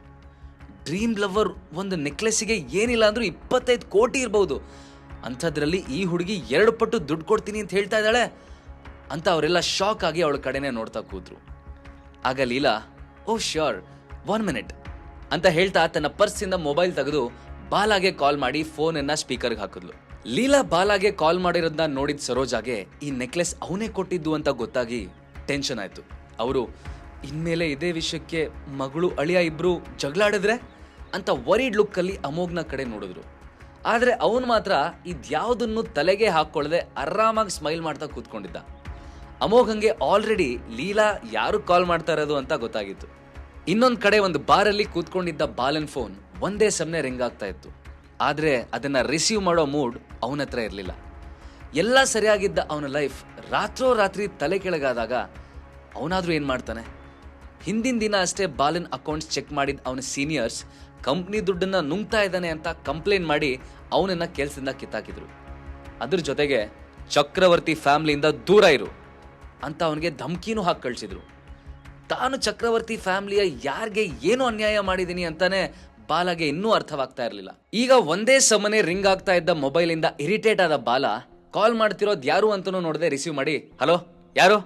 [SPEAKER 5] ಡ್ರೀಮ್ ಲವರ್ ಒಂದು ನೆಕ್ಲೆಸ್ಸಿಗೆ ಏನಿಲ್ಲ ಅಂದ್ರೂ 25 ಕೋಟಿ ಇರ್ಬೋದು, ಅಂಥದ್ರಲ್ಲಿ ಈ ಹುಡುಗಿ 2 ಪಟ್ಟು ದುಡ್ಡು ಕೊಡ್ತೀನಿ ಅಂತ ಹೇಳ್ತಾ ಇದ್ದಾಳೆ ಅಂತ ಅವರೆಲ್ಲ ಶಾಕ್ ಆಗಿ ಅವಳ ಕಡೆನೇ ನೋಡ್ತಾ ಕೂತ್ರು. ಆಗ ಲೀಲಾ, ಓ ಶ್ಯೂರ್, 1 ಮಿನಿಟ್ ಅಂತ ಹೇಳ್ತಾ ತನ್ನ ಪರ್ಸಿಂದ ಮೊಬೈಲ್ ತೆಗೆದು ಬಾಲಾಗೆ ಕಾಲ್ ಮಾಡಿ ಫೋನನ್ನ ಸ್ಪೀಕರ್ಗೆ ಹಾಕಿದ್ಲು. ಲೀಲಾ ಬಾಲಾಗೆ ಕಾಲ್ ಮಾಡಿರೋದನ್ನ ನೋಡಿದ ಸರೋಜಾಗೆ ಈ ನೆಕ್ಲೆಸ್ ಅವನೇ ಕೊಟ್ಟಿದ್ದು ಅಂತ ಗೊತ್ತಾಗಿ ಟೆನ್ಷನ್ ಆಯ್ತು. ಅವರು, ಇನ್ಮೇಲೆ ಇದೇ ವಿಷಯಕ್ಕೆ ಮಗಳು ಅಳಿಯ ಇಬ್ರು ಜಗಳಾಡಿದ್ರೆ ಅಂತ ವರಿಡ್ ಲುಕ್ಕಲ್ಲಿ ಅಮೋಘ್ನ ಕಡೆ ನೋಡಿದ್ರು. ಆದರೆ ಅವನು ಮಾತ್ರ ಇದ್ಯಾವುದನ್ನು ತಲೆಗೆ ಹಾಕ್ಕೊಳ್ಳದೆ ಆರಾಮಾಗಿ ಸ್ಮೈಲ್ ಮಾಡ್ತಾ ಕೂತ್ಕೊಂಡಿದ್ದ. ಅಮೋಘಂಗೆ ಆಲ್ರೆಡಿ ಲೀಲಾ ಯಾರು ಕಾಲ್ ಮಾಡ್ತಾ ಇರೋದು ಅಂತ ಗೊತ್ತಾಗಿತ್ತು. ಇನ್ನೊಂದು ಕಡೆ ಒಂದು ಬಾರಲ್ಲಿ ಕೂತ್ಕೊಂಡಿದ್ದ ಬಾಲನ್ ಫೋನ್ ಒಂದೇ ಸಮನೆ ರಿಂಗ್ ಆಗ್ತಾ ಇತ್ತು. ಆದರೆ ಅದನ್ನು ರಿಸೀವ್ ಮಾಡೋ ಮೂಡ್ ಅವನ ಹತ್ರ ಇರಲಿಲ್ಲ. ಎಲ್ಲ ಸರಿಯಾಗಿದ್ದ ಅವನ ಲೈಫ್ ರಾತ್ರೋರಾತ್ರಿ ತಲೆ ಕೆಳಗಾದಾಗ ಅವನಾದರೂ ಏನು ಮಾಡ್ತಾನೆ? ಹಿಂದಿನ ದಿನ ಅಷ್ಟೇ ಬಾಲನ್ ಅಕೌಂಟ್ಸ್ ಚೆಕ್ ಮಾಡಿದ ಅವನ ಸೀನಿಯರ್ಸ್ ಕಂಪ್ನಿ ದುಡ್ಡನ್ನು ನುಂಗ್ತಾ ಇದ್ದಾನೆ ಅಂತ ಕಂಪ್ಲೇಂಟ್ ಮಾಡಿ ಅವನನ್ನು ಕೆಲಸದಿಂದ ಕಿತ್ತಾಕಿದ್ರು. ಅದ್ರ ಜೊತೆಗೆ ಚಕ್ರವರ್ತಿ ಫ್ಯಾಮ್ಲಿಯಿಂದ ದೂರ ಇರು ಅಂತ ಅವನಿಗೆ ಧಮಕಿನೂ ಹಾಕಿ ಕಳಿಸಿದ್ರು. ತಾನು ಚಕ್ರವರ್ತಿ ಫ್ಯಾಮ್ಲಿಯ ಯಾರಿಗೆ ಏನು ಅನ್ಯಾಯ ಮಾಡಿದ್ದೀನಿ ಅಂತಾನೆ ಬಾಲಾಗೆ ಇನ್ನೂ ಅರ್ಥವಾಗ್ತಾ ಇರಲಿಲ್ಲ. ಈಗ ಒಂದೇ ಸಮನೆ ರಿಂಗ್ ಆಗ್ತಾ ಇದ್ದ ಮೊಬೈಲಿಂದ ಇರಿಟೇಟ್ ಆದ ಬಾಲ ಕಾಲ್ ಮಾಡ್ತಿರೋದು ಯಾರು ಅಂತನೂ ನೋಡದೆ ರಿಸೀವ್ ಮಾಡಿ ಹಲೋ ಯಾರು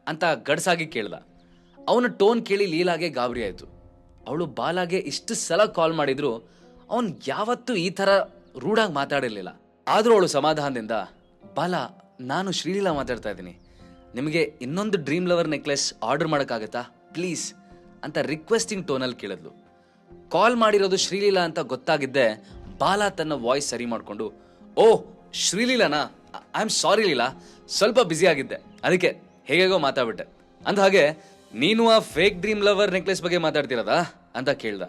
[SPEAKER 5] ಅಂತ ಗಡ್ಸಾಗಿ ಕೇಳ್ದ. ಅವನ ಟೋನ್ ಕೇಳಿ ಲೀಲಾಗೆ ಗಾಬರಿ ಆಯಿತು. ಅವಳು ಬಾಲಾಗೆ ಇಷ್ಟು ಸಲ ಕಾಲ್ ಮಾಡಿದ್ರು ಅವನು ಯಾವತ್ತೂ ಈ ಥರ ರೂಢಾಗಿ ಮಾತಾಡಿರಲಿಲ್ಲ. ಆದರೂ ಅವಳು ಸಮಾಧಾನದಿಂದ ಬಾಲ, ನಾನು ಶ್ರೀಲೀಲಾ ಮಾತಾಡ್ತಾ ಇದ್ದೀನಿ, ನಿಮಗೆ ಇನ್ನೊಂದು ಡ್ರೀಮ್ ಲವರ್ ನೆಕ್ಲೆಸ್ ಆರ್ಡರ್ ಮಾಡೋಕ್ಕಾಗತ್ತಾ ಪ್ಲೀಸ್ ಅಂತ ರಿಕ್ವೆಸ್ಟಿಂಗ್ ಟೋನಲ್ಲಿ ಕೇಳಿದ್ಲು. ಕಾಲ್ ಮಾಡಿರೋದು ಶ್ರೀಲೀಲಾ ಅಂತ ಗೊತ್ತಾಗಿದ್ದೆ ಬಾಲ ತನ್ನ ವಾಯ್ಸ್ ಸರಿ ಮಾಡಿಕೊಂಡು, ಓ ಶ್ರೀಲೀಲಾನಾ, ಐ ಆಮ್ ಸಾರಿ ಲೀಲಾ, ಸ್ವಲ್ಪ ಬ್ಯುಸಿ ಆಗಿದ್ದೆ, ಅದಕ್ಕೆ ಹೇಗೇಗೋ ಮಾತಾಡ್ಬಿಟ್ಟೆ. ಅಂದ ಹಾಗೆ ನೀನು ಆ ಫೇಕ್ ಡ್ರೀಮ್ ಲವರ್ ನೆಕ್ಲೆಸ್ ಬಗ್ಗೆ ಮಾತಾಡ್ತಿರೋದಾ ಅಂತ ಕೇಳ್ದ.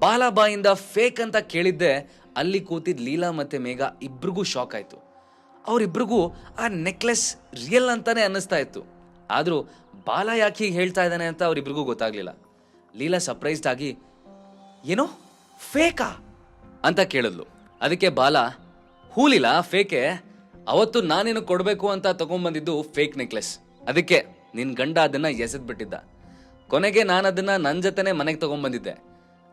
[SPEAKER 5] ಬಾಲ ಬಾಯಿಂದ ಫೇಕ್ ಅಂತ ಕೇಳಿದ್ದೆ ಅಲ್ಲಿ ಕೂತಿದ್ ಲೀಲಾ ಮತ್ತೆ ಮೇಘ ಇಬ್ರಿಗೂ ಶಾಕ್ ಆಯ್ತು. ಅವರಿಬ್ರಿಗೂ ಆ ನೆಕ್ಲೆಸ್ ರಿಯಲ್ ಅಂತಾನೆ ಅನ್ನಿಸ್ತಾ ಇತ್ತು. ಆದರೂ ಬಾಲ ಯಾಕೆ ಹೀಗೆ ಹೇಳ್ತಾ ಇದ್ದಾನೆ ಅಂತ ಅವರಿಬ್ರಿಗೂ ಗೊತ್ತಾಗ್ಲಿಲ್ಲ. ಲೀಲಾ ಸರ್ಪ್ರೈಸ್ಡ್ ಆಗಿ ಏನೋ ಫೇಕಾ ಅಂತ ಕೇಳಿದ್ಲು. ಅದಕ್ಕೆ ಬಾಲ, ಹೂಲಿಲ್ಲ ಫೇಕೆ, ಅವತ್ತು ನಾನೇನು ಕೊಡಬೇಕು ಅಂತ ತಗೊಂಡ್ಬಂದಿದ್ದು ಫೇಕ್ ನೆಕ್ಲೆಸ್, ಅದಕ್ಕೆ ನಿನ್ನ ಗಂಡ ಅದನ್ನ ಎಸೆದ್ಬಿಟ್ಟಿದ್ದ. ಕೊನೆಗೆ ನಾನು ಅದನ್ನ ನನ್ನ ಜೊತೆನೆ ಮನೆಗೆ ತಗೊಂಡ್ಬಂದಿದ್ದೆ,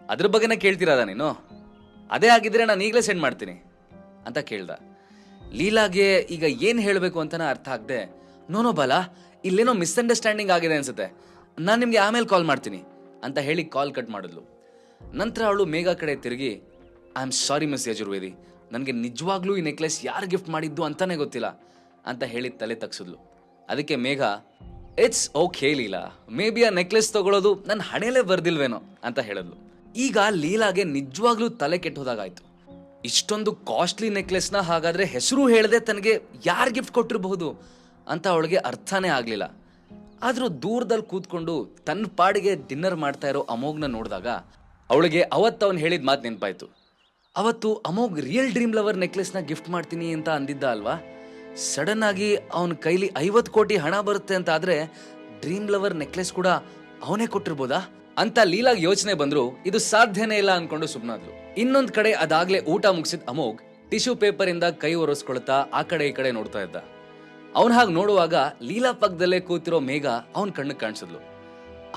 [SPEAKER 5] ಅದ್ರ ಬಗ್ಗೆನೇ ಕೇಳ್ತಿರೋದ ನೀನು? ಅದೇ ಆಗಿದ್ರೆ ನಾನು ಈಗಲೇ ಸೆಂಡ್ ಮಾಡ್ತೀನಿ ಅಂತ ಕೇಳ್ದ. ಲೀಲಾಗೆ ಈಗ ಏನು ಹೇಳಬೇಕು ಅಂತನ ಅರ್ಥ ಆಗದೆ, ನೋನೋ ಬಾಲ, ಇಲ್ಲೇನೋ ಮಿಸ್ಅಂಡರ್ಸ್ಟ್ಯಾಂಡಿಂಗ್ ಆಗಿದೆ ಅನ್ಸುತ್ತೆ, ನಾನು ನಿಮಗೆ ಆಮೇಲೆ ಕಾಲ್ ಮಾಡ್ತೀನಿ ಅಂತ ಹೇಳಿ ಕಾಲ್ ಕಟ್ ಮಾಡಿದ್ಲು. ನಂತರ ಅವಳು ಮೇಘ ಕಡೆ ತಿರುಗಿ, I am sorry miss Yajurvedi, ನನಗೆ ನಿಜವಾಗ್ಲೂ ಈ ನೆಕ್ಲೆಸ್ ಯಾರು ಗಿಫ್ಟ್ ಮಾಡಿದ್ದು ಅಂತಾನೆ ಗೊತ್ತಿಲ್ಲ ಅಂತ ಹೇಳಿ ತಲೆ ತಗ್ಸಿದ್ಲು. ಅದಕ್ಕೆ Megha, it's okay Leela, maybe ಆ ನೆಕ್ಲೆಸ್ ತಗೊಳ್ಳೋದು ನನ್ನ ಹಣೆಯಲ್ಲೇ ಬರ್ದಿಲ್ವೇನೋ ಅಂತ ಹೇಳಿದ್ಲು. ಈಗ ಲೀಲಾಗೆ ನಿಜವಾಗ್ಲೂ ತಲೆ ಕೆಟ್ಟೋದಾಗಾಯ್ತು. ಇಷ್ಟೊಂದು ಕಾಸ್ಟ್ಲಿ ನೆಕ್ಲೆಸ್ನ ಹಾಗಾದ್ರೆ ಹೆಸರು ಹೇಳದೆ ತನಗೆ ಯಾರು ಗಿಫ್ಟ್ ಕೊಟ್ಟಿರಬಹುದು ಅಂತ ಅವಳಿಗೆ ಅರ್ಥನೇ ಆಗಲಿಲ್ಲ. ಆದರೂ ದೂರದಲ್ಲಿ ಕೂತ್ಕೊಂಡು ತನ್ನ ಪಾಡಿಗೆ ಡಿನ್ನರ್ ಮಾಡ್ತಾ ಇರೋ ಅಮೋಘ್ನ ನೋಡಿದಾಗ ಅವಳಿಗೆ ಅವತ್ತು ಅವನು ಹೇಳಿದ ಮಾತು ನೆನಪಾಯ್ತು. ಅವತ್ತು ಅಮೋಘ್ ರಿಯಲ್ ಡ್ರೀಮ್ ಲವರ್ ನೆಕ್ಲೆಸ್ನ ಗಿಫ್ಟ್ ಮಾಡ್ತೀನಿ ಅಂತ ಅಂದಿದ್ದ ಅಲ್ವಾ? ಸಡನ್ ಆಗಿ ಅವನ ಕೈಲಿ 50 ಕೋಟಿ ಹಣ ಬರುತ್ತೆ ಅಂತ ಆದ್ರೆ ಡ್ರೀಮ್ ಲವರ್ ನೆಕ್ಲೆಸ್ ಕೂಡ ಅವನೇ ಕೊಟ್ಟಿರ್ಬೋದಾ ಅಂತ ಲೀಲಾಗ್ ಯೋಚನೆ ಬಂದ್ರು ಇದು ಸಾಧ್ಯನೇ ಇಲ್ಲ ಅನ್ಕೊಂಡು ಸುಮ್ಮನಾದ್ಲು. ಇನ್ನೊಂದ್ ಕಡೆ ಅದಾಗ್ಲೇ ಊಟ ಮುಗಿಸಿದ ಅಮೋಘ್ ಟಿಶ್ಯೂ ಪೇಪರ್ ಇಂದ ಕೈ ಒರೆಸ್ಕೊಳ್ತಾ ಆ ಕಡೆ ಈ ಕಡೆ ನೋಡ್ತಾ ಇದ್ದ. ಅವನ್ ಹಾಗೆ ನೋಡುವಾಗ ಲೀಲಾ ಪಕ್ಕದಲ್ಲೇ ಕೂತಿರೋ ಮೇಘ ಅವನ್ ಕಣ್ಣಿಗೆ ಕಾಣಿಸಿದ್ಲು.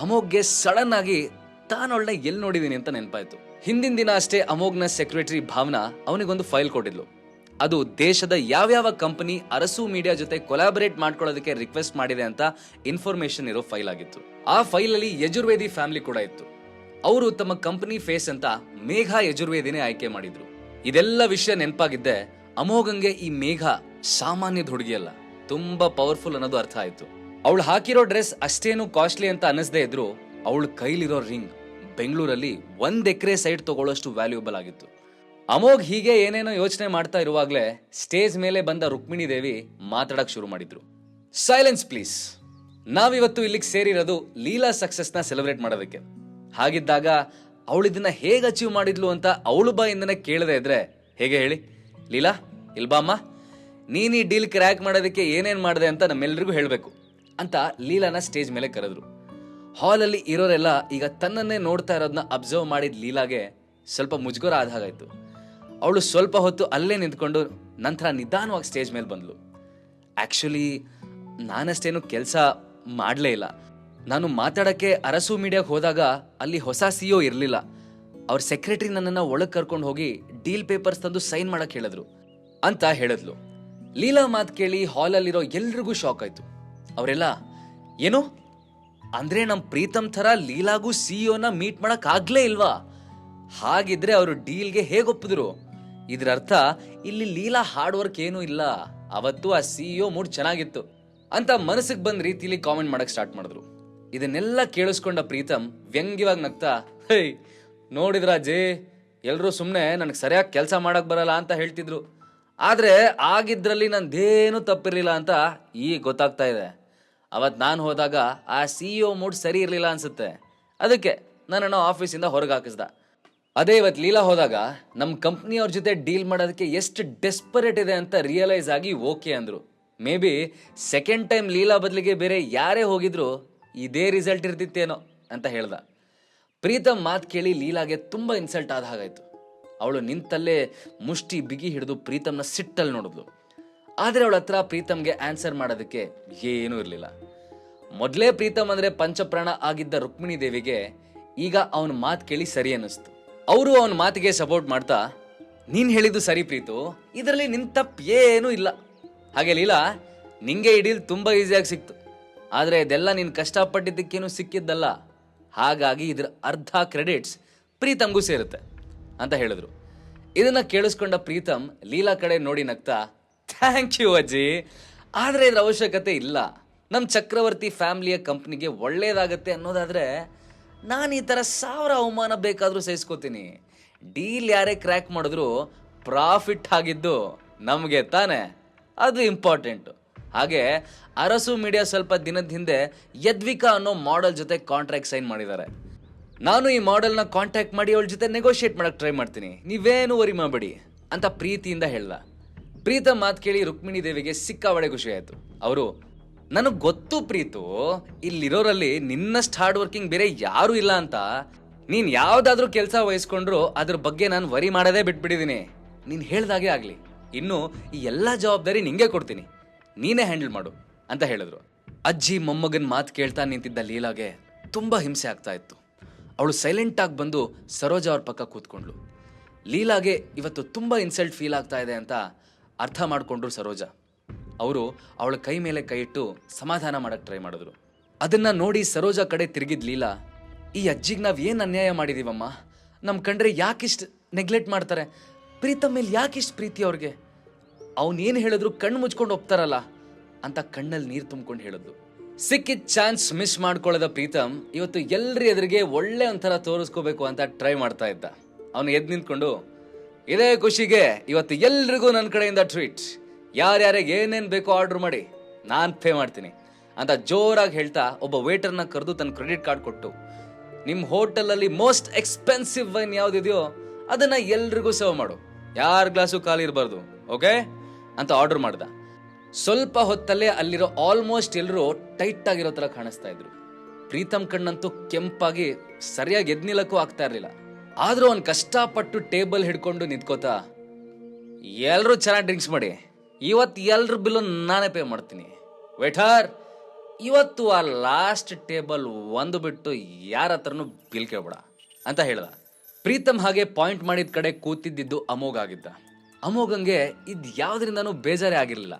[SPEAKER 5] ಅಮೋಘ್ಗೆ ಸಡನ್ ಆಗಿ ತಾನೊಳ್ಳೆ ಎಲ್ಲಿ ನೋಡಿದೀನಿ ಅಂತ ನೆನಪಾಯ್ತು. ಹಿಂದಿನ ದಿನ ಅಷ್ಟೇ ಅಮೋಘ್ನ ಸೆಕ್ರೆಟರಿ ಭಾವನಾ ಅವನಿಗೊಂದು ಫೈಲ್ ಕೊಟ್ಟಿದ್ಲು. ಅದು ದೇಶದ ಯಾವ್ಯಾವ ಕಂಪನಿ ಅರಸು ಮೀಡಿಯಾ ಜೊತೆ ಕೊಲಾಬರೇಟ್ ಮಾಡ್ಕೊಳ್ಳೋದಕ್ಕೆ ರಿಕ್ವೆಸ್ಟ್ ಮಾಡಿದೆ ಅಂತ ಇನ್ಫಾರ್ಮೇಶನ್ ಇರೋ ಫೈಲ್ ಆಗಿತ್ತು. ಆ ಫೈಲ್ ಅಲ್ಲಿ ಯಜುರ್ವೇದಿ ಫ್ಯಾಮಿಲಿ ಕೂಡ ಇತ್ತು. ಅವರು ತಮ್ಮ ಕಂಪನಿ ಫೇಸ್ ಅಂತ ಮೇಘ ಯಜುರ್ವೇದಿನೇ ಆಯ್ಕೆ ಮಾಡಿದ್ರು. ಇದೆಲ್ಲ ವಿಷಯ ನೆನಪಾಗಿದ್ದೆ ಅಮೋಘಂಗೆ ಈ ಮೇಘ ಸಾಮಾನ್ಯದ ಹುಡುಗಿಯಲ್ಲ, ತುಂಬಾ ಪವರ್ಫುಲ್ ಅನ್ನೋದು ಅರ್ಥ ಆಯ್ತು. ಅವಳು ಹಾಕಿರೋ ಡ್ರೆಸ್ ಅಷ್ಟೇನು ಕಾಸ್ಟ್ಲಿ ಅಂತ ಅನ್ನಿಸದೇ ಇದ್ರು ಅವಳ ಕೈಲಿರೋ ರಿಂಗ್ ಬೆಂಗಳೂರಲ್ಲಿ 1 ಎಕರೆ ಸೈಟ್ ತಗೊಳ್ಳೋಷ್ಟು ವ್ಯಾಲ್ಯೂಬಲ್ ಆಗಿತ್ತು. ಅಮೋಘ್ ಹೀಗೆ ಏನೇನೋ ಯೋಚನೆ ಮಾಡ್ತಾ ಇರುವಾಗ್ಲೇ ಸ್ಟೇಜ್ ಮೇಲೆ ಬಂದ ರುಕ್ಮಿಣಿ ದೇವಿ ಮಾತಾಡಕ್ ಶುರು ಮಾಡಿದ್ರು. ಸೈಲೆನ್ಸ್ ಪ್ಲೀಸ್, ನಾವಿವತ್ತು ಇಲ್ಲಿಗೆ ಸೇರಿರೋದು ಲೀಲಾ ಸಕ್ಸಸ್ನ ಸೆಲೆಬ್ರೇಟ್ ಮಾಡೋದಕ್ಕೆ. ಹಾಗಿದ್ದಾಗ ಅವಳಿದನ್ನ ಹೇಗೆ ಅಚೀವ್ ಮಾಡಿದ್ಲು ಅಂತ ಅವಳು ಬಾಯಿಂದನೇ ಕೇಳದೆ ಇದ್ರೆ ಹೇಗೆ ಹೇಳಿ? ಲೀಲಾ ಇಲ್ಬಾಮ್ಮ, ನೀನ್ ಈ ಡೀಲ್ ಕ್ರ್ಯಾಕ್ ಮಾಡೋದಕ್ಕೆ ಏನೇನ್ ಮಾಡಿದೆ ಅಂತ ನಮ್ಮೆಲ್ಲರಿಗೂ ಹೇಳಬೇಕು ಅಂತ ಲೀಲಾನ ಸ್ಟೇಜ್ ಮೇಲೆ ಕರೆದ್ರು. ಹಾಲಲ್ಲಿ ಇರೋರೆಲ್ಲ ಈಗ ತನ್ನನ್ನೇ ನೋಡ್ತಾ ಇರೋದನ್ನ ಅಬ್ಸರ್ವ್ ಮಾಡಿದ ಲೀಲಾಗೆ ಸ್ವಲ್ಪ ಮುಜುಗರ ಆದ ಹಾಗಾಯ್ತು. ಅವಳು ಸ್ವಲ್ಪ ಹೊತ್ತು ಅಲ್ಲೇ ನಿಂತ್ಕೊಂಡು ನಂತರ ನಿಧಾನವಾಗಿ ಸ್ಟೇಜ್ ಮೇಲೆ ಬಂದ್ಲು. ಆ್ಯಕ್ಚುಲಿ ನಾನಷ್ಟೇನು ಕೆಲಸ ಮಾಡಲೇ ಇಲ್ಲ. ನಾನು ಮಾತಾಡೋಕ್ಕೆ ಅರಸು ಮೀಡಿಯಾಗೆ ಹೋದಾಗ ಅಲ್ಲಿ ಹೊಸ CEO ಇರಲಿಲ್ಲ. ಅವ್ರ ಸೆಕ್ರೆಟರಿ ನನ್ನನ್ನು ಒಳಗೆ ಕರ್ಕೊಂಡು ಹೋಗಿ ಡೀಲ್ ಪೇಪರ್ಸ್ ತಂದು ಸೈನ್ ಮಾಡಕ್ಕೆ ಹೇಳಿದ್ರು ಅಂತ ಹೇಳಿದ್ಲು. ಲೀಲಾ ಮಾತು ಕೇಳಿ ಹಾಲಲ್ಲಿರೋ ಎಲ್ರಿಗೂ ಶಾಕ್ ಆಯ್ತು. ಅವರೆಲ್ಲ ಏನು ಅಂದ್ರೆ ನಮ್ಮ ಪ್ರೀತಮ್ ಥರ ಲೀಲಾಗೂ CEOನ ಮೀಟ್ ಮಾಡಕ್ ಆಗ್ಲೇ ಇಲ್ವಾ? ಹಾಗಿದ್ರೆ ಅವರು ಡೀಲ್ಗೆ ಹೇಗೆ ಒಪ್ಪಿದ್ರು? ಇದ್ರ ಅರ್ಥ ಇಲ್ಲಿ ಲೀಲಾ ಹಾರ್ಡ್ ವರ್ಕ್ ಏನೂ ಇಲ್ಲ, ಅವತ್ತು ಆ CEO ಮೂಡ್ ಚೆನ್ನಾಗಿತ್ತು ಅಂತ ಮನಸ್ಸಿಗೆ ಬಂದ ರೀತಿಲಿ ಕಾಮೆಂಟ್ ಮಾಡಕ್ ಸ್ಟಾರ್ಟ್ ಮಾಡಿದ್ರು. ಇದನ್ನೆಲ್ಲ ಕೇಳಿಸ್ಕೊಂಡ ಪ್ರೀತಮ್ ವ್ಯಂಗ್ಯವಾಗಿ ನಗ್ತಾ, ಹೇ ನೋಡಿದ್ರ ಅಜ್ಜಿ, ಎಲ್ಲರೂ ಸುಮ್ಮನೆ ನನಗೆ ಸರಿಯಾಗಿ ಕೆಲಸ ಮಾಡಕ್ ಬರಲ್ಲ ಅಂತ ಹೇಳ್ತಿದ್ರು. ಆದರೆ ಆಗಿದ್ರಲ್ಲಿ ನಂದೇನು ತಪ್ಪಿರಲಿಲ್ಲ ಅಂತ ಈಗ ಗೊತ್ತಾಗ್ತಾ ಇದೆ. ಅವತ್ತು ನಾನು ಹೋದಾಗ ಆ CEO ಮೂಡ್ ಸರಿ ಇರಲಿಲ್ಲ ಅನ್ಸುತ್ತೆ, ಅದಕ್ಕೆ ನನ್ನನ್ನು ಆಫೀಸಿಂದ ಹೊರಗೆ ಹಾಕಿಸ್ದ. ಅದೇ ಇವತ್ತು ಲೀಲಾ ಹೋದಾಗ ನಮ್ಮ ಕಂಪ್ನಿಯವ್ರ ಜೊತೆ ಡೀಲ್ ಮಾಡೋದಕ್ಕೆ ಎಷ್ಟು ಡೆಸ್ಪರೇಟ್ ಇದೆ ಅಂತ ರಿಯಲೈಸ್ ಆಗಿ ಓಕೆ ಅಂದರು. May be second time Leela ಬದಲಿಗೆ ಬೇರೆ ಯಾರೇ ಹೋಗಿದ್ರು ಇದೇ ರಿಸಲ್ಟ್ ಇರ್ತಿತ್ತೇನೋ ಅಂತ ಹೇಳ್ದ. ಪ್ರೀತಮ್ ಮಾತು ಕೇಳಿ ಲೀಲಾಗೆ ತುಂಬ ಇನ್ಸಲ್ಟ್ ಆದ ಹಾಗಾಯ್ತು. ಅವಳು ನಿಂತಲ್ಲೇ ಮುಷ್ಟಿ ಬಿಗಿ ಹಿಡಿದು ಪ್ರೀತಮ್ನ ಸಿಟ್ಟಲ್ಲಿ ನೋಡಿದ್ಲು. ಆದರೆ ಅವಳ ಹತ್ರ ಪ್ರೀತಮ್ಗೆ ಆನ್ಸರ್ ಮಾಡೋದಕ್ಕೆ ಏನೂ ಇರಲಿಲ್ಲ. ಮೊದಲೇ ಪ್ರೀತಮ್ ಅಂದರೆ ಪಂಚಪ್ರಾಣ ಆಗಿದ್ದ ರುಕ್ಮಿಣಿ ದೇವಿಗೆ ಈಗ ಅವನ ಮಾತು ಕೇಳಿ ಸರಿ ಅನ್ನಿಸ್ತು. ಅವರು ಅವನ ಮಾತಿಗೆ ಸಪೋರ್ಟ್ ಮಾಡ್ತಾ, ನೀನು ಹೇಳಿದ್ದು ಸರಿ ಪ್ರೀತು, ಇದರಲ್ಲಿ ನಿನ್ನ ತಪ್ಪು ಏನೂ ಇಲ್ಲ. ಹಾಗೆ ಲೀಲಾ, ನಿಂಗೆ ಈ ಡೀಲ್ ತುಂಬ ಈಸಿಯಾಗಿ ಸಿಕ್ತು, ಆದರೆ ಇದೆಲ್ಲ ನೀನು ಕಷ್ಟಪಟ್ಟಿದ್ದಕ್ಕೇನು ಸಿಕ್ಕಿದ್ದಲ್ಲ, ಹಾಗಾಗಿ ಇದರ ಅರ್ಧ ಕ್ರೆಡಿಟ್ಸ್ ಪ್ರೀತಮ್ಗೂ ಸೇರುತ್ತೆ ಅಂತ ಹೇಳಿದ್ರು. ಇದನ್ನ ಕೇಳಿಸ್ಕೊಂಡ ಪ್ರೀತಮ್ ಲೀಲಾ ಕಡೆ ನೋಡಿ ನಗ್ತಾ, ಥ್ಯಾಂಕ್ ಯು ಅಜ್ಜಿ, ಆದರೆ ಇದರ ಅವಶ್ಯಕತೆ ಇಲ್ಲ. ನಮ್ಮ ಚಕ್ರವರ್ತಿ ಫ್ಯಾಮಿಲಿಯ ಕಂಪ್ನಿಗೆ ಒಳ್ಳೇದಾಗತ್ತೆ ಅನ್ನೋದಾದರೆ ನಾನು ಈ ಥರ 1000 ಅವಮಾನ ಬೇಕಾದರೂ ಸಹಿಸ್ಕೋತೀನಿ. ಡೀಲ್ ಯಾರೇ ಕ್ರ್ಯಾಕ್ ಮಾಡಿದ್ರು ಪ್ರಾಫಿಟ್ ಆಗಿದ್ದು ನಮಗೆ ತಾನೆ, ಅದು ಇಂಪಾರ್ಟೆಂಟು. ಹಾಗೆ ಅರಸು ಮೀಡಿಯಾ ಸ್ವಲ್ಪ ದಿನದ ಹಿಂದೆ ಯದ್ವಿಕಾ ಅನ್ನೋ ಮಾಡೆಲ್ ಜೊತೆ ಕಾಂಟ್ರಾಕ್ಟ್ ಸೈನ್ ಮಾಡಿದ್ದಾರೆ. ನಾನು ಈ ಮಾಡೆಲ್ನ ಕಾಂಟ್ಯಾಕ್ಟ್ ಮಾಡಿ ಅವಳ ಜೊತೆ ನೆಗೋಷಿಯೇಟ್ ಮಾಡಕ್ಕೆ ಟ್ರೈ ಮಾಡ್ತೀನಿ, ನೀವೇನು ವರಿ ಮಾಡಬೇಡಿ ಅಂತ ಪ್ರೀತಿಯಿಂದ ಹೇಳ್ದ. ಪ್ರೀತಮ್ ಮಾತು ಕೇಳಿ ರುಕ್ಮಿಣಿ ದೇವಿಗೆ ಸಿಕ್ಕಾಬಡೆ ಖುಷಿ ಆಯಿತು. ಅವರು, ನನಗೆ ಗೊತ್ತು ಪ್ರೀತು, ಇಲ್ಲಿರೋರಲ್ಲಿ ನಿನ್ನಷ್ಟು ಹಾರ್ಡ್ ವರ್ಕಿಂಗ್ ಬೇರೆ ಯಾರೂ ಇಲ್ಲ ಅಂತ. ನೀನು ಯಾವುದಾದ್ರೂ ಕೆಲಸ ವಹಿಸ್ಕೊಂಡ್ರು ಅದ್ರ ಬಗ್ಗೆ ನಾನು ವರಿ ಮಾಡೋದೇ ಬಿಟ್ಬಿಟ್ಟಿದ್ದೀನಿ. ನೀನು ಹೇಳ್ದಾಗೆ ಆಗಲಿ, ಇನ್ನು ಈ ಎಲ್ಲ ಜವಾಬ್ದಾರಿ ನಿಂಗೆ ಕೊಡ್ತೀನಿ, ನೀನೇ ಹ್ಯಾಂಡಲ್ ಮಾಡು ಅಂತ ಹೇಳಿದ್ರು. ಅಜ್ಜಿ ಮೊಮ್ಮಗನ ಮಾತು ಕೇಳ್ತಾ ನಿಂತಿದ್ದ ಲೀಲಾಗೆ ತುಂಬ ಹಿಂಸೆ ಆಗ್ತಾ ಇತ್ತು. ಅವಳು ಸೈಲೆಂಟಾಗಿ ಬಂದು ಸರೋಜಾ ಅವ್ರ ಪಕ್ಕ ಕೂತ್ಕೊಂಡ್ಳು. ಲೀಲಾಗೆ ಇವತ್ತು ತುಂಬ ಇನ್ಸಲ್ಟ್ ಫೀಲ್ ಆಗ್ತಾ ಇದೆ ಅಂತ ಅರ್ಥ ಮಾಡಿಕೊಂಡ್ರು ಸರೋಜಾ. ಅವರು ಅವಳ ಕೈ ಮೇಲೆ ಕೈ ಇಟ್ಟು ಸಮಾಧಾನ ಮಾಡಕ್ಕೆ ಟ್ರೈ ಮಾಡಿದ್ರು. ಅದನ್ನು ನೋಡಿ ಸರೋಜಾ ಕಡೆ ತಿರುಗಿದ್ ಲೀಲಾ, ಈ ಅಜ್ಜಿಗೆ ನಾವು ಏನು ಅನ್ಯಾಯ ಮಾಡಿದೀವಮ್ಮ, ನಮ್ಮ ಕಂಡ್ರೆ ಯಾಕಿಷ್ಟು ನೆಗ್ಲೆಕ್ಟ್ ಮಾಡ್ತಾರೆ, ಪ್ರೀತಮ್ ಮೇಲೆ ಯಾಕಿಷ್ಟು ಪ್ರೀತಿ ಅವ್ರಿಗೆ, ಅವನೇನು ಹೇಳಿದ್ರು ಕಣ್ಣು ಮುಚ್ಕೊಂಡು ಒಪ್ತಾರಲ್ಲ ಅಂತ ಕಣ್ಣಲ್ಲಿ ನೀರು ತುಂಬ್ಕೊಂಡು ಹೇಳಿದ್ಲು. ಸಿಕ್ಕಿದ ಚಾನ್ಸ್ ಮಿಸ್ ಮಾಡ್ಕೊಳ್ಳೋದ ಪ್ರೀತಮ್ ಇವತ್ತು ಎಲ್ಲರ ಎದುರಿಗೆ ಒಳ್ಳೆ ಒಂಥರ ತೋರಿಸ್ಕೋಬೇಕು ಅಂತ ಟ್ರೈ ಮಾಡ್ತಾ ಇದ್ದ. ಅವನು ಎದ್ದು ನಿಂತ್ಕೊಂಡು, ಇದೇ ಖುಷಿಗೆ ಇವತ್ತು ಎಲ್ರಿಗೂ ನನ್ನ ಕಡೆಯಿಂದ ಟ್ರೀಟ್, ಯಾರ್ಯಾರಿಗೆ ಏನೇನು ಬೇಕೋ ಆರ್ಡ್ರ್ ಮಾಡಿ ನಾನು ಪೇ ಮಾಡ್ತೀನಿ ಅಂತ ಜೋರಾಗಿ ಹೇಳ್ತಾ ಒಬ್ಬ ವೇಟರ್ನ ಕರೆದು ತನ್ನ ಕ್ರೆಡಿಟ್ ಕಾರ್ಡ್ ಕೊಟ್ಟು, ನಿಮ್ಮ ಹೋಟೆಲಲ್ಲಿ ಮೋಸ್ಟ್ ಎಕ್ಸ್ಪೆನ್ಸಿವ್ ವೈನ್ ಯಾವುದಿದೆಯೋ ಅದನ್ನು ಎಲ್ರಿಗೂ ಸರ್ವ್ ಮಾಡು, ಯಾರ ಗ್ಲಾಸು ಖಾಲಿ ಇರಬಾರ್ದು, ಓಕೆ ಅಂತ ಆರ್ಡರ್ ಮಾಡ್ದ. ಸ್ವಲ್ಪ ಹೊತ್ತಲ್ಲೇ ಅಲ್ಲಿರೋ ಆಲ್ಮೋಸ್ಟ್ ಎಲ್ಲರೂ ಟೈಟ್ ಆಗಿರೋ ಥರ ಕಾಣಿಸ್ತಾ ಇದ್ರು. ಪ್ರೀತಮ್ ಕಣ್ಣಂತೂ ಕೆಂಪಾಗಿ ಸರಿಯಾಗಿ ಎದ್ ನಿಲ್ಲಕ್ಕೂ ಆಗ್ತಾ ಇರಲಿಲ್ಲ. ಆದರೂ ಅವ್ನು ಕಷ್ಟಪಟ್ಟು ಟೇಬಲ್ ಹಿಡ್ಕೊಂಡು ನಿಂತ್ಕೋತಾ, ಎಲ್ಲರೂ ಚೆನ್ನಾಗಿ ಡ್ರಿಂಕ್ಸ್ ಮಾಡಿ, ಇವತ್ತು ಎಲ್ರ ಬಿಲ್ಲು ನಾನೇ ಪೇ ಮಾಡ್ತೀನಿ, ವೇಟರ್ ಇವತ್ತು ಆ ಲಾಸ್ಟ್ ಟೇಬಲ್ ಒಂದು ಬಿಟ್ಟು ಯಾರ ಹತ್ರನೂ ಬಿಲ್ ಕೇಳ್ಬೇಡ ಅಂತ ಹೇಳ್ದ. ಪ್ರೀತಮ್ ಹಾಗೆ ಪಾಯಿಂಟ್ ಮಾಡಿದ ಕಡೆ ಕೂತಿದ್ದಿದ್ದು ಅಮೋಘ್ ಆಗಿದ್ದ. ಅಮೋಘಂಗೆ ಇದು ಯಾವುದರಿಂದನೂ ಬೇಜಾರೇ ಆಗಿರಲಿಲ್ಲ.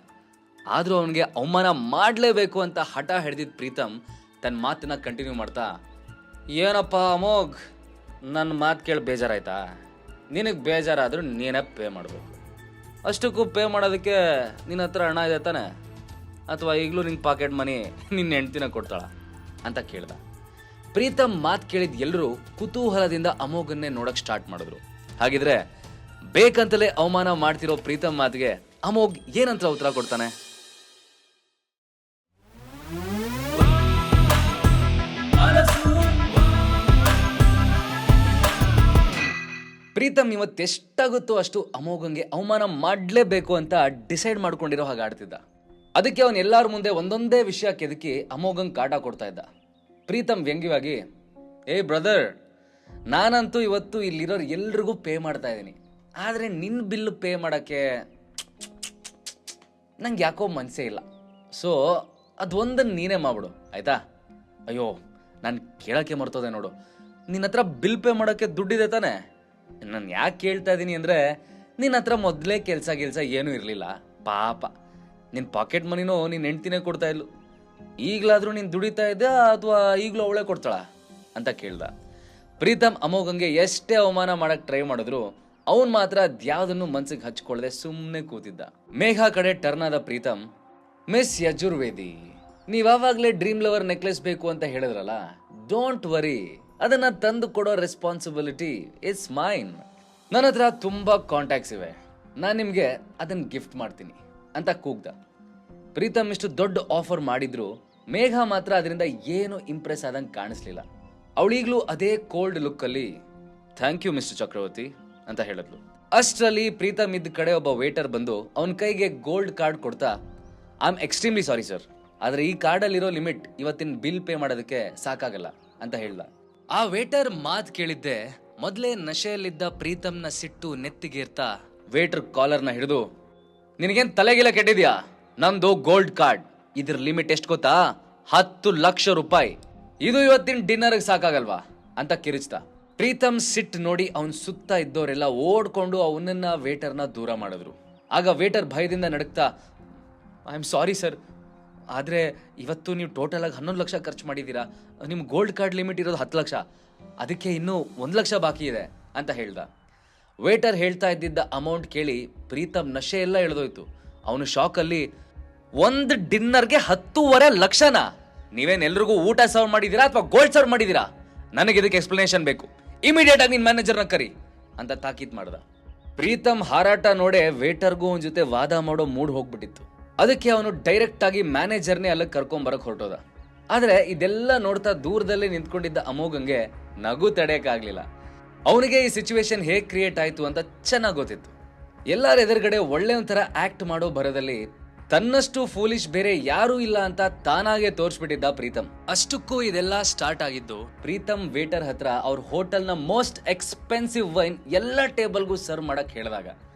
[SPEAKER 5] ಆದರೂ ಅವನಿಗೆ ಅವಮಾನ ಮಾಡಲೇಬೇಕು ಅಂತ ಹಠ ಹಿಡ್ದಿದ್ದ ಪ್ರೀತಮ್ ತನ್ನ ಮಾತನ್ನ ಕಂಟಿನ್ಯೂ ಮಾಡ್ತಾ, ಏನಪ್ಪ ಅಮೋಘ್, ನನ್ನ ಮಾತು ಕೇಳಿ ಬೇಜಾರಾಯ್ತಾ? ನಿನಗೆ ಬೇಜಾರಾದರೂ ನೀನೇ ಪೇ ಮಾಡಬೇಕು. ಅಷ್ಟಕ್ಕೂ ಪೇ ಮಾಡೋದಕ್ಕೆ ನಿನ್ನ ಹತ್ರ ಹಣ ಇದೆ ತಾನೆ, ಅಥವಾ ಈಗಲೂ ನಿನ್ನ ಪಾಕೆಟ್ ಮನಿ ನಿನ್ನ ಹೆಂಡ್ತಿನ ಕೊಡ್ತಾಳ ಅಂತ ಕೇಳ್ದ. ಪ್ರೀತಮ್ ಮಾತು ಕೇಳಿದ ಎಲ್ಲರೂ ಕುತೂಹಲದಿಂದ ಅಮೋಘನ್ನೇ ನೋಡಕ್ಕೆ ಸ್ಟಾರ್ಟ್ ಮಾಡಿದ್ರು. ಹಾಗಿದ್ರೆ ಬೇಕಂತಲೇ ಅವಮಾನ ಮಾಡ್ತಿರೋ ಪ್ರೀತಮ್ ಮಾತಿಗೆ ಅಮೋಘ್ ಏನಂತ ಉತ್ತರ ಕೊಡ್ತಾನೆ? ಪ್ರೀತಮ್ ಇವತ್ತೆಷ್ಟಾಗುತ್ತೋ ಅಷ್ಟು ಅಮೋಘಂಗೆ ಅವಮಾನ ಮಾಡಲೇಬೇಕು ಅಂತ ಡಿಸೈಡ್ ಮಾಡ್ಕೊಂಡಿರೋ ಹಾಗೆ ಆಡ್ತಿದ್ದ. ಅದಕ್ಕೆ ಅವನು ಎಲ್ಲರ ಮುಂದೆ ಒಂದೊಂದೇ ವಿಷಯ ಕೆದಕಿ ಅಮೋಘಂಗೆ ಕಾಟ ಕೊಡ್ತಾ ಇದ್ದ. ಪ್ರೀತಮ್ ವ್ಯಂಗ್ಯವಾಗಿ, ಏ ಬ್ರದರ್, ನಾನಂತೂ ಇವತ್ತು ಇಲ್ಲಿರೋರು ಎಲ್ರಿಗೂ ಪೇ ಮಾಡ್ತಾ ಇದ್ದೀನಿ, ಆದರೆ ನಿನ್ನ ಬಿಲ್ಲು ಪೇ ಮಾಡೋಕ್ಕೆ ನಂಗೆ ಯಾಕೋ ಮನಸ್ಸೇ ಇಲ್ಲ, ಸೊ ಅದೊಂದನ್ನು ನೀನೇ ಮಾಡ್ಬಿಡು ಆಯಿತಾ? ಅಯ್ಯೋ, ನಾನು ಕೇಳೋಕ್ಕೆ ಮರ್ತೋದೆ ನೋಡು, ನಿನ್ನ ಹತ್ರ ಬಿಲ್ ಪೇ ಮಾಡೋಕ್ಕೆ ದುಡ್ಡಿದೆ ತಾನೆ? ನಾನು ಯಾಕೆ ಕೇಳ್ತಾ ಇದ್ದೀನಿ ಅಂದರೆ, ನಿನ್ನ ಹತ್ರ ಮೊದಲೇ ಕೆಲಸ ಏನೂ ಇರಲಿಲ್ಲ, ಪಾಪ ನಿನ್ನ ಪಾಕೆಟ್ ಮನಿನೂ ನಿನ್ನ ಹೆಂಡ್ತಿನೇ ಕೊಡ್ತಾ ಇದ್ಲು, ಈಗಲಾದರೂ ನೀನು ದುಡಿತಾ ಇದ್ದೆ ಅಥವಾ ಈಗಲೂ ಅವಳೇ ಕೊಡ್ತಾಳ ಅಂತ ಕೇಳ್ದ. ಪ್ರೀತಮ್ ಅಮೋಘಂಗೆ ಎಷ್ಟೇ ಅವಮಾನ ಮಾಡಕ್ಕೆ ಟ್ರೈ ಮಾಡಿದ್ರು ಅವನು ಮಾತ್ರ ಅದ್ಯಾವುದನ್ನು ಮನ್ಸಿಗೆ ಹಚ್ಕೊಳ್ಳದೆ ಸುಮ್ಮನೆ ಕೂತಿದ್ದ. ಮೇಘ ಕಡೆ ಟರ್ನ್ ಆದ ಪ್ರೀತಮ್, ಮಿಸ್ ಯಜುರ್ವೇದಿ, ನೀವಾಗಲೇ ಡ್ರೀಮ್ ಲವರ್ ನೆಕ್ಲೆಸ್ ಬೇಕು ಅಂತ ಹೇಳಿದ್ರಲ್ಲ, ಡೋಂಟ್ ವರಿ, ಅದನ್ನ ತಂದು ಕೊಡೋ ರೆಸ್ಪಾನ್ಸಿಬಿಲಿಟಿ ಇಟ್ಸ್ ಮೈನ್. ನನ್ನ ಹತ್ರ ತುಂಬಾ ಕಾಂಟ್ಯಾಕ್ಟ್ಸ್ ಇವೆ, ನಾನು ನಿಮಗೆ ಅದನ್ನ ಗಿಫ್ಟ್ ಮಾಡ್ತೀನಿ ಅಂತ ಕೂಗ್ದ. ಪ್ರೀತಮ್ ಇಷ್ಟು ದೊಡ್ಡ ಆಫರ್ ಮಾಡಿದ್ರು ಮೇಘ ಮಾತ್ರ ಅದರಿಂದ ಏನು ಇಂಪ್ರೆಸ್ ಆದಂಗೆ ಕಾಣಿಸ್ಲಿಲ್ಲ. ಅವಳೀಗ್ಲೂ ಅದೇ ಕೋಲ್ಡ್ ಲುಕ್ ಅಲ್ಲಿ ಥ್ಯಾಂಕ್ ಯು ಮಿಸ್ಟರ್ ಚಕ್ರವರ್ತಿ ಅಂತ ಹೇಳಿದ್ಲು. ಅಷ್ಟರಲ್ಲಿ ಪ್ರೀತಮ್ ಇದ್ದ ಕಡೆ ಒಬ್ಬ ವೇಟರ್ ಬಂದು ಅವನ ಕೈಗೆ ಗೋಲ್ಡ್ ಕಾರ್ಡ್ ಕೊಡ್ತಾ, I am extremely sorry sir, ಆದ್ರೆ ಈ ಕಾರ್ಡಲ್ಲಿರೋ ಲಿಮಿಟ್ ಇವತ್ತಿನ ಬಿಲ್ ಪೇ ಮಾಡೋದಕ್ಕೆ ಸಾಕಾಗಲ್ಲ ಅಂತ ಹೇಳ್ದ. ಆ ವೇಟರ್ ಮಾತು ಕೇಳಿದ್ದೆ ಮೊದಲೇ ನಶೆಯಲ್ಲಿದ್ದ ಪ್ರೀತಮ್ನ ಸಿಟ್ಟು ನೆತ್ತಿಗೇರ್ತಾ ವೇಟರ್ ಕಾಲರ್ನ ಹಿಡಿದು, ನಿನಗೇನ್ ತಲೆಗಿಲ್ಲ ಕೆಟ್ಟಿದ್ಯಾ? ನಮ್ದು ಗೋಲ್ಡ್ ಕಾರ್ಡ್, ಇದ್ರ ಲಿಮಿಟ್ ಎಷ್ಟು ಗೊತ್ತಾ? 10 ಲಕ್ಷ ರೂಪಾಯಿ. ಇದು ಇವತ್ತಿನ ಡಿನ್ನರ್ಗೆ ಸಾಕಾಗಲ್ವಾ ಅಂತ ಕಿರಿಚ್ದ. ಪ್ರೀತಮ್ ಸಿಟ್ ನೋಡಿ ಅವನ್ ಸುತ್ತ ಇದ್ದವರೆಲ್ಲ ಓಡ್ಕೊಂಡು ಅವನನ್ನ ವೇಟರ್ನ ದೂರ ಮಾಡಿದ್ರು. ಆಗ ವೇಟರ್ ಭಯದಿಂದ ನಡುಕ್ತಾ, ಐ ಆಮ್ ಸಾರಿ ಸರ್, ಆದರೆ ಇವತ್ತು ನೀವು ಟೋಟಲ್ ಆಗಿ 11 ಲಕ್ಷ ಖರ್ಚು ಮಾಡಿದ್ದೀರಾ, ನಿಮ್ಮ ಗೋಲ್ಡ್ ಕಾರ್ಡ್ ಲಿಮಿಟ್ ಇರೋದು 10 ಲಕ್ಷ, ಅದಕ್ಕೆ ಇನ್ನೂ 1 ಲಕ್ಷ ಬಾಕಿ ಇದೆ ಅಂತ ಹೇಳ್ದ. ವೇಟರ್ ಹೇಳ್ತಾ ಇದ್ದಿದ್ದ ಅಮೌಂಟ್ ಕೇಳಿ ಪ್ರೀತಮ್ ನಶೆ ಎಲ್ಲ ಎಳೆದೋಯ್ತು. ಅವನು ಶಾಕಲ್ಲಿ, ಒಂದು ಡಿನ್ನರ್ಗೆ 10.5 ಲಕ್ಷನಾ? ನೀವೇನೆಲ್ರಿಗೂ ಊಟ ಸರ್ವ್ ಮಾಡಿದ್ದೀರಾ ಅಥವಾ ಗೋಲ್ಡ್ ಸರ್ವ್ ಮಾಡಿದ್ದೀರಾ? ನನಗೆ ಇದಕ್ಕೆ ಎಕ್ಸ್ಪ್ಲನೇಷನ್ ಬೇಕು, ಇಮಿಡಿಯೇಟ್ ಆಗಿ ನಿನ್ನ ಮ್ಯಾನೇಜರ್ನ ಕರಿ ಅಂತ ತಾಕೀತ್ ಮಾಡ್ದ. ಪ್ರೀತಮ್ ಹಾರಾಟ ನೋಡೆ ವೇಟರ್ಗೂ ಅವನ ಜೊತೆ ವಾದ ಮಾಡೋ ಮೂಡ್ ಹೋಗ್ಬಿಟ್ಟಿತ್ತು. ಅದಕ್ಕೆ ಅವನು ಡೈರೆಕ್ಟ್ ಆಗಿ ಮ್ಯಾನೇಜರ್ನೇ ಅಲ್ಲಿಗೆ ಕರ್ಕೊಂಬರಕ್ ಹೊರಟೋದ. ಆದ್ರೆ ಇದೆಲ್ಲ ನೋಡ್ತಾ ದೂರದಲ್ಲೇ ನಿಂತ್ಕೊಂಡಿದ್ದ ಅಮೋಘಂಗೆ ನಗು ತಡೆಯಕ್ಕಾಗ್ಲಿಲ್ಲ. ಅವನಿಗೆ ಈ ಸಿಚುವೇಶನ್ ಹೇಗ್ ಕ್ರಿಯೇಟ್ ಆಯ್ತು ಅಂತ ಚೆನ್ನಾಗಿ ಗೊತ್ತಿತ್ತು. ಎಲ್ಲರ ಎದುರುಗಡೆ ಒಳ್ಳೆ ಒಂಥರ ಆಕ್ಟ್ ಮಾಡೋ ಭರದಲ್ಲಿ ತನ್ನಷ್ಟು ಫೂಲಿಶ್ ಬೇರೆ ಯಾರೂ ಇಲ್ಲ ಅಂತ ತಾನಾಗೆ ತೋರಿಸ್ಬಿಟ್ಟಿದ್ದ ಪ್ರೀತಮ್. ಅಷ್ಟಕ್ಕೂ ಇದೆಲ್ಲ ಸ್ಟಾರ್ಟ್ ಆಗಿದ್ದು ಪ್ರೀತಮ್ ವೇಟರ್ ಹತ್ರ ಅವ್ರ ಹೋಟೆಲ್ನ ಮೋಸ್ಟ್ ಎಕ್ಸ್ಪೆನ್ಸಿವ್ ವೈನ್ ಎಲ್ಲ ಟೇಬಲ್ಗೂ ಸರ್ವ್ ಮಾಡಕ್ ಹೇಳಿದಾಗ,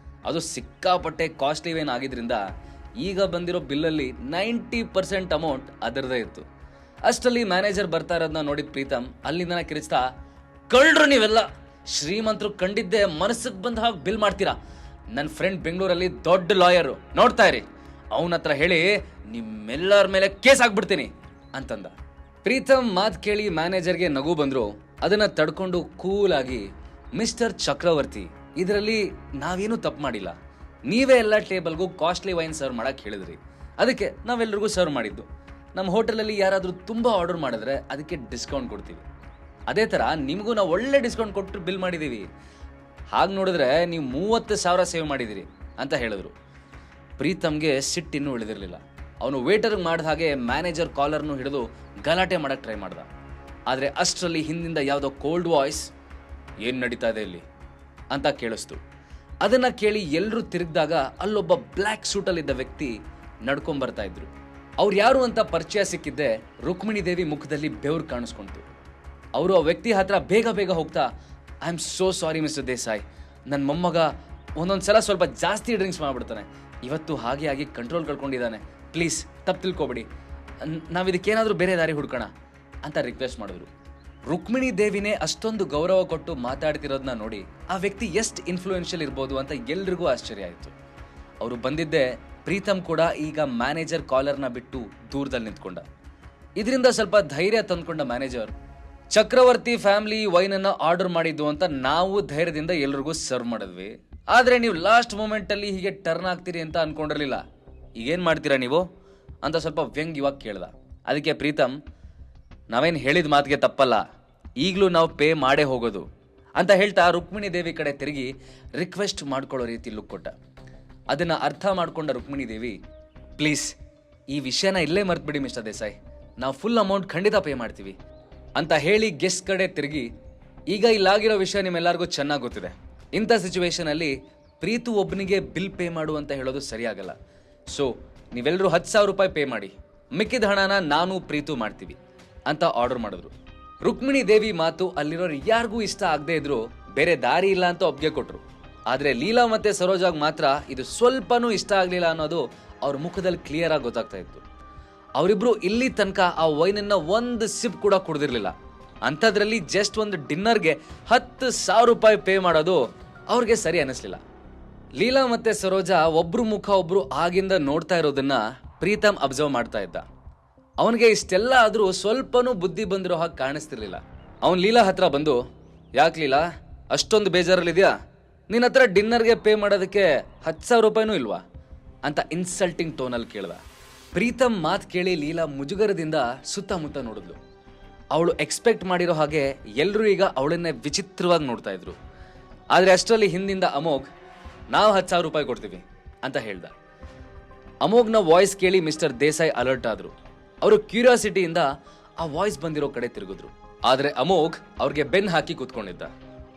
[SPEAKER 5] ಅದು ಸಿಕ್ಕಾಪಟ್ಟೆ ಕಾಸ್ಟ್ಲಿ ವೈನ್ ಆಗಿದ್ರಿಂದ ಈಗ ಬಂದಿರೋ ಬಿಲ್ಲಲ್ಲಿ 90% ಅಮೌಂಟ್ ಅದರದೇ ಇತ್ತು. ಅಷ್ಟರಲ್ಲಿ ಮ್ಯಾನೇಜರ್ ಬರ್ತಾ ಇರೋದನ್ನ ನೋಡಿದ ಪ್ರೀತಮ್ ಅಲ್ಲಿಂದ ಕಿರಿಸ್ತಾ, ಕಳ್ರು ನೀವೆಲ್ಲ, ಶ್ರೀಮಂತರು ಕಂಡಿದ್ದೆ ಮನಸ್ಸಿಗೆ ಬಂದ ಹಾಗೆ ಬಿಲ್ ಮಾಡ್ತೀರಾ. ನನ್ನ ಫ್ರೆಂಡ್ ಬೆಂಗಳೂರಲ್ಲಿ ದೊಡ್ಡ ಲಾಯರು, ನೋಡ್ತಾ ಇರಿ, ಅವನ ಹತ್ರ ಹೇಳಿ ನಿಮ್ಮೆಲ್ಲರ ಮೇಲೆ ಕೇಸ್ ಆಗ್ಬಿಡ್ತೀನಿ ಅಂತಂದ. ಪ್ರೀತಮ್ ಮಾತು ಕೇಳಿ ಮ್ಯಾನೇಜರ್ಗೆ ನಗು ಬಂದ್ರು. ಅದನ್ನ ತಡ್ಕೊಂಡು ಕೂಲ್ ಆಗಿ, ಮಿಸ್ಟರ್ ಚಕ್ರವರ್ತಿ, ಇದರಲ್ಲಿ ನಾವೇನು ತಪ್ಪು ಮಾಡಿಲ್ಲ, ನೀವೇ ಎಲ್ಲ ಟೇಬಲ್ಗೂ ಕಾಸ್ಟ್ಲಿ ವೈನ್ ಸರ್ವ್ ಮಾಡಕ್ ಹೇಳಿದ್ರಿ, ಅದಕ್ಕೆ ನಾವೆಲ್ರಿಗೂ ಸರ್ವ್ ಮಾಡಿದ್ದು. ನಮ್ಮ ಹೋಟೆಲಲ್ಲಿ ಯಾರಾದರೂ ತುಂಬ ಆರ್ಡರ್ ಮಾಡಿದ್ರೆ ಅದಕ್ಕೆ ಡಿಸ್ಕೌಂಟ್ ಕೊಡ್ತೀವಿ, ಅದೇ ಥರ ನಿಮಗೂ ನಾವು ಒಳ್ಳೆ ಡಿಸ್ಕೌಂಟ್ ಕೊಟ್ಟು ಬಿಲ್ ಮಾಡಿದ್ದೀವಿ. ಹಾಗೆ ನೋಡಿದ್ರೆ ನೀವು 30,000 ಸೇವ್ ಮಾಡಿದಿರಿ ಅಂತ ಹೇಳಿದ್ರು. ಪ್ರೀತಮ್ಗೆ ಸಿಟ್ಟಿನ್ನೂ ಉಳಿದಿರಲಿಲ್ಲ. ಅವನು ವೇಟರ್ಗೆ ಮಾಡಿದ ಹಾಗೆ ಮ್ಯಾನೇಜರ್ ಕಾಲರ್ನು ಹಿಡಿದು ಗಲಾಟೆ ಮಾಡಕ್ಕೆ ಟ್ರೈ ಮಾಡ್ದ. ಆದರೆ ಅಷ್ಟರಲ್ಲಿ ಹಿಂದಿಂದ ಯಾವುದೋ ಕೋಲ್ಡ್ ವಾಯ್ಸ್, ಏನು ನಡೀತಾ ಇದೆ ಇಲ್ಲಿ ಅಂತ ಕೇಳಿಸ್ತು. ಅದನ್ನ ಕೇಳಿ ಎಲ್ಲರೂ ತಿರುಗಿದಾಗ ಅಲ್ಲೊಬ್ಬ ಬ್ಲ್ಯಾಕ್ ಸೂಟಲ್ಲಿದ್ದ ವ್ಯಕ್ತಿ ನಡ್ಕೊಂಬರ್ತಾ ಇದ್ರು. ಅವ್ರು ಯಾರು ಅಂತ ಪರಿಚಯ ಸಿಕ್ಕಿದ್ದೆ ರುಕ್ಮಿಣಿ ದೇವಿ ಮುಖದಲ್ಲಿ ಬೆವರು ಕಾಣಿಸ್ಕೊಂತು. ಅವರು ಆ ವ್ಯಕ್ತಿ ಹತ್ರ ಬೇಗ ಬೇಗ ಹೋಗ್ತಾ, I am so sorry mister Desai, ನನ್ನ ಮೊಮ್ಮಗ ಒಂದೊಂದು ಸಲ ಸ್ವಲ್ಪ ಜಾಸ್ತಿ ಡ್ರಿಂಕ್ಸ್ ಮಾಡಿಬಿಡ್ತಾನೆ, ಇವತ್ತು ಹಾಗೆ ಆಗಿ ಕಂಟ್ರೋಲ್ ಕಳ್ಕೊಂಡಿದ್ದಾನೆ, ಪ್ಲೀಸ್ ತಪ್ಪು ತಿಳ್ಕೊಬೇಡಿ, ನಾವಿದಕ್ಕೇನಾದರೂ ಬೇರೆ ದಾರಿ ಹುಡ್ಕೋಣ ಅಂತ ರಿಕ್ವೆಸ್ಟ್ ಮಾಡಿದ್ರು. ರುಕ್ಮಿಣಿ ದೇವಿನೇ ಅಷ್ಟೊಂದು ಗೌರವ ಕೊಟ್ಟು ಮಾತಾಡ್ತಿರೋದನ್ನ ನೋಡಿ ಆ ವ್ಯಕ್ತಿ ಎಷ್ಟು ಇನ್ಫ್ಲೂಯೆನ್ಷಿಯಲ್ ಇರ್ಬೋದು ಅಂತ ಎಲ್ರಿಗೂ ಆಶ್ಚರ್ಯ ಆಯಿತು. ಅವರು ಬಂದಿದ್ದೆ ಪ್ರೀತಮ್ ಕೂಡ ಈಗ ಮ್ಯಾನೇಜರ್ ಕಾಲರ್ನ ಬಿಟ್ಟು ದೂರದಲ್ಲಿ ನಿಂತ್ಕೊಂಡ. ಇದರಿಂದ ಸ್ವಲ್ಪ ಧೈರ್ಯ ತಂದ್ಕೊಂಡ ಮ್ಯಾನೇಜರ್, ಚಕ್ರವರ್ತಿ ಫ್ಯಾಮಿಲಿ ವೈನನ್ನು ಆರ್ಡರ್ ಮಾಡಿದ್ದು ಅಂತ ನಾವು ಧೈರ್ಯದಿಂದ ಎಲ್ರಿಗೂ ಸರ್ವ್ ಮಾಡಿದ್ವಿ, ಆದರೆ ನೀವು ಲಾಸ್ಟ್ ಮೂಮೆಂಟಲ್ಲಿ ಹೀಗೆ ಟರ್ನ್ ಆಗ್ತೀರಿ ಅಂತ ಅನ್ಕೊಂಡಿರಲಿಲ್ಲ, ಈಗೇನು ಮಾಡ್ತೀರಾ ನೀವು ಅಂತ ಸ್ವಲ್ಪ ವ್ಯಂಗ್ಯವಾಗಿ ಕೇಳ್ದ. ಅದಕ್ಕೆ ಪ್ರೀತಮ್, ನಾವೇನು ಹೇಳಿದ ಮಾತಿಗೆ ತಪ್ಪಲ್ಲ, ಈಗಲೂ ನಾವು ಪೇ ಮಾಡೇ ಹೋಗೋದು ಅಂತ ಹೇಳ್ತಾ ರುಕ್ಮಿಣಿ ದೇವಿ ಕಡೆ ತಿರುಗಿ ರಿಕ್ವೆಸ್ಟ್ ಮಾಡ್ಕೊಳ್ಳೋ ರೀತಿ ಲುಕ್ ಕೊಟ್ಟ. ಅದನ್ನು ಅರ್ಥ ಮಾಡ್ಕೊಂಡ ರುಕ್ಮಿಣಿ ದೇವಿ, ಪ್ಲೀಸ್ ಈ ವಿಷಯನ ಇಲ್ಲೇ ಮರ್ತ್ಬಿಡಿ ಮಿಸ್ಟರ್ ದೇಸಾಯಿ, ನಾವು ಫುಲ್ ಅಮೌಂಟ್ ಖಂಡಿತ ಪೇ ಮಾಡ್ತೀವಿ ಅಂತ ಹೇಳಿ ಗೆಸ್ಟ್ ಕಡೆ ತಿರುಗಿ, ಈಗ ಇಲ್ಲಾಗಿರೋ ವಿಷಯ ನಿಮ್ಮೆಲ್ಲರಿಗೂ ಚೆನ್ನಾಗಿ ಗೊತ್ತಿದೆ, ಇಂಥ ಸಿಚುವೇಶನಲ್ಲಿ ಪ್ರೀತು ಒಬ್ಬನಿಗೆ ಬಿಲ್ ಪೇ ಮಾಡು ಅಂತ ಹೇಳೋದು ಸರಿಯಾಗಲ್ಲ, ಸೊ ನೀವೆಲ್ಲರೂ 10,000 ರೂಪಾಯಿ ಪೇ ಮಾಡಿ, ಮಿಕ್ಕಿದ ಹಣನ ನಾನು ಪ್ರೀತು ಮಾಡ್ತೀವಿ ಅಂತ ಆರ್ಡರ್ ಮಾಡಿದ್ರು. ರುಕ್ಮಿಣಿ ದೇವಿ ಮಾತು ಅಲ್ಲಿರೋರು ಯಾರಿಗೂ ಇಷ್ಟ ಆಗದೆ ಇದ್ರು ಬೇರೆ ದಾರಿ ಇಲ್ಲ ಅಂತ ಒಪ್ಪಿಗೆ ಕೊಟ್ರು. ಆದರೆ ಲೀಲಾ ಮತ್ತೆ ಸರೋಜಾಗ್ ಮಾತ್ರ ಇದು ಸ್ವಲ್ಪನೂ ಇಷ್ಟ ಆಗಲಿಲ್ಲ ಅನ್ನೋದು ಅವ್ರ ಮುಖದಲ್ಲಿ ಕ್ಲಿಯರ್ ಆಗಿ ಗೊತ್ತಾಗ್ತಾ ಇತ್ತು. ಅವರಿಬ್ರು ಇಲ್ಲಿ ತನಕ ಆ ವೈನನ್ನ ಒಂದು ಸಿಪ್ ಕೂಡ ಕುಡ್ದಿರ್ಲಿಲ್ಲ, ಅಂಥದ್ರಲ್ಲಿ ಜಸ್ಟ್ ಒಂದು ಡಿನ್ನರ್ಗೆ 10,000 ರೂಪಾಯಿ ಪೇ ಮಾಡೋದು ಅವ್ರಿಗೆ ಸರಿ ಅನ್ನಿಸ್ಲಿಲ್ಲ. ಲೀಲಾ ಮತ್ತೆ ಸರೋಜಾ ಒಬ್ರು ಮುಖ ಒಬ್ರು ಆಗಿಂದ ನೋಡ್ತಾ ಇರೋದನ್ನ ಪ್ರೀತಮ್ ಅಬ್ಸರ್ವ್ ಮಾಡ್ತಾ ಇದ್ದ. ಅವನಿಗೆ ಇಷ್ಟೆಲ್ಲ ಆದ್ರೂ ಸ್ವಲ್ಪನೂ ಬುದ್ಧಿ ಬಂದಿರೋ ಹಾಗೆ ಕಾಣಿಸ್ತಿರ್ಲಿಲ್ಲ. ಅವನ್ ಲೀಲಾ ಹತ್ರ ಬಂದು, ಯಾಕೆ ಲೀಲಾ ಅಷ್ಟೊಂದು ಬೇಜಾರಲ್ಲಿದ್ಯಾ, ನಿನ್ನ ಹತ್ರ ಡಿನ್ನರ್ಗೆ ಪೇ ಮಾಡೋದಕ್ಕೆ 10,000 ರೂಪಾಯಿನೂ ಇಲ್ವಾ ಅಂತ ಇನ್ಸಲ್ಟಿಂಗ್ ಟೋನಲ್ಲಿ ಕೇಳ್ದ. ಪ್ರೀತಮ್ ಮಾತು ಕೇಳಿ ಲೀಲಾ ಮುಜುಗರದಿಂದ ಸುತ್ತಮುತ್ತ ನೋಡಿದ್ಲು. ಅವಳು ಎಕ್ಸ್ಪೆಕ್ಟ್ ಮಾಡಿರೋ ಹಾಗೆ ಎಲ್ಲರೂ ಈಗ ಅವಳನ್ನೇ ವಿಚಿತ್ರವಾಗಿ ನೋಡ್ತಾ ಇದ್ರು. ಆದರೆ ಅಷ್ಟರಲ್ಲಿ ಹಿಂದಿಂದ ಅಮೋಘ್, ನಾವು 10,000 ರೂಪಾಯಿ ಕೊಡ್ತೀವಿ ಅಂತ ಹೇಳ್ದ. ಅಮೋಘ್ನ ವಾಯ್ಸ್ ಕೇಳಿ ಮಿಸ್ಟರ್ ದೇಸಾಯಿ ಅಲರ್ಟ್ ಆದ್ರು. ಅವರು ಕ್ಯೂರಿಯಾಸಿಟಿಯಿಂದ ಆ ವಾಯ್ಸ್ ಬಂದಿರೋ ಕಡೆ ತಿರುಗಿದ್ರು. ಆದರೆ ಅಮೋಘ್ ಅವ್ರಿಗೆ ಬೆನ್ ಹಾಕಿ ಕೂತ್ಕೊಂಡಿದ್ದ.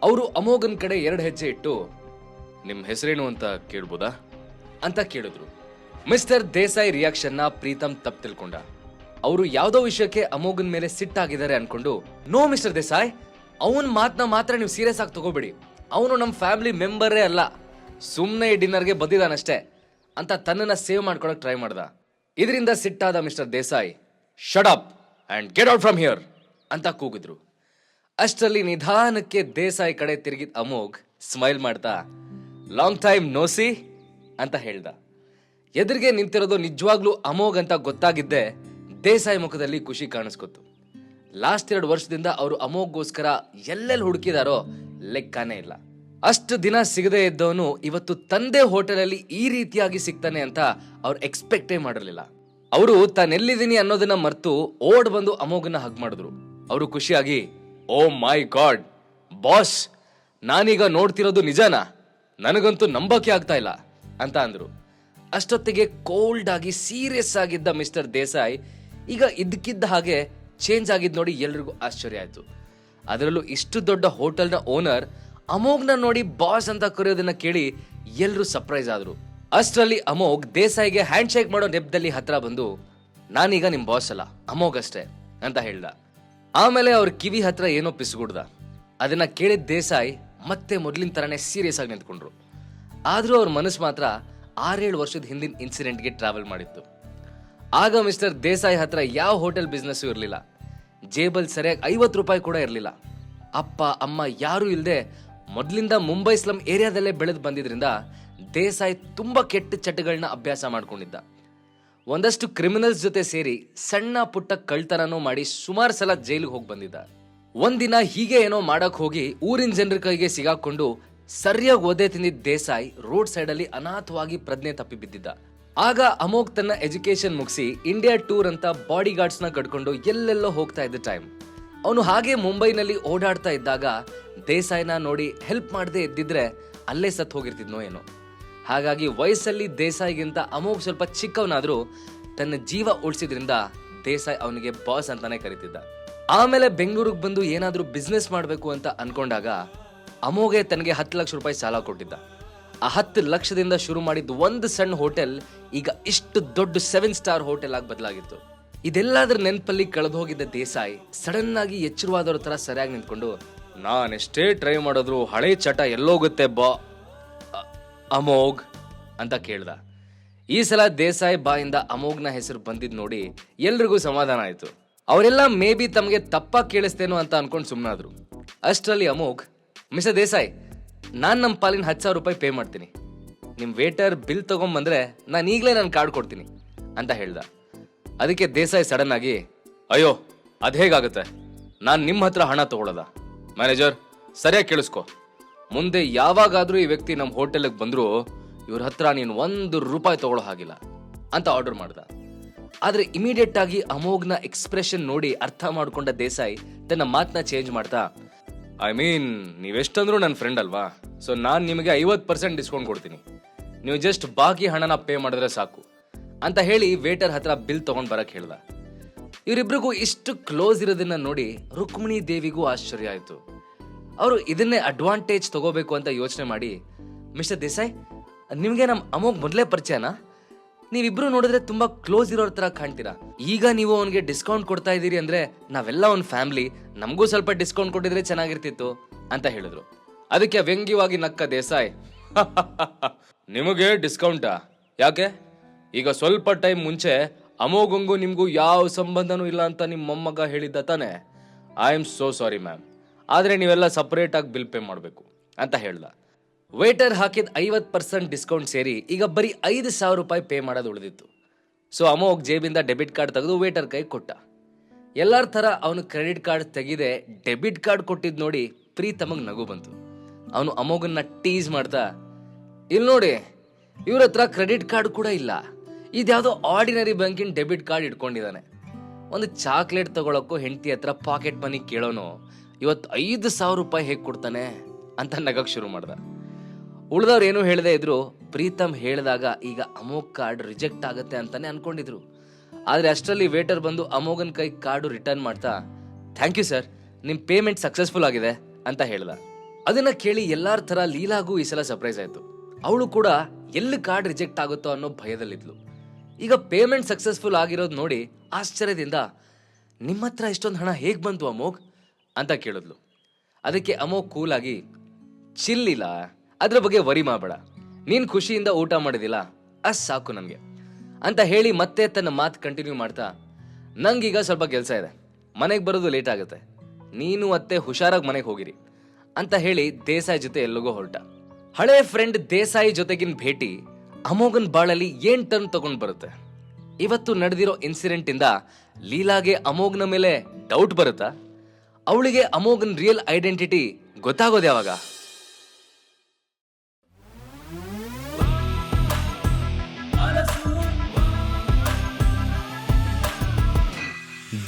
[SPEAKER 5] ಅವರು ಅಮೋಘನ್ ಕಡೆ 2 ಹೆಜ್ಜೆ ಇಟ್ಟು, ನಿಮ್ಮ ಹೆಸರೇನು ಅಂತ ಕೇಳ್ಬೋದಾ ಅಂತ ಕೇಳಿದ್ರು. ಮಿಸ್ಟರ್ ದೇಸಾಯಿ ರಿಯಾಕ್ಷನ್ನ ಪ್ರೀತಮ್ ತಪ್ಪು ತಿಳ್ಕೊಂಡ. ಅವರು ಯಾವುದೋ ವಿಷಯಕ್ಕೆ ಅಮೋಘನ್ ಮೇಲೆ ಸಿಟ್ಟಾಗಿದ್ದಾರೆ ಅನ್ಕೊಂಡು, ನೋ ಮಿಸ್ಟರ್ ದೇಸಾಯಿ, ಅವನ ಮಾತನ್ನ ಮಾತ್ರ ನೀವು ಸೀರಿಯಸ್ ಆಗಿ ತಗೋಬೇಡಿ. ಅವನು ನಮ್ಮ ಫ್ಯಾಮಿಲಿ ಮೆಂಬರೇ ಅಲ್ಲ, ಸುಮ್ಮನೆ ಡಿನ್ನರ್ಗೆ ಬಂದಿದ್ದಾನಷ್ಟೇ ಅಂತ ತನ್ನನ್ನ ಸೇವ್ ಮಾಡ್ಕೊಳಕ್ ಟ್ರೈ ಮಾಡ್ದ. ಇದರಿಂದ ಸಿಟ್ಟಾದ mister Desai, shut up and get out from here ಅಂತ ಕೂಗಿದ್ರು. ಅಷ್ಟರಲ್ಲಿ ನಿಧಾನಕ್ಕೆ ದೇಸಾಯಿ ಕಡೆ ತಿರುಗಿದ ಅಮೋಘ್ ಸ್ಮೈಲ್ ಮಾಡ್ತಾ, ಲಾಂಗ್ ಟೈಮ್ ನೋಸಿ ಅಂತ ಹೇಳ್ದ. ಎದುರಿಗೆ ನಿಂತಿರೋದು ನಿಜವಾಗ್ಲೂ ಅಮೋಘ್ ಅಂತ ಗೊತ್ತಾಗಿದ್ದೆ ದೇಸಾಯಿ ಮುಖದಲ್ಲಿ ಖುಷಿ ಕಾಣಿಸ್ಕೊತು. ಲಾಸ್ಟ್ 2 ವರ್ಷದಿಂದ ಅವರು ಅಮೋಘ್ಗೋಸ್ಕರ ಎಲ್ಲೆಲ್ಲಿ ಹುಡುಕಿದಾರೋ ಲೆಕ್ಕನೇ ಇಲ್ಲ. ಅಷ್ಟು ದಿನ ಸಿಗದೆ ಇದ್ದವನು ಇವತ್ತು ತಂದೆ ಹೋಟೆಲಲ್ಲಿ ಈ ರೀತಿಯಾಗಿ ಸಿಗ್ತಾನೆ ಅಂತ ಅವ್ರು ಎಕ್ಸ್ಪೆಕ್ಟೇ ಮಾಡಿರ್ಲಿಲ್ಲ. ಅವರು ತಾನೆಲ್ಲಿದ್ದೀನಿ ಅನ್ನೋದನ್ನ ಮರ್ತು ಓಡ್ ಬಂದು ಅಮೋಘನ ಹಗ್ ಮಾಡಿದ್ರು. ಅವರು ಖುಷಿಯಾಗಿ, ಓ ಮೈ ಗಾಡ್ ಬಾಸ್, ನಾನೀಗ ನೋಡ್ತಿರೋದು ನಿಜನಾ? ನನಗಂತೂ ನಂಬಕ್ಕೆ ಆಗ್ತಾ ಇಲ್ಲ ಅಂತ ಅಂದ್ರು. ಅಷ್ಟೊತ್ತಿಗೆ ಕೋಲ್ಡ್ ಆಗಿ ಸೀರಿಯಸ್ ಆಗಿದ್ದ ಮಿಸ್ಟರ್ ದೇಸಾಯಿ ಈಗ ಇದ್ದಕ್ಕಿದ್ದ ಹಾಗೆ ಚೇಂಜ್ ಆಗಿದ್ ನೋಡಿ ಎಲ್ರಿಗೂ ಆಶ್ಚರ್ಯ ಆಯ್ತು. ಅದರಲ್ಲೂ ಇಷ್ಟು ದೊಡ್ಡ ಹೋಟೆಲ್ನ ಓನರ್ ಅಮೋಘ್ನ ನೋಡಿ ಬಾಸ್ ಅಂತ ಕರೆಯೋದನ್ನ ಕೇಳಿ ಎಲ್ಲರೂ ಸರ್ಪ್ರೈಸ್ ಆದ್ರು. ಅಷ್ಟರಲ್ಲಿ ಅಮೋಘ್ ದೇಸಾಯಿಗೆ ಹ್ಯಾಂಡ್ ಶೇಕ್ ಮಾಡೋ ನೆಪದಲ್ಲಿ ಹತ್ರ ಬಂದು, ನಾನೀಗ ನಿಮ್ ಬಾಸ್ ಅಲ್ಲ, ಅಮೋಘ್ ಅಷ್ಟೇ ಅಂತ ಹೇಳ್ದ. ಆಮೇಲೆ ಅವ್ರ ಕಿವಿ ಹತ್ರ ಏನೋ ಪಿಸುಗುಡ್ದ. ಅದನ್ನ ಕೇಳಿದ ದೇಸಾಯಿ ಮತ್ತೆ ಮೊದ್ಲಿನ ತರನೇ ಸೀರಿಯಸ್ ಆಗಿ ನಿಂತ್ಕೊಂಡ್ರು. ಆದ್ರೂ ಅವ್ರ ಮನಸ್ಸು ಮಾತ್ರ 6-7 ವರ್ಷದ ಹಿಂದಿನ ಇನ್ಸಿಡೆಂಟ್ಗೆ ಟ್ರಾವೆಲ್ ಮಾಡಿತ್ತು. ಆಗ ಮಿಸ್ಟರ್ ದೇಸಾಯಿ ಹತ್ರ ಯಾವ ಹೋಟೆಲ್ ಬಿಸ್ನೆಸ್ ಇರಲಿಲ್ಲ, ಜೇಬಲ್ ಸರಿಯಾಗಿ 50 ರೂಪಾಯಿ ಕೂಡ ಇರಲಿಲ್ಲ. ಅಪ್ಪ ಅಮ್ಮ ಯಾರೂ ಇಲ್ಲದೆ ಮೊದಲಿಂದ ಮುಂಬೈ ಸ್ಲಮ್ ಏರಿಯಾದಲ್ಲೇ ಬೆಳೆದು ಬಂದಿದ್ರಿಂದ ದೇಸಾಯಿ ತುಂಬಾ ಕೆಟ್ಟ ಚಟಗಳನ್ನ ಅಭ್ಯಾಸ ಮಾಡ್ಕೊಂಡಿದ್ದ. ಒಂದಷ್ಟು ಕ್ರಿಮಿನಲ್ಸ್ ಜೊತೆ ಸೇರಿ ಸಣ್ಣ ಪುಟ್ಟ ಕಳ್ತನನೂ ಮಾಡಿ ಸುಮಾರು ಸಲ ಜೈಲಿಗೆ ಹೋಗಿ ಬಂದಿದ್ದ. ಒಂದಿನ ಹೀಗೆ ಏನೋ ಮಾಡಕ್ ಹೋಗಿ ಊರಿನ ಜನರ ಕೈಗೆ ಸಿಗಾಕೊಂಡು ಸರಿಯಾಗಿ ಒದೆ ತಿಂದಿದ್ದ ದೇಸಾಯಿ ರೋಡ್ ಸೈಡ್ ಅಲ್ಲಿ ಅನಾಥವಾಗಿ ಪ್ರಜ್ಞೆ ತಪ್ಪಿ ಬಿದ್ದಿದ್ದ. ಆಗ ಅಮೋಘ್ ತನ್ನ ಎಜುಕೇಶನ್ ಮುಗಿಸಿ ಇಂಡಿಯಾ ಟೂರ್ ಅಂತ ಬಾಡಿ ಗಾರ್ಡ್ಸ್ ನ ಕಟ್ಕೊಂಡು ಎಲ್ಲೆಲ್ಲೋ ಹೋಗ್ತಾ ಇದ್ದ ಟೈಮ್ ಅವನು ಹಾಗೆ ಮುಂಬೈನಲ್ಲಿ ಓಡಾಡ್ತಾ ಇದ್ದಾಗ ದೇಸಾಯಿನ ನೋಡಿ ಹೆಲ್ಪ್ ಮಾಡದೆ ಇದ್ದಿದ್ರೆ ಅಲ್ಲೇ ಸತ್ ಹೋಗಿರ್ತಿದ್ನೋ ಏನೋ. ಹಾಗಾಗಿ ವಯಸ್ಸಲ್ಲಿ ದೇಸಾಯಿಗಿಂತ ಅಮೋಘ್ ಸ್ವಲ್ಪ ಚಿಕ್ಕವನಾದ್ರೂ ತನ್ನ ಜೀವ ಉಳಿಸಿದ್ರಿಂದ ದೇಸಾಯಿ ಅವನಿಗೆ ಬಾಸ್ ಅಂತಾನೆ ಕರೀತಿದ್ದ. ಆಮೇಲೆ ಬೆಂಗಳೂರಿಗೆ ಬಂದು ಏನಾದ್ರೂ ಬಿಸ್ನೆಸ್ ಮಾಡಬೇಕು ಅಂತ ಅನ್ಕೊಂಡಾಗ ಅಮೋಘೆ ತನಗೆ 10 ಲಕ್ಷ ರೂಪಾಯಿ ಸಾಲ ಕೊಟ್ಟಿದ್ದ. ಆ 10 ಲಕ್ಷದಿಂದ ಶುರು ಮಾಡಿದ್ದು ಒಂದು ಸಣ್ಣ ಹೋಟೆಲ್ ಈಗ ಇಷ್ಟು ದೊಡ್ಡ 7 ಸ್ಟಾರ್ ಹೋಟೆಲ್ ಆಗಿ ಬದಲಾಗಿತ್ತು. ಇದೆಲ್ಲದ್ರ ನೆನಪಲ್ಲಿ ಕಳೆದು ಹೋಗಿದ್ದ ದೇಸಾಯಿ ಸಡನ್ ಆಗಿ ಎಚ್ಚರವಾದವ್ರ ತರ ಸರಿಯಾಗಿ ನಿಂತ್ಕೊಂಡು, ನಾನೆಷ್ಟೇ ಟ್ರೈ ಮಾಡಿದ್ರು ಹಳೆ ಚಟ ಎಲ್ಲೋಗುತ್ತೆ ಬಾ ಅಮೋಘ್ ಅಂತ ಕೇಳ್ದ. ಈ ಸಲ ದೇಸಾಯಿ ಬಾಯಿಂದ ಅಮೋಘ್ನ ಹೆಸರು ಬಂದಿದ್ ನೋಡಿ ಎಲ್ರಿಗೂ ಸಮಾಧಾನ ಆಯ್ತು. ಅವರೆಲ್ಲ ಮೇ ಬಿ ತಮಗೆ ತಪ್ಪಾಗಿ ಕೇಳಿಸ್ತೇನೋ ಅಂತ ಅನ್ಕೊಂಡು ಸುಮ್ಮನಾದ್ರು. ಅಷ್ಟರಲ್ಲಿ ಅಮೋಘ್, ಮಿಸ್ಟರ್ ದೇಸಾಯಿ, ನಾನು ನಮ್ಮ ಪಾಲಿನ 10,000 ರೂಪಾಯಿ ಪೇ ಮಾಡ್ತೀನಿ. ನಿಮ್ಮ ವೇಟರ್ ಬಿಲ್ ತಗೊಂಬಂದ್ರೆ ನಾನು ಈಗಲೇ ನನ್ನ ಕಾರ್ಡ್ ಕೊಡ್ತೀನಿ ಅಂತ ಹೇಳ್ದ. ಅದಕ್ಕೆ ದೇಸಾಯಿ ಸಡನ್ ಆಗಿ, ಅಯ್ಯೋ ಅದು ಹೇಗಾಗುತ್ತೆ, ನಾನು ನಿಮ್ಮ ಹತ್ರ ಹಣ ತಗೊಳ್ಳೋದ? ಮ್ಯಾನೇಜರ್ ಸರಿಯಾಗಿ ಕೇಳಿಸ್ಕೊ, ಮುಂದೆ ಯಾವಾಗಾದ್ರೂ ಈ ವ್ಯಕ್ತಿ ನಮ್ಮ ಹೋಟೆಲ್ಗೆ ಬಂದ್ರು ಇವ್ರ ಹತ್ರ ನೀನು 1 ರೂಪಾಯಿ ತಗೊಳ್ಳೋ ಹಾಗಿಲ್ಲ ಅಂತ ಆರ್ಡರ್ ಮಾಡ್ದ. ಆದ್ರೆ ಇಮಿಡಿಯೇಟ್ ಆಗಿ ಅಮೋಘ್ನ ಎಕ್ಸ್ಪ್ರೆಷನ್ ನೋಡಿ ಅರ್ಥ ಮಾಡ್ಕೊಂಡ ದೇಸಾಯಿ ತನ್ನ ಮಾತನ್ನ ಚೇಂಜ್ ಮಾಡ್ತಾ, ಐ ಮೀನ್ ನೀವೆಷ್ಟಂದ್ರೂ ನನ್ನ ಫ್ರೆಂಡ್ ಅಲ್ವಾ, ಸೊ ನಾನು ನಿಮಗೆ 50% ಡಿಸ್ಕೌಂಟ್ ಕೊಡ್ತೀನಿ, ನೀವು ಜಸ್ಟ್ ಬಾಕಿ ಹಣನ ಪೇ ಮಾಡಿದ್ರೆ ಸಾಕು ಅಂತ ಹೇಳಿ ವೇಟರ್ ಹತ್ರ ಬಿಲ್ ತಗೊಂಡ್ ಬರಕ್ ಹೇಳ್ದ. ಇವರಿಬ್ರಿಗೂ ಇಷ್ಟು ಕ್ಲೋಸ್ ಇರೋದನ್ನ ನೋಡಿ ರುಕ್ಮಿಣಿ ದೇವಿಗೂ ಆಶ್ಚರ್ಯ ಆಯ್ತು. ಅವರು ಇದನ್ನೇ ಅಡ್ವಾಂಟೇಜ್ ತಗೋಬೇಕು ಅಂತ ಯೋಚನೆ ಮಾಡಿ, ಮಿಸ್ಟರ್ ದೇಸಾಯಿ, ನಿಮ್ಗೆ ನಮ್ಮ ಅಮೋಘ್ ಮೊದಲೇ ಪರಿಚಯನಾ? ನೀವಿಬ್ರು ನೋಡಿದ್ರೆ ತುಂಬಾ ಕ್ಲೋಸ್ ಇರೋರ್ ತರ ಕಾಣ್ತೀರಾ. ಈಗ ನೀವು ಅವನಿಗೆ ಡಿಸ್ಕೌಂಟ್ ಕೊಡ್ತಾ ಇದ್ದೀರಿ ಅಂದ್ರೆ ನಾವೆಲ್ಲ ಒಂದು ಫ್ಯಾಮಿಲಿ, ನಮಗೂ ಸ್ವಲ್ಪ ಡಿಸ್ಕೌಂಟ್ ಕೊಟ್ಟಿದ್ರೆ ಚೆನ್ನಾಗಿರ್ತಿತ್ತು ಅಂತ ಹೇಳಿದ್ರು. ಅದಕ್ಕೆ ವ್ಯಂಗ್ಯವಾಗಿ ನಕ್ಕ ದೇಸಾಯಿ, ನಿಮಗೆ ಡಿಸ್ಕೌಂಟಾ? ಯಾಕೆ? ಈಗ ಸ್ವಲ್ಪ ಟೈಮ್ ಮುಂಚೆ ಅಮೋಘಂಗೂ ನಿಮ್ಗೂ ಯಾವ ಸಂಬಂಧನೂ ಇಲ್ಲ ಅಂತ ನಿಮ್ಮ ಮೊಮ್ಮಗ ಹೇಳಿದ್ದ ತಾನೆ. I am so sorry ma'am, ಆದ್ರೆ ನೀವೆಲ್ಲ ಸಪರೇಟ್ ಆಗಿ ಬಿಲ್ ಪೇ ಮಾಡಬೇಕು ಅಂತ ಹೇಳ್ದ. ವೇಟರ್ ಹಾಕಿದ 50% ಡಿಸ್ಕೌಂಟ್ ಸೇರಿ ಈಗ ಬರೀ 5,000 ರೂಪಾಯಿ ಪೇ ಮಾಡೋದು ಉಳಿದಿತ್ತು. ಸೊ ಅಮೋಘ್ ಜೇಬಿಂದ ಡೆಬಿಟ್ ಕಾರ್ಡ್ ತೆಗೆದು ವೇಟರ್ ಕೈ ಕೊಟ್ಟ. ಎಲ್ಲರ ಥರ ಅವನು ಕ್ರೆಡಿಟ್ ಕಾರ್ಡ್ ತೆಗೆದೆ ಡೆಬಿಟ್ ಕಾರ್ಡ್ ಕೊಟ್ಟಿದ್ದು ನೋಡಿ ಪ್ರೀತಮಗೆ ನಗು ಬಂತು. ಅವನು ಅಮೋಘನ್ನ ಟೀಸ್ ಮಾಡ್ತಾ, ಇಲ್ಲಿ ನೋಡಿ, ಇವ್ರ ಹತ್ರ ಕ್ರೆಡಿಟ್ ಕಾರ್ಡ್ ಕೂಡ ಇಲ್ಲ, ಇದ್ಯಾವುದೋ ಆರ್ಡಿನರಿ ಬ್ಯಾಂಕಿನ ಡೆಬಿಟ್ ಕಾರ್ಡ್ ಇಟ್ಕೊಂಡಿದ್ದಾನೆ. ಒಂದು ಚಾಕ್ಲೇಟ್ ತಗೊಳಕ್ಕೂ ಹೆಂಡತಿ ಹತ್ರ ಪಾಕೆಟ್ ಮನಿ ಕೇಳೋನು ಇವತ್ತು 5,000 ರೂಪಾಯಿ ಹೇಗೆ ಕೊಡ್ತಾನೆ ಅಂತ ನಗಕ್ ಶುರು ಮಾಡ್ದ. ಉಳ್ದವ್ರು ಏನೂ ಹೇಳದೆ ಇದ್ರು ಪ್ರೀತಮ್ ಹೇಳಿದಾಗ ಈಗ ಅಮೋಘ್ ಕಾರ್ಡ್ ರಿಜೆಕ್ಟ್ ಆಗುತ್ತೆ ಅಂತಾನೆ ಅನ್ಕೊಂಡಿದ್ರು. ಆದ್ರೆ ಅಷ್ಟರಲ್ಲಿ ವೇಟರ್ ಬಂದು ಅಮೋಘನ್ ಕೈ ಕಾರ್ಡು ರಿಟರ್ನ್ ಮಾಡ್ತಾ ಥ್ಯಾಂಕ್ ಯು ಸರ್, ನಿಮ್ ಪೇಮೆಂಟ್ ಸಕ್ಸಸ್ಫುಲ್ ಆಗಿದೆ ಅಂತ ಹೇಳ್ದ. ಅದನ್ನ ಕೇಳಿ ಎಲ್ಲಾರ ತರ ಲೀಲಾಗೂ ಈ ಸಲ ಸರ್ಪ್ರೈಸ್ ಆಯ್ತು. ಅವಳು ಕೂಡ ಎಲ್ಲಿ ಕಾರ್ಡ್ ರಿಜೆಕ್ಟ್ ಆಗುತ್ತೋ ಅನ್ನೋ ಭಯದಲ್ಲಿದ್ಲು. ಈಗ ಪೇಮೆಂಟ್ ಸಕ್ಸಸ್ಫುಲ್ ಆಗಿರೋದು ನೋಡಿ ಆಶ್ಚರ್ಯದಿಂದ ನಿಮ್ಮ ಹತ್ರ ಇಷ್ಟೊಂದು ಹಣ ಹೇಗ್ ಬಂತು ಅಮೋಘ್ ಅಂತ ಕೇಳಿದ್ಲು. ಅದಕ್ಕೆ ಅಮೋಘ್ ಕೂಲಾಗಿ ಚಿಲ್ಲಿಲ್ಲ, ಅದ್ರ ಬಗ್ಗೆ ವರಿ ಮಾಡಬೇಡ, ನೀನ್ ಖುಷಿಯಿಂದ ಊಟ ಮಾಡಿದಿಲ್ಲ ಅಷ್ಟು ಸಾಕು ನನಗೆ ಅಂತ ಹೇಳಿ ಮತ್ತೆ ತನ್ನ ಮಾತು ಕಂಟಿನ್ಯೂ ಮಾಡ್ತಾ ನಂಗೀಗ ಸ್ವಲ್ಪ ಕೆಲಸ ಇದೆ, ಮನೆಗೆ ಬರೋದು ಲೇಟ್ ಆಗುತ್ತೆ, ನೀನು ಮತ್ತೆ ಹುಷಾರಾಗಿ ಮನೆಗೆ ಹೋಗಿರಿ ಅಂತ ಹೇಳಿ ದೇಸಾಯಿ ಜೊತೆ ಎಲ್ಲಿಗೋ ಹೊರಟ. ಹಳೆ ಫ್ರೆಂಡ್ ದೇಸಾಯಿ ಜೊತೆಗಿನ ಭೇಟಿ ಅಮೋಘನ್ ಬಾಳಲ್ಲಿ ಏನ್ ಟರ್ನ್ ತಗೊಂಡ್ ಬರುತ್ತೆ. ಇವತ್ತು ನಡೆದಿರೋ ಇನ್ಸಿಡೆಂಟ್ ಇಂದ ಲೀಲಾಗೆ ಅಮೋಘ್ನ ಮೇಲೆ ಡೌಟ್ ಬರುತ್ತಾ? ಅವಳಿಗೆ ಅಮೋಘನ್ ರಿಯಲ್ ಐಡೆಂಟಿಟಿ ಗೊತ್ತಾಗೋದು ಯಾವಾಗ?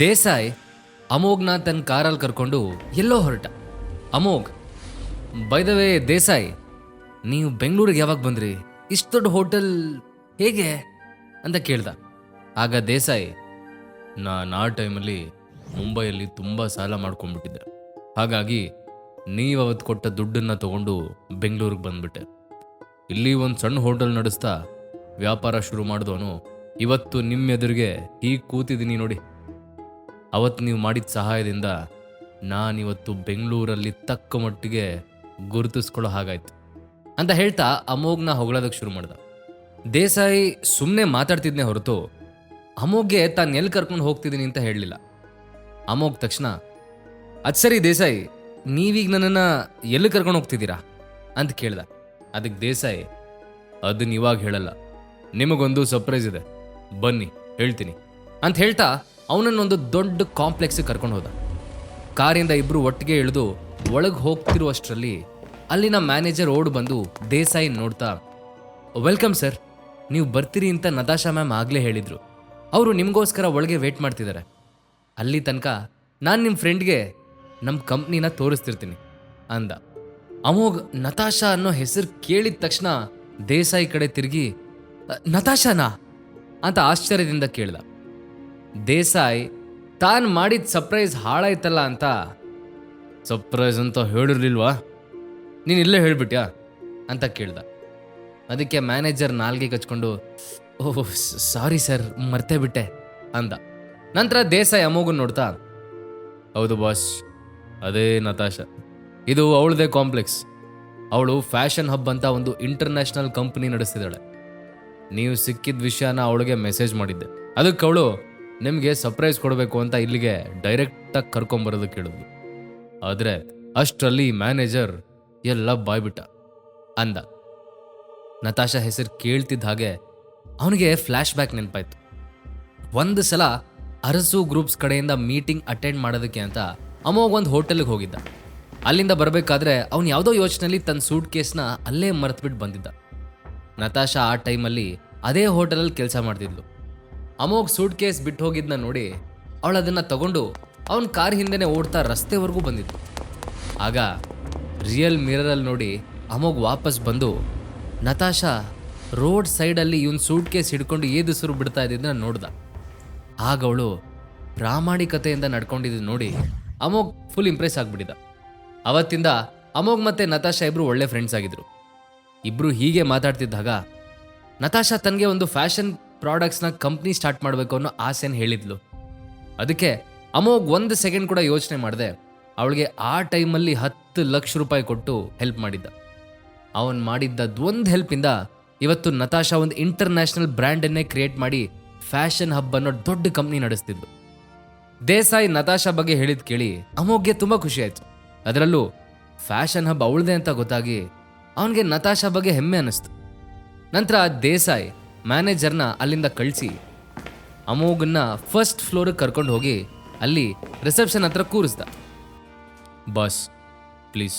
[SPEAKER 5] ದೇಸಾಯಿ ಅಮೋಘ್ನ ತನ್ನ ಕಾರಲ್ಲಿ ಕರ್ಕೊಂಡು ಎಲ್ಲೋ ಹೊರಟ. Amogh, by the way Desai, ನೀವು ಬೆಂಗಳೂರಿಗೆ ಯಾವಾಗ ಬಂದ್ರಿ? ಇಷ್ಟು ದೊಡ್ಡ ಹೋಟೆಲ್ ಹೇಗೆ ಅಂತ ಕೇಳ್ದ. ಆಗ ದೇಸಾಯಿ, ನಾನು ಆ ಟೈಮಲ್ಲಿ ಮುಂಬೈಯಲ್ಲಿ ತುಂಬ ಸಾಲ ಮಾಡ್ಕೊಂಡ್ಬಿಟ್ಟಿದ್ದೆ, ಹಾಗಾಗಿ ನೀವು ಅವತ್ತು ಕೊಟ್ಟ ದುಡ್ಡನ್ನು ತಗೊಂಡು ಬೆಂಗಳೂರಿಗೆ ಬಂದ್ಬಿಟ್ಟೆ. ಇಲ್ಲಿ ಒಂದು ಸಣ್ಣ ಹೋಟೆಲ್ ನಡೆಸ್ತಾ ವ್ಯಾಪಾರ ಶುರು ಮಾಡಿದವನು ಇವತ್ತು ನಿಮ್ಮ ಎದುರಿಗೆ ಹೀಗೆ ಕೂತಿದ್ದೀನಿ ನೋಡಿ. ಅವತ್ತು ನೀವು ಮಾಡಿದ ಸಹಾಯದಿಂದ ನಾನಿವತ್ತು ಬೆಂಗಳೂರಲ್ಲಿ ತಕ್ಕ ಮಟ್ಟಿಗೆ ಗುರುತಿಸ್ಕೊಳ್ಳೋ ಹಾಗಾಯ್ತು ಅಂತ ಹೇಳ್ತಾ ಅಮೋಘ್ನ ಹೊಗಳೋದಕ್ಕೆ ಶುರು ಮಾಡ್ದ. ದೇಸಾಯಿ ಸುಮ್ಮನೆ ಮಾತಾಡ್ತಿದ್ನೇ ಹೊರತು ಅಮೋಘ್ಗೆ ತಾನು ಎಲ್ಲಿ ಕರ್ಕೊಂಡು ಹೋಗ್ತಿದ್ದೀನಿ ಅಂತ ಹೇಳಲಿಲ್ಲ. ಅಮೋಘ್ ತಕ್ಷಣ, ಅದು ಸರಿ ದೇಸಾಯಿ, ನೀವೀಗ ನನ್ನನ್ನು ಎಲ್ಲಿ ಕರ್ಕೊಂಡು ಹೋಗ್ತಿದ್ದೀರಾ ಅಂತ ಕೇಳ್ದ. ಅದಕ್ಕೆ ದೇಸಾಯಿ, ಅದನ್ನ ಇವಾಗ ಹೇಳಲ್ಲ, ನಿಮಗೊಂದು ಸರ್ಪ್ರೈಸ್ ಇದೆ, ಬನ್ನಿ ಹೇಳ್ತೀನಿ ಅಂತ ಹೇಳ್ತಾ ಅವನನ್ನೊಂದು ದೊಡ್ಡ ಕಾಂಪ್ಲೆಕ್ಸಿಗೆ ಕರ್ಕೊಂಡು ಹೋದ. ಕಾರಿಂದ ಇಬ್ಬರು ಒಟ್ಟಿಗೆ ಇಳಿದು ಒಳಗೆ ಹೋಗ್ತಿರುವಷ್ಟರಲ್ಲಿ ಅಲ್ಲಿನ ಮ್ಯಾನೇಜರ್ ಓಡ್ ಬಂದು ದೇಸಾಯಿ ನೋಡ್ತಾ, ವೆಲ್ಕಮ್ ಸರ್, ನೀವು ಬರ್ತೀರಿ ಅಂತ ನತಾಶಾ ಮ್ಯಾಮ್ ಆಗಲೇ ಹೇಳಿದರು, ಅವರು ನಿಮಗೋಸ್ಕರ ಒಳಗೆ ವೇಟ್ ಮಾಡ್ತಿದ್ದಾರೆ. ಅಲ್ಲಿ ತನಕ ನಾನು ನಿಮ್ಮ ಫ್ರೆಂಡ್ಗೆ ನಮ್ಮ ಕಂಪ್ನಿನ ತೋರಿಸ್ತಿರ್ತೀನಿ ಅಂದ. ಅಮೋಘ್ ನತಾಶಾ ಅನ್ನೋ ಹೆಸರು ಕೇಳಿದ ತಕ್ಷಣ ದೇಸಾಯಿ ಕಡೆ ತಿರುಗಿ, ನತಾಶಾನಾ ಅಂತ ಆಶ್ಚರ್ಯದಿಂದ ಕೇಳ್ದ. ದೇಸಾಯಿ ತಾನು ಮಾಡಿದ ಸರ್ಪ್ರೈಸ್ ಹಾಳಾಯ್ತಲ್ಲ ಅಂತ, ಸರ್ಪ್ರೈಸ್ ಅಂತ ಹೇಳಿರ್ಲಿಲ್ವಾ, ನೀನು ಇಲ್ಲೇ ಹೇಳ್ಬಿಟ್ಯಾ ಅಂತ ಕೇಳ್ದ. ಅದಕ್ಕೆ ಮ್ಯಾನೇಜರ್ ನಾಲ್ಗೆ ಕಚ್ಕೊಂಡು, ಓಹ್ ಸಾರಿ ಸರ್, ಮರ್ತೇ ಬಿಟ್ಟೆ ಅಂದ. ನಂತರ ದೇಸಾಯಿ ಅಮೋಘನ್ ನೋಡ್ತಾ, ಹೌದು ಬಾಸ್, ಅದೇ ನತಾಶಾ, ಇದು ಅವಳದೇ ಕಾಂಪ್ಲೆಕ್ಸ್. ಅವಳು ಫ್ಯಾಷನ್ ಹಬ್ ಅಂತ ಒಂದು ಇಂಟರ್ನ್ಯಾಷನಲ್ ಕಂಪ್ನಿ ನಡೆಸ್ತಿದ್ದಾಳೆ. ನೀವು ಸಿಕ್ಕಿದ ವಿಷಯನ ಅವಳಿಗೆ ಮೆಸೇಜ್ ಮಾಡಿದ್ದೆ, ಅದಕ್ಕೆ ಅವಳು ನಿಮಗೆ ಸರ್ಪ್ರೈಸ್ ಕೊಡಬೇಕು ಅಂತ ಇಲ್ಲಿಗೆ ಡೈರೆಕ್ಟಾಗಿ ಕರ್ಕೊಂಬರೋದಕ್ಕೆ ಹೇಳಿದ್ಲು. ಆದರೆ ಅಷ್ಟರಲ್ಲಿ ಮ್ಯಾನೇಜರ್ ಎಲ್ಲ ಬಾಯ್ಬಿಟ್ಟ ಅಂದ. ನತಾಶಾ ಹೆಸರು ಕೇಳ್ತಿದ್ದ ಹಾಗೆ ಅವನಿಗೆ ಫ್ಲ್ಯಾಶ್ ಬ್ಯಾಕ್ ನೆನಪಾಯ್ತು. ಒಂದು ಸಲ ಅರಸು ಗ್ರೂಪ್ಸ್ ಕಡೆಯಿಂದ ಮೀಟಿಂಗ್ ಅಟೆಂಡ್ ಮಾಡೋದಕ್ಕೆ ಅಂತ ಅಮೋಘ್ ಒಂದು ಹೋಟೆಲ್ಗೆ ಹೋಗಿದ್ದ. ಅಲ್ಲಿಂದ ಬರಬೇಕಾದ್ರೆ ಅವನು ಯಾವುದೋ ಯೋಚನೆಯಲ್ಲಿ ತನ್ನ ಸೂಟ್ ಕೇಸ್ನ ಅಲ್ಲೇ ಮರೆತುಬಿಟ್ಟು ಬಂದಿದ್ದ. ನತಾಶಾ ಆ ಟೈಮಲ್ಲಿ ಅದೇ ಹೋಟೆಲಲ್ಲಿ ಕೆಲಸ ಮಾಡ್ತಿದ್ಲು. ಅಮೋಘ್ ಸೂಟ್ ಕೇಸ್ ಬಿಟ್ಟು ಹೋಗಿದ್ನ ನೋಡಿ ಅವಳು ಅದನ್ನು ತಗೊಂಡು ಅವನ ಕಾರ್ ಹಿಂದೆನೇ ಓಡ್ತಾ ರಸ್ತೆವರೆಗೂ ಬಂದಿದ್ಲು. ಆಗ ರಿಯಲ್ ಮಿರರಲ್ಲಿ ನೋಡಿ ಅಮೋಘ್ ವಾಪಸ್ ಬಂದು ನತಾಶಾ ರೋಡ್ ಸೈಡಲ್ಲಿ ಇವನ್ ಸೂಟ್ ಕೇಸ್ ಹಿಡ್ಕೊಂಡು ಏದುಸಿರು ಬಿಡ್ತಾ ಇದ್ದಿದ್ದನ್ನ ನೋಡ್ದ. ಆಗ ಅವಳು ಪ್ರಾಮಾಣಿಕತೆಯಿಂದ ನಡ್ಕೊಂಡಿದ್ದು ನೋಡಿ ಅಮೋಘ್ ಫುಲ್ ಇಂಪ್ರೆಸ್ ಆಗಿಬಿಟ್ಟಿದ್ದ. ಅವತ್ತಿಂದ ಅಮೋಘ್ ಮತ್ತೆ ನತಾಶಾ ಇಬ್ರು ಒಳ್ಳೆ ಫ್ರೆಂಡ್ಸ್ ಆಗಿದ್ರು. ಇಬ್ರು ಹೀಗೆ ಮಾತಾಡ್ತಿದ್ದಾಗ ನತಾಶಾ ತನಗೆ ಒಂದು ಫ್ಯಾಷನ್ ಪ್ರಾಡಕ್ಟ್ಸ್ನ ಕಂಪ್ನಿ ಸ್ಟಾರ್ಟ್ ಮಾಡಬೇಕು ಅನ್ನೋ ಆಸೆನ ಹೇಳಿದ್ಲು. ಅದಕ್ಕೆ ಅಮೋಘ್ 1 ಸೆಕೆಂಡ್ ಕೂಡ ಯೋಚನೆ ಮಾಡಿದೆ ಅವಳಿಗೆ ಆ ಟೈಮಲ್ಲಿ 10 ಲಕ್ಷ ರೂಪಾಯಿ ಕೊಟ್ಟು ಹೆಲ್ಪ್ ಮಾಡಿದ್ದ. ಅವನು ಮಾಡಿದ್ದ ಒಂದು ಹೆಲ್ಪಿಂದ ಇವತ್ತು ನತಾಶಾ ಒಂದು ಇಂಟರ್ನ್ಯಾಷನಲ್ ಬ್ರ್ಯಾಂಡನ್ನೇ ಕ್ರಿಯೇಟ್ ಮಾಡಿ ಫ್ಯಾಷನ್ ಹಬ್ ಅನ್ನೋ ದೊಡ್ಡ ಕಂಪ್ನಿ ನಡೆಸ್ತಿದ್ಲು. ದೇಸಾಯಿ ನತಾಶಾ ಬಗ್ಗೆ ಹೇಳಿದ್ ಕೇಳಿ ಅಮೋಘ್ಗೆ ತುಂಬ ಖುಷಿ ಆಯಿತು. ಅದರಲ್ಲೂ ಫ್ಯಾಷನ್ ಹಬ್ ಅವಳದೆ ಅಂತ ಗೊತ್ತಾಗಿ ಅವನಿಗೆ ನತಾಶಾ ಬಗ್ಗೆ ಹೆಮ್ಮೆ ಅನ್ನಿಸ್ತು. ನಂತರ ದೇಸಾಯಿ ಮ್ಯಾನೇಜರ್ನ ಅಲ್ಲಿಂದ ಕಳಿಸಿ ಅಮೋಘನ್ನ ಫಸ್ಟ್ ಫ್ಲೋರಿಗೆ ಕರ್ಕೊಂಡು ಹೋಗಿ ಅಲ್ಲಿ ರಿಸೆಪ್ಷನ್ ಹತ್ರ ಕೂರಿಸ್ದ. ಬಾಸ್ ಪ್ಲೀಸ್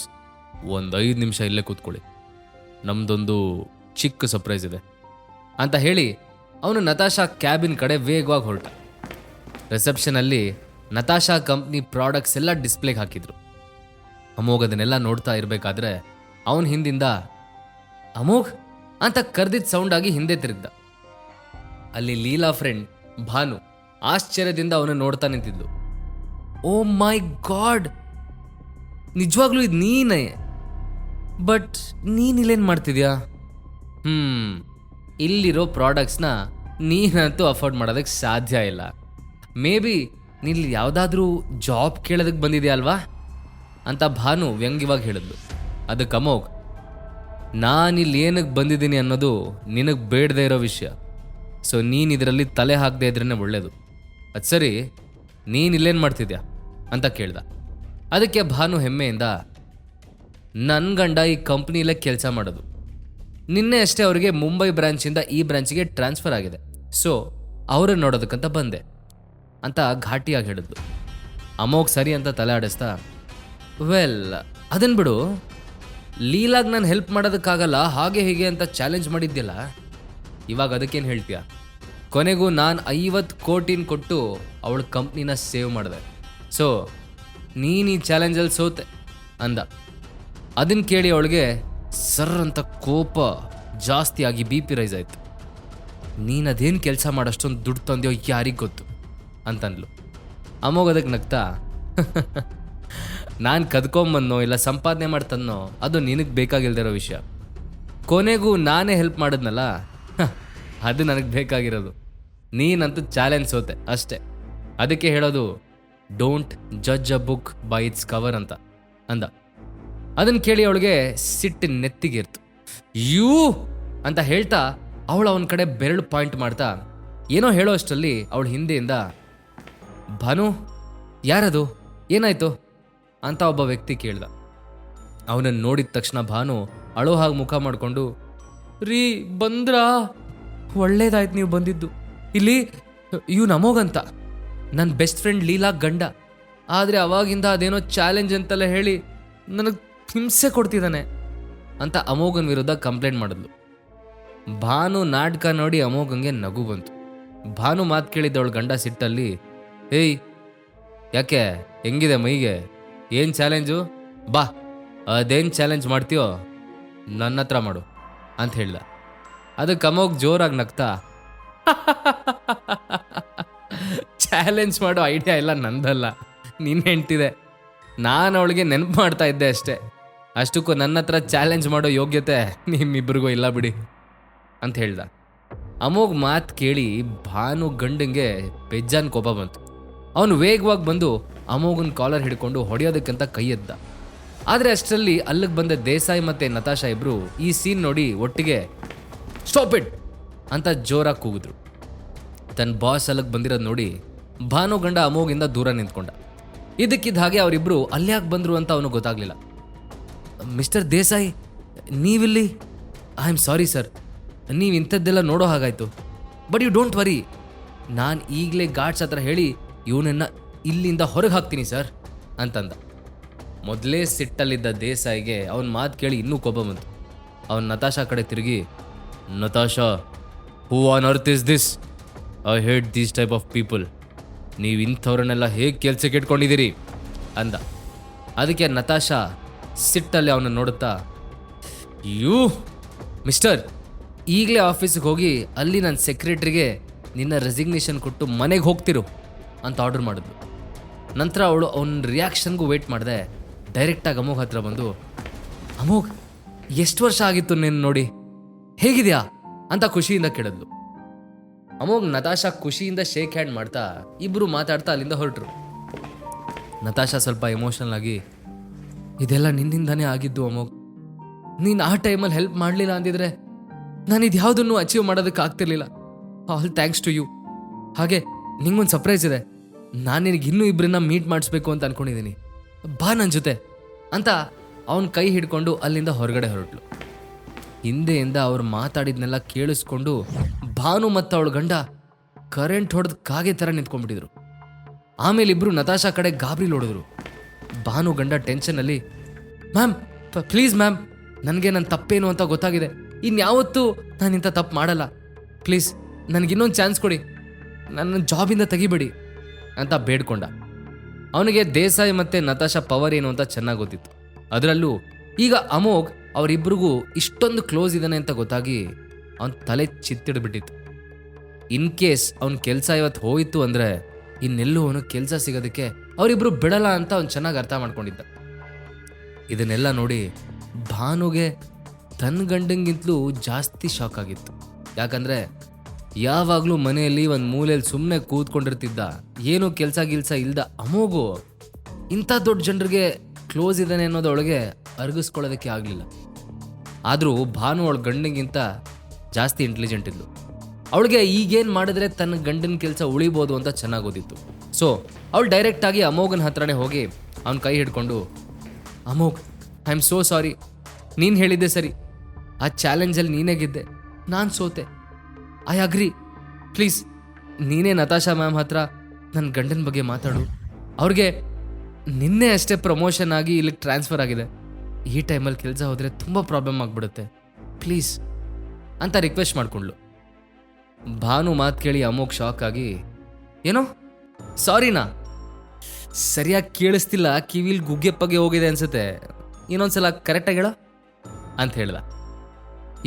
[SPEAKER 5] ಒಂದು 5 ನಿಮಿಷ ಇಲ್ಲೇ ಕೂತ್ಕೊಳ್ಳಿ, ನಮ್ಮದೊಂದು ಚಿಕ್ಕ ಸರ್ಪ್ರೈಸ್ ಇದೆ ಅಂತ ಹೇಳಿ
[SPEAKER 6] ಅವನು ನತಾಶಾ ಕ್ಯಾಬಿನ್ ಕಡೆ ವೇಗವಾಗಿ ಹೊರಟ. ರಿಸೆಪ್ಷನಲ್ಲಿ ನತಾಶಾ ಕಂಪ್ನಿ ಪ್ರಾಡಕ್ಟ್ಸ್ ಎಲ್ಲ ಡಿಸ್ಪ್ಲೇಗೆ ಹಾಕಿದ್ರು. ಅಮೋಘ್ ಅದನ್ನೆಲ್ಲ ನೋಡ್ತಾ ಇರಬೇಕಾದ್ರೆ ಅವನ ಹಿಂದಿಂದ ಅಮೋಘ್ ಅಂತ ಕರೆದಿದ್ದ ಸೌಂಡ್ ಆಗಿ ಹಿಂದೆ ತಿರುಗ್ದ. ಅಲ್ಲಿ ಲೀಲಾ ಫ್ರೆಂಡ್ ಭಾನು ಆಶ್ಚರ್ಯದಿಂದ ಅವನು ನೋಡ್ತಾ ನಿಂತಿದ್ಲು. ಓ ಮೈ ಗಾಡ್, ನಿಜವಾಗ್ಲೂ ಇದು ನೀನೇ? ಬಟ್ ನೀನಿಲ್ಲೇನು ಮಾಡ್ತಿದ್ಯಾ? ಇಲ್ಲಿರೋ ಪ್ರಾಡಕ್ಟ್ಸ್ನ ನೀನಂತೂ ಅಫೋರ್ಡ್ ಮಾಡೋದಕ್ಕೆ ಸಾಧ್ಯ ಇಲ್ಲ. ಮೇ ಬಿ ನೀನು ಯಾವುದಾದ್ರೂ ಜಾಬ್ ಕೇಳೋದಕ್ಕೆ ಬಂದಿದೆಯಾ ಅಲ್ವಾ ಅಂತ ಭಾನು ವ್ಯಂಗ್ಯವಾಗಿ ಹೇಳಿದ್ಲು. ಅದಕ್ಕೆ ಅಮೋಘ್, ನಾನಿಲ್ಲಿ ಏನಕ್ಕೆ ಬಂದಿದ್ದೀನಿ ಅನ್ನೋದು ನಿನಗೆ ಬೇಡದೇ ಇರೋ ವಿಷಯ. ಸೊ ನೀನು ಇದರಲ್ಲಿ ತಲೆ ಹಾಕದೇ ಇದ್ರೇ ಒಳ್ಳೇದು. ಅದು ಸರಿ, ನೀನು ಇಲ್ಲೇನು ಮಾಡ್ತಿದ್ಯಾ ಅಂತ ಕೇಳ್ದ. ಅದಕ್ಕೆ ಭಾನು ಹೆಮ್ಮೆಯಿಂದ, ನನ್ನ ಗಂಡ ಈ ಕಂಪ್ನಿಲೇ ಕೆಲಸ ಮಾಡೋದು. ನಿನ್ನೆ ಅಷ್ಟೇ ಅವರಿಗೆ ಮುಂಬೈ ಬ್ರಾಂಚಿಂದ ಈ ಬ್ರಾಂಚಿಗೆ ಟ್ರಾನ್ಸ್ಫರ್ ಆಗಿದೆ. ಸೊ ಅವ್ರನ್ನ ನೋಡೋದಕ್ಕಂತ ಬಂದೆ ಅಂತ ಘಾಟಿಯಾಗಿ ಹೇಳಿದ್ಲು. ಅಮೋಘ್ ಸರಿ ಅಂತ ತಲೆ ಆಡಿಸ್ತಾ, ವೆಲ್ ಅದನ್ನು ಬಿಡು, ಲೀಲಾಗ್ ನಾನು ಹೆಲ್ಪ್ ಮಾಡೋದಕ್ಕಾಗಲ್ಲ ಹಾಗೆ ಹೀಗೆ ಅಂತ ಚಾಲೆಂಜ್ ಮಾಡಿದ್ಯಲ್ಲ, ಇವಾಗ ಅದಕ್ಕೇನು ಹೇಳ್ತೀಯ? ಕೊನೆಗೂ ನಾನು 50 ಕೋಟಿನ ಕೊಟ್ಟು ಅವಳ ಕಂಪ್ನಿನ ಸೇವ್ ಮಾಡಿದೆ. ಸೊ ನೀನು ಈ ಚಾಲೆಂಜಲ್ಲಿ ಸೋತೆ ಅಂದ. ಅದನ್ನು ಕೇಳಿ ಅವಳಿಗೆ ಸರ್ ಅಂತ ಕೋಪ ಜಾಸ್ತಿ ಆಗಿ BP ರೈಸ್ ಆಯಿತು. ನೀನು ಅದೇನು ಕೆಲಸ ಮಾಡೋಷ್ಟೊಂದು ದುಡ್ಡು ತಂದೆಯೋ ಯಾರಿಗೆ ಗೊತ್ತು ಅಂತಂದ್ಲು. ಅಮೋಘ್ ಅದಕ್ಕೆ ನಗ್ತಾ, ನಾನು ಕದ್ಕೊಂಬನ್ನೋ ಇಲ್ಲ ಸಂಪಾದನೆ ಮಾಡ್ತನ್ನೋ ಅದು ನಿನಗೆ ಬೇಕಾಗಿಲ್ದಿರೋ ವಿಷಯ. ಕೊನೆಗೂ ನಾನೇ ಹೆಲ್ಪ್ ಮಾಡಿದ್ನಲ್ಲ, ಅದು ನನಗೆ ಬೇಕಾಗಿರೋದು. ನೀನಂತೂ ಚಾಲೆಂಜ್ ಸೋತೆ ಅಷ್ಟೇ. ಅದಕ್ಕೆ ಹೇಳೋದು don't judge a book by it's cover ಅಂತ ಅಂದ. ಅದನ್ನು ಕೇಳಿ ಅವಳಿಗೆ ಸಿಟ್ಟು ನೆತ್ತಿಗೇರ್ತು. ಯೂ ಅಂತ ಹೇಳ್ತಾ ಅವಳು ಅವನ ಕಡೆ ಬೆರಳು ಪಾಯಿಂಟ್ ಮಾಡ್ತಾ ಏನೋ ಹೇಳೋ ಅಷ್ಟರಲ್ಲಿ ಅವಳ ಹಿಂದೆಯಿಂದ, ಭಾನು ಯಾರದು, ಏನಾಯ್ತು ಅಂತ ಒಬ್ಬ ವ್ಯಕ್ತಿ ಕೇಳ್ದ. ಅವನನ್ನು ನೋಡಿದ ತಕ್ಷಣ ಭಾನು ಅಳೋ ಹಾಗೆ ಮುಖ ಮಾಡಿಕೊಂಡು, ರೀ ಬಂದ್ರಾ, ಒಳ್ಳೇದಾಯ್ತು ನೀವು ಬಂದಿದ್ದು. ಇಲ್ಲಿ ಇವ್ನು ಅಮೋಘ್ ಅಂತ ನನ್ನ ಬೆಸ್ಟ್ ಫ್ರೆಂಡ್ ಲೀಲಾ ಗಂಡ. ಆದರೆ ಅವಾಗಿಂದ ಅದೇನೋ ಚಾಲೆಂಜ್ ಅಂತೆಲ್ಲ ಹೇಳಿ ನನಗೆ ಹಿಂಸೆ ಕೊಡ್ತಿದ್ದಾನೆ ಅಂತ ಅಮೋಘನ್ ವಿರುದ್ಧ ಕಂಪ್ಲೇಂಟ್ ಮಾಡಿದ್ಲು. ಭಾನು ನಾಟಕ ನೋಡಿ ಅಮೋಘಂಗೆ ನಗು ಬಂತು. ಭಾನು ಮಾತು ಕೇಳಿದ್ದವಳು ಗಂಡ ಸಿಟ್ಟಲ್ಲಿ, ಏಯ್ ಯಾಕೆ, ಹೆಂಗಿದೆ ಮೈಗೆ, ಏನು ಚಾಲೆಂಜು, ಬಾ ಅದೇನು ಚಾಲೆಂಜ್ ಮಾಡ್ತೀಯೋ ನನ್ನ ಹತ್ರ ಮಾಡು ಅಂತ ಹೇಳ್ದ. ಅದಕ್ಕೆ ಅಮೋಘ್ ಜೋರಾಗಿ ನಗ್ತಾ, ಚಾಲೆಂಜ್ ಮಾಡೋ ಐಡಿಯಾ ಎಲ್ಲ ನಂದಲ್ಲ, ನಿನ್ನ ಹೆಂಡ್ತಿದೆ. ನಾನು ಅವಳಿಗೆ ನೆನಪು ಮಾಡ್ತಾ ಇದ್ದೆ ಅಷ್ಟೇ. ಅಷ್ಟಕ್ಕೂ ನನ್ನ ಹತ್ರ ಚಾಲೆಂಜ್ ಮಾಡೋ ಯೋಗ್ಯತೆ ನಿಮ್ಮಿಬ್ಬರಿಗೂ ಇಲ್ಲ ಬಿಡಿ ಅಂತ ಹೇಳ್ದ. ಅಮೋಘ್ ಮಾತು ಕೇಳಿ ಭಾನು ಗಂಡಂಗೆ ಬೆಜ್ಜಾನ್ ಕೋಪ ಬಂತು. ಅವನು ವೇಗವಾಗಿ ಬಂದು ಅಮೋಘನ್ ಕಾಲರ್ ಹಿಡ್ಕೊಂಡು ಹೊಡೆಯೋದಕ್ಕಂತ ಕೈ ಎದ್ದ. ಆದರೆ ಅಷ್ಟರಲ್ಲಿ ಅಲ್ಲಿಗೆ ಬಂದ ದೇಸಾಯಿ ಮತ್ತು ನತಾಶಾ ಇಬ್ಬರು ಈ ಸೀನ್ ನೋಡಿ ಒಟ್ಟಿಗೆ ಸ್ಟಾಪ್ ಇಟ್ ಅಂತ ಜೋರಾಗಿ ಕೂಗಿದ್ರು. ತನ್ನ ಬಾಸ್ ಅಲ್ಲಿಗೆ ಬಂದಿರೋದು ನೋಡಿ ಭಾನು ಗಂಡ ಅಮೋಘಿಂದ ದೂರ ನಿಂತ್ಕೊಂಡ. ಇದಕ್ಕಿದ್ದ ಹಾಗೆ ಅವರಿಬ್ಬರು ಅಲ್ಯಾಕೆ ಬಂದರು ಅಂತ ಅವನು ಗೊತ್ತಾಗಲಿಲ್ಲ. ಮಿಸ್ಟರ್ ದೇಸಾಯಿ ನೀವಿಲ್ಲಿ? ಐ ಆಮ್ ಸಾರಿ ಸರ್, ನೀವು ಇಂಥದ್ದೆಲ್ಲ ನೋಡೋ ಹಾಗಾಯಿತು. ಬಟ್ ಯು ಡೋಂಟ್ ವರಿ, ನಾನು ಈಗಲೇ ಗಾರ್ಡ್ಸ್ ಹತ್ರ ಹೇಳಿ ಇವನನ್ನು ಇಲ್ಲಿಂದ ಹೊರಗೆ ಹಾಕ್ತೀನಿ ಸರ್ ಅಂತಂದ. ಮೊದಲೇ ಸಿಟ್ಟಲ್ಲಿದ್ದ ದೇಸಾಯಿಗೆ ಅವನ ಮಾತು ಕೇಳಿ ಇನ್ನೂ ಕೋಪ ಬಂತು. ಅವನು ನತಾಶಾ ಕಡೆ ತಿರುಗಿ, Natasha, who on earth is this? I hate these type of people. ನೀವು ಇಂಥವ್ರನ್ನೆಲ್ಲ ಹೇಗೆ ಕೆಲಸಕ್ಕೆ ಇಟ್ಕೊಂಡಿದ್ದೀರಿ ಅಂದ. ಅದಕ್ಕೆ ನತಾಶಾ ಸಿಟ್ಟಲ್ಲಿ ಅವನು ನೋಡುತ್ತಾ, ಯೂ ಮಿಸ್ಟರ್, ಈಗಲೇ ಆಫೀಸಿಗೆ ಹೋಗಿ ಅಲ್ಲಿ ನನ್ನ ಸೆಕ್ರೆಟ್ರಿಗೆ ನಿನ್ನ ರೆಸಿಗ್ನೇಷನ್ ಕೊಟ್ಟು ಮನೆಗೆ ಹೋಗ್ತಿರು ಅಂತ ಆರ್ಡರ್ ಮಾಡಿದ್ಲು. ನಂತರ ಅವಳು ಅವನ ರಿಯಾಕ್ಷನ್ಗೂ ವೆಯ್ಟ್ ಮಾಡಿದೆ. ಡೈರೆಕ್ಟಾಗಿ ಅಮೋಘ್ ಹತ್ರ ಬಂದು, ಅಮೋಘ್ ಎಷ್ಟು ವರ್ಷ ಆಗಿತ್ತು ನೀನು ನೋಡಿ, ಹೇಗಿದೆಯಾ ಅಂತ ಖುಷಿಯಿಂದ ಕೇಳಿದ್ಲು. ಅಮೋಘ್ ನತಾಶಾ ಖುಷಿಯಿಂದ ಶೇಕ್ ಹ್ಯಾಂಡ್ ಮಾಡ್ತಾ ಇಬ್ಬರು ಮಾತಾಡ್ತಾ ಅಲ್ಲಿಂದ ಹೊರಟರು. ನತಾಶಾ ಸ್ವಲ್ಪ ಎಮೋಷನಲ್ ಆಗಿ, ಇದೆಲ್ಲ ನಿನ್ನಿಂದಾನೇ ಆಗಿದ್ದು ಅಮೋಘ್. ನೀನು ಆ ಟೈಮಲ್ಲಿ ಹೆಲ್ಪ್ ಮಾಡಲಿಲ್ಲ ಅಂದಿದ್ರೆ ನಾನು ಇದು ಯಾವುದನ್ನು ಅಚೀವ್ ಮಾಡೋದಕ್ಕೆ ಆಗ್ತಿರ್ಲಿಲ್ಲ. All thanks to you. ಹಾಗೆ ನಿಂಗೊಂದು ಸರ್ಪ್ರೈಸ್ ಇದೆ, ನಾನು ನಿನಗೆ ಇನ್ನೂ ಇಬ್ಬರನ್ನ ಮೀಟ್ ಮಾಡಿಸ್ಬೇಕು ಅಂತ ಅನ್ಕೊಂಡಿದ್ದೀನಿ, ಬಾ ನನ್ನ ಜೊತೆ ಅಂತ ಅವನ ಕೈ ಹಿಡ್ಕೊಂಡು ಅಲ್ಲಿಂದ ಹೊರಗಡೆ ಹೊರಟ್ಲು. ಹಿಂದೆಯಿಂದ ಅವ್ರು ಮಾತಾಡಿದ್ನೆಲ್ಲ ಕೇಳಿಸ್ಕೊಂಡು ಭಾನು ಮತ್ತು ಅವಳ ಗಂಡ ಕರೆಂಟ್ ಹೊಡೆದು ಕಾಗೆ ಥರ ನಿಂತ್ಕೊಂಡ್ಬಿಟ್ಟಿದ್ರು. ಆಮೇಲೆ ಇಬ್ಬರು ನತಾಶಾ ಕಡೆ ಗಾಬರಿ ನೋಡಿದ್ರು. ಭಾನು ಗಂಡ ಟೆನ್ಷನಲ್ಲಿ, ಮ್ಯಾಮ್ ಪ್ಲೀಸ್ ಮ್ಯಾಮ್, ನನಗೆ ನನ್ನ ತಪ್ಪೇನು ಅಂತ ಗೊತ್ತಾಗಿದೆ, ಇನ್ಯಾವತ್ತೂ ನಾನು ಇಂಥ ತಪ್ಪು ಮಾಡಲ್ಲ, ಪ್ಲೀಸ್ ನನಗಿನ್ನೊಂದು ಚಾನ್ಸ್ ಕೊಡಿ, ನನ್ನ ಜಾಬಿಂದ ತೆಗಿಬೇಡಿ ಅಂತ ಬೇಡ್ಕೊಂಡ. ಅವನಿಗೆ ದೇಸಾಯಿ ಮತ್ತು ನತಾಶಾ ಪವರ್ ಏನು ಅಂತ ಚೆನ್ನಾಗಿ ಗೊತ್ತಿತ್ತು. ಅದರಲ್ಲೂ ಈಗ ಅಮೋಘ್ ಅವರಿಬ್ಬರಿಗೂ ಇಷ್ಟೊಂದು ಕ್ಲೋಸ್ ಇದ್ದಾನೆ ಅಂತ ಗೊತ್ತಾಗಿ ಅವನ ತಲೆ ಚಿತ್ತಿಡ್ಬಿಟ್ಟಿತ್ತು. ಇನ್ ಕೇಸ್ ಅವನ ಕೆಲಸ ಇವತ್ತು ಹೋಯಿತು ಅಂದರೆ ಇನ್ನೆಲ್ಲೂ ಅವನು ಕೆಲಸ ಸಿಗೋದಕ್ಕೆ ಅವರಿಬ್ಬರು ಬಿಡಲ್ಲ ಅಂತ ಅವ್ನು ಚೆನ್ನಾಗಿ ಅರ್ಥ ಮಾಡ್ಕೊಂಡಿದ್ದ. ಇದನ್ನೆಲ್ಲ ನೋಡಿ ಭಾನುಗೆ ತನ್ನ ಗಂಡಂಗಿಂತಲೂ ಜಾಸ್ತಿ ಶಾಕ್ ಆಗಿತ್ತು. ಯಾಕಂದರೆ ಯಾವಾಗಲೂ ಮನೆಯಲ್ಲಿ ಒಂದು ಮೂಲೆಯಲ್ಲಿ ಸುಮ್ಮನೆ ಕೂತ್ಕೊಂಡಿರ್ತಿದ್ದ, ಏನೂ ಕೆಲಸ ಗಿಲ್ಸ ಇಲ್ದ ಅಮೋಘು ಇಂಥ ದೊಡ್ಡ ಜನರಿಗೆ ಕ್ಲೋಸ್ ಇದ್ದಾನೆ ಅನ್ನೋದೊಳಗೆ ಅರ್ಗಿಸ್ಕೊಳ್ಳೋದಕ್ಕೆ ಆಗಲಿಲ್ಲ. ಆದರೂ ಭಾನು ಅವಳ ಗಂಡನಿಗಿಂತ ಜಾಸ್ತಿ ಇಂಟೆಲಿಜೆಂಟ್ ಇದ್ಲು. ಅವಳಿಗೆ ಈಗೇನು ಮಾಡಿದ್ರೆ ತನ್ನ ಗಂಡನ ಕೆಲಸ ಉಳಿಬೋದು ಅಂತ ಚೆನ್ನಾಗಿ ಓದಿತ್ತು. ಸೊ ಅವಳು ಡೈರೆಕ್ಟಾಗಿ ಅಮೋಘನ ಹತ್ರನೇ ಹೋಗಿ ಅವನ ಕೈ ಹಿಡ್ಕೊಂಡು, ಅಮೋಘ್, ಐ ಆಮ್ ಸೋ ಸಾರಿ, ನೀನು ಹೇಳಿದ್ದೆ ಸರಿ, ಆ ಚಾಲೆಂಜಲ್ಲಿ ನೀನೇ ಗೆದ್ದೆ, ನಾನು ಸೋತೆ, ಐ ಅಗ್ರಿ, ಪ್ಲೀಸ್ ನೀನೇ ನತಾಶಾ ಮ್ಯಾಮ್ ಹತ್ರ ನನ್ನ ಗಂಡನ ಬಗ್ಗೆ ಮಾತಾಡು, ಅವ್ರಿಗೆ ನಿನ್ನೆ ಅಷ್ಟೇ ಪ್ರಮೋಷನ್ ಆಗಿ ಇಲ್ಲಿಗೆ ಟ್ರಾನ್ಸ್ಫರ್ ಆಗಿದೆ, ಈ ಟೈಮಲ್ಲಿ ಕೆಲಸ ಹೋದರೆ ತುಂಬ ಪ್ರಾಬ್ಲಮ್ ಆಗಿಬಿಡುತ್ತೆ, ಪ್ಲೀಸ್ ಅಂತ ರಿಕ್ವೆಸ್ಟ್ ಮಾಡಿಕೊಂಡ್ಳು. ಭಾನು ಮಾತು ಕೇಳಿ ಅಮೋಘ್ ಶಾಕ್ ಆಗಿ, ಏನೋ ಸಾರಿನಾ, ಸರಿಯಾಗಿ ಕೇಳಿಸ್ತಿಲ್ಲ, ಕಿವಿಲಿ ಗುಗ್ಗೆ ಪಗ್ಗೆ ಹೋಗಿದೆ ಅನ್ಸುತ್ತೆ, ಇನ್ನೊಂದ್ಸಲ ಕರೆಕ್ಟಾಗಿ ಹೇಳ ಅಂತ ಹೇಳ್ದ.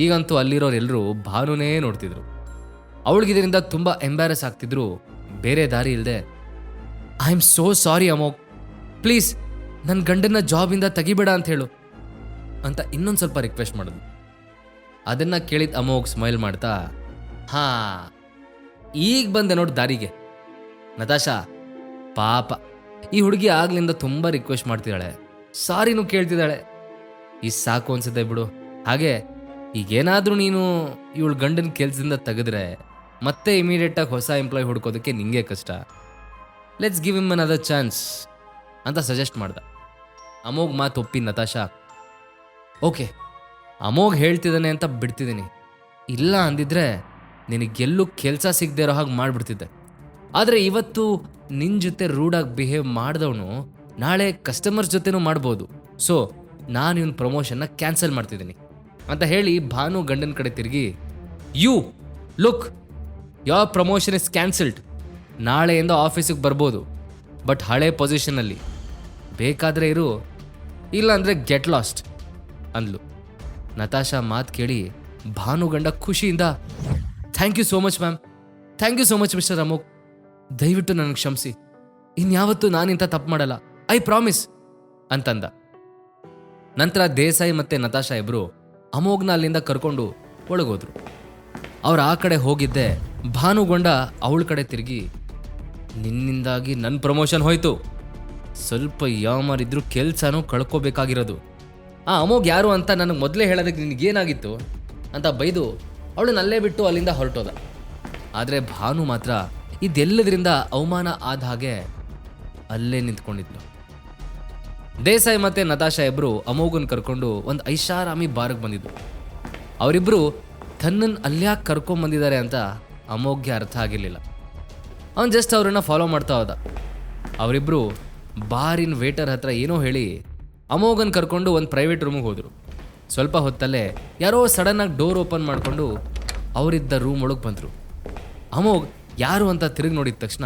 [SPEAKER 6] ಈಗಂತೂ ಅಲ್ಲಿರೋರೆಲ್ಲರೂ ಭಾನುನೇ ನೋಡ್ತಿದ್ರು. ಅವಳಿಗಿದರಿಂದ ತುಂಬ ಎಂಬ್ಯಾರಸ್ ಆಗ್ತಿದ್ರು. ಬೇರೆ ದಾರಿ ಇಲ್ಲದೆ, I am so sorry Amogh, please ನನ್ನ ಗಂಡನ ಜಾಬಿಂದ ತೆಗಿಬೇಡ ಅಂತ ಹೇಳು ಅಂತ ಇನ್ನೊಂದು ಸ್ವಲ್ಪ ರಿಕ್ವೆಸ್ಟ್ ಮಾಡಿದ್ಲು. ಅದನ್ನು ಕೇಳಿದ ಅಮೋಘ್ ಸ್ಮೈಲ್ ಮಾಡ್ತಾ, ಹಾಂ ಈಗ ಬಂದೆ ನೋಡಿ ದಾರಿಗೆ, ನತಾಶಾ ಪಾಪ ಈ ಹುಡುಗಿ ಆಗ್ಲಿಂದ ತುಂಬ ರಿಕ್ವೆಸ್ಟ್ ಮಾಡ್ತಿದ್ದಾಳೆ, ಸಾರಿನೂ ಕೇಳ್ತಿದ್ದಾಳೆ, ಈ ಸಾಕು ಅನ್ಸುತ್ತೆ ಬಿಡು. ಹಾಗೆ ಈಗೇನಾದರೂ ನೀನು ಇವಳು ಗಂಡನ ಕೆಲಸದಿಂದ ತೆಗೆದ್ರೆ ಮತ್ತೆ ಇಮಿಡಿಯೇಟಾಗಿ ಹೊಸ ಎಂಪ್ಲಾಯ್ ಹುಡ್ಕೋದಕ್ಕೆ ನಿಂಗೆ ಕಷ್ಟ, let's give him another chance ಅಂತ ಸಜೆಸ್ಟ್ ಮಾಡ್ದ. ಅಮೋಘ್ ಮಾತು ಒಪ್ಪಿ ನತಾಶಾ, ಓಕೆ ಅಮೋಘ್ ಹೇಳ್ತಿದ್ದಾನೆ ಅಂತ ಬಿಡ್ತಿದ್ದೀನಿ, ಇಲ್ಲ ಅಂದಿದ್ರೆ ನಿನಗೆಲ್ಲೂ ಕೆಲಸ ಸಿಗದೆ ಇರೋ ಹಾಗೆ ಮಾಡಿಬಿಡ್ತಿದ್ದೆ. ಆದರೆ ಇವತ್ತು ನಿನ್ನ ಜೊತೆ ರೂಡಾಗಿ ಬಿಹೇವ್ ಮಾಡಿದವನು ನಾಳೆ ಕಸ್ಟಮರ್ಸ್ ಜೊತೆನೂ ಮಾಡ್ಬೋದು, ಸೊ ನಾನು ಇವನ್ ಪ್ರಮೋಷನ್ನ ಕ್ಯಾನ್ಸಲ್ ಮಾಡ್ತಿದ್ದೀನಿ ಅಂತ ಹೇಳಿ ಭಾನು ಗಂಡನ ಕಡೆ ತಿರುಗಿ, you look, your promotion is cancelled, ನಾಳೆಯಿಂದ ಆಫೀಸಿಗೆ ಬರ್ಬೋದು, ಬಟ್ ಹಳೆ ಪೊಸಿಷನಲ್ಲಿ ಬೇಕಾದರೆ ಇರು, ಇಲ್ಲ ಅಂದರೆ ಗೆಟ್ ಲಾಸ್ಟ್ ಅಂದ್ಲು. ನತಾಶಾ ಮಾತು ಕೇಳಿ ಭಾನು ಗಂಡ ಖುಷಿಯಿಂದ, thank you so much ma'am, thank you so much mister Amogh, ದಯವಿಟ್ಟು ನನಗೆ ಕ್ಷಮಿಸಿ, ಇನ್ಯಾವತ್ತೂ ನಾನಿಂತ ತಪ್ಪು ಮಾಡಲ್ಲ, ಐ ಪ್ರಾಮಿಸ್ ಅಂತಂದ. ನಂತರ ದೇಸಾಯಿ ಮತ್ತು ನತಾಶಾ ಇಬ್ಬರು ಅಮೋಘ್ನ ಅಲ್ಲಿಂದ ಕರ್ಕೊಂಡು ಒಳಗೋದ್ರು. ಅವ್ರು ಆ ಕಡೆ ಹೋಗಿದ್ದೆ ಭಾನುಗೊಂಡ ಅವಳ ಕಡೆ ತಿರುಗಿ, ನಿನ್ನಿಂದಾಗಿ ನನ್ನ ಪ್ರಮೋಷನ್ ಹೋಯ್ತು, ಸ್ವಲ್ಪ ಯಾಮಾರಿದ್ರು ಕೆಲಸನೂ ಕಳ್ಕೋಬೇಕಾಗಿರೋದು, ಆ ಅಮೋಘ್ ಯಾರು ಅಂತ ನನಗೆ ಮೊದಲೇ ಹೇಳೋದಕ್ಕೆ ನಿನಗೇನಾಗಿತ್ತು ಅಂತ ಬೈದು ಅವಳನ್ನ ಅಲ್ಲೇ ಬಿಟ್ಟು ಅಲ್ಲಿಂದ ಹೊರಟೋದ. ಆದರೆ ಭಾನು ಮಾತ್ರ ಇದೆಲ್ಲದರಿಂದ ಅವಮಾನ ಆದ ಹಾಗೆ ಅಲ್ಲೇ ನಿಂತ್ಕೊಂಡಿದ್ಲು. ದೇಸಾಯಿ ಮತ್ತು ನತಾಶಾ ಇಬ್ಬರು ಅಮೋಘನ್ ಕರ್ಕೊಂಡು ಒಂದು ಐಷಾರಾಮಿ ಬಾರ್ಗೆ ಬಂದಿದ್ದು. ಅವರಿಬ್ಬರು ತನ್ನನ್ನು ಅಲ್ಯಾಕೆ ಕರ್ಕೊಂಬಂದಿದ್ದಾರೆ ಅಂತ ಅಮೋಘ್ಗೆ ಅರ್ಥ ಆಗಿರಲಿಲ್ಲ. ಅವನು ಜಸ್ಟ್ ಅವ್ರನ್ನ ಫಾಲೋ ಮಾಡ್ತಾ ಹೋದ. ಅವರಿಬ್ಬರು ಬಾರಿನ ವೇಟರ್ ಹತ್ರ ಏನೋ ಹೇಳಿ ಅಮೋಘನ್ ಕರ್ಕೊಂಡು ಒಂದು ಪ್ರೈವೇಟ್ ರೂಮಿಗೆ ಹೋದರು. ಸ್ವಲ್ಪ ಹೊತ್ತಲ್ಲೇ ಯಾರೋ ಸಡನ್ನಾಗಿ ಡೋರ್ ಓಪನ್ ಮಾಡಿಕೊಂಡು ಅವರಿದ್ದ ರೂಮ್ ಒಳಗೆ ಬಂದರು. ಅಮೋಘ್ ಯಾರು ಅಂತ ತಿರುಗಿ ನೋಡಿದ ತಕ್ಷಣ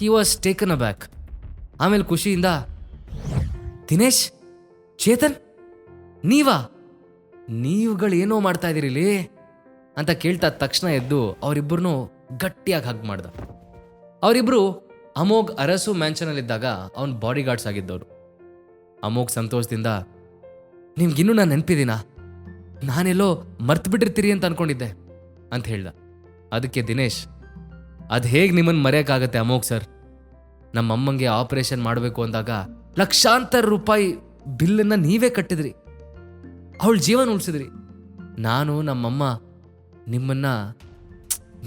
[SPEAKER 6] he was taken a back. ಆಮೇಲೆ ಖುಷಿಯಿಂದ, ದಿನೇಶ್, ಚೇತನ್, ನೀವುಗಳೇನೋ ಮಾಡ್ತಾ ಇದ್ದೀರಿಲಿ ಅಂತ ಕೇಳ್ತಾ ತಕ್ಷಣ ಎದ್ದು ಅವರಿಬ್ಬರನ್ನೂ ಗಟ್ಟಿಯಾಗಿ ಹಗ್ ಮಾಡ್ದ. ಅವರಿಬ್ಬರು ಅಮೋಘ್ ಅರಸು ಮ್ಯಾನ್ಷನಲ್ಲಿದ್ದಾಗ ಅವನ ಬಾಡಿ ಗಾರ್ಡ್ಸ್ ಆಗಿದ್ದವರು. ಅಮೋಘ್ ಸಂತೋಷದಿಂದ, ನಿಮ್ಗಿನ್ನೂ ನಾನು ನೆನಪಿದ್ದೀನಾ, ನಾನೆಲ್ಲೋ ಮರ್ತು ಬಿಟ್ಟಿರ್ತೀರಿ ಅಂತ ಅನ್ಕೊಂಡಿದ್ದೆ ಅಂತ ಹೇಳ್ದ. ಅದಕ್ಕೆ ದಿನೇಶ್, ಅದು ಹೇಗೆ ನಿಮ್ಮನ್ನು ಮರೆಯೋಕ್ಕಾಗತ್ತೆ ಅಮೋಘ್ ಸರ್, ನಮ್ಮಮ್ಮಂಗೆ ಆಪರೇಷನ್ ಮಾಡಬೇಕು ಅಂದಾಗ ಲಕ್ಷಾಂತರ ರೂಪಾಯಿ ಬಿಲ್ಲನ್ನು ನೀವೇ ಕಟ್ಟಿದ್ರಿ, ಅವಳ ಜೀವನ ಉಳಿಸಿದ್ರಿ. ನಾನು ನಮ್ಮಮ್ಮ ನಿಮ್ಮನ್ನು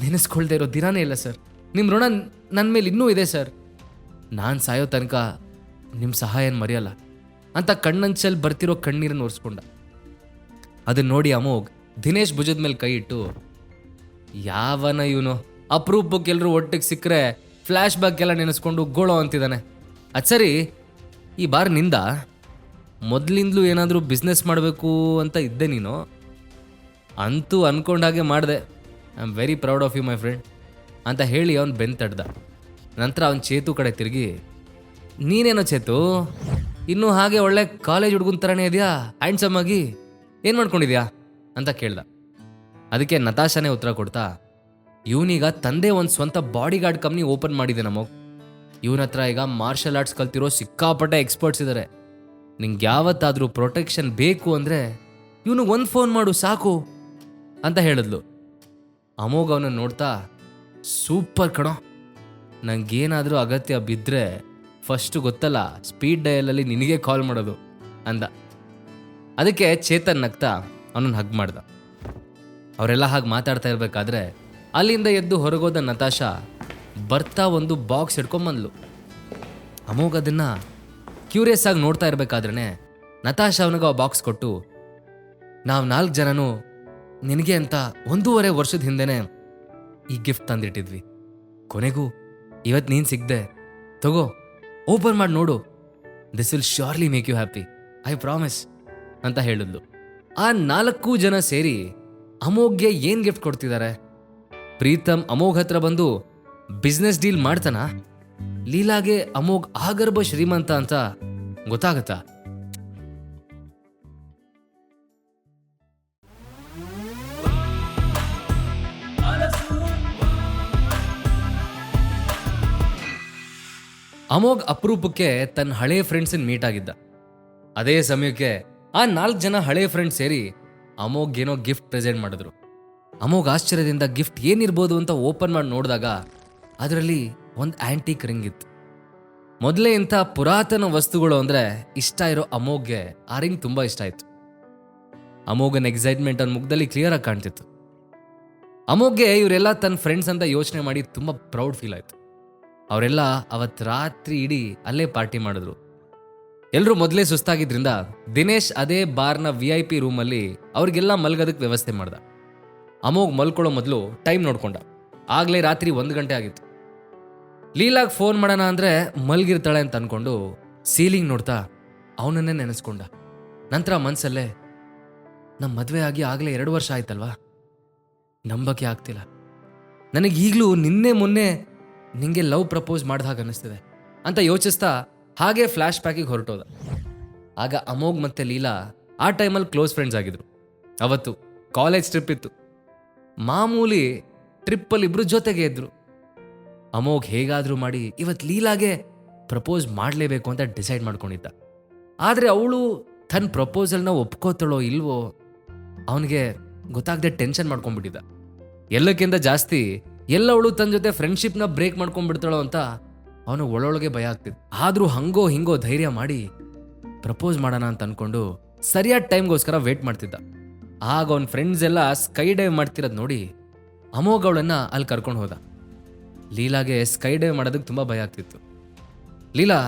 [SPEAKER 6] ನೆನೆಸ್ಕೊಳ್ದೇ ಇರೋ ದಿನಾನೇ ಇಲ್ಲ ಸರ್. ನಿಮ್ಮ ಋಣ ನನ್ನ ಮೇಲೆ ಇನ್ನೂ ಇದೆ ಸರ್. ನಾನು ಸಾಯೋ ತನಕ ನಿಮ್ಮ ಸಹಾಯನ ಮರೆಯಲ್ಲ ಅಂತ ಕಣ್ಣಂಚಲ್ಲಿ ಬರ್ತಿರೋ ಕಣ್ಣೀರನ್ನು ಒರೆಸ್ಕೊಂಡ. ಅದನ್ನ ನೋಡಿ ಅಮೋಘ್ ದಿನೇಶ್ ಭುಜದ ಮೇಲೆ ಕೈ ಇಟ್ಟು, ಯಾವನ ಇವನು ಅಪರೂಪಕ್ಕೆ ಎಲ್ಲರೂ ಒಟ್ಟಿಗೆ ಸಿಕ್ಕರೆ ಫ್ಲ್ಯಾಶ್ ಬ್ಯಾಕ್ ಎಲ್ಲ ನೆನೆಸ್ಕೊಂಡು ಗೋಳೋ ಅಂತಿದ್ದಾನೆ. ಅದು ಸರಿ, ಈ ಬಾರ್ ನಿಂದ ಮೊದಲಿಂದಲೂ ಏನಾದರೂ ಬಿಸ್ನೆಸ್ ಮಾಡಬೇಕು ಅಂತ ಇದ್ದೆ ನೀನು, ಅಂತೂ ಅಂದ್ಕೊಂಡಾಗೆ ಮಾಡಿದೆ I am very proud of you my friend ಅಂತ ಹೇಳಿ ಅವ್ನು ಬೆನ್ ತಡ್ದ. ನಂತರ ಅವ್ನು ಚೇತು ಕಡೆ ತಿರುಗಿ, ನೀನೇನೋ ಚೇತು, ಇನ್ನೂ ಹಾಗೆ ಒಳ್ಳೆ ಕಾಲೇಜ್ ಹುಡುಗನ ಥರನೇ ಇದೆಯಾ, ಹ್ಯಾಂಡ್ಸಮ್ ಆಗಿ, ಏನು ಮಾಡ್ಕೊಂಡಿದ್ಯಾ ಅಂತ ಕೇಳ್ದ. ಅದಕ್ಕೆ ನತಾಶಾನೇ ಉತ್ತರ ಕೊಡ್ತಾ, ಇವನೀಗ ತಂದೆ ಒಂದು ಸ್ವಂತ ಬಾಡಿ ಗಾರ್ಡ್ ಕಂಪ್ನಿ ಓಪನ್ ಮಾಡಿದೆ ನಮಗ್. ಇವನ ಹತ್ರ ಈಗ ಮಾರ್ಷಲ್ ಆರ್ಟ್ಸ್ ಕಲ್ತಿರೋ ಸಿಕ್ಕಾಪಟ್ಟೆ ಎಕ್ಸ್ಪರ್ಟ್ಸ್ ಇದ್ದಾರೆ. ನಿಂಗೆ ಯಾವತ್ತಾದರೂ ಪ್ರೊಟೆಕ್ಷನ್ ಬೇಕು ಅಂದರೆ ಇವನಿಗೆ ಒಂದು ಫೋನ್ ಮಾಡು ಸಾಕು ಅಂತ ಹೇಳಿದ್ಲು. ಅಮೋಘ್ ಅವನ ನೋಡ್ತಾ, ಸೂಪರ್ ಕಣೋ, ನಂಗೇನಾದರೂ ಅಗತ್ಯ ಬಿದ್ದರೆ ಫಸ್ಟು ಗೊತ್ತಲ್ಲ ಸ್ಪೀಡ್ ಡಯಲಲ್ಲಿ ನಿನಗೆ ಕಾಲ್ ಮಾಡೋದು ಅಂದ. ಅದಕ್ಕೆ ಚೇತನ್ ನಗ್ತಾ ಅವನನ್ನು ಹಗ್ ಮಾಡ್ದ. ಅವರೆಲ್ಲ ಹಾಗೆ ಮಾತಾಡ್ತಾ ಇರಬೇಕಾದ್ರೆ ಅಲ್ಲಿಂದ ಎದ್ದು ಹೊರಗೋದ ನತಾಶಾ ಬರ್ತಾ ಒಂದು ಬಾಕ್ಸ್ ಹಿಡ್ಕೊಂಬಂದ್ಲು. ಅಮೋಘ್ ಅದನ್ನು ಕ್ಯೂರಿಯಸ್ ಆಗಿ ನೋಡ್ತಾ ಇರಬೇಕಾದ್ರೆ ನತಾಶಾ ಅವನಿಗೆ ಆ ಬಾಕ್ಸ್ ಕೊಟ್ಟು, ನಾವು 4 ಜನನೂ ನಿನಗೆ ಅಂತ 1.5 ವರ್ಷದ ಹಿಂದೆನೇ ಈ ಗಿಫ್ಟ್ ತಂದಿಟ್ಟಿದ್ವಿ. ಕೊನೆಗೂ ಇವತ್ತು ನೀನು ಸಿಗ್ದೆ, ತಗೋ ಓಪನ್ ಮಾಡಿ ನೋಡು, this will surely make you happy, I promise ಅಂತ ಹೇಳಿದ್ಲು. ಆ 4 ಜನ ಸೇರಿ ಅಮೋಘ್ಗೆ ಏನು ಗಿಫ್ಟ್ ಕೊಡ್ತಿದ್ದಾರೆ? ಪ್ರೀತಮ್ ಅಮೋಘ್ ಹತ್ರ ಬಂದು ಬಿಸ್ನೆಸ್ ಡೀಲ್ ಮಾಡ್ತಾನ? ಲೀಲಾಗೆ ಅಮೋಘ್ ಆಗರ್ಭ ಶ್ರೀಮಂತ ಅಂತ ಗೊತ್ತಾಗತ್ತಾ? ಅಮೋಘ್ ಅಪರೂಪಕ್ಕೆ ತನ್ನ ಹಳೆ ಫ್ರೆಂಡ್ಸನ್ನ ಮೀಟ್ ಆಗಿದ್ದ. ಅದೇ ಸಮಯಕ್ಕೆ ಆ 4 ಜನ ಹಳೆ ಫ್ರೆಂಡ್ಸ್ ಸೇರಿ ಅಮೋಘ್ಗೇನೋ ಗಿಫ್ಟ್ ಪ್ರೆಸೆಂಟ್ ಮಾಡಿದ್ರು. ಅಮೋಘ್ ಆಶ್ಚರ್ಯದಿಂದ ಗಿಫ್ಟ್ ಏನಿರ್ಬೋದು ಅಂತ ಓಪನ್ ಮಾಡಿ ನೋಡಿದಾಗ ಅದರಲ್ಲಿ ಒಂದು ಆಂಟಿಕ್ ರಿಂಗ್ ಇತ್ತು. ಮೊದಲೇ ಇಂಥ ಪುರಾತನ ವಸ್ತುಗಳು ಅಂದರೆ ಇಷ್ಟ ಇರೋ ಅಮೋಘ್ಗೆ ಆ ರಿಂಗ್ ತುಂಬ ಇಷ್ಟ ಆಯಿತು. ಅಮೋಘನ ಎಕ್ಸೈಟ್ಮೆಂಟ್ ಅವ್ನ ಮುಖದಲ್ಲಿ ಕ್ಲಿಯರ್ ಆಗಿ ಕಾಣ್ತಿತ್ತು. ಅಮೋಘ್ಗೆ ಇವರೆಲ್ಲ ತನ್ನ ಫ್ರೆಂಡ್ಸ್ ಅಂತ ಯೋಚನೆ ಮಾಡಿ ತುಂಬ ಪ್ರೌಡ್ ಫೀಲ್ ಆಯಿತು. ಅವರೆಲ್ಲ ಅವತ್ತು ರಾತ್ರಿ ಇಡೀ ಅಲ್ಲೇ ಪಾರ್ಟಿ ಮಾಡಿದ್ರು. ಎಲ್ಲರೂ ಮೊದಲೇ ಸುಸ್ತಾಗಿದ್ರಿಂದ ದಿನೇಶ್ ಅದೇ ಬಾರ್ನ VIP ರೂಮಲ್ಲಿ ಅವ್ರಿಗೆಲ್ಲ ಮಲ್ಗೋದಕ್ಕೆ ವ್ಯವಸ್ಥೆ ಮಾಡ್ದ. ಅಮೋಘ್ ಮಲ್ಕೊಳ್ಳೋ ಮೊದಲು ಟೈಮ್ ನೋಡ್ಕೊಂಡ. ಆಗಲೇ ರಾತ್ರಿ 1 ಗಂಟೆ ಆಗಿತ್ತು. ಲೀಲಾಗ್ ಫೋನ್ ಮಾಡೋಣ ಅಂದರೆ ಮಲ್ಗಿರ್ತಾಳೆ ಅಂತ ಅನ್ಕೊಂಡು ಸೀಲಿಂಗ್ ನೋಡ್ತಾ ಅವನನ್ನೇ ನೆನೆಸ್ಕೊಂಡ. ನಂತರ ಮನಸ್ಸಲ್ಲೇ, ನಮ್ಮ ಮದುವೆ ಆಗಿ ಆಗಲೇ 2 ವರ್ಷ ಆಯ್ತಲ್ವಾ, ನಂಬಕ್ಕೆ ಆಗ್ತಿಲ್ಲ. ನನಗೆ ಈಗಲೂ ನಿನ್ನೆ ಮೊನ್ನೆ ನಿಂಗೆ ಲವ್ ಪ್ರಪೋಸ್ ಮಾಡ್ದಾಗ ಅನ್ನಿಸ್ತಿದೆ ಅಂತ ಯೋಚಿಸ್ತಾ ಹಾಗೆ ಫ್ಲ್ಯಾಶ್ ಬ್ಯಾಕಿಗೆ ಹೊರಟೋದ. ಆಗ ಅಮೋಘ್ ಮತ್ತೆ ಲೀಲಾ ಆ ಟೈಮಲ್ಲಿ ಕ್ಲೋಸ್ ಫ್ರೆಂಡ್ಸ್ ಆಗಿದ್ರು. ಅವತ್ತು ಕಾಲೇಜ್ ಟ್ರಿಪ್ ಇತ್ತು. ಮಾಮೂಲಿ ಟ್ರಿಪ್ಪಲ್ಲಿ ಇಬ್ರು ಜೊತೆಗೆ ಇದ್ರು. ಅಮೋಘ್ ಹೇಗಾದರೂ ಮಾಡಿ ಇವತ್ತು ಲೀಲಾಗೆ ಪ್ರಪೋಸ್ ಮಾಡಲೇಬೇಕು ಅಂತ ಡಿಸೈಡ್ ಮಾಡ್ಕೊಂಡಿದ್ದ. ಆದರೆ ಅವಳು ತನ್ನ ಪ್ರಪೋಸಲ್ನ ಒಪ್ಕೋತಾಳೋ ಇಲ್ವೋ ಅವನಿಗೆ ಗೊತ್ತಾಗದೆ ಟೆನ್ಷನ್ ಮಾಡ್ಕೊಂಡ್ಬಿಟ್ಟಿದ್ದ. ಎಲ್ಲಕ್ಕಿಂತ ಜಾಸ್ತಿ ಎಲ್ಲವಳು ತನ್ನ ಜೊತೆ ಫ್ರೆಂಡ್ಶಿಪ್ನ ಬ್ರೇಕ್ ಮಾಡ್ಕೊಂಡ್ಬಿಡ್ತಾಳೋ ಅಂತ ಅವನು ಒಳೊಳಗೆ ಭಯ ಆಗ್ತಿತ್ತು. ಆದರೂ ಹಂಗೋ ಹಿಂಗೋ ಧೈರ್ಯ ಮಾಡಿ ಪ್ರಪೋಸ್ ಮಾಡೋಣ ಅಂತ ಅನ್ಕೊಂಡು ಸರಿಯಾದ ಟೈಮ್ಗೋಸ್ಕರ ವೇಟ್ ಮಾಡ್ತಿದ್ದ. ಆಗ ಅವನ ಫ್ರೆಂಡ್ಸ್ ಎಲ್ಲ ಸ್ಕೈ ಡೈವ್ ಮಾಡ್ತಿರೋದು ನೋಡಿ ಅಮೋಘ್ ಅವಳನ್ನ ಅಲ್ಲಿ ಕರ್ಕೊಂಡು ಹೋದ. ಲೀಲಾಗೆ ಸ್ಕೈ ಡೈವ್ ಮಾಡೋದಕ್ಕೆ ತುಂಬ ಭಯ ಆಗ್ತಿತ್ತು. ಲೀಲಾ,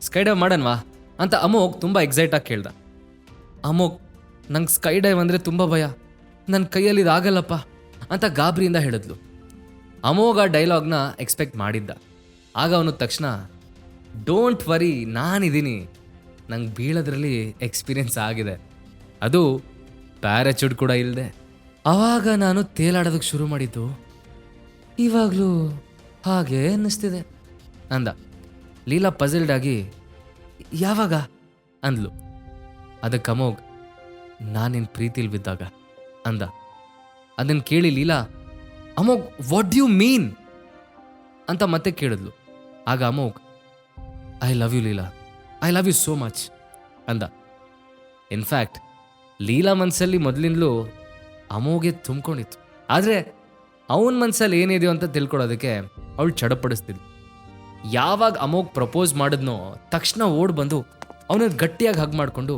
[SPEAKER 6] ಸ್ಕೈ ಡೈವ್ ಮಾಡನ್ವಾ ಅಂತ ಅಮೋಘ್ ತುಂಬ ಎಕ್ಸೈಟ್ ಆಗಿ ಕೇಳ್ದ. ಅಮೋಘ್, ನಂಗೆ ಸ್ಕೈ ಡೈವ್ ಅಂದರೆ ತುಂಬ ಭಯ, ನನ್ನ ಕೈಯಲ್ಲಿ ಇದಾಗಲ್ಲಪ್ಪ ಅಂತ ಗಾಬರಿಯಿಂದ ಹೇಳಿದ್ಲು. ಅಮೋಘ ಡೈಲಾಗ್ನ ಎಕ್ಸ್ಪೆಕ್ಟ್ ಮಾಡಿದ್ದ. ಆಗ ಅವನು ತಕ್ಷಣ, ಡೋಂಟ್ ವರಿ, ನಾನಿದ್ದೀನಿ, ನಂಗೆ ಬೀಳೋದ್ರಲ್ಲಿ ಎಕ್ಸ್ಪೀರಿಯನ್ಸ್ ಆಗಿದೆ, ಅದು ಪ್ಯಾರಾಚೂಟ್ ಕೂಡ ಇಲ್ಲದೆ. ಆವಾಗ ನಾನು ತೇಲಾಡೋದಕ್ಕೆ ಶುರು ಮಾಡಿದ್ದು, ಇವಾಗಲೂ ಹಾಗೆ ಅನ್ನಿಸ್ತಿದೆ ಅಂದ. ಲೀಲಾ ಪಜಲ್ಡ್ ಆಗಿ, ಯಾವಾಗ ಅಂದ್ಲು. ಅದಕ್ಕೆ ಅಮೋಘ್, ನಾನು ನಿನ್ನ ಪ್ರೀತಿಲಿ ಬಿದ್ದಾಗ ಅಂದ. ಅದನ್ನು ಕೇಳಿ Leela, Amogh what do you mean ಅಂತ ಮತ್ತೆ ಕೇಳಿದ್ಲು. ಆಗ Amogh, I love you Leela, I love you so much ಅಂದ. ಇನ್ಫ್ಯಾಕ್ಟ್ ಲೀಲಾ ಮನಸ್ಸಲ್ಲಿ ಮೊದಲಿಂದಲೂ ಅಮೋಘೆ ತುಂಬ್ಕೊಂಡಿತ್ತು. ಆದರೆ ಅವನ ಮನಸ್ಸಲ್ಲಿ ಏನಿದೆಯೋ ಅಂತ ತಿಳ್ಕೊಳ್ಳೋದಕ್ಕೆ ಅವಳು ಚಡಪಡಿಸ್ತಿದ್ಲು. ಯಾವಾಗ ಅಮೋಘ್ ಪ್ರಪೋಸ್ ಮಾಡಿದ್ನೋ ತಕ್ಷಣ ಓಡ್ ಬಂದು ಅವನ ಗಟ್ಟಿಯಾಗಿ ಹಗ್ ಮಾಡಿಕೊಂಡು,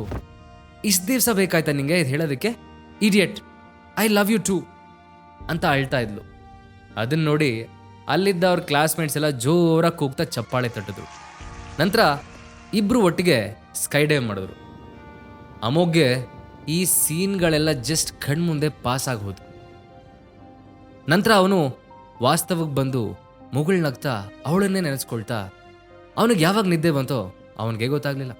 [SPEAKER 6] ಇಷ್ಟು ದಿವಸ ಬೇಕಾಯ್ತಾ ನಿಂಗೆ ಇದು ಹೇಳೋದಕ್ಕೆ, idiot, I love you too ಅಂತ ಅಳ್ತಾ ಇದ್ಲು. ಅದನ್ನ ನೋಡಿ ಅಲ್ಲಿದ್ದ ಅವ್ರ ಕ್ಲಾಸ್ಮೇಟ್ಸ್ ಎಲ್ಲ ಜೋರಾಗಿ ಕೂಗ್ತಾ ಚಪ್ಪಾಳೆ ತಟ್ಟಿದ್ರು. ನಂತರ ಇಬ್ರು ಒಟ್ಟಿಗೆ ಸ್ಕೈ ಡೈವ್ ಮಾಡಿದ್ರು. ಅಮೋಘ್ಗೆ ಈ ಸೀನ್ಗಳೆಲ್ಲ ಜಸ್ಟ್ ಕಣ್ಮುಂದೆ ಪಾಸ್ ಆಗಿ ಹೋದ್ರು. ನಂತರ ಅವನು ವಾಸ್ತವಕ್ಕೆ ಬಂದು ಮುಗುಳ್ನಗ್ತಾ ಅವಳನ್ನೇ ನೆನೆಸ್ಕೊಳ್ತಾ ಅವನಿಗೆ ಯಾವಾಗ ನಿದ್ದೆ ಬಂತೋ ಅವನಿಗೆ ಗೊತ್ತಾಗ್ಲಿಲ್ಲ.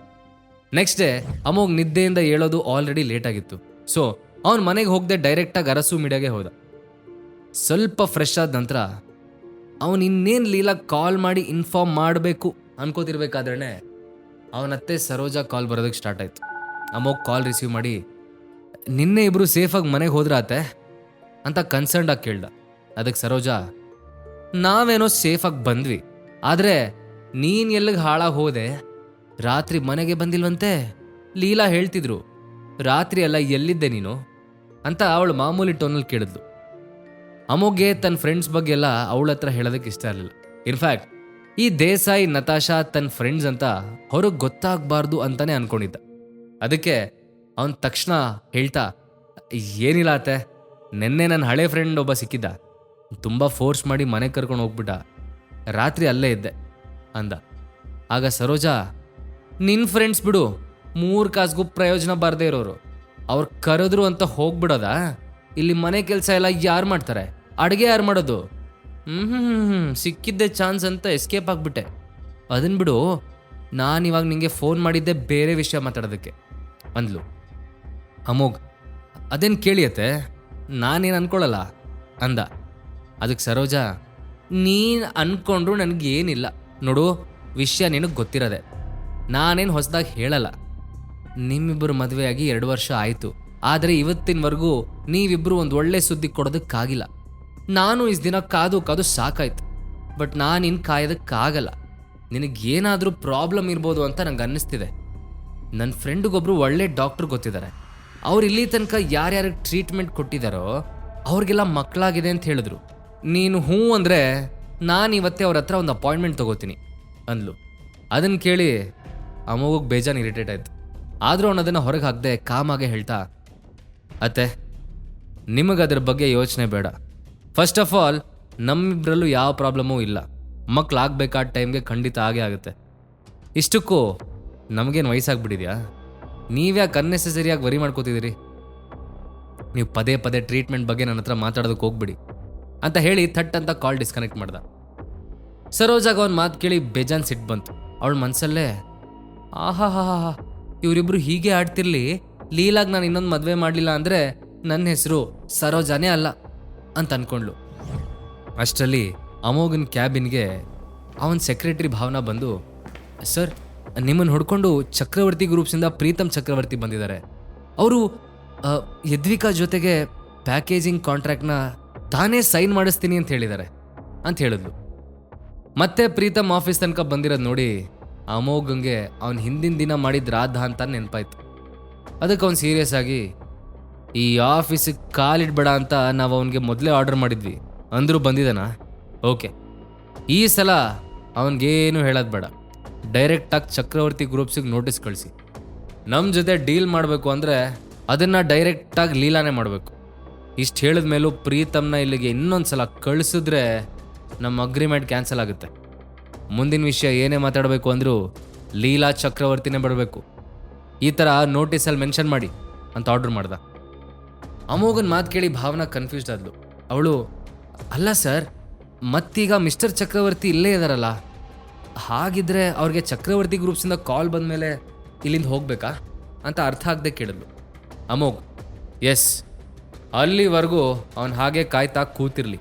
[SPEAKER 6] ನೆಕ್ಸ್ಟ್ ಡೇ ಅಮೋಘ್ ನಿದ್ದೆಯಿಂದ ಹೇಳೋದು ಆಲ್ರೆಡಿ ಲೇಟ್ ಆಗಿತ್ತು. ಸೊ ಅವನ ಮನೆಗೆ ಹೋಗದೆ ಡೈರೆಕ್ಟಾಗಿ ಅರಸು ಮೀಡಿಯಾಗೆ ಹೋದ. ಸ್ವಲ್ಪ ಫ್ರೆಶ್ ಆದ ನಂತರ ಅವನು ಇನ್ನೇನು ಲೀಲಾ ಕಾಲ್ ಮಾಡಿ ಇನ್ಫಾರ್ಮ್ ಮಾಡಬೇಕು ಅನ್ಕೋತಿರ್ಬೇಕಾದ್ರೆ ಅವನತ್ತೆ ಸರೋಜಾ ಕಾಲ್ ಬರೋದಕ್ಕೆ ಸ್ಟಾರ್ಟ್ ಆಯ್ತು. ಅಮೋಘ್ ಕಾಲ್ ರಿಸೀವ್ ಮಾಡಿ, ನಿನ್ನೆ ಇಬ್ಬರು ಸೇಫಾಗಿ ಮನೆಗೆ ಹೋದ್ರಾತೆ ಅಂತ ಕನ್ಸರ್ನ್ಡಾಗಿ ಕೇಳ್ದ. ಅದಕ್ಕೆ ಸರೋಜಾ, ನಾವೇನೋ ಸೇಫಾಗಿ ಬಂದ್ವಿ, ಆದರೆ ನೀನು ಎಲ್ಲಿಗೆ ಹಾಳಾಗಿ ಹೋದೆ, ರಾತ್ರಿ ಮನೆಗೆ ಬಂದಿಲ್ವಂತೆ, ಲೀಲಾ ಹೇಳ್ತಿದ್ರು, ರಾತ್ರಿ ಎಲ್ಲ ಎಲ್ಲಿದ್ದೆ ನೀನು ಅಂತ ಅವಳು ಮಾಮೂಲಿ ಟೋನಲ್ಲಿ ಕೇಳಿದ್ಲು. ಅಮೋಘ್ಗೆ ತನ್ನ ಫ್ರೆಂಡ್ಸ್ ಬಗ್ಗೆ ಎಲ್ಲ ಅವಳ ಹತ್ರ ಹೇಳೋದಕ್ಕೆ ಇಷ್ಟ ಇರಲಿಲ್ಲ. ಇನ್ಫ್ಯಾಕ್ಟ್ ಈ ದೇಸಾಯಿ ನತಾಶಾ ತನ್ನ ಫ್ರೆಂಡ್ಸ್ ಅಂತ ಹೊರಗೆ ಗೊತ್ತಾಗಬಾರ್ದು ಅಂತಾನೆ ಅನ್ಕೊಂಡಿದ್ದ. ಅದಕ್ಕೆ ಅವನ ತಕ್ಷಣ ಹೇಳ್ತಾ, ಏನಿಲ್ಲ ಅತ್ತೆ, ನೆನ್ನೆ ನನ್ನ ಹಳೆ ಫ್ರೆಂಡ್ ಒಬ್ಬ ಸಿಕ್ಕಿದ್ದ, ತುಂಬ ಫೋರ್ಸ್ ಮಾಡಿ ಮನೆಗೆ ಕರ್ಕೊಂಡು ಹೋಗ್ಬಿಟ್ಟ, ರಾತ್ರಿ ಅಲ್ಲೇ ಇದ್ದೆ ಅಂದ. ಆಗ ಸರೋಜಾ, ನಿನ್ನ ಫ್ರೆಂಡ್ಸ್ ಬಿಡು, 3 ಕಾಸಿಗೂ ಪ್ರಯೋಜನ ಬಾರದೇ ಇರೋರು, ಅವ್ರು ಕರೆದ್ರು ಅಂತ ಹೋಗ್ಬಿಡೋದಾ? ಇಲ್ಲಿ ಮನೆ ಕೆಲಸ ಎಲ್ಲ ಯಾರು ಮಾಡ್ತಾರೆ, ಅಡುಗೆ ಯಾರು ಮಾಡೋದು? ಸಿಕ್ಕಿದ್ದೆ ಚಾನ್ಸ್ ಅಂತ ಎಸ್ಕೇಪ್ ಆಗಿಬಿಟ್ಟೆ. ಅದನ್ನು ಬಿಡು, ನಾನಿವಾಗ ನಿಂಗೆ ಫೋನ್ ಮಾಡಿದ್ದೆ ಬೇರೆ ವಿಷಯ ಮಾತಾಡೋದಕ್ಕೆ ಅಂದ್ಲು. ಅಮೋಘ್, ಅದೇನು ಕೇಳಿಯತ್ತೆ, ನಾನೇನು ಅನ್ಕೊಳ್ಳಲ್ಲ ಅಂದ. ಅದಕ್ಕೆ ಸರೋಜಾ, ನೀನು ಅನ್ಕೊಂಡ್ರು ನನಗೇನಿಲ್ಲ ನೋಡು, ವಿಷಯ ನಿನಗೆ ಗೊತ್ತಿರೋದೆ, ನಾನೇನು ಹೊಸದಾಗಿ ಹೇಳಲ್ಲ. ನಿಮ್ಮಿಬ್ಬರು ಮದುವೆಯಾಗಿ 2 ವರ್ಷ ಆಯಿತು, ಆದರೆ ಇವತ್ತಿನವರೆಗೂ ನೀವಿಬ್ಬರು ಒಂದು ಒಳ್ಳೆ ಸುದ್ದಿ ಕೊಡೋದಕ್ಕಾಗಿಲ್ಲ. ನಾನು ಇಷ್ಟು ದಿನ ಕಾದು ಕಾದು ಸಾಕಾಯ್ತು, ಬಟ್ ನಾನಿನ್ನು ಕಾಯೋದಕ್ಕಾಗಲ್ಲ. ನಿನಗೇನಾದರೂ ಪ್ರಾಬ್ಲಮ್ ಇರ್ಬೋದು ಅಂತ ನಂಗೆ ಅನ್ನಿಸ್ತಿದೆ. ನನ್ನ ಫ್ರೆಂಡಿಗೊಬ್ಬರು ಒಳ್ಳೆ ಡಾಕ್ಟ್ರ್ ಗೊತ್ತಿದ್ದಾರೆ, ಅವ್ರು ಇಲ್ಲಿ ತನಕ ಯಾರ್ಯಾರಿಗೆ ಟ್ರೀಟ್ಮೆಂಟ್ ಕೊಟ್ಟಿದ್ದಾರೋ ಅವ್ರಿಗೆಲ್ಲ ಮಕ್ಕಳಾಗಿದೆ ಅಂತ ಹೇಳಿದ್ರು. ನೀನು ಹ್ಞೂ ಅಂದರೆ ನಾನು ಇವತ್ತೇ ಅವ್ರ ಹತ್ರ ಒಂದು ಅಪಾಯಿಂಟ್ಮೆಂಟ್ ತೊಗೋತೀನಿ ಅಂದ್ಲು. ಅದನ್ನು ಕೇಳಿ ಅಮೋಘಗೆ ಬೇಜಾನ್ ಇರಿಟೇಟ್ ಆಯಿತು. ಆದರೂ ಅವನು ಅದನ್ನು ಹೊರಗೆ ಹಾಕದೆ ಕಾಮಾಗೆ ಹೇಳ್ತಾ, ಅತ್ತೆ, ನಿಮಗದ್ರ ಬಗ್ಗೆ ಯೋಚನೆ ಬೇಡ. ಫಸ್ಟ್ ಆಫ್ ಆಲ್ ನಮ್ಮಿಬ್ಬರಲ್ಲೂ ಯಾವ ಪ್ರಾಬ್ಲಮೂ ಇಲ್ಲ, ಮಕ್ಕಳಾಗಬೇಕಾದ ಟೈಮ್ಗೆ ಖಂಡಿತ ಆಗೇ ಆಗುತ್ತೆ. ಇಷ್ಟಕ್ಕೂ ನಮಗೇನು ವಯಸ್ಸಾಗ್ಬಿಟ್ಟಿದ್ಯಾ? ನೀವ್ಯಾಕೆ ಅನ್ನೆಸೆಸರಿಯಾಗಿ ವರಿ ಮಾಡ್ಕೋತಿದ್ದೀರಿ? ನೀವು ಪದೇ ಪದೇ ಟ್ರೀಟ್ಮೆಂಟ್ ಬಗ್ಗೆ ನನ್ನ ಹತ್ರ ಮಾತಾಡೋದಕ್ಕೆ ಹೋಗ್ಬಿಡಿ ಅಂತ ಹೇಳಿ ಥಟ್ ಅಂತ ಕಾಲ್ ಡಿಸ್ಕನೆಕ್ಟ್ ಮಾಡ್ದ. ಸರೋಜಾಗ ಅವ್ನ ಮಾತು ಕೇಳಿ ಬೇಜಾನ್ ಸಿಟ್ಟು ಬಂತು. ಅವಳ ಮನಸ್ಸಲ್ಲೇ, ಆಹಾ ಹಾ ಹಾ, ಇವರಿಬ್ರು ಹೀಗೆ ಆಡ್ತಿರ್ಲಿ, ಲೀಲಾಗ್ ನಾನು ಇನ್ನೊಂದು ಮದುವೆ ಮಾಡಲಿಲ್ಲ ಅಂದರೆ ನನ್ನ ಹೆಸರು ಸರೋಜಾನೇ ಅಲ್ಲ ಅಂತ ಅನ್ಕೊಂಡ್ಲು. ಅಷ್ಟರಲ್ಲಿ ಅಮೋಘನ್ ಕ್ಯಾಬಿನ್ಗೆ ಅವನ ಸೆಕ್ರೆಟರಿ ಭಾವನಾ ಬಂದು, ಸರ್, ನಿಮ್ಮನ್ನು ಹೊಡ್ಕೊಂಡು ಚಕ್ರವರ್ತಿ ಗ್ರೂಪ್ಸಿಂದ ಪ್ರೀತಮ್ ಚಕ್ರವರ್ತಿ ಬಂದಿದ್ದಾರೆ. ಅವರು ಯದ್ವಿಕಾ ಜೊತೆಗೆ ಪ್ಯಾಕೇಜಿಂಗ್ ಕಾಂಟ್ರಾಕ್ಟ್ನ ತಾನೇ ಸೈನ್ ಮಾಡಿಸ್ತೀನಿ ಅಂತ ಹೇಳಿದ್ದಾರೆ ಅಂತ ಹೇಳಿದ್ಲು. ಮತ್ತೆ ಪ್ರೀತಮ್ ಆಫೀಸ್ ತನಕ ಬಂದಿರೋದು ನೋಡಿ ಅಮೋಘಂಗೆ ಅವನು ಹಿಂದಿನ ದಿನ ಮಾಡಿದ ರಾಧ ಅಂತ ನೆನಪಾಯ್ತು. ಅದಕ್ಕೆ ಅವ್ನು ಸೀರಿಯಸ್ ಆಗಿ, ಈ ಆಫೀಸಿಗೆ ಕಾಲಿಡ್ಬೇಡ ಅಂತ ನಾವು ಅವನಿಗೆ ಮೊದಲೇ ಆರ್ಡರ್ ಮಾಡಿದ್ವಿ, ಅಂದರೂ ಬಂದಿದ್ದಾನ? ಓಕೆ, ಈ ಸಲ ಅವನಿಗೇನು ಹೇಳೋದು ಬೇಡ, ಡೈರೆಕ್ಟಾಗಿ ಚಕ್ರವರ್ತಿ ಗ್ರೂಪ್ಸಿಗೆ ನೋಟಿಸ್ ಕಳಿಸಿ. ನಮ್ಮ ಜೊತೆ ಡೀಲ್ ಮಾಡಬೇಕು ಅಂದರೆ ಅದನ್ನು ಡೈರೆಕ್ಟಾಗಿ ಲೀಲಾನೇ ಮಾಡಬೇಕು. ಇಷ್ಟು ಹೇಳಿದ ಮೇಲೂ ಪ್ರೀತಮ್ನ ಇಲ್ಲಿಗೆ ಇನ್ನೊಂದು ಸಲ ಕಳಿಸಿದ್ರೆ ನಮ್ಮ ಅಗ್ರಿಮೆಂಟ್ ಕ್ಯಾನ್ಸಲ್ ಆಗುತ್ತೆ. ಮುಂದಿನ ವಿಷಯ ಏನೇ ಮಾತಾಡಬೇಕು ಅಂದರೂ ಲೀಲಾ ಚಕ್ರವರ್ತಿನೇ ಬರಬೇಕು, ಈ ಥರ ನೋಟಿಸಲ್ಲಿ ಮೆನ್ಷನ್ ಮಾಡಿ ಅಂತ ಆರ್ಡ್ರ್ ಮಾಡ್ದ. ಅಮೋಘನ್ ಮಾತು ಕೇಳಿ ಭಾವನಾ ಕನ್ಫ್ಯೂಸ್ಡ್ ಆದ್ಲು. ಅವಳು, ಅಲ್ಲ ಸರ್, ಮತ್ತೀಗ ಮಿಸ್ಟರ್ ಚಕ್ರವರ್ತಿ ಇಲ್ಲೇ ಇದ್ದಾರಲ್ಲ, ಹಾಗಿದ್ರೆ ಅವ್ರಿಗೆ ಚಕ್ರವರ್ತಿ ಗ್ರೂಪ್ಸಿಂದ ಕಾಲ್ ಬಂದ ಮೇಲೆ ಇಲ್ಲಿಂದ ಹೋಗ್ಬೇಕಾ ಅಂತ ಅರ್ಥ ಆಗದೆ ಕೇಳಿದ್ಲು. ಅಮೋಘ್, ಎಸ್, ಅಲ್ಲಿವರೆಗೂ ಅವನು ಹಾಗೆ ಕಾಯ್ತಾ ಕೂತಿರ್ಲಿ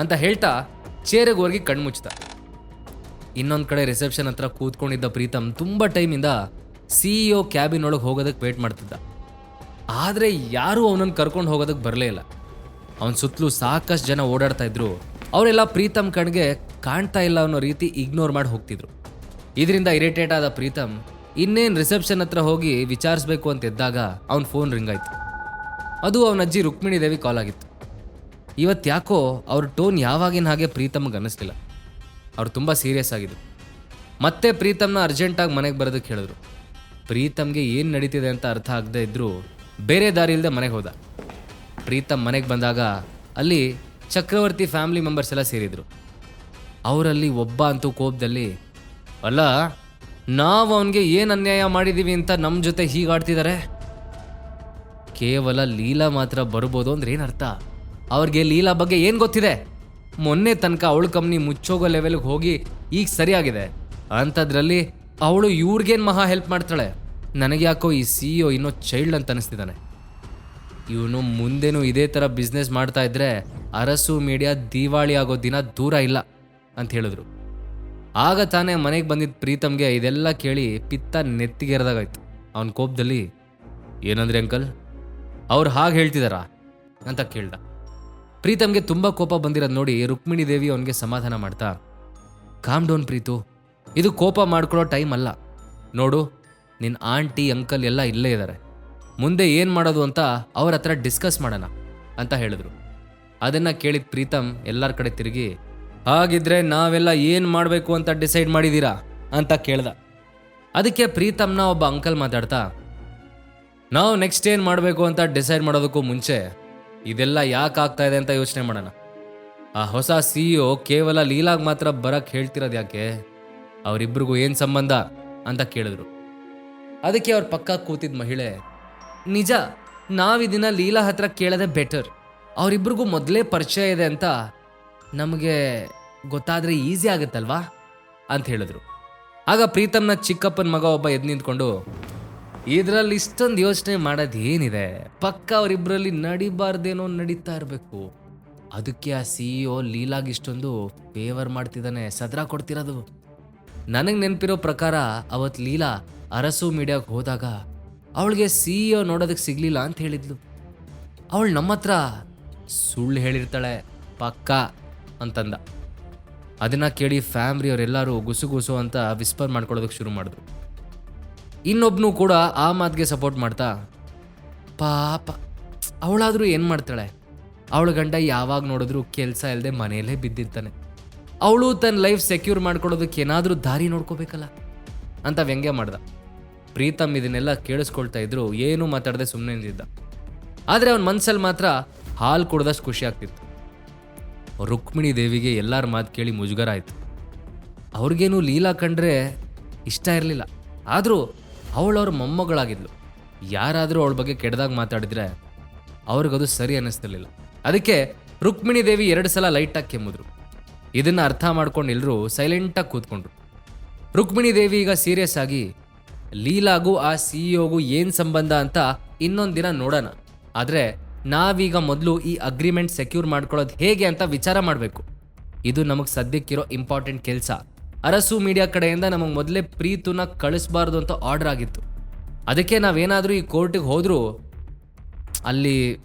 [SPEAKER 6] ಅಂತ ಹೇಳ್ತಾ ಚೇರಿಗೆ ಹೋಗಿ ಕಣ್ಮುಚ್ತ. ಇನ್ನೊಂದು ಕಡೆ ರಿಸೆಪ್ಷನ್ ಹತ್ರ ಕೂತ್ಕೊಂಡಿದ್ದ ಪ್ರೀತಮ್ ತುಂಬ ಟೈಮಿಂದ CEO ಕ್ಯಾಬಿನ್ ಒಳಗೆ ಹೋಗೋದಕ್ಕೆ ವೇಟ್ ಮಾಡ್ತಿದ್ದ. ಆದರೆ ಯಾರೂ ಅವನನ್ನು ಕರ್ಕೊಂಡು ಹೋಗೋದಕ್ಕೆ ಬರಲೇ ಇಲ್ಲ. ಅವನ ಸುತ್ತಲೂ ಸಾಕಷ್ಟು ಜನ ಓಡಾಡ್ತಾ ಇದ್ರು. ಅವರೆಲ್ಲ ಪ್ರೀತಮ್ ಕಣ್ಗೆ ಕಾಣ್ತಾ ಇಲ್ಲ ಅನ್ನೋ ರೀತಿ ಇಗ್ನೋರ್ ಮಾಡಿ ಹೋಗ್ತಿದ್ರು. ಇದರಿಂದ ಇರಿಟೇಟ್ ಆದ ಪ್ರೀತಮ್ ಇನ್ನೇನು ರಿಸೆಪ್ಷನ್ ಹತ್ರ ಹೋಗಿ ವಿಚಾರಿಸ್ಬೇಕು ಅಂತ ಇದ್ದಾಗ ಅವನ ಫೋನ್ ರಿಂಗ್ ಆಯಿತು. ಅದು ಅವನ ಅಜ್ಜಿ ರುಕ್ಮಿಣಿ ದೇವಿ ಕಾಲ್ ಆಗಿತ್ತು. ಇವತ್ತು ಯಾಕೋ ಅವ್ರ ಟೋನ್ ಯಾವಾಗಿನ ಹಾಗೆ ಪ್ರೀತಮ್ಗೆ ಅನ್ನಿಸ್ಲಿಲ್ಲ. ಅವ್ರು ತುಂಬ ಸೀರಿಯಸ್ ಆಗಿದ್ರು. ಮತ್ತೆ ಪ್ರೀತಮ್ನ ಅರ್ಜೆಂಟಾಗಿ ಮನೆಗೆ ಬರೋದಕ್ಕೆ ಹೇಳಿದ್ರು. ಪ್ರೀತಮ್ಗೆ ಏನು ನಡೀತಿದೆ ಅಂತ ಅರ್ಥ ಆಗದೆ ಇದ್ದರೂ ಬೇರೆ ದಾರಿ ಇಲ್ಲದೆ ಮನೆಗೆ ಹೋದ. ಪ್ರೀತಮ್ ಮನೆಗೆ ಬಂದಾಗ ಅಲ್ಲಿ ಚಕ್ರವರ್ತಿ ಫ್ಯಾಮಿಲಿ ಮೆಂಬರ್ಸ್ ಎಲ್ಲ ಸೇರಿದ್ರು. ಅವರಲ್ಲಿ ಒಬ್ಬ ಅಂತೂ ಕೋಪದಲ್ಲಿ, ಅಲ್ಲ, ನಾವು ಅವನಿಗೆ ಏನು ಅನ್ಯಾಯ ಮಾಡಿದ್ದೀವಿ ಅಂತ ನಮ್ಮ ಜೊತೆ ಹೀಗಾಡ್ತಿದ್ದಾರೆ? ಕೇವಲ ಲೀಲಾ ಮಾತ್ರ ಬರ್ಬೋದು ಅಂದ್ರೆ ಏನರ್ಥ? ಅವ್ರಿಗೆ ಲೀಲಾ ಬಗ್ಗೆ ಏನು ಗೊತ್ತಿದೆ? ಮೊನ್ನೆ ತನಕ ಅವಳ ಕಂಪ್ನಿ ಮುಚ್ಚೋಗೋ ಲೆವೆಲ್ಗೆ ಹೋಗಿ ಈಗ ಸರಿಯಾಗಿದೆ ಅಂಥದ್ರಲ್ಲಿ ಅವಳು ಇವ್ರಿಗೇನು ಮಹಾ ಹೆಲ್ಪ್ ಮಾಡ್ತಾಳೆ? ನನಗೆ ಯಾಕೋ ಈ CEO ಇನ್ನೂ ಚೈಲ್ಡ್ ಅಂತ ಅನಿಸ್ತಿದ್ದಾನೆ. ಇವನು ಮುಂದೆನೂ ಇದೇ ಥರ ಬಿಸ್ನೆಸ್ ಮಾಡ್ತಾ ಇದ್ರೆ ಅರಸು ಮೀಡಿಯಾ ದಿವಾಳಿ ಆಗೋ ದಿನ ದೂರ ಇಲ್ಲ ಅಂತ ಹೇಳಿದ್ರು. ಆಗ ತಾನೇ ಮನೆಗೆ ಬಂದಿದ್ದ ಪ್ರೀತಮ್ಗೆ ಇದೆಲ್ಲ ಕೇಳಿ ಪಿತ್ತ ನೆತ್ತಿಗೆರೆದಾಗಾಯ್ತು. ಅವನ ಕೋಪದಲ್ಲಿ, ಏನಂದ್ರೆ ಅಂಕಲ್, ಅವ್ರು ಹಾಗೆ ಹೇಳ್ತಿದಾರಾ ಅಂತ ಕೇಳ್ದ. ಪ್ರೀತಮ್ಗೆ ತುಂಬ ಕೋಪ ಬಂದಿರೋದು ನೋಡಿ ರುಕ್ಮಿಣಿ ದೇವಿ ಅವನಿಗೆ ಸಮಾಧಾನ ಮಾಡ್ತಾ, ಕಾಮ್ ಡೌನ್ ಪ್ರೀತು, ಇದು ಕೋಪ ಮಾಡ್ಕೊಳ್ಳೋ ಟೈಮ್ ಅಲ್ಲ. ನೋಡು, ನಿನ್ನ ಆಂಟಿ ಅಂಕಲ್ ಎಲ್ಲ ಇಲ್ಲೇ ಇದ್ದಾರೆ, ಮುಂದೆ ಏನು ಮಾಡೋದು ಅಂತ ಅವ್ರ ಹತ್ರ ಡಿಸ್ಕಸ್ ಮಾಡೋಣ ಅಂತ ಹೇಳಿದ್ರು. ಅದನ್ನು ಕೇಳಿದ ಪ್ರೀತಮ್ ಎಲ್ಲರ ಕಡೆ ತಿರುಗಿ, ಹಾಗಿದ್ರೆ ನಾವೆಲ್ಲ ಏನು ಮಾಡಬೇಕು ಅಂತ ಡಿಸೈಡ್ ಮಾಡಿದ್ದೀರಾ ಅಂತ ಕೇಳ್ದ. ಅದಕ್ಕೆ ಪ್ರೀತಮ್ನ ಒಬ್ಬ ಅಂಕಲ್ ಮಾತಾಡ್ತಾ, ನಾವು ನೆಕ್ಸ್ಟ್ ಏನು ಮಾಡಬೇಕು ಅಂತ ಡಿಸೈಡ್ ಮಾಡೋದಕ್ಕೂ ಮುಂಚೆ ಇದೆಲ್ಲ ಯಾಕೆ ಆಗ್ತಾ ಇದೆ ಅಂತ ಯೋಚನೆ ಮಾಡೋಣ. ಆ ಹೊಸ CEO ಕೇವಲ ಲೀಲಾಗ್ ಮಾತ್ರ ಬರಕ್ಕೆ ಹೇಳ್ತಿರೋದು ಯಾಕೆ? ಅವರಿಬ್ಬರಿಗೂ ಏನು ಸಂಬಂಧ ಅಂತ ಕೇಳಿದ್ರು. ಅದಕ್ಕೆ ಅವ್ರ ಪಕ್ಕ ಕೂತಿದ್ದ ಮಹಿಳೆ, ನಿಜ, ನಾವಿದನ್ನ ಲೀಲಾ ಹತ್ರ ಕೇಳೋದೇ ಬೆಟರ್. ಅವರಿಬ್ರಿಗೂ ಮೊದಲೇ ಪರಿಚಯ ಇದೆ ಅಂತ ನಮಗೆ ಗೊತ್ತಾದರೆ ಈಸಿ ಆಗುತ್ತಲ್ವಾ ಅಂತ ಹೇಳಿದ್ರು. ಆಗ ಪ್ರೀತಮ್ನ ಚಿಕ್ಕಪ್ಪನ ಮಗ ಒಬ್ಬ ಎದ್ದು ನಿಂತ್ಕೊಂಡು, ಇದರಲ್ಲಿ ಇಷ್ಟೊಂದು ಯೋಚನೆ ಮಾಡೋದು ಏನಿದೆ, ಪಕ್ಕ ಅವರಿಬ್ಬರಲ್ಲಿ ನಡಿಬಾರ್ದೇನೋ ನಡೀತಾ ಇರಬೇಕು. ಅದಕ್ಕೆ ಆ CEO ಲೀಲಾಗಿ ಇಷ್ಟೊಂದು ಫೇವರ್ ಮಾಡ್ತಿದ್ದಾನೆ, ಸದ್ರಾ ಕೊಡ್ತಿರೋದು. ನನಗೆ ನೆನಪಿರೋ ಪ್ರಕಾರ ಅವತ್ತು ಲೀಲಾ ಅರಸು ಮೀಡಿಯಾಗೆ ಹೋದಾಗ ಅವಳಿಗೆ CEO ನೋಡೋದಕ್ಕೆ ಸಿಗಲಿಲ್ಲ ಅಂತ ಹೇಳಿದ್ಲು. ಅವಳು ನಮ್ಮ ಹತ್ರ ಸುಳ್ಳು ಹೇಳಿರ್ತಾಳೆ ಪಕ್ಕ ಅಂತಂದ. ಅದನ್ನು ಕೇಳಿ ಫ್ಯಾಮ್ಲಿಯವರೆಲ್ಲರೂ ಗುಸು ಅಂತ ವಿಸ್ಪರ್ ಮಾಡ್ಕೊಳ್ಳೋದಕ್ಕೆ ಶುರು ಮಾಡಿದ್ರು. ಇನ್ನೊಬ್ಬನು ಕೂಡ ಆ ಮಾತಿಗೆ ಸಪೋರ್ಟ್ ಮಾಡ್ತಾ, ಪಾಪ ಅವಳಾದರೂ ಏನು ಮಾಡ್ತಾಳೆ, ಅವಳ ಗಂಡ ಯಾವಾಗ ನೋಡಿದ್ರು ಕೆಲಸ ಇಲ್ಲದೆ ಮನೆಯಲ್ಲೇ ಬಿದ್ದಿರ್ತಾನೆ, ಅವಳು ತನ್ನ ಲೈಫ್ ಸೆಕ್ಯೂರ್ ಮಾಡ್ಕೊಳ್ಳೋದಕ್ಕೆ ಏನಾದರೂ ದಾರಿ ನೋಡ್ಕೋಬೇಕಲ್ಲ ಅಂತ ವ್ಯಂಗ್ಯ ಮಾಡ್ದ. ಪ್ರೀತಮ್ ಇದನ್ನೆಲ್ಲ ಕೇಳಿಸ್ಕೊಳ್ತಾ ಇದ್ರು, ಏನೂ ಮಾತಾಡದೆ ಸುಮ್ಮನೆ ನಿಂತಿದ್ದ. ಆದರೆ ಅವನ ಮನಸ್ಸಲ್ಲಿ ಮಾತ್ರ ಹಾಲು ಕುಡ್ದಷ್ಟು ಖುಷಿ ಆಗ್ತಿತ್ತು. ರುಕ್ಮಿಣಿ ದೇವಿಗೆ ಎಲ್ಲರ ಮಾತು ಕೇಳಿ ಮುಜುಗರ ಆಯಿತು. ಅವ್ರಿಗೇನು ಲೀಲಾ ಕಂಡ್ರೆ ಇಷ್ಟ ಇರಲಿಲ್ಲ, ಆದರೂ ಅವಳವ್ರ ಮೊಮ್ಮಗಳಾಗಿದ್ಲು. ಯಾರಾದರೂ ಅವಳ ಬಗ್ಗೆ ಕೆಟ್ಟದಾಗ ಮಾತಾಡಿದ್ರೆ ಅವ್ರಿಗದು ಸರಿ ಅನ್ನಿಸ್ತಿರ್ಲಿಲ್ಲ. ಅದಕ್ಕೆ ರುಕ್ಮಿಣಿ ದೇವಿ 2 ಸಲ ಲೈಟಾಗಿ ಕೆಮ್ಮಿದ್ರು. ಇದನ್ನು ಅರ್ಥ ಮಾಡ್ಕೊಂಡು ಎಲ್ಲರೂ ಸೈಲೆಂಟಾಗಿ ಕೂತ್ಕೊಂಡ್ರು. ರುಕ್ಮಿಣಿ ದೇವಿ ಈಗ ಸೀರಿಯಸ್ ಆಗಿ, ಲೀಲಾಗೂ ಆ CEOಗೂ ಏನು ಸಂಬಂಧ ಅಂತ ಇನ್ನೊಂದು ದಿನ ನೋಡೋಣ, ಆದರೆ ನಾವೀಗ ಮೊದಲು ಈ ಅಗ್ರಿಮೆಂಟ್ ಸೆಕ್ಯೂರ್ ಮಾಡ್ಕೊಳ್ಳೋದು ಹೇಗೆ ಅಂತ ವಿಚಾರ ಮಾಡಬೇಕು. ಇದು ನಮಗೆ ಸದ್ಯಕ್ಕಿರೋ ಇಂಪಾರ್ಟೆಂಟ್ ಕೆಲಸ. ಅರಸು ಮೀಡಿಯಾ ಕಡೆಯಿಂದ ನಮಗೆ ಮೊದಲೇ ಪ್ರೀತುನ ಕಳಿಸ್ಬಾರ್ದು ಅಂತ ಆರ್ಡರ್ ಆಗಿತ್ತು. ಅದಕ್ಕೆ ನಾವೇನಾದರೂ ಈ ಕೋರ್ಟಿಗೆ ಹೋದರೂ ಅಲ್ಲಿ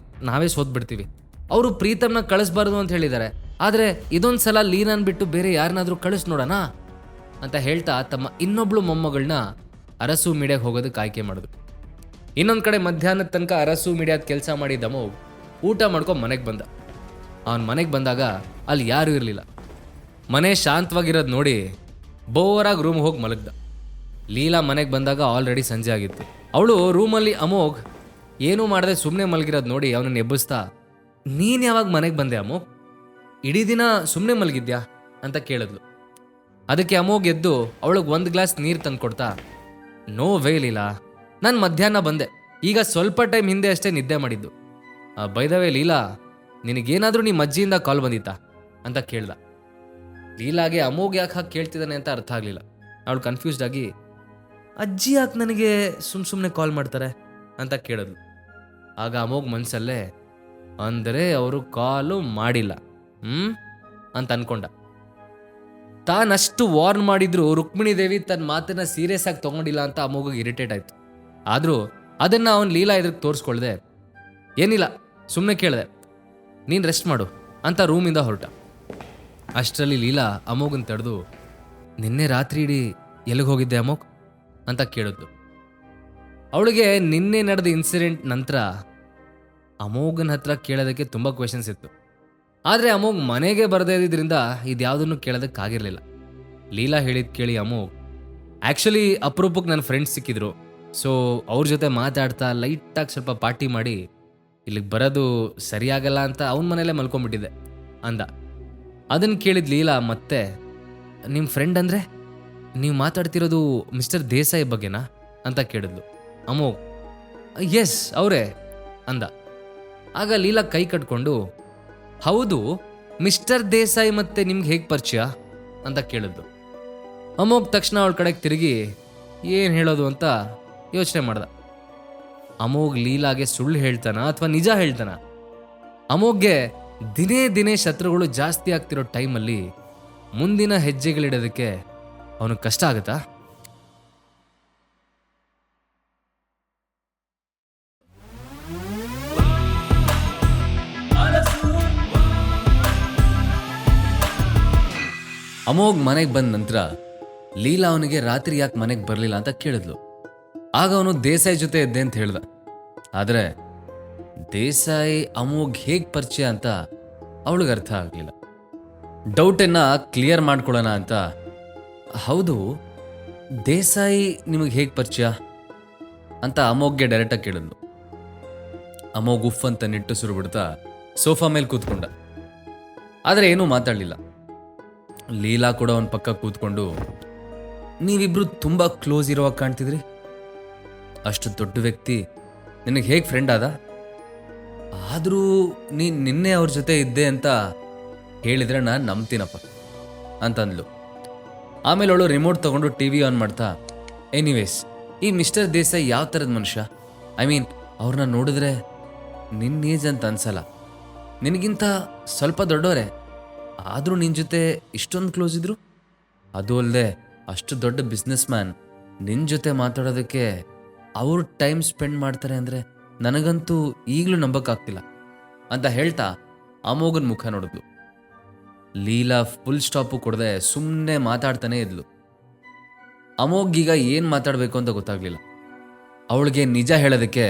[SPEAKER 6] ನಾವೇ ಸೋತ್ಬಿಡ್ತೀವಿ. ಅವರು ಪ್ರೀತಮ್ನ ಕಳಿಸ್ಬಾರ್ದು ಅಂತ ಹೇಳಿದ್ದಾರೆ, ಆದರೆ ಇದೊಂದು ಸಲ ಲೀನಾನ್ ಬಿಟ್ಟು ಬೇರೆ ಯಾರನ್ನಾದರೂ ಕಳಿಸ್ ನೋಡೋಣ ಅಂತ ಹೇಳ್ತಾ ತಮ್ಮ ಇನ್ನೊಬ್ಳು ಮೊಮ್ಮಗಳನ್ನ ಅರಸು ಮೀಡಿಯಾಗೆ ಹೋಗೋದಕ್ಕೆ ಆಯ್ಕೆ ಮಾಡಿದ್ರು. ಇನ್ನೊಂದು ಕಡೆ ಮಧ್ಯಾಹ್ನದ ತನಕ ಅರಸು ಮೀಡಿಯಾದ ಕೆಲಸ ಮಾಡಿದ ಅಮೋಘ್ ಊಟ ಮಾಡ್ಕೊಂಡು ಮನೆಗೆ ಬಂದ. ಅವನ ಮನೆಗೆ ಬಂದಾಗ ಅಲ್ಲಿ ಯಾರೂ ಇರಲಿಲ್ಲ. ಮನೆ ಶಾಂತವಾಗಿರೋದು ನೋಡಿ ಬೋರಾಗಿ ರೂಮ್ ಹೋಗಿ ಮಲಗ್ದ. ಲೀಲಾ ಮನೆಗೆ ಬಂದಾಗ ಆಲ್ರೆಡಿ ಸಂಜೆ ಆಗಿತ್ತು. ಅವಳು ರೂಮಲ್ಲಿ ಅಮೋಘ್ ಏನೂ ಮಾಡದೆ ಸುಮ್ಮನೆ ಮಲಗಿರೋದು ನೋಡಿ ಅವನನ್ನು ಎಬ್ಬಿಸ್ತಾ, ನೀನು ಯಾವಾಗ ಮನೆಗೆ ಬಂದೆ ಅಮೋಘ್? ಇಡೀ ದಿನ ಸುಮ್ಮನೆ ಮಲಗಿದ್ಯಾ ಅಂತ ಕೇಳಿದ್ಲು. ಅದಕ್ಕೆ ಅಮೋಘ್ ಎದ್ದು ಅವಳಿಗೆ 1 ಗ್ಲಾಸ್ ನೀರು ತಂದು ಕೊಡ್ತಾ, ನೋ ವೇ ಲೀಲಾ, ನಾನು ಮಧ್ಯಾಹ್ನ ಬಂದೆ, ಈಗ ಸ್ವಲ್ಪ ಟೈಮ್ ಹಿಂದೆ ಅಷ್ಟೇ ನಿದ್ದೆ ಮಾಡಿದ್ದು. ಬೈ ದ ವೇ ಲೀಲಾ, ನಿನಗೇನಾದರೂ ನಿಮ್ಮ ಅಜ್ಜಿಯಿಂದ ಕಾಲ್ ಬಂದಿತ್ತಾ ಅಂತ ಕೇಳ್ದ. ಲೀಲಾಗೆ ಅಮೋಘ್ ಯಾಕೆ ಹಾಗೆ ಕೇಳ್ತಿದ್ದಾನೆ ಅಂತ ಅರ್ಥ ಆಗಲಿಲ್ಲ. ಅವಳು ಕನ್ಫ್ಯೂಸ್ಡ್ ಆಗಿ, ಅಜ್ಜಿ ಯಾಕೆ ನನಗೆ ಸುಮ್ಮನೆ ಕಾಲ್ ಮಾಡ್ತಾರೆ ಅಂತ ಕೇಳಿದ್ಲು. ಆಗ ಅಮೋಘ್ ಮನಸ್ಸಲ್ಲೇ, ಅಂದರೆ ಅವರು ಕಾಲು ಮಾಡಿಲ್ಲ ಅಂತ ಅನ್ಕೊಂಡ. ತಾನಷ್ಟು ವಾರ್ನ್ ಮಾಡಿದ್ರು ರುಕ್ಮಿಣಿ ದೇವಿ ತನ್ನ ಮಾತನ್ನ ಸೀರಿಯಸ್ ಆಗಿ ತೊಗೊಂಡಿಲ್ಲ ಅಂತ ಅಮೋಘಿಗೆ ಇರಿಟೇಟ್ ಆಯಿತು. ಆದರೂ ಅದನ್ನು ಅವನು ಲೀಲಾ ಎದುರಿಗೆ ತೋರಿಸ್ಕೊಳ್ದೆ, ಏನಿಲ್ಲ ಸುಮ್ಮನೆ ಕೇಳಿದೆ, ನೀನು ರೆಸ್ಟ್ ಮಾಡು ಅಂತ ರೂಮಿಂದ ಹೊರಟ. ಅಷ್ಟರಲ್ಲಿ ಲೀಲಾ ಅಮೋಘನ್ ತಡೆದು, ನಿನ್ನೆ ರಾತ್ರಿ ಇಡೀ ಎಲ್ಲಿಗೆ ಹೋಗಿದ್ದೆ ಅಮೋಘ್ ಅಂತ ಕೇಳಿದ್ಲು. ಅವಳಿಗೆ ನಿನ್ನೆ ನಡೆದ ಇನ್ಸಿಡೆಂಟ್ ನಂತರ ಅಮೋಘನ ಹತ್ರ ಕೇಳೋದಕ್ಕೆ ತುಂಬ ಕ್ವೆಶನ್ಸ್ ಇತ್ತು. ಆದರೆ ಅಮೋಘ್ ಮನೆಗೆ ಬರದೇ ಇದ್ದಿದ್ದರಿಂದ ಇದ್ಯಾವುದನ್ನು ಕೇಳೋದಕ್ಕಾಗಿರಲಿಲ್ಲ. ಲೀಲಾ ಹೇಳಿದ್ ಕೇಳಿ ಅಮೋಘ್, ಆ್ಯಕ್ಚುಲಿ ಅಪರೂಪಕ್ಕೆ ನನ್ನ ಫ್ರೆಂಡ್ಸ್ ಸಿಕ್ಕಿದ್ರು, ಸೊ ಅವ್ರ ಜೊತೆ ಮಾತಾಡ್ತಾ ಲೈಟಾಗಿ ಸ್ವಲ್ಪ ಪಾರ್ಟಿ ಮಾಡಿ ಇಲ್ಲಿಗೆ ಬರೋದು ಸರಿಯಾಗಲ್ಲ ಅಂತ ಅವನ ಮನೇಲೆ ಮಲ್ಕೊಂಡ್ಬಿಟ್ಟಿದ್ದೆ ಅಂದ. ಅದನ್ನು ಕೇಳಿದ ಲೀಲಾ ಮತ್ತೆ, ನಿಮ್ಮ ಫ್ರೆಂಡ್ ಅಂದರೆ ನೀವು ಮಾತಾಡ್ತಿರೋದು ಮಿಸ್ಟರ್ ದೇಸಾಯಿ ಬಗ್ಗೆನಾ ಅಂತ ಕೇಳಿದ್ಲು. ಅಮೋಘ್, ಎಸ್ ಅವರೇ ಅಂದ. ಆಗ ಲೀಲಾ ಕೈ ಕಟ್ಕೊಂಡು, ಹೌದು, ಮಿಸ್ಟರ್ ದೇಸಾಯಿ ಮತ್ತೆ ನಿಮ್ಗೆ ಹೇಗೆ ಪರಿಚಯ ಅಂತ ಕೇಳಿದ್ಲು. ಅಮೋಘ್ ತಕ್ಷಣ ಅವಳ ಕಡೆಗೆ ತಿರುಗಿ ಏನು ಹೇಳೋದು ಅಂತ ಯೋಚನೆ ಮಾಡ್ದ. ಅಮೋಘ್ ಲೀಲಾಗೆ ಸುಳ್ಳು ಹೇಳ್ತಾನ ಅಥವಾ ನಿಜ ಹೇಳ್ತಾನ? ಅಮೋಘ್ಗೆ ದಿನೇ ದಿನೇ ಶತ್ರುಗಳು ಜಾಸ್ತಿ ಆಗ್ತಿರೋ ಟೈಮಲ್ಲಿ ಮುಂದಿನ ಹೆಜ್ಜೆಗಳಿಡೋದಕ್ಕೆ ಅವನಿಗೆ ಕಷ್ಟ ಆಗುತ್ತಾ? ಅಮೋಘ್ ಮನೆಗೆ ಬಂದ ನಂತರ ಲೀಲಾ ಅವನಿಗೆ ರಾತ್ರಿ ಯಾಕೆ ಮನೆಗೆ ಬರಲಿಲ್ಲ ಅಂತ ಕೇಳಿದ್ಲು. ಆಗ ಅವನು ದೇಸಾಯಿ ಜೊತೆ ಇದ್ದೆ ಅಂತ ಹೇಳ್ದ. ಆದರೆ ದೇಸಾಯಿ ಅಮೋಘ್ ಹೇಗೆ ಪರಿಚಯ ಅಂತ ಅವಳಿಗೆ ಅರ್ಥ ಆಗಲಿಲ್ಲ. ಡೌಟನ್ನು ಕ್ಲಿಯರ್ ಮಾಡ್ಕೊಳ್ಳೋಣ ಅಂತ, ಹೌದು ದೇಸಾಯಿ ನಿಮಗೆ ಹೇಗೆ ಪರಿಚಯ ಅಂತ ಅಮೋಘ್ಗೆ ಡೈರೆಕ್ಟಾಗಿ ಕೇಳಿದ್ಲು. ಅಮೋಘ್ ಉಫ್ ಅಂತ ನಿಟ್ಟುಸಿರು ಬಿಡ್ತಾ ಸೋಫಾ ಮೇಲೆ ಕೂತ್ಕೊಂಡ. ಆದರೆ ಏನೂ ಮಾತಾಡಲಿಲ್ಲ. ಲೀಲಾ ಕೂಡ ಅವನ ಪಕ್ಕ ಕೂತ್ಕೊಂಡು, ನೀವಿಬ್ರು ತುಂಬ ಕ್ಲೋಸ್ ಇರೋವಾಗ ಕಾಣ್ತಿದ್ರಿ, ಅಷ್ಟು ದೊಡ್ಡ ವ್ಯಕ್ತಿ ನಿನಗೆ ಹೇಗೆ ಫ್ರೆಂಡ್ ಆದ? ಆದರೂ ನೀನು ನಿನ್ನೆ ಅವ್ರ ಜೊತೆ ಇದ್ದೆ ಅಂತ ಹೇಳಿದ್ರೆ ನಾನು ನಂಬ್ತೀನಪ್ಪ ಅಂತಂದ್ಲು. ಆಮೇಲೆ ಅವಳು ರಿಮೋಟ್ ತಗೊಂಡು ಟಿ ವಿ ಆನ್ ಮಾಡ್ತಾ, ಎನಿವೇಸ್ ಈ ಮಿಸ್ಟರ್ ದೇಸಾಯಿ ಯಾವ ಥರದ ಮನುಷ್ಯ? ಐ ಮೀನ್ ಅವ್ರನ್ನ ನೋಡಿದ್ರೆ ನಿನ್ನ ಏಜ್ ಅಂತ ಅನ್ಸಲ್ಲ, ನಿನಗಿಂತ ಸ್ವಲ್ಪ ದೊಡ್ಡವರೇ, ಆದರೂ ನಿನ್ನ ಜೊತೆ ಇಷ್ಟೊಂದು ಕ್ಲೋಸ್ ಇದ್ರು. ಅದು ಅಲ್ಲದೆ ಅಷ್ಟು ದೊಡ್ಡ ಬಿಸ್ನೆಸ್ ಮ್ಯಾನ್ ನಿನ್ನ ಜೊತೆ ಮಾತಾಡೋದಕ್ಕೆ ಅವರು ಟೈಮ್ ಸ್ಪೆಂಡ್ ಮಾಡ್ತಾರೆ ಅಂದರೆ ನನಗಂತೂ ಈಗಲೂ ನಂಬಕ್ಕಾಗ್ತಿಲ್ಲ ಅಂತ ಹೇಳ್ತಾ ಅಮೋಘನ ಮುಖ ನೋಡಿದ್ಲು. ಲೀಲಾ ಫುಲ್ ಸ್ಟಾಪು ಕೊಡದೆ ಸುಮ್ಮನೆ ಮಾತಾಡ್ತಾನೆ ಇದ್ಲು. ಅಮೋಘೀಗ ಏನು ಮಾತಾಡಬೇಕು ಅಂತ ಗೊತ್ತಾಗ್ಲಿಲ್ಲ. ಅವಳಿಗೆ ನಿಜ ಹೇಳೋದಕ್ಕೆ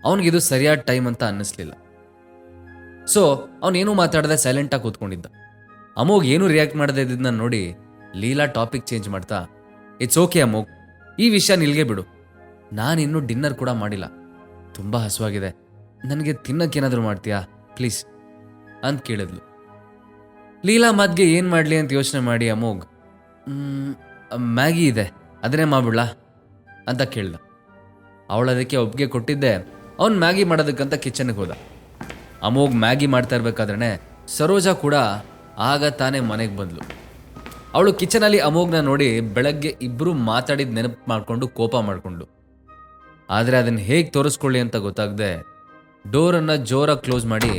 [SPEAKER 6] ಅವನಿಗಿದು ಸರಿಯಾದ ಟೈಮ್ ಅಂತ ಅನ್ನಿಸ್ಲಿಲ್ಲ. ಸೊ ಅವನೇನೂ ಮಾತಾಡದೆ ಸೈಲೆಂಟಾಗಿ ಕೂತ್ಕೊಂಡಿದ್ದ. ಅಮೋಘ್ ಏನೂ ರಿಯಾಕ್ಟ್ ಮಾಡದೆ ಇದ್ದನ್ನ ನೋಡಿ ಲೀಲಾ ಟಾಪಿಕ್ ಚೇಂಜ್ ಮಾಡ್ತಾ, ಇಟ್ಸ್ ಓಕೆ ಅಮೋಘ್, ಈ ವಿಷಯ ನಿಲ್ಗೆ ಬಿಡು, ನಾನಿನ್ನೂ ಡಿನ್ನರ್ ಕೂಡ ಮಾಡಿಲ್ಲ, ತುಂಬ ಹಸುವಾಗಿದೆ, ನನಗೆ ತಿನ್ನೋಕ್ಕೇನಾದರೂ ಮಾಡ್ತೀಯಾ ಪ್ಲೀಸ್ ಅಂತ ಕೇಳಿದ್ಲು. ಲೀಲಾ ಮಾತ್ಗೆ ಏನು ಮಾಡಲಿ ಅಂತ ಯೋಚನೆ ಮಾಡಿ ಅಮೋಘ್, ಮ್ಯಾಗಿ ಇದೆ ಅದನ್ನೇ ಮಾಡ್ಬಿಡ್ಲಾ ಅಂತ ಕೇಳ್ದ. ಅವಳದಕ್ಕೆ ಒಪ್ಪಿಗೆ ಕೊಟ್ಟಿದ್ದೆ. ಅವ್ನು ಮ್ಯಾಗಿ ಮಾಡೋದಕ್ಕಂತ ಕಿಚನ್ಗೆ ಹೋದ. ಅಮೋಘ್ ಮ್ಯಾಗಿ ಮಾಡ್ತಾ ಇರ್ಬೇಕಾದ್ರೆ ಸರೋಜಾ ಕೂಡ ಆಗ ತಾನೇ ಮನೆಗೆ ಬಂದ್ಲು. ಅವಳು ಕಿಚನಲ್ಲಿ ಅಮೋಘ್ನ ನೋಡಿ ಬೆಳಗ್ಗೆ ಇಬ್ಬರು ಮಾತಾಡಿದ ನೆನಪು ಮಾಡಿಕೊಂಡು ಕೋಪ ಮಾಡಿಕೊಂಡು, ಆದರೆ ಅದನ್ನು ಹೇಗೆ ತೋರಿಸ್ಕೊಳ್ಳಿ ಅಂತ ಗೊತ್ತಾಗದೆ ಡೋರನ್ನು ಜೋರಾಗಿ ಕ್ಲೋಸ್ ಮಾಡಿ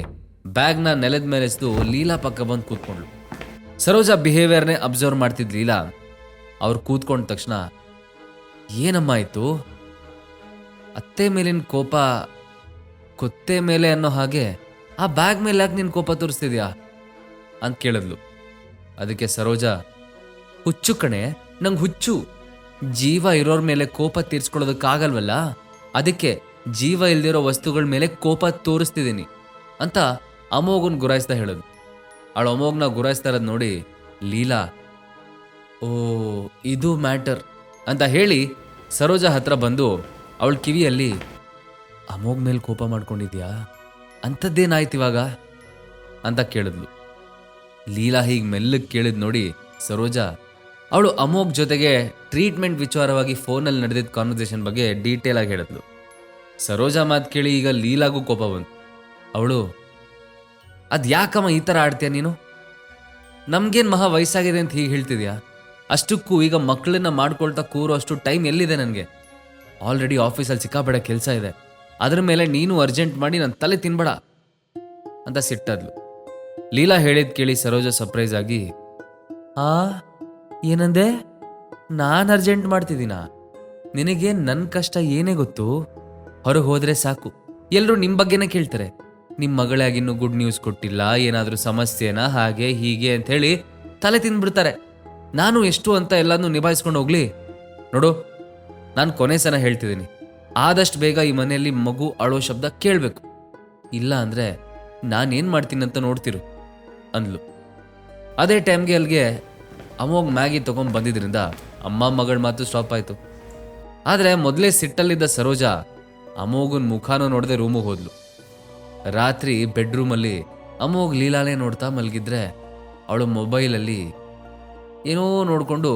[SPEAKER 6] ಬ್ಯಾಗ್ನ ನೆಲದ ಮೇಲೆ ಎಸೆದು ಲೀಲಾ ಪಕ್ಕ ಬಂದು ಕೂತ್ಕೊಂಡ್ಳು. ಸರೋಜಾ ಬಿಹೇವಿಯರ್ನೇ ಅಬ್ಸರ್ವ್ ಮಾಡ್ತಿದ್ದ ಲೀಲಾ ಅವ್ರು ಕೂತ್ಕೊಂಡ ತಕ್ಷಣ, ಏನಮ್ಮ ಆಯಿತು? ಅತ್ತೆ ಮೇಲಿನ ಕೋಪ ಕೊತ್ತೆ ಮೇಲೆ ಅನ್ನೋ ಹಾಗೆ ಆ ಬ್ಯಾಗ್ ಮೇಲೆ ಯಾಕೆ ನಿನ್ನ ಕೋಪ ತೋರಿಸ್ತಿದ್ಯಾ ಅಂತ ಕೇಳಿದ್ಲು. ಅದಕ್ಕೆ ಸರೋಜಾ, ಹುಚ್ಚು ಕಣೆ, ನಂಗೆ ಹುಚ್ಚು, ಜೀವ ಇರೋರ ಮೇಲೆ ಕೋಪ ತೀರ್ಸ್ಕೊಳ್ಳೋದಕ್ಕಾಗಲ್ವಲ್ಲ, ಅದಕ್ಕೆ ಜೀವ ಇಲ್ದಿರೋ ವಸ್ತುಗಳ ಮೇಲೆ ಕೋಪ ತೋರಿಸ್ತಿದ್ದೀನಿ ಅಂತ ಅಮೋಘನ್ ಗುರಾಯಿಸ್ತಾ ಹೇಳೋದು. ಅವಳು ಅಮೋಘ್ನ ಗುರಾಯಿಸ್ತಾ ಇರೋದು ನೋಡಿ ಲೀಲಾ, ಓ ಇದು ಮ್ಯಾಟರ್ ಅಂತ ಹೇಳಿ ಸರೋಜಾ ಹತ್ರ ಬಂದು ಅವಳ ಕಿವಿಯಲ್ಲಿ, ಅಮೋಘ್ ಮೇಲೆ ಕೋಪ ಮಾಡ್ಕೊಂಡಿದ್ಯಾ, ಅಂಥದ್ದೇನಾಯ್ತು ಇವಾಗ ಅಂತ ಕೇಳಿದ್ಲು. ಲೀಲಾ ಹೀಗೆ ಮೆಲ್ಲಗೆ ಕೇಳಿದ್ ನೋಡಿ ಸರೋಜಾ ಅವಳು ಅಮೋಘ್ ಜೊತೆಗೆ ಟ್ರೀಟ್ಮೆಂಟ್ ವಿಚಾರವಾಗಿ ಫೋನಲ್ಲಿ ನಡೆದಿದ್ದ ಕಾನ್ವರ್ಸೇಷನ್ ಬಗ್ಗೆ ಡೀಟೇಲ್ ಆಗಿ ಹೇಳಿದ್ಲು. ಸರೋಜಾ ಮಾತು ಕೇಳಿ ಈಗ ಲೀಲಾಗೂ ಕೋಪ ಬಂತು. ಅವಳು, ಅದು ಯಾಕಮ್ಮ ಈ ಥರ ಆಡ್ತೀಯ ನೀನು? ನಮ್ಗೇನು ಮಹಾ ವಯಸ್ಸಾಗಿದೆ ಅಂತ ಹೀಗೆ ಹೇಳ್ತಿದ್ಯಾ? ಅಷ್ಟಕ್ಕೂ ಈಗ ಮಕ್ಕಳನ್ನ ಮಾಡ್ಕೊಳ್ತಾ ಕೂರೋ ಅಷ್ಟು ಟೈಮ್ ಎಲ್ಲಿದೆ ನನಗೆ? ಆಲ್ರೆಡಿ ಆಫೀಸಲ್ಲಿ ಸಿಕ್ಕಾಬೇಡ ಕೆಲಸ ಇದೆ, ಅದ್ರ ಮೇಲೆ ನೀನು ಅರ್ಜೆಂಟ್ ಮಾಡಿ ನನ್ನ ತಲೆ ತಿನ್ಬೇಡ ಅಂತ ಸಿಟ್ಟಾದ್ಲು. ಲೀಲಾ ಹೇಳಿದ್ ಕೇಳಿ ಸರೋಜಾ ಸರ್ಪ್ರೈಸ್ ಆಗಿ, ಏನಂದೆ? ನಾನು ಅರ್ಜೆಂಟ್ ಮಾಡ್ತಿದ್ದೀನಾ? ನಿನಗೆ ನನ್ನ ಕಷ್ಟ ಏನೇ ಗೊತ್ತು? ಹೊರಗೆ ಹೋದರೆ ಸಾಕು ಎಲ್ಲರೂ ನಿಮ್ಮ ಬಗ್ಗೆನೇ ಕೇಳ್ತಾರೆ. ನಿಮ್ಮ ಮಗಳೇ ಆಗಿನ್ನೂ ಗುಡ್ ನ್ಯೂಸ್ ಕೊಟ್ಟಿಲ್ಲ, ಏನಾದರೂ ಸಮಸ್ಯೆನಾ, ಹಾಗೆ ಹೀಗೆ ಅಂಥೇಳಿ ತಲೆ ತಿಂದ್ಬಿಡ್ತಾರೆ. ನಾನು ಎಷ್ಟು ಅಂತ ಎಲ್ಲನೂ ನಿಭಾಯಿಸ್ಕೊಂಡು ಹೋಗ್ಲಿ? ನೋಡು, ನಾನು ಕೊನೆ ಸಲ ಹೇಳ್ತಿದ್ದೀನಿ, ಆದಷ್ಟು ಬೇಗ ಈ ಮನೆಯಲ್ಲಿ ಮಗು ಅಳೋ ಶಬ್ದ ಕೇಳಬೇಕು, ಇಲ್ಲ ಅಂದರೆ ನಾನೇನು ಮಾಡ್ತೀನಿ ಅಂತ ನೋಡ್ತಿರು ಅಂದ್ಲು. ಅದೇ ಟೈಮ್ಗೆ ಅಲ್ಲಿಗೆ ಅಮೋಘ್ ಮ್ಯಾಗಿ ತೊಗೊಂಡು ಬಂದಿದ್ರಿಂದ ಅಮ್ಮ ಮಗಳ ಮಾತು ಸ್ಟಾಪ್ ಆಯಿತು. ಆದರೆ ಮೊದಲೇ ಸಿಟ್ಟಲ್ಲಿದ್ದ ಸರೋಜಾ ಅಮೋಘನ ಮುಖಾನೂ ನೋಡದೆ ರೂಮಿಗೆ ಹೋದ್ಲು. ರಾತ್ರಿ ಬೆಡ್ರೂಮಲ್ಲಿ ಅಮೋಘ್ ಲೀಲಾನೇ ನೋಡ್ತಾ ಮಲಗಿದ್ರೆ ಅವಳು ಮೊಬೈಲಲ್ಲಿ ಏನೋ ನೋಡಿಕೊಂಡು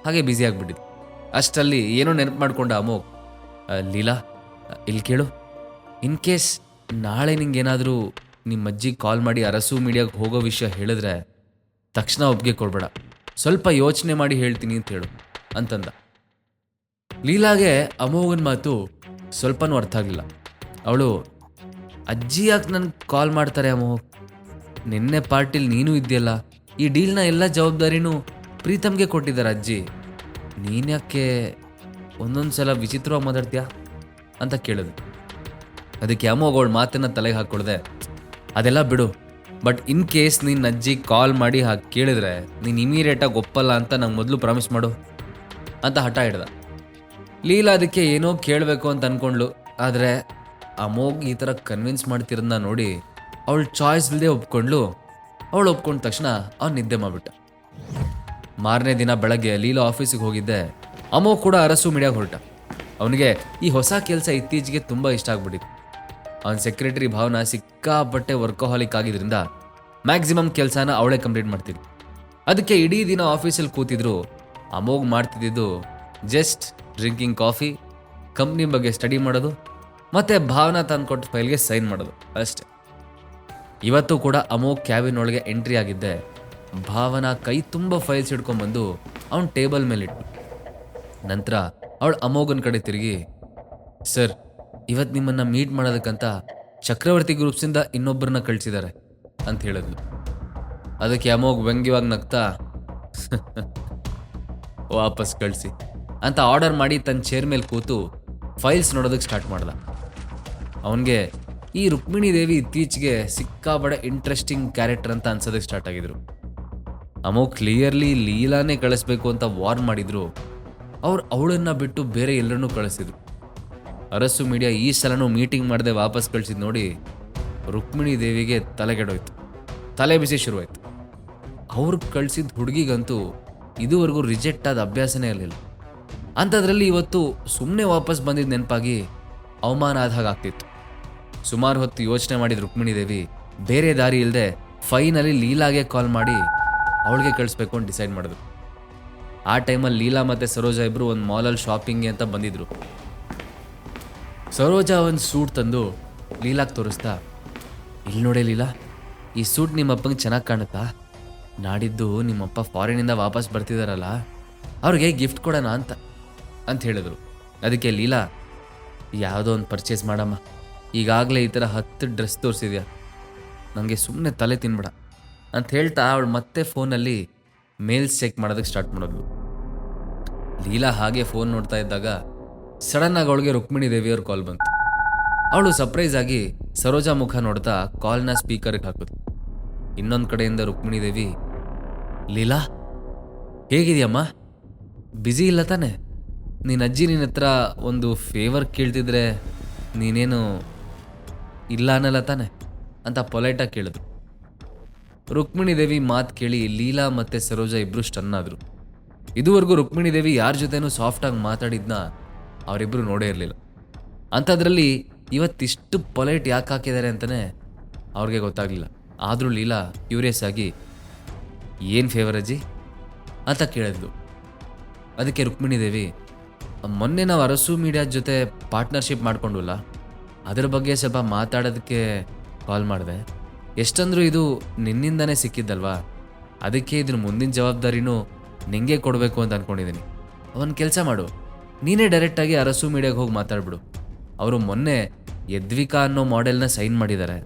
[SPEAKER 6] ಹಾಗೆ ಬ್ಯುಸಿ ಆಗಿಬಿಟ್ಟಿದ್ಲು. ಅಷ್ಟರಲ್ಲಿ ಏನೋ ನೆನಪು ಮಾಡ್ಕೊಂಡ ಅಮೋಘ್, ಲೀಲಾ ಇಲ್ಲಿ ಕೇಳು, ಇನ್ ಕೇಸ್ ನಾಳೆ ನಿಂಗೇನಾದರೂ ನಿಮ್ಮ ಅಜ್ಜಿಗೆ ಕಾಲ್ ಮಾಡಿ ಅರಸು ಮೀಡಿಯಾಗೆ ಹೋಗೋ ವಿಷಯ ಹೇಳಿದ್ರೆ ತಕ್ಷಣ ಒಪ್ಪಿಗೆ ಕೊಡಬೇಡ, ಸ್ವಲ್ಪ ಯೋಚನೆ ಮಾಡಿ ಹೇಳ್ತೀನಿ ಅಂತ ಹೇಳು ಅಂತಂದ. ಲೀಲಾಗೆ ಅಮೋಘನ ಮಾತು ಸ್ವಲ್ಪನೂ ಅರ್ಥ ಆಗಲಿಲ್ಲ. ಅವಳು ಅಜ್ಜಿ ಯಾಕೆ ನನ್ಗೆ ಕಾಲ್ ಮಾಡ್ತಾರೆ ಅಮೋಘ್? ನಿನ್ನೆ ಪಾರ್ಟಿಲಿ ನೀನು ಇದೆಯಲ್ಲ, ಈ ಡೀಲ್ನ ಎಲ್ಲ ಜವಾಬ್ದಾರಿನೂ ಪ್ರೀತಮ್ಗೆ ಕೊಟ್ಟಿದ್ದಾರೆ ಅಜ್ಜಿ. ನೀನ್ಯಾಕೆ ಒಂದೊಂದು ಸಲ ವಿಚಿತ್ರವಾಗಿ ಮಾತಾಡ್ತೀಯಾ ಅಂತ ಕೇಳಿದ್ರು. ಅದಕ್ಕೆ ಅಮೋಘ್ ಅವಳ ಮಾತನ್ನ ತಲೆಗೆ ಹಾಕ್ಕೊಳ್ದೆ, ಅದೆಲ್ಲ ಬಿಡು, ಬಟ್ ಇನ್ ಕೇಸ್ ನಿನ್ನ ಅಜ್ಜಿ ಕಾಲ್ ಮಾಡಿ ಹಾಗೆ ಕೇಳಿದ್ರೆ ನೀನು ಇಮಿಡಿಯೇಟಾಗಿ ಒಪ್ಪಲ್ಲ ಅಂತ ನಂಗೆ ಮೊದಲು ಪ್ರಾಮಿಸ್ ಮಾಡು ಅಂತ ಹಠ ಹಿಡ್ದ. ಲೀಲಾ ಅದಕ್ಕೆ ಏನೋ ಕೇಳಬೇಕು ಅಂತ ಅಂದ್ಕೊಂಡ್ಳು. ಆದರೆ ಅಮೋಘ್ ಈ ಥರ ಕನ್ವಿನ್ಸ್ ಮಾಡ್ತಿರೋದನ್ನ ನೋಡಿ ಅವಳು ಚಾಯ್ಸ್ ಇಲ್ಲದೆ ಒಪ್ಕೊಂಡ್ಲು. ಅವಳು ಒಪ್ಕೊಂಡ ತಕ್ಷಣ ಅವ್ನು ನಿದ್ದೆ ಮಾಡಿಬಿಟ್ಟ. ಮಾರನೇ ದಿನ ಬೆಳಗ್ಗೆ ಲೀಲಾ ಆಫೀಸಿಗೆ ಹೋಗಿದ್ದೆ. ಅಮೋಘ್ ಕೂಡ ಅರಸು ಮೀಡಿಯಾಗೆ ಹೊರಟ. ಅವನಿಗೆ ಈ ಹೊಸ ಕೆಲಸ ಇತ್ತೀಚೆಗೆ ತುಂಬ ಇಷ್ಟ ಆಗ್ಬಿಟ್ಟಿತ್ತು. ಅವನ ಸೆಕ್ರೆಟರಿ ಭಾವನಾ ಸಿಕ್ಕಾಪಟ್ಟೆ ವರ್ಕಹಾಲಿಕ್ ಆಗಿದ್ರಿಂದ ಮ್ಯಾಕ್ಸಿಮಮ್ ಕೆಲಸನ ಅವಳೇ ಕಂಪ್ಲೀಟ್ ಮಾಡ್ತಿದ್ಲು. ಅದಕ್ಕೆ ಇಡೀ ದಿನ ಆಫೀಸಲ್ಲಿ ಕೂತಿದ್ರು ಅಮೋಘ್ ಮಾಡ್ತಿದ್ದು ಜಸ್ಟ್ ಡ್ರಿಂಕಿಂಗ್ ಕಾಫಿ, ಕಂಪ್ನಿ ಬಗ್ಗೆ ಸ್ಟಡಿ ಮಾಡೋದು, ಮತ್ತು ಭಾವನಾ ತಂದುಕೊಟ್ಟ ಫೈಲ್ಗೆ ಸೈನ್ ಮಾಡೋದು ಅಷ್ಟೆ. ಇವತ್ತು ಕೂಡ ಅಮೋಘ್ ಕ್ಯಾಬಿನ್ ಒಳಗೆ ಎಂಟ್ರಿ ಆಗಿದ್ದೆ. ಭಾವನಾ ಕೈ ತುಂಬ ಫೈಲ್ಸ್ ಹಿಡ್ಕೊಂಡ್ಬಂದು ಅವನ ಟೇಬಲ್ ಮೇಲಿಟ್ಟು. ನಂತರ ಅವಳು ಅಮೋಘನ ಕಡೆ ತಿರುಗಿ, ಸರ್, ಇವತ್ತು ನಿಮ್ಮನ್ನು ಮೀಟ್ ಮಾಡೋದಕ್ಕಂತ ಚಕ್ರವರ್ತಿ ಗ್ರೂಪ್ಸಿಂದ ಇನ್ನೊಬ್ಬರನ್ನ ಕಳಿಸಿದ್ದಾರೆ ಅಂತ ಹೇಳಿದ್ಲು. ಅದಕ್ಕೆ ಅಮೋಘ್ ವ್ಯಂಗ್ಯವಾಗಿ ನಗ್ತಾ ವಾಪಸ್ ಕಳಿಸಿ ಅಂತ ಆರ್ಡರ್ ಮಾಡಿ ತನ್ನ ಚೇರ್ ಮೇಲೆ ಕೂತು ಫೈಲ್ಸ್ ನೋಡೋದಕ್ಕೆ ಸ್ಟಾರ್ಟ್ ಮಾಡ್ದ. ಅವನಿಗೆ ಈ ರುಕ್ಮಿಣಿ ದೇವಿ ಇತ್ತೀಚೆಗೆ ಸಿಕ್ಕಾಬಡೆ ಇಂಟ್ರೆಸ್ಟಿಂಗ್ ಕ್ಯಾರೆಕ್ಟರ್ ಅಂತ ಅನ್ಸೋದಕ್ಕೆ ಸ್ಟಾರ್ಟ್ ಆಗಿದ್ರು. ಅಮೋಘ್ ಕ್ಲಿಯರ್ಲಿ ಲೀಲಾನೇ ಕಳಿಸ್ಬೇಕು ಅಂತ ವಾರ್ನ್ ಮಾಡಿದ್ರು. ಅವ್ರು ಅವಳನ್ನು ಬಿಟ್ಟು ಬೇರೆ ಎಲ್ಲರನ್ನೂ ಕಳಿಸಿದ್ರು. ಅರಸು ಮೀಡಿಯಾ ಈ ಸಲನೂ ಮೀಟಿಂಗ್ ಮಾಡದೆ ವಾಪಸ್ ಕಳಿಸಿದ್ ನೋಡಿ ರುಕ್ಮಿಣಿ ದೇವಿಗೆ ತಲೆಗೆಡೋಯ್ತು. ತಲೆ ಬಿಸಿ ಶುರುವಾಯ್ತು. ಅವ್ರು ಕಳಿಸಿದ ಹುಡುಗಿಗಂತೂ ಇದುವರೆಗೂ ರಿಜೆಕ್ಟ್ ಆದ ಅಭ್ಯಾಸನೇ ಇರಲಿಲ್ಲ. ಅಂಥದ್ರಲ್ಲಿ ಇವತ್ತು ಸುಮ್ಮನೆ ವಾಪಸ್ ಬಂದಿದ್ದ ನೆನಪಾಗಿ ಅವಮಾನ ಆದ ಹಾಗಾಗ್ತಿತ್ತು. ಸುಮಾರು ಹೊತ್ತು ಯೋಚನೆ ಮಾಡಿದ ರುಕ್ಮಿಣಿ ದೇವಿ ಬೇರೆ ದಾರಿ ಇಲ್ಲದೆ ಫೈನಲಿ ಲೀಲಾಗೆ ಕಾಲ್ ಮಾಡಿ ಅವಳಿಗೆ ಕಳಿಸ್ಬೇಕು ಅಂತ ಡಿಸೈಡ್ ಮಾಡಿದ್ರು. ಆ ಟೈಮಲ್ಲಿ ಲೀಲಾ ಮತ್ತು ಸರೋಜಾ ಇಬ್ಬರು ಒಂದು ಮಾಲಲ್ಲಿ ಶಾಪಿಂಗ್ಗೆ ಅಂತ ಬಂದಿದ್ರು. ಸರೋಜಾ ಒಂದು ಸೂಟ್ ತಂದು ಲೀಲಾಗೆ ತೋರಿಸ್ತಾ, ಇಲ್ಲಿ ನೋಡೇ ಲೀಲಾ, ಈ ಸೂಟ್ ನಿಮ್ಮಪ್ಪಂಗೆ ಚೆನ್ನಾಗಿ ಕಾಣುತ್ತಾ? ನಾಡಿದ್ದು ನಿಮ್ಮಪ್ಪ ಫಾರಿನಿಂದ ವಾಪಸ್ ಬರ್ತಿದಾರಲ್ಲ, ಅವ್ರಿಗೆ ಗಿಫ್ಟ್ ಕೊಡೋಣ ಅಂತ ಹೇಳಿದ್ರು. ಅದಕ್ಕೆ ಲೀಲಾ, ಯಾವುದೋ ಒಂದು ಪರ್ಚೇಸ್ ಮಾಡಮ್ಮ, ಈಗಾಗಲೇ ಈ ಥರ 10 ಡ್ರೆಸ್ ತೋರಿಸಿದ್ಯಾ, ನನಗೆ ಸುಮ್ಮನೆ ತಲೆ ತಿನ್ಬೇಡ ಅಂತ ಹೇಳ್ತಾ ಅವಳು ಮತ್ತೆ ಫೋನಲ್ಲಿ ಮೇಲ್ಸ್ ಚೆಕ್ ಮಾಡೋದಕ್ಕೆ ಸ್ಟಾರ್ಟ್ ಮಾಡಿದ್ಲು. ಲೀಲಾ ಹಾಗೆ ಫೋನ್ ನೋಡ್ತಾ ಇದ್ದಾಗ ಸಡನ್ನಾಗಿ ಅವಳಿಗೆ ರುಕ್ಮಿಣಿ ದೇವಿಯವ್ರ ಕಾಲ್ ಬಂತು. ಅವಳು ಸರ್ಪ್ರೈಸ್ ಆಗಿ ಸರೋಜಾ ಮುಖ ನೋಡ್ತಾ ಕಾಲ್ನ ಸ್ಪೀಕರ್ಗೆ ಹಾಕಿದ್ಲು. ಇನ್ನೊಂದು ಕಡೆಯಿಂದ ರುಕ್ಮಿಣಿ ದೇವಿ, ಲೀಲಾ ಹೇಗಿದೆಯಮ್ಮ? ಬ್ಯುಸಿ ಇಲ್ಲ ತಾನೆ? ನಿನ್ನ ಅಜ್ಜಿ ನಿನ್ನ ಹತ್ರ ಒಂದು ಫೇವರ್ ಕೇಳ್ತಿದ್ರೆ ನೀನೇನು ಇಲ್ಲ ಅನ್ನಲ್ಲ ತಾನೆ ಅಂತ ಪೊಲೈಟಾಗಿ ಕೇಳಿದ್ರು. ರುಕ್ಮಿಣಿ ದೇವಿ ಮಾತು ಕೇಳಿ ಲೀಲಾ ಮತ್ತು ಸರೋಜಾ ಇಬ್ಬರು ಸ್ಟನ್ ಆದರು. ಇದುವರೆಗೂ ರುಕ್ಮಿಣಿ ದೇವಿ ಯಾರ ಜೊತೆನೂ ಸಾಫ್ಟಾಗಿ ಮಾತಾಡಿದ್ನ ಅವರಿಬ್ಬರು ನೋಡೇ ಇರಲಿಲ್ಲ. ಅಂಥದ್ರಲ್ಲಿ ಇವತ್ತಿಷ್ಟು ಪೊಲೈಟ್ ಯಾಕೆ ಹಾಕಿದ್ದಾರೆ ಅಂತಲೇ ಅವ್ರಿಗೆ ಗೊತ್ತಾಗಲಿಲ್ಲ. ಆದರೂ ಲೀಲಾ ಕ್ಯೂರಿಯಸ್ ಆಗಿ, ಏನು ಫೇವರ್ ಅಜ್ಜಿ ಅಂತ ಕೇಳಿದ್ಲು. ಅದಕ್ಕೆ ರುಕ್ಮಿಣಿ ದೇವಿ, ಮೊನ್ನೆ ನಾವು ಅರಸು ಮೀಡಿಯಾದ ಜೊತೆ ಪಾರ್ಟ್ನರ್ಶಿಪ್ ಮಾಡ್ಕೊಂಡಲ್ಲ, ಅದರ ಬಗ್ಗೆ ಸ್ವಲ್ಪ ಮಾತಾಡೋದಕ್ಕೆ ಕಾಲ್ ಮಾಡಿದೆ. ಎಷ್ಟಂದ್ರೂ ಇದು ನಿನ್ನಿಂದನೇ ಸಿಕ್ಕಿದ್ದಲ್ವಾ, ಅದಕ್ಕೆ ಇದ್ರ ಮುಂದಿನ ಜವಾಬ್ದಾರಿನೂ ನಿಂಗೆ ಕೊಡಬೇಕು ಅಂತ ಅಂದ್ಕೊಂಡಿದ್ದೀನಿ. ಒಂದು ಕೆಲಸ ಮಾಡು, ನೀನೇ ಡೈರೆಕ್ಟಾಗಿ ಅರಸು ಮೀಡಿಯಾಗೆ ಹೋಗಿ ಮಾತಾಡ್ಬಿಡು. ಅವರು ಮೊನ್ನೆ ಯದ್ವಿಕಾ ಅನ್ನೋ ಮಾಡೆಲ್ನ ಸೈನ್ ಮಾಡಿದ್ದಾರೆ,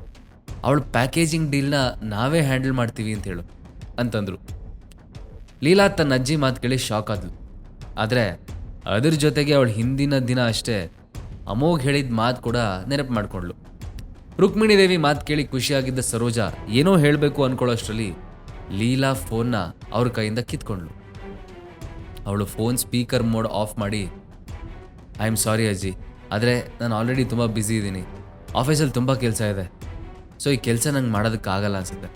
[SPEAKER 6] ಅವಳ ಪ್ಯಾಕೇಜಿಂಗ್ ಡೀಲ್ನ ನಾವೇ ಹ್ಯಾಂಡಲ್ ಮಾಡ್ತೀವಿ ಅಂತ ಹೇಳು ಅಂತಂದರು. ಲೀಲಾ ತನ್ನ ಅಜ್ಜಿ ಮಾತು ಕೇಳಿ ಶಾಕ್ ಆದ್ಲು. ಆದರೆ ಅದ್ರ ಜೊತೆಗೆ ಅವಳು ಹಿಂದಿನ ದಿನ ಅಷ್ಟೇ ಅಮೋಘ್ ಹೇಳಿದ ಮಾತು ಕೂಡ ನೆನಪು ಮಾಡ್ಕೊಂಡ್ಳು. ರುಕ್ಮಿಣಿ ದೇವಿ ಮಾತು ಕೇಳಿ ಖುಷಿಯಾಗಿದ್ದ ಸರೋಜಾ ಏನೋ ಹೇಳಬೇಕು ಅಂದ್ಕೊಳ್ಳೋಷ್ಟರಲ್ಲಿ ಲೀಲಾ ಫೋನ್ನ ಅವ್ರ ಕೈಯಿಂದ ಕಿತ್ಕೊಂಡ್ಳು. ಅವಳು ಫೋನ್ ಸ್ಪೀಕರ್ ಮೋಡ್ ಆಫ್ ಮಾಡಿ, ಐ ಆಮ್ ಸಾರಿ ಅಜ್ಜಿ, ಆದರೆ ನಾನು ಆಲ್ರೆಡಿ ತುಂಬ ಬ್ಯುಸಿ ಇದ್ದೀನಿ, ಆಫೀಸಲ್ಲಿ ತುಂಬ ಕೆಲಸ ಇದೆ, ಸೊ ಈ ಕೆಲಸ ನಂಗೆ ಮಾಡೋದಕ್ಕಾಗಲ್ಲ ಅನಿಸುತ್ತೆ.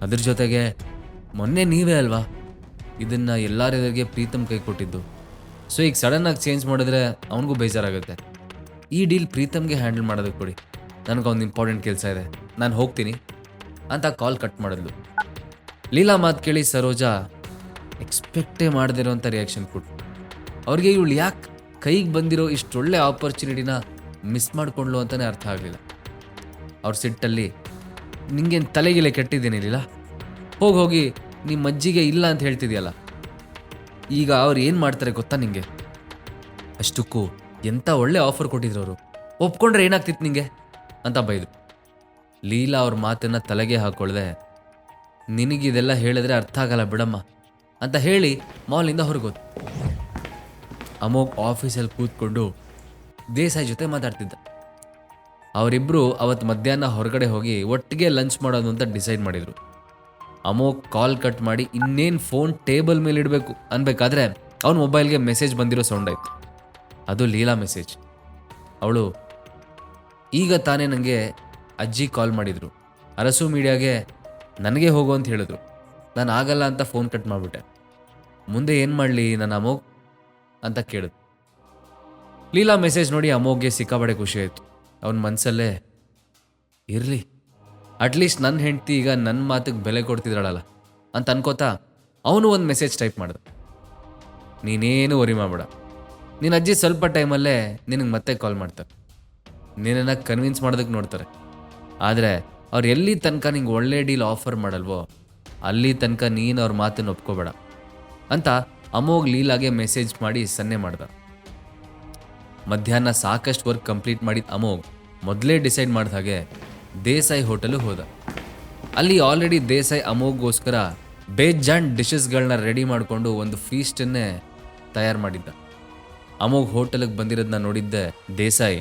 [SPEAKER 6] ಅದ್ರ ಜೊತೆಗೆ ಮೊನ್ನೆ ನೀವೇ ಅಲ್ವಾ ಇದನ್ನು ಎಲ್ಲರೆದುರಿಗೆ ಪ್ರೀತಮ್ ಕೈ ಕೊಟ್ಟಿದ್ದು, ಸೊ ಈಗ ಸಡನ್ನಾಗಿ ಚೇಂಜ್ ಮಾಡಿದ್ರೆ ಅವನಿಗೂ ಬೇಜಾರಾಗುತ್ತೆ. ಈ ಡೀಲ್ ಪ್ರೀತಮ್ಗೆ ಹ್ಯಾಂಡಲ್ ಮಾಡೋದಕ್ಕೆ ಕೊಡಿ, ನನಗೊಂದು ಇಂಪಾರ್ಟೆಂಟ್ ಕೆಲಸ ಇದೆ, ನಾನು ಹೋಗ್ತೀನಿ ಅಂತ ಕಾಲ್ ಕಟ್ ಮಾಡಿದ್ಲು. ಲೀಲಾ ಮಾತು ಕೇಳಿ ಸರೋಜಾ ಎಕ್ಸ್ಪೆಕ್ಟೇ ಮಾಡದಿರೋಂಥ ರಿಯಾಕ್ಷನ್ ಕೊಟ್ಟು, ಅವ್ರಿಗೆ ಇವಳು ಯಾಕೆ ಕೈಗೆ ಬಂದಿರೋ ಇಷ್ಟೊಳ್ಳೆ ಆಪರ್ಚುನಿಟಿನ ಮಿಸ್ ಮಾಡಿಕೊಂಡ್ಲು ಅಂತಲೇ ಅರ್ಥ ಆಗಲಿಲ್ಲ. ಅವ್ರ ಸಿಟ್ಟಲ್ಲಿ, ನಿಂಗೇನು ತಲೆಗಿಲೆ ಕೆಟ್ಟಿದ್ದೀನಿ ಲೀಲಾ, ಹೋಗಿ ನಿಮ್ಮ ಅಜ್ಜಿಗೆ ಇಲ್ಲ ಅಂತ ಹೇಳ್ತಿದ್ಯಲ್ಲ, ಈಗ ಅವ್ರು ಏನು ಮಾಡ್ತಾರೆ ಗೊತ್ತಾ ನಿಂಗೆ? ಅಷ್ಟಕ್ಕೂ ಎಂಥ ಒಳ್ಳೆ ಆಫರ್ ಕೊಟ್ಟಿದ್ರು ಅವರು, ಒಪ್ಕೊಂಡ್ರೆ ಏನಾಗ್ತಿತ್ತು ನಿಂಗೆ ಅಂತ ಬೈದರು. ಲೀಲಾ ಅವ್ರ ಮಾತನ್ನು ತಲೆಗೆ ಹಾಕ್ಕೊಳ್ದೆ, ನಿನಗಿದೆಲ್ಲ ಹೇಳಿದ್ರೆ ಅರ್ಥ ಆಗಲ್ಲ ಬಿಡಮ್ಮ ಅಂತ ಹೇಳಿ ಮಾಲಿಂದ ಹೊರಗೋದು. ಅಮೋಘ್ ಆಫೀಸಲ್ಲಿ ಕೂತ್ಕೊಂಡು ದೇಸಾಯಿ ಜೊತೆ ಮಾತಾಡ್ತಿದ್ದ. ಅವರಿಬ್ಬರು ಅವತ್ತು ಮಧ್ಯಾಹ್ನ ಹೊರಗಡೆ ಹೋಗಿ ಒಟ್ಟಿಗೆ ಲಂಚ್ ಮಾಡೋದು ಅಂತ ಡಿಸೈಡ್ ಮಾಡಿದರು. ಅಮೋಘ್ ಕಾಲ್ ಕಟ್ ಮಾಡಿ ಇನ್ನೇನು ಫೋನ್ ಟೇಬಲ್ ಮೇಲೆ ಇಡಬೇಕು ಅನ್ಬೇಕಾದ್ರೆ ಅವನ ಮೊಬೈಲ್ಗೆ ಮೆಸೇಜ್ ಬಂದಿರೋ ಸೌಂಡ್ ಆಯಿತು. ಅದು ಲೀಲಾ ಮೆಸೇಜ್. ಅವಳು, ಈಗ ತಾನೇ ನನಗೆ ಅಜ್ಜಿ ಕಾಲ್ ಮಾಡಿದರು, ಅರಸು ಮೀಡಿಯಾಗೆ ನನಗೆ ಹೋಗು ಅಂತ ಹೇಳಿದ್ರು. ನಾನು ಆಗಲ್ಲ ಅಂತ ಫೋನ್ ಕಟ್ ಮಾಡಿಬಿಟ್ಟೆ. ಮುಂದೆ ಏನು ಮಾಡಲಿ ನನ್ನ ಅಮೋಘ್ ಅಂತ ಕೇಳಿದ್ರು. ಲೀಲಾ ಮೆಸೇಜ್ ನೋಡಿ ಅಮೋಘ್ಗೆ ಸಿಕ್ಕಾಪಟ್ಟೆ ಖುಷಿ ಆಯಿತು. ಅವನ ಮನಸ್ಸಲ್ಲೇ, ಇರಲಿ ಅಟ್ಲೀಸ್ಟ್ ನನ್ನ ಹೆಂಡ್ತಿ ಈಗ ನನ್ನ ಮಾತಿಗೆ ಬೆಲೆ ಕೊಡ್ತಿದ್ದಾಳಲ್ಲ ಅಂತ ಅನ್ಕೋತಾ ಅವನು ಒಂದು ಮೆಸೇಜ್ ಟೈಪ್ ಮಾಡ್ದ. ನೀನೇನು ವರಿ ಮಾಡಬೇಡ, ನಿನ್ನ ಅಜ್ಜಿ ಸ್ವಲ್ಪ ಟೈಮಲ್ಲೇ ನಿನಗೆ ಮತ್ತೆ ಕಾಲ್ ಮಾಡ್ತಾರೆ, ನಿನ್ನನ್ನು ಕನ್ವಿನ್ಸ್ ಮಾಡೋದಕ್ಕೆ ನೋಡ್ತಾರೆ. ಆದರೆ ಅವ್ರು ಎಲ್ಲಿ ತನಕ ನಿಂಗೆ ಒಳ್ಳೆ ಡೀಲ್ ಆಫರ್ ಮಾಡಲ್ವೋ ಅಲ್ಲಿ ತನಕ ನೀನು ಅವ್ರ ಮಾತನ್ನು ಒಪ್ಕೋಬೇಡ ಅಂತ ಅಮೋಘ್ ಲೀಲಾಗೆ ಮೆಸೇಜ್ ಮಾಡಿ ಸನ್ನೆ ಮಾಡ್ದ. ಮಧ್ಯಾಹ್ನ ಸಾಕಷ್ಟು ವರ್ಕ್ ಕಂಪ್ಲೀಟ್ ಮಾಡಿದ ಅಮೋಘ್ ಮೊದಲೇ ಡಿಸೈಡ್ ಮಾಡಿದ ಹಾಗೆ ದೇಸಾಯಿ ಹೋಟೆಲ್ಗೆ ಹೋದ. ಅಲ್ಲಿ ಆಲ್ರೆಡಿ ದೇಸಾಯಿ ಅಮೋಘ್ಗೋಸ್ಕರ ಬೇಜಾನ್ ಡಿಶಸ್ಗಳನ್ನ ರೆಡಿ ಮಾಡಿಕೊಂಡು ಒಂದು ಫೀಸ್ಟನ್ನೇ ತಯಾರು ಮಾಡಿದ್ದ. ಅಮೋಘ್ ಹೋಟೆಲ್ಗೆ ಬಂದಿರೋದನ್ನ ನೋಡಿದ್ದೆ ದೇಸಾಯಿ,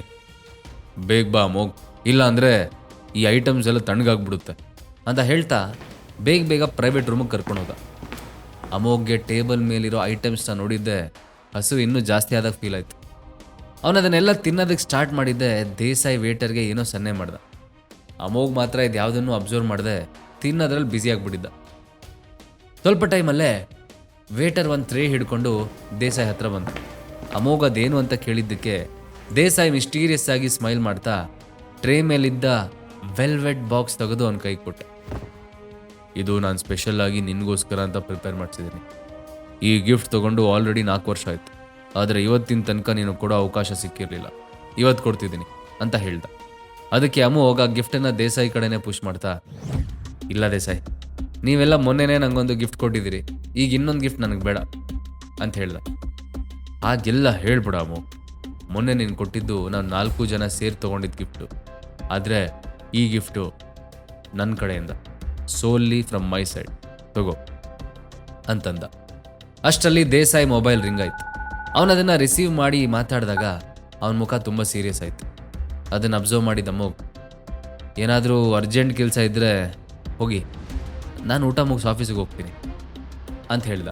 [SPEAKER 6] ಬೇಗ ಬಾ ಅಮೋಘ್, ಇಲ್ಲ ಅಂದರೆ ಈ ಐಟಮ್ಸ್ ಎಲ್ಲ ತಣ್ಣಗಾಗ್ಬಿಡುತ್ತೆ ಅಂತ ಹೇಳ್ತಾ ಬೇಗ ಬೇಗ ಪ್ರೈವೇಟ್ ರೂಮಿಗೆ ಕರ್ಕೊಂಡು ಹೋದ. ಅಮೋಘ್ಗೆ ಟೇಬಲ್ ಮೇಲಿರೋ ಐಟಮ್ಸ್ನ ನೋಡಿದ್ದೆ ಹಸು ಇನ್ನೂ ಜಾಸ್ತಿ ಆದಾಗ ಫೀಲ್ ಆಯಿತು. ಅವನದನ್ನೆಲ್ಲ ತಿನ್ನೋದಕ್ಕೆ ಸ್ಟಾರ್ಟ್ ಮಾಡಿದ್ದೆ ದೇಸಾಯಿ ವೇಟರ್ಗೆ ಏನೋ ಸನ್ನೆ ಮಾಡ್ದ. ಅಮೋಘ್ ಮಾತ್ರ ಇದು ಯಾವುದನ್ನು ಅಬ್ಸರ್ವ್ ಮಾಡದೆ ತಿನ್ನೋದ್ರಲ್ಲಿ ಬ್ಯುಸಿಯಾಗಿಬಿಟ್ಟಿದ್ದ. ಸ್ವಲ್ಪ ಟೈಮಲ್ಲೇ ವೇಟರ್ ಒಂದು ಟ್ರೇ ಹಿಡ್ಕೊಂಡು ದೇಸಾಯಿ ಹತ್ರ ಬಂದ. ಅಮೋಘ್ ಅದೇನು ಅಂತ ಕೇಳಿದ್ದಕ್ಕೆ ದೇಸಾಯಿ ಮಿಸ್ಟೀರಿಯಸ್ ಆಗಿ ಸ್ಮೈಲ್ ಮಾಡ್ತಾ ಟ್ರೇ ಮೇಲಿದ್ದ ವೆಲ್ವೆಟ್ ಬಾಕ್ಸ್ ತೆಗೆದು ಅವನ ಕೈ ಕೊಟ್ಟೆ. ಇದು ನಾನು ಸ್ಪೆಷಲ್ ಆಗಿ ನಿನಗೋಸ್ಕರ ಅಂತ ಪ್ರಿಪೇರ್ ಮಾಡಿಸಿದ್ದೀನಿ. ಈ ಗಿಫ್ಟ್ ತೊಗೊಂಡು ಆಲ್ರೆಡಿ 4 ವರ್ಷ ಆಯಿತು, ಆದರೆ ಇವತ್ತಿನ ತನಕ ನೀನು ಕೊಡೋ ಅವಕಾಶ ಸಿಕ್ಕಿರಲಿಲ್ಲ, ಇವತ್ತು ಕೊಡ್ತಿದ್ದೀನಿ ಅಂತ ಹೇಳ್ದ. ಅದಕ್ಕೆ ಅಮೋಘ್ ಆ ಗಿಫ್ಟನ್ನು ದೇಸಾಯಿ ಕಡೆನೇ ಪುಷ್ ಮಾಡ್ತಾ, ಇಲ್ಲ ದೇಸಾಯಿ, ನೀವೆಲ್ಲ ಮೊನ್ನೆನೇ ನನಗೊಂದು ಗಿಫ್ಟ್ ಕೊಟ್ಟಿದ್ದೀರಿ, ಈಗ ಇನ್ನೊಂದು ಗಿಫ್ಟ್ ನನಗೆ ಬೇಡ ಅಂತ ಹೇಳ್ದ. ಹಾಗೆಲ್ಲ ಹೇಳ್ಬಿಡ ಅಮೋಘ್, ಮೊನ್ನೆ ನೀನು ಕೊಟ್ಟಿದ್ದು ನಾವು 4 ಜನ ಸೇರಿ ತೊಗೊಂಡಿದ್ದು ಗಿಫ್ಟು, ಆದರೆ ಈ ಗಿಫ್ಟು ನನ್ನ ಕಡೆಯಿಂದ ಸೋಲಿ ಫ್ರಮ್ ಮೈ ಸೈಡ್, ತಗೋ ಅಂತಂದ. ಅಷ್ಟರಲ್ಲಿ ದೇಸಾಯಿ ಮೊಬೈಲ್ ರಿಂಗ್ ಆಯಿತು. ಅವನದನ್ನು ರಿಸೀವ್ ಮಾಡಿ ಮಾತಾಡಿದಾಗ ಅವನ ಮುಖ ತುಂಬ ಸೀರಿಯಸ್ ಆಯಿತು. ಅದನ್ನು ಅಬ್ಸರ್ವ್ ಮಾಡಿದ ಅಮೋಘ್, ಏನಾದರೂ ಅರ್ಜೆಂಟ್ ಕೆಲಸ ಇದ್ದರೆ ಹೋಗಿ, ನಾನು ಊಟ ಮುಗಿಸಿ ಆಫೀಸಿಗೆ ಹೋಗ್ತೀನಿ ಅಂತ ಹೇಳ್ದ.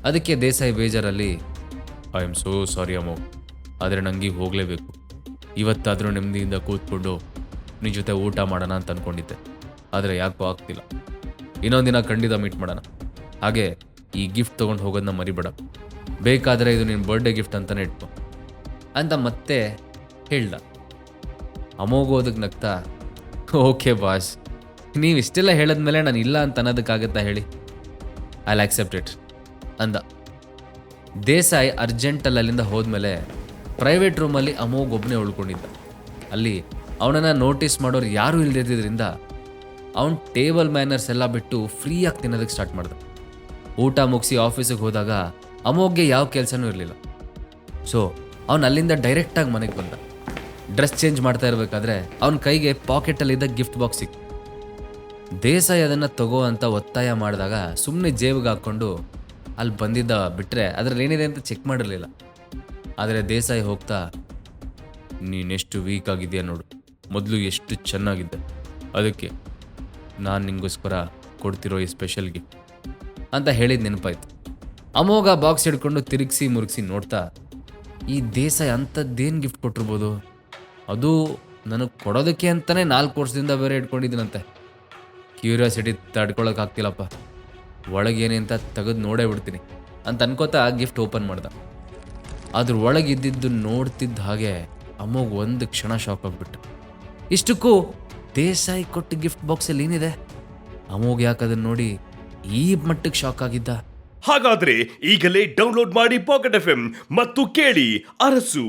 [SPEAKER 6] ಅದಕ್ಕೆ ದೇಸಾಯಿ ಬೇಜಾರಲ್ಲಿ, I am so sorry Amogh, ಆದರೆ ನನಗೆ ಹೋಗಲೇಬೇಕು, ಇವತ್ತಾದರೂ ನೆಮ್ಮದಿಯಿಂದ ಕೂತ್ಕೊಂಡು ನಿನ್ನ ಜೊತೆ ಊಟ ಮಾಡೋಣ ಅಂತ ಅಂದ್ಕೊಂಡಿದ್ದೆ, ಆದರೆ ಯಾಕೋ ಆಗ್ತಿಲ್ಲ, ಇನ್ನೊಂದು ದಿನ ಖಂಡಿತ ಮೀಟ್ ಮಾಡೋಣ, ಹಾಗೆ ಈ ಗಿಫ್ಟ್ ತೊಗೊಂಡು ಹೋಗೋದನ್ನ ಮರಿಬೇಡ, ಬೇಕಾದರೆ ಇದು ನಿನ್ನ ಬರ್ಡೇ ಗಿಫ್ಟ್ ಅಂತಲೇ ಇಟ್ಕೊ ಅಂತ ಮತ್ತೆ ಹೇಳ್ದ. ಅಮೋಘ್ ಅದಕ್ಕೆ ನಗ್ತಾ, ಓಕೆ ಬಾಸ್, ನೀವು ಇಷ್ಟೆಲ್ಲ ಹೇಳಿದ್ಮೇಲೆ ನಾನು ಇಲ್ಲ ಅಂತ ಅನ್ನೋದಕ್ಕಾಗತ್ತಾ ಹೇಳಿ, ಐ ವಿಲ್ ಆಕ್ಸೆಪ್ಟ್ ಇಟ್ ಅಂದ. ದೇಸಾಯಿ ಅರ್ಜೆಂಟಲ್ಲಿ ಅಲ್ಲಿಂದ ಹೋದ್ಮೇಲೆ ಪ್ರೈವೇಟ್ ರೂಮಲ್ಲಿ ಅಮೋಘ್ ಒಬ್ಬನೇ ಉಳ್ಕೊಂಡಿದ್ದ. ಅಲ್ಲಿ ಅವನನ್ನು ನೋಟಿಸ್ ಮಾಡೋರು ಯಾರೂ ಇಲ್ಲದಿದ್ದರಿಂದ ಅವನು ಟೇಬಲ್ ಮ್ಯಾನರ್ಸ್ ಎಲ್ಲ ಬಿಟ್ಟು ಫ್ರೀಯಾಗಿ ತಿನ್ನೋದಕ್ಕೆ ಸ್ಟಾರ್ಟ್ ಮಾಡ್ದ. ಊಟ ಮುಗಿಸಿ ಆಫೀಸಿಗೆ ಹೋದಾಗ ಅಮೋಘ್ಗೆ ಯಾವ ಕೆಲಸನೂ ಇರಲಿಲ್ಲ. ಸೊ ಅವನು ಅಲ್ಲಿಂದ ಡೈರೆಕ್ಟಾಗಿ ಮನೆಗೆ ಬಂದ. ಡ್ರೆಸ್ ಚೇಂಜ್ ಮಾಡ್ತಾ ಇರಬೇಕಾದ್ರೆ ಅವನ ಕೈಗೆ ಪಾಕೆಟಲ್ಲಿದ್ದ ಗಿಫ್ಟ್ ಬಾಕ್ಸ್ ಸಿಕ್ತು. ದೇಸಾಯಿ ಅದನ್ನು ತಗೋ ಅಂತ ಒತ್ತಾಯ ಮಾಡಿದಾಗ ಸುಮ್ಮನೆ ಜೇಬಿಗೆ ಹಾಕ್ಕೊಂಡು ಅಲ್ಲಿ ಬಂದಿದ್ದ ಬಿಟ್ಟರೆ ಅದರಲ್ಲಿ ಏನಿದೆ ಅಂತ ಚೆಕ್ ಮಾಡಿರಲಿಲ್ಲ. ಆದರೆ ದೇಸಾಯಿ ಹೋಗ್ತಾ, ನೀನೆಷ್ಟು ವೀಕ್ ಆಗಿದೆಯಾ ನೋಡು, ಮೊದಲು ಎಷ್ಟು ಚೆನ್ನಾಗಿದ್ದೆ, ಅದಕ್ಕೆ ನಾನು ನಿಂಗೋಸ್ಕರ ಕೊಡ್ತಿರೋ ಈ ಸ್ಪೆಷಲ್ ಗಿಫ್ಟ್ ಅಂತ ಹೇಳಿದ ನೆನಪಾಯ್ತು. ಅಮೋಘ ಬಾಕ್ಸ್ ಹಿಡ್ಕೊಂಡು ತಿರುಗಿಸಿ ಮುರುಗಿಸಿ ನೋಡ್ತಾ, ಈ ದೇಸಾಯಿ ಅಂಥದ್ದೇನು ಗಿಫ್ಟ್ ಕೊಟ್ಟಿರ್ಬೋದು, ಅದು ನನಗೆ ಕೊಡೋದಕ್ಕೆ ಅಂತಲೇ 4 ವರ್ಷದಿಂದ ಬೇರೆ ಇಟ್ಕೊಂಡಿದ್ದೀನಂತೆ. ಕ್ಯೂರಿಯಾಸಿಟಿ ತಡ್ಕೊಳಕ್ಕಾಗ್ತಿಲ್ಲಪ್ಪ, ಒಳಗೇನೆ ಅಂತ ತೆಗೆದು ನೋಡೇ ಬಿಡ್ತೀನಿ ಅಂತ ಅನ್ಕೋತಾ ಗಿಫ್ಟ್ ಓಪನ್ ಮಾಡ್ದ. ಅದ್ರ ಒಳಗಿದ್ದಿದ್ದು ನೋಡ್ತಿದ್ದ ಹಾಗೆ ಅಮೋಘ್ ಒಂದು ಕ್ಷಣ ಶಾಕ್ ಆಗಿಬಿಟ್ಟು, ಇಷ್ಟಕ್ಕೂ ದೇಸಾಯಿ ಕೊಟ್ಟ ಗಿಫ್ಟ್ ಬಾಕ್ಸಲ್ಲಿ ಏನಿದೆ? ಅಮೋಘ್ ಯಾಕದನ್ನು ನೋಡಿ ಈ ಮಟ್ಟಕ್ಕೆ ಶಾಕ್ ಆಗಿದ್ದ?
[SPEAKER 1] ಹಾಗಾದ್ರೆ ಈಗಲೇ ಡೌನ್ಲೋಡ್ ಮಾಡಿ ಪಾಕೆಟ್ FM ಮತ್ತು ಕೇಳಿ ಅರಸು.